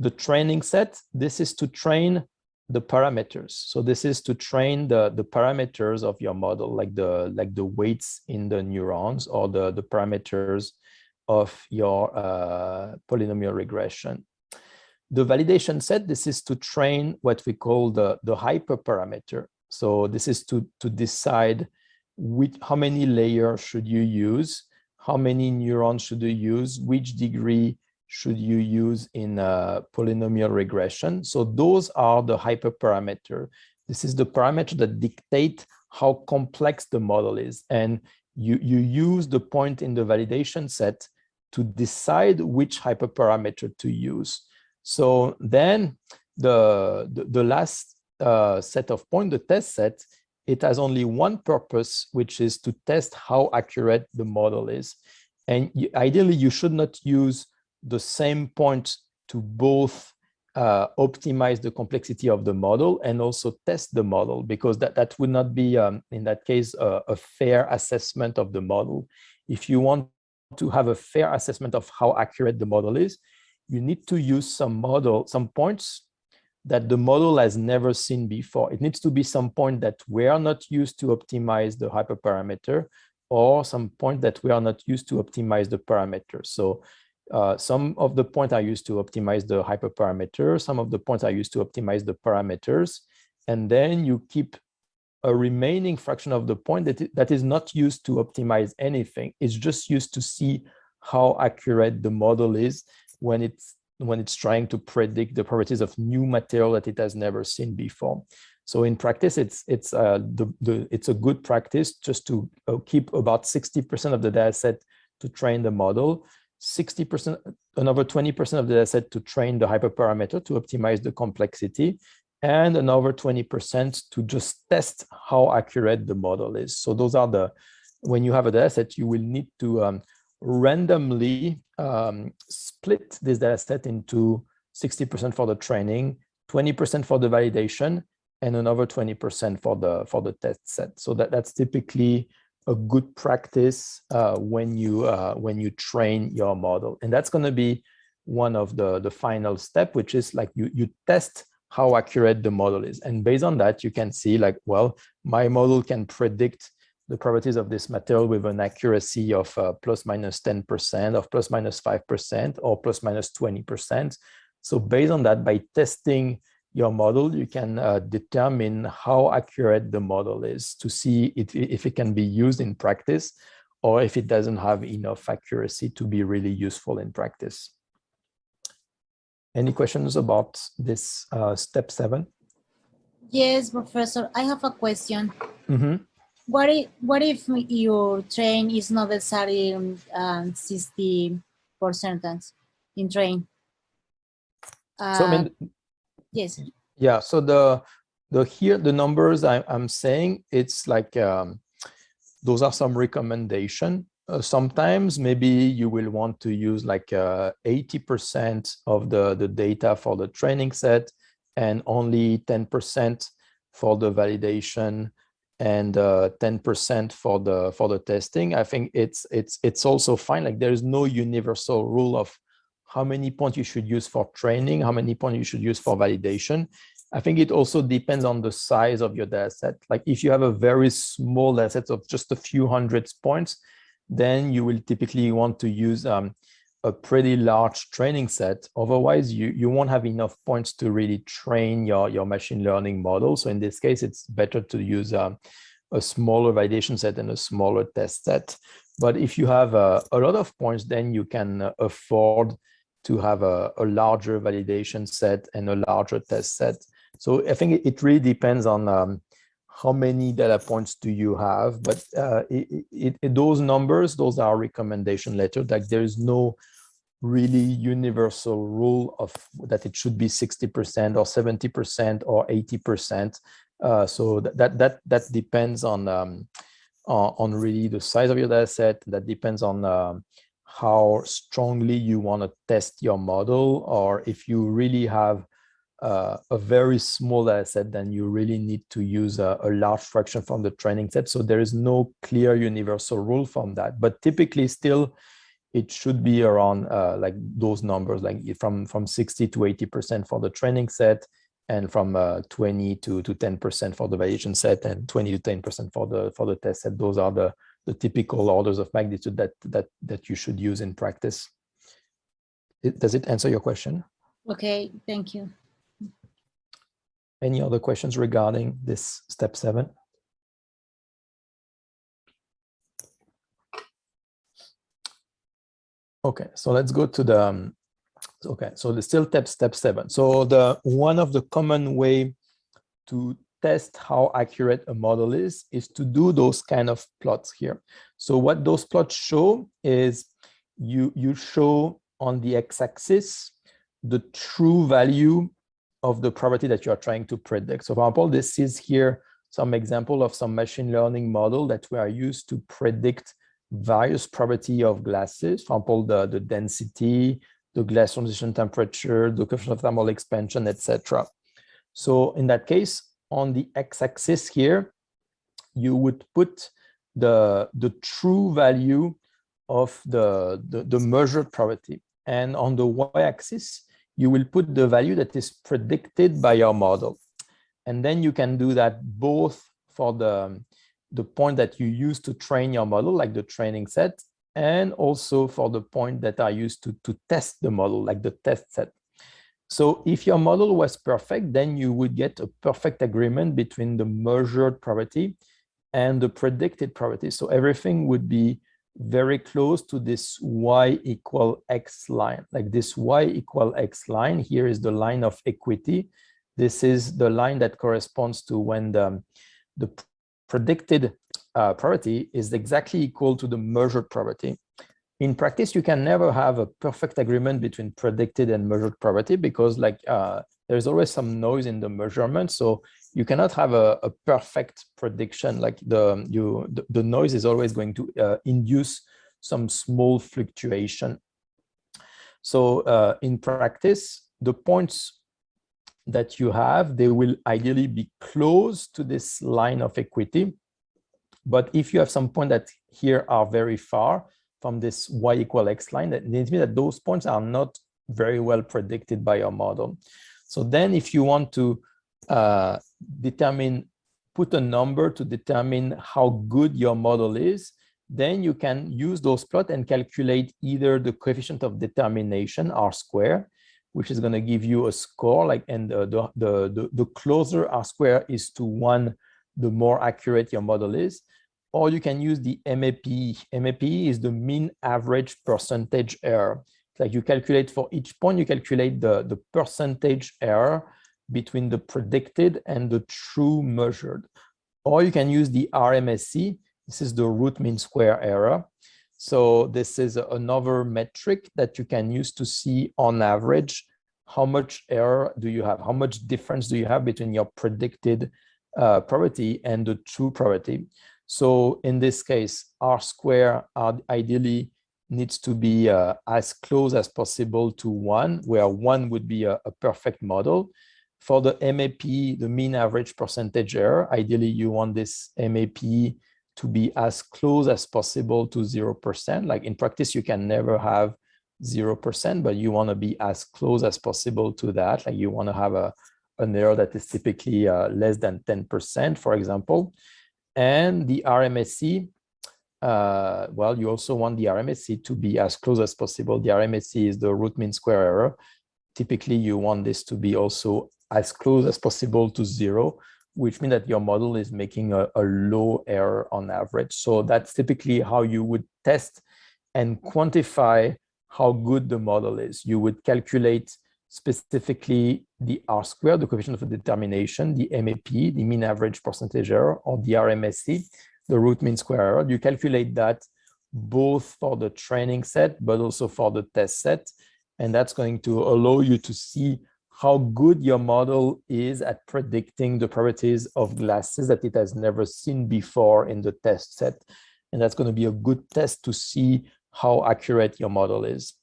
The training set, this is to train the parameters. So this is to train the parameters of your model, like the weights in the neurons or the parameters of your polynomial regression. The validation set, this is to train what we call the hyperparameter. So this is to decide how many layers should you use, how many neurons should you use, which degree should you use in polynomial regression. So those are the hyperparameter. This is the parameter that dictate how complex the model is. And you use the point in the validation set to decide which hyperparameter to use. So then the last set of points, the test set, it has only one purpose, which is to test how accurate the model is. And ideally, you should not use the same point to both optimize the complexity of the model and also test the model, because that would not be, in that case, a fair assessment of the model. If you want to have a fair assessment of how accurate the model is, you need to use some points that the model has never seen before. It needs to be some point that we are not used to optimize the hyperparameter, or some point that we are not used to optimize the parameter. So some of the points are used to optimize the hyperparameter, some of the points are used to optimize the parameters, and then you keep a remaining fraction of the point that is not used to optimize anything. It's just used to see how accurate the model is when it's trying to predict the properties of new material that it has never seen before. So in practice, it's a good practice just to keep about 60% of the data set to train the model, 60%, another 20% of the data set to train the hyperparameter to optimize the complexity, and another 20% to just test how accurate the model is. So those are when you have a data set, you will need to randomly split this data set into 60% for the training, 20% for the validation, and another 20% for the test set. So that's typically a good practice when you train your model. And that's going to be one of the final step, which is like you test how accurate the model is. And based on that, you can see like, well, my model can predict the properties of this material with an accuracy of plus minus 10%, of plus minus 5%, or plus minus 20%. So based on that, by testing your model, you can determine how accurate the model is to see if it can be used in practice, or if it doesn't have enough accuracy to be really useful in practice. Any questions about this step 7? Yes, Professor, I have a question. Mm-hmm. What if your train is not necessarily 60% in train? So I mean, yes. Yeah. So the numbers I'm saying, it's like those are some recommendation. Sometimes maybe you will want to use like 80% of the data for the training set, and only 10% for the validation, and 10% for the testing. I think it's also fine. Like there is no universal rule of how many points you should use for training, how many points you should use for validation. I think it also depends on the size of your data set. Like if you have a very small data set of just a few hundred points, then you will typically want to use a pretty large training set. Otherwise, you won't have enough points to really train your machine learning model. So in this case, it's better to use a smaller validation set and a smaller test set. But if you have a lot of points, then you can afford to have a larger validation set and a larger test set. So I think it really depends on how many data points do you have, but those numbers, those are recommendation letters. Like there is no really universal rule of that it should be 60% or 70% or 80%. So that depends on really the size of your data set. That depends on how strongly you want to test your model, or if you really have a very small data set, then you really need to use a large fraction from the training set. So there is no clear universal rule from that, but typically still it should be around like those numbers, like from 60 to 80% for the training set, and from 20 to 10% for the validation set, and 20 to 10% for the test set. Those are the typical orders of magnitude that you should use in practice. Does it answer your question? Okay, thank you. Any other questions regarding this step 7? Okay, so let's go to the, okay, so the still step 7. So the one of the common way to test how accurate a model is to do those kind of plots here. So what those plots show is you show on the x-axis the true value of the probability that you are trying to predict. So for example, this is here some example of some machine learning model that we are used to predict various property of glasses. For example, the density, the glass transition temperature, the coefficient of thermal expansion, etc. So in that case, on the x-axis here, you would put the true value of the measured probability. And on the y-axis, you will put the value that is predicted by your model. And then you can do that both for the point that you use to train your model, like the training set, and also for the point that are used to test the model, like the test set. So if your model was perfect, then you would get a perfect agreement between the measured probability and the predicted probability. So everything would be very close to this y equal x line. Like this y equal x line here is the line of equity. This is the line that corresponds to when the predicted probability is exactly equal to the measured probability. In practice, you can never have a perfect agreement between predicted and measured probability because there's always some noise in the measurement. So you cannot have a perfect prediction. Like the noise is always going to induce some small fluctuation. So in practice, the points that you have, they will ideally be close to this line of equity. But if you have some points that here are very far from this y equal x line, that means that those points are not very well predicted by your model. So then if you want to put a number to determine how good your model is, then you can use those plots and calculate either the coefficient of determination, R square, which is going to give you a score, like, and the closer R square is to 1, the more accurate your model is. Or you can use the MAPE. MAPE is the mean average percentage error. It's like you calculate for each point, you calculate the percentage error between the predicted and the true measured. Or you can use the RMSE. This is the root mean square error. So this is another metric that you can use to see on average how much error do you have, how much difference do you have between your predicted probability and the true probability. So in this case, R square ideally needs to be as close as possible to 1, where 1 would be a perfect model. For the MAPE, the mean average percentage error, ideally you want this MAPE to be as close as possible to 0%. Like in practice, you can never have 0%, but you want to be as close as possible to that. Like you want to have an error that is typically less than 10%, for example. And the RMSE, well, you also want the RMSE to be as close as possible. The RMSE is the root mean square error. Typically, you want this to be also as close as possible to 0, which means that your model is making a low error on average. So that's typically how you would test and quantify how good the model is. You would calculate specifically the R square, the coefficient of determination, the MAPE, the mean average percentage error, or the RMSE, the root mean square error. You calculate that both for the training set, but also for the test set. And that's going to allow you to see how good your model is at predicting the properties of glasses that it has never seen before in the test set. And that's going to be a good test to see how accurate your model is.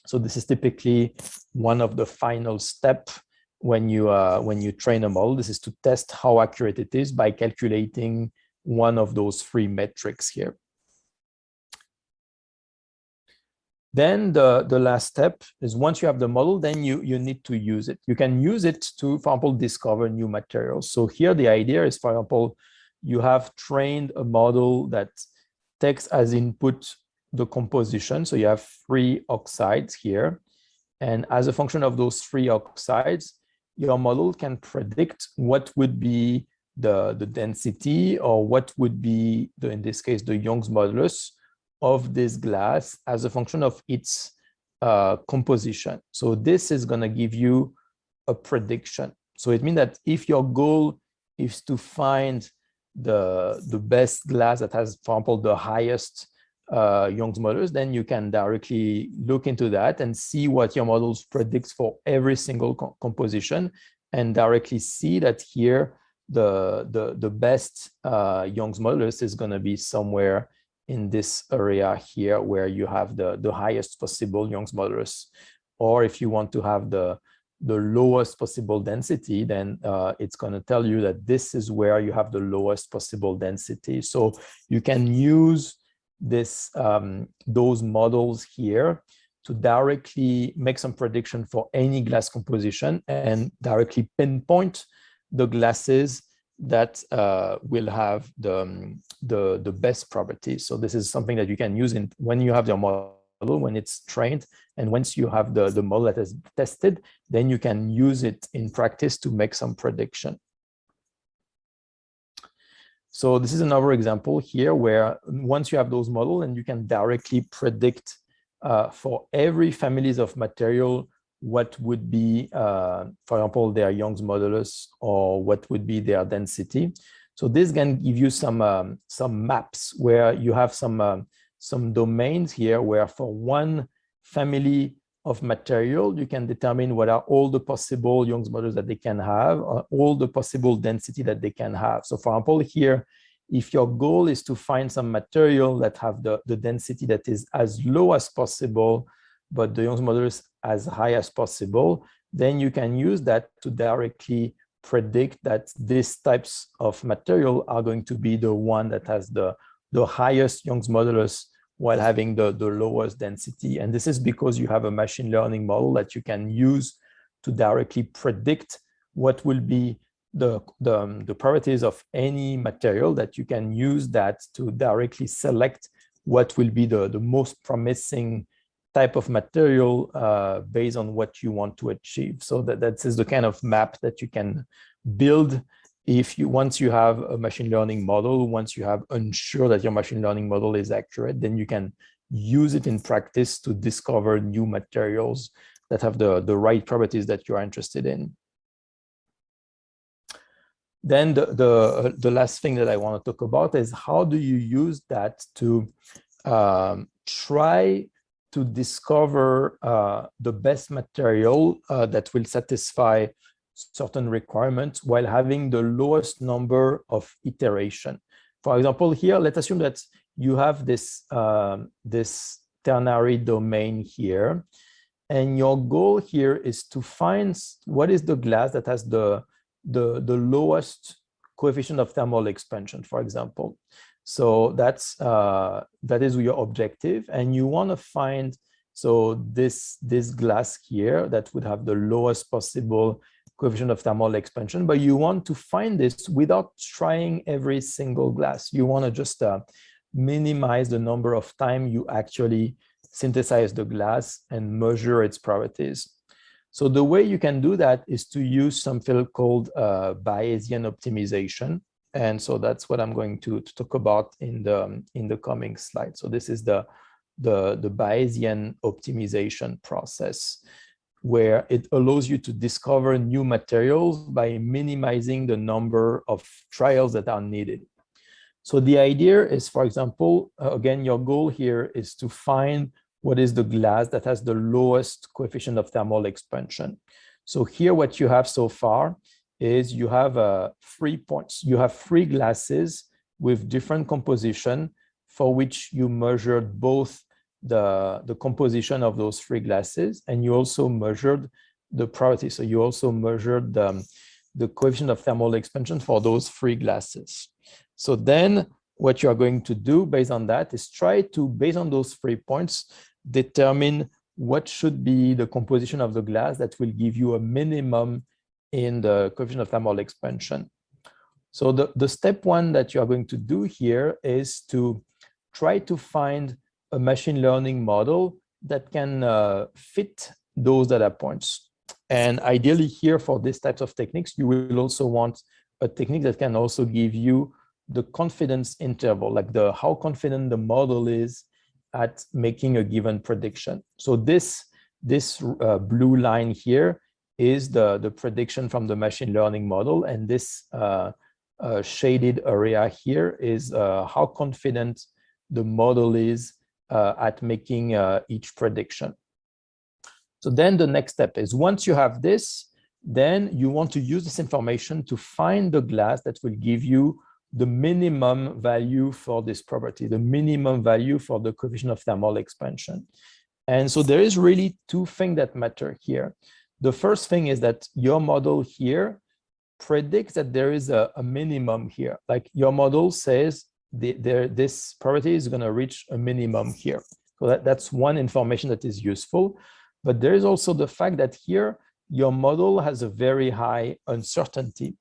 So this is typically one of the final steps when you train a model. This is to test how accurate it is by calculating one of those 3 metrics here. Then the last step is once you have the model, then you need to use it. You can use it to, for example, discover new materials. So here the idea is, for example, you have trained a model that takes as input the composition. So you have 3 oxides here. And as a function of those 3 oxides, your model can predict what would be the density, or what would be, in this case, the Young's modulus of this glass as a function of its composition. So this is going to give you a prediction. So it means that if your goal is to find the best glass that has, for example, the highest Young's modulus, then you can directly look into that and see what your models predicts for every single composition, and directly see that here the best Young's modulus is going to be somewhere in this area here, where you have the highest possible Young's modulus. Or if you want to have the lowest possible density, then it's going to tell you that this is where you have the lowest possible density. So you can use this those models here to directly make some prediction for any glass composition, and directly pinpoint the glasses that will have the best properties. So this is something that you can use when you have your model, when it's trained, and once you have the model that is tested, then you can use it in practice to make some prediction. So this is another example here where once you have those models, and you can directly predict for every families of material what would be, for example, their Young's modulus, or what would be their density. So this can give you some maps where you have some domains here, where for one family of material, you can determine what are all the possible Young's modulus that they can have, or all the possible density that they can have. So for example, here, if your goal is to find some material that have the density that is as low as possible, but the Young's modulus as high as possible, then you can use that to directly predict that these types of material are going to be the one that has the highest Young's modulus while having the lowest density. And this is because you have a machine learning model that you can use to directly predict what will be the properties of any material, that you can use that to directly select what will be the most promising type of material based on what you want to achieve. So that is the kind of map that you can build once you have a machine learning model. Once you have ensured that your machine learning model is accurate, then you can use it in practice to discover new materials that have the right properties that you are interested in. Then the last thing that I want to talk about is how do you use that to try to discover the best material that will satisfy certain requirements while having the lowest number of iteration. For example, here, let's assume that you have this ternary domain here, and your goal here is to find what is the glass that has the lowest coefficient of thermal expansion, for example. So that is your objective, and you want to find this glass here that would have the lowest possible coefficient of thermal expansion, but you want to find this without trying every single glass. You want to just minimize the number of time you actually synthesize the glass and measure its properties. So the way you can do that is to use something called Bayesian optimization. And so that's what I'm going to talk about in the coming slide. So this is the Bayesian optimization process, where it allows you to discover new materials by minimizing the number of trials that are needed. So the idea is, for example, again, your goal here is to find what is the glass that has the lowest coefficient of thermal expansion. So here what you have so far is you have 3 points. You have 3 glasses with different composition for which you measured both the composition of those 3 glasses, and you also measured the property. So you also measured the coefficient of thermal expansion for those 3 glasses. So then what you are going to do based on that is try to, based on those 3 points, determine what should be the composition of the glass that will give you a minimum in the coefficient of thermal expansion. So the step 1 that you are going to do here is to try to find a machine learning model that can fit those data points. And ideally here for these types of techniques, you will also want a technique that can also give you the confidence interval, like how confident the model is at making a given prediction. So this blue line here is the prediction from the machine learning model, and this shaded area here is how confident the model is at making each prediction. So then the next step is, once you have this, then you want to use this information to find the glass that will give you the minimum value for this property, the minimum value for the coefficient of thermal expansion. And so there is really 2 things that matter here. The first thing is that your model here predicts that there is a minimum here. Like your model says this property is going to reach a minimum here. So that's one information that is useful. But there is also the fact that here your model has a very high uncertainty.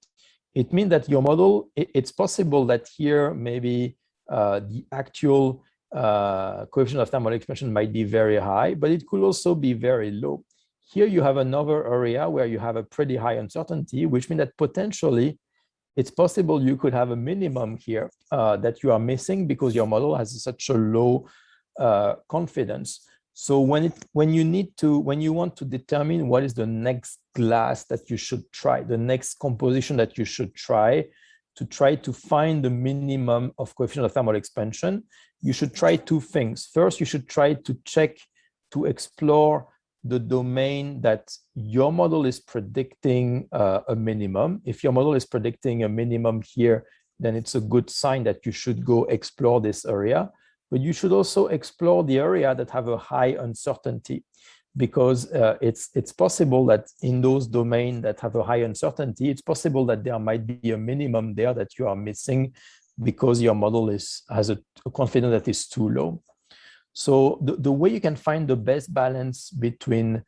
It means that your model, it's possible that here maybe the actual coefficient of thermal expansion might be very high, but it could also be very low. Here you have another area where you have a pretty high uncertainty, which means that potentially it's possible you could have a minimum here that you are missing because your model has such a low confidence. So when you want to determine what is the next glass that you should try, the next composition that you should try to find the minimum of coefficient of thermal expansion, you should try 2 things. First, you should try to explore the domain that your model is predicting a minimum. If your model is predicting a minimum here, then it's a good sign that you should go explore this area. But you should also explore the area that have a high uncertainty, because it's possible that in those domains that have a high uncertainty, it's possible that there might be a minimum there that you are missing because your model has a confidence that is too low. So the way you can find the best balance between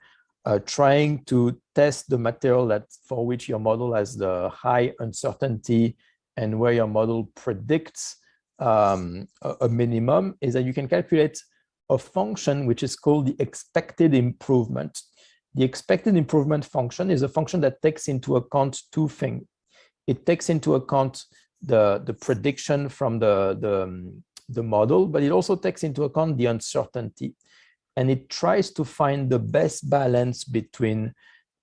trying to test the material for which your model has the high uncertainty and where your model predicts a minimum is that you can calculate a function which is called the expected improvement. The expected improvement function is a function that takes into account 2 things. It takes into account the prediction from the model, but it also takes into account the uncertainty. And it tries to find the best balance between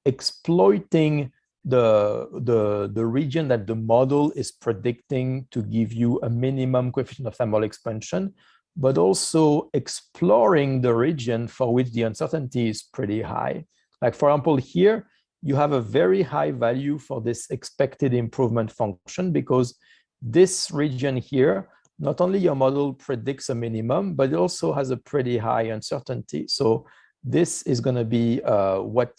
exploiting the region that the model is predicting to give you a minimum coefficient of thermal expansion, but also exploring the region for which the uncertainty is pretty high. Like for example, here, you have a very high value for this expected improvement function because this region here, not only your model predicts a minimum, but it also has a pretty high uncertainty. So this is going to be what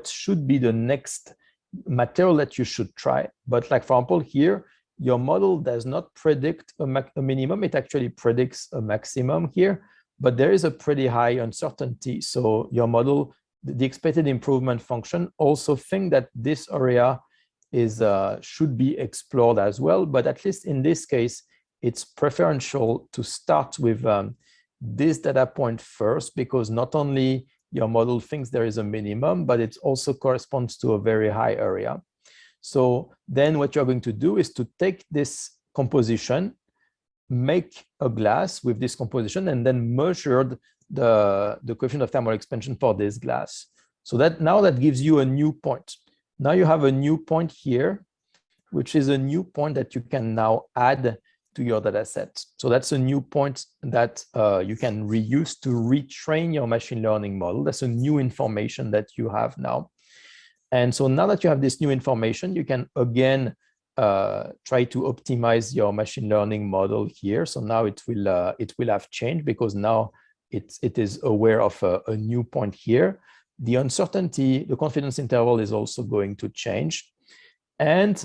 should be the next material that you should try. But like for example, here, your model does not predict a minimum. It actually predicts a maximum here, but there is a pretty high uncertainty. So your model, the expected improvement function, also think that this area should be explored as well. But at least in this case, it's preferential to start with this data point first, because not only your model thinks there is a minimum, but it also corresponds to a very high area. So then what you're going to do is to take this composition, make a glass with this composition, and then measure the coefficient of thermal expansion for this glass. So that gives you a new point. Now you have a new point here, which is a new point that you can now add to your data set. So that's a new point that you can reuse to retrain your machine learning model. That's a new information that you have now. And so now that you have this new information, you can again try to optimize your machine learning model here. So now it will have changed because now it is aware of a new point here. The uncertainty, the confidence interval is also going to change. And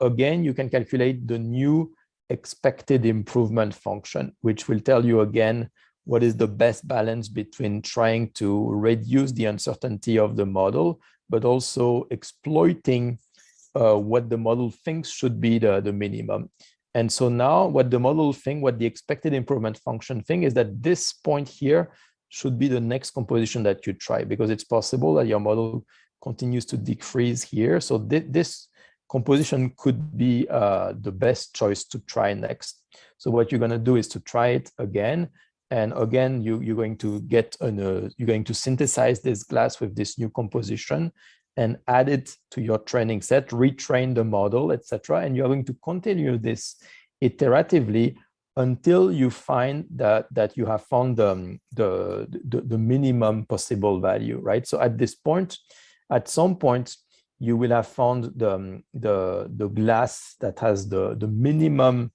again, you can calculate the new expected improvement function, which will tell you again what is the best balance between trying to reduce the uncertainty of the model, but also exploiting what the model thinks should be the minimum. And so now what the expected improvement function thing is that this point here should be the next composition that you try, because it's possible that your model continues to decrease here. So this composition could be the best choice to try next. So what you're going to do is to try it again. And again, you're going to synthesize this glass with this new composition and add it to your training set, retrain the model, etc. And you're going to continue this iteratively until you find that you have found the minimum possible value, right? So at this point, at some point, you will have found the glass that has the minimum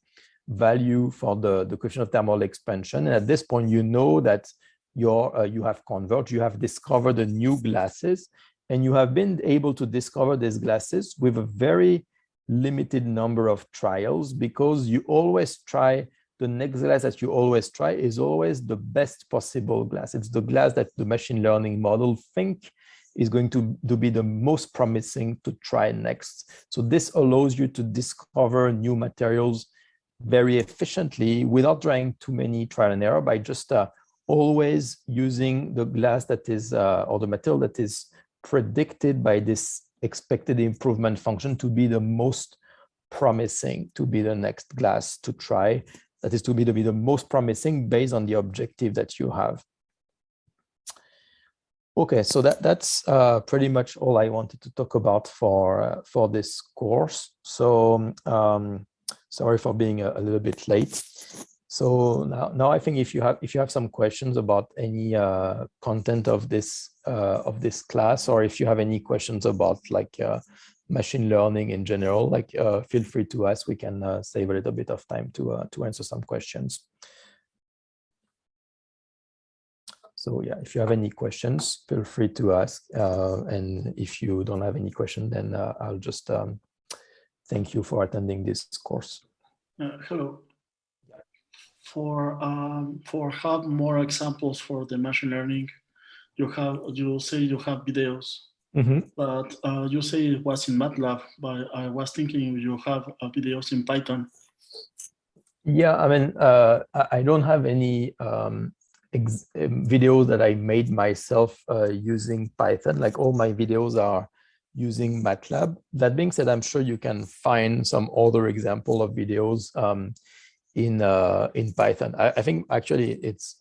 value for the coefficient of thermal expansion. And at this point, you know that you have converged, you have discovered the new glasses, and you have been able to discover these glasses with a very limited number of trials, because you always try, the next glass that you always try is always the best possible glass. It's the glass that the machine learning model think is going to be the most promising to try next. So this allows you to discover new materials very efficiently without trying too many trial and error, by just always using the glass that is, or the material that is predicted by this expected improvement function to be the most promising, to be the next glass to try. That is to be the most promising based on the objective that you have. Okay, so that's pretty much all I wanted to talk about for this course. So sorry for being a little bit late. So now I think if you have some questions about any content of this class, or if you have any questions about like machine learning in general, like feel free to ask. We can save a little bit of time to answer some questions. So yeah, if you have any questions, feel free to ask. And if you don't have any question, then I'll just thank you for attending this course. Hello. For have more examples for the machine learning, you say you have videos, but you say it was in MATLAB, but I was thinking you have videos in Python. Yeah, I mean, I don't have any videos that I made myself using Python. Like all my videos are using MATLAB. That being said, I'm sure you can find some other example of videos in Python. I think actually it's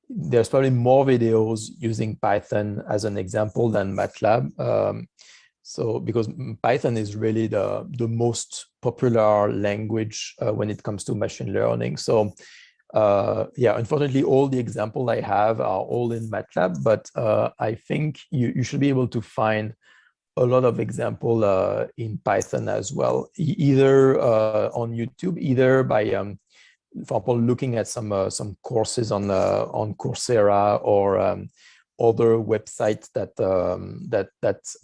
there's probably more videos using Python as an example than MATLAB. So because Python is really the most popular language when it comes to machine learning. So yeah, unfortunately, all the examples I have are all in MATLAB, but I think you should be able to find a lot of example in Python as well, either on YouTube, either by, for example, looking at some courses on Coursera or other websites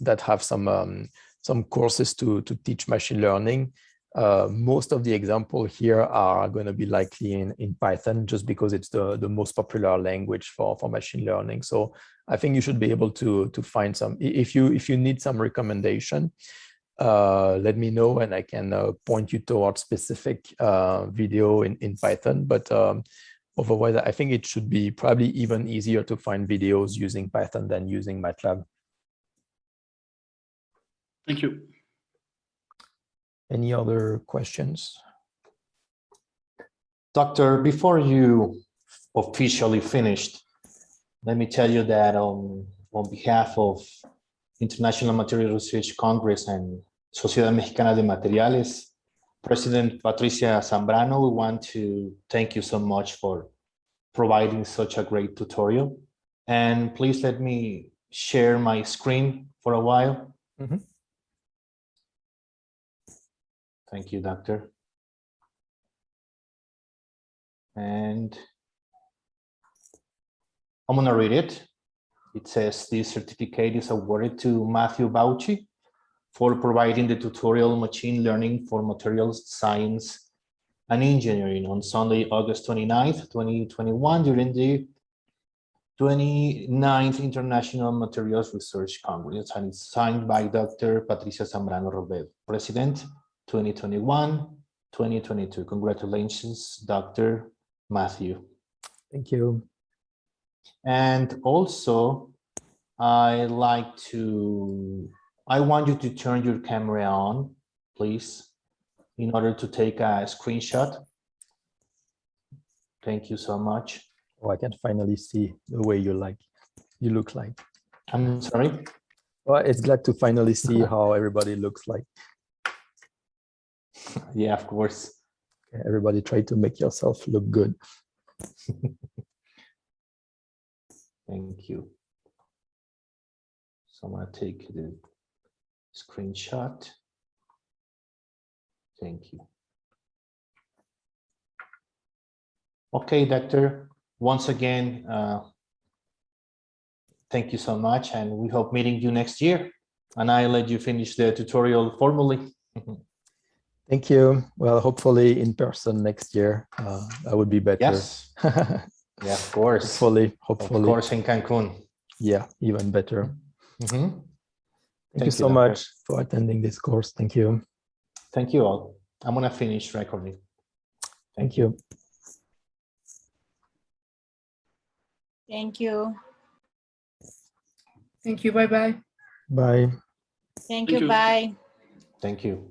that have some courses to teach machine learning. Most of the examples here are going to be likely in Python, just because it's the most popular language for machine learning. So I think you should be able to find some. If you need some recommendation, let me know and I can point you towards specific video in Python. But otherwise, I think it should be probably even easier to find videos using Python than using MATLAB. Thank you. Any other questions? Doctor, before you officially finished, let me tell you that on behalf of International Material Research Congress and Sociedad Mexicana de Materiales, President Patricia Zambrano, we want to thank you so much for providing such a great tutorial. And please let me share my screen for a while. Mm-hmm. Thank you, Doctor. And I'm going to read it. It says, this certificate is awarded to Matthew Bauchi for providing the tutorial Machine Learning for Materials Science and Engineering on Sunday, August 29th, 2021, during the 29th International Materials Research Congress, and it's signed by Dr. Patricia Zambrano Robledo, President, 2021-2022. Congratulations, Dr. Matthew. Thank you. And also, I want you to turn your camera on, please, in order to take a screenshot. Thank you so much. Oh, I can finally see the way you look like. I'm sorry? Well, it's glad to finally see how everybody looks like. Yeah, of course. Everybody try to make yourself look good. Thank you. So I'm going to take the screenshot. Thank you. Okay, Doctor. Once again, thank you so much, and we hope meeting you next year. And I'll let you finish the tutorial formally. Thank you. Well, hopefully in person next year. That would be better. Yes. Yeah, of course. Hopefully. Of course, in Cancun. Yeah, even better. Mm-hmm. Thank you so much for attending this course. Thank you. Thank you all. I'm going to finish recording. Thank you. Thank you. Thank you. Bye-bye. Bye. Thank Thank you. you. Bye. Thank you.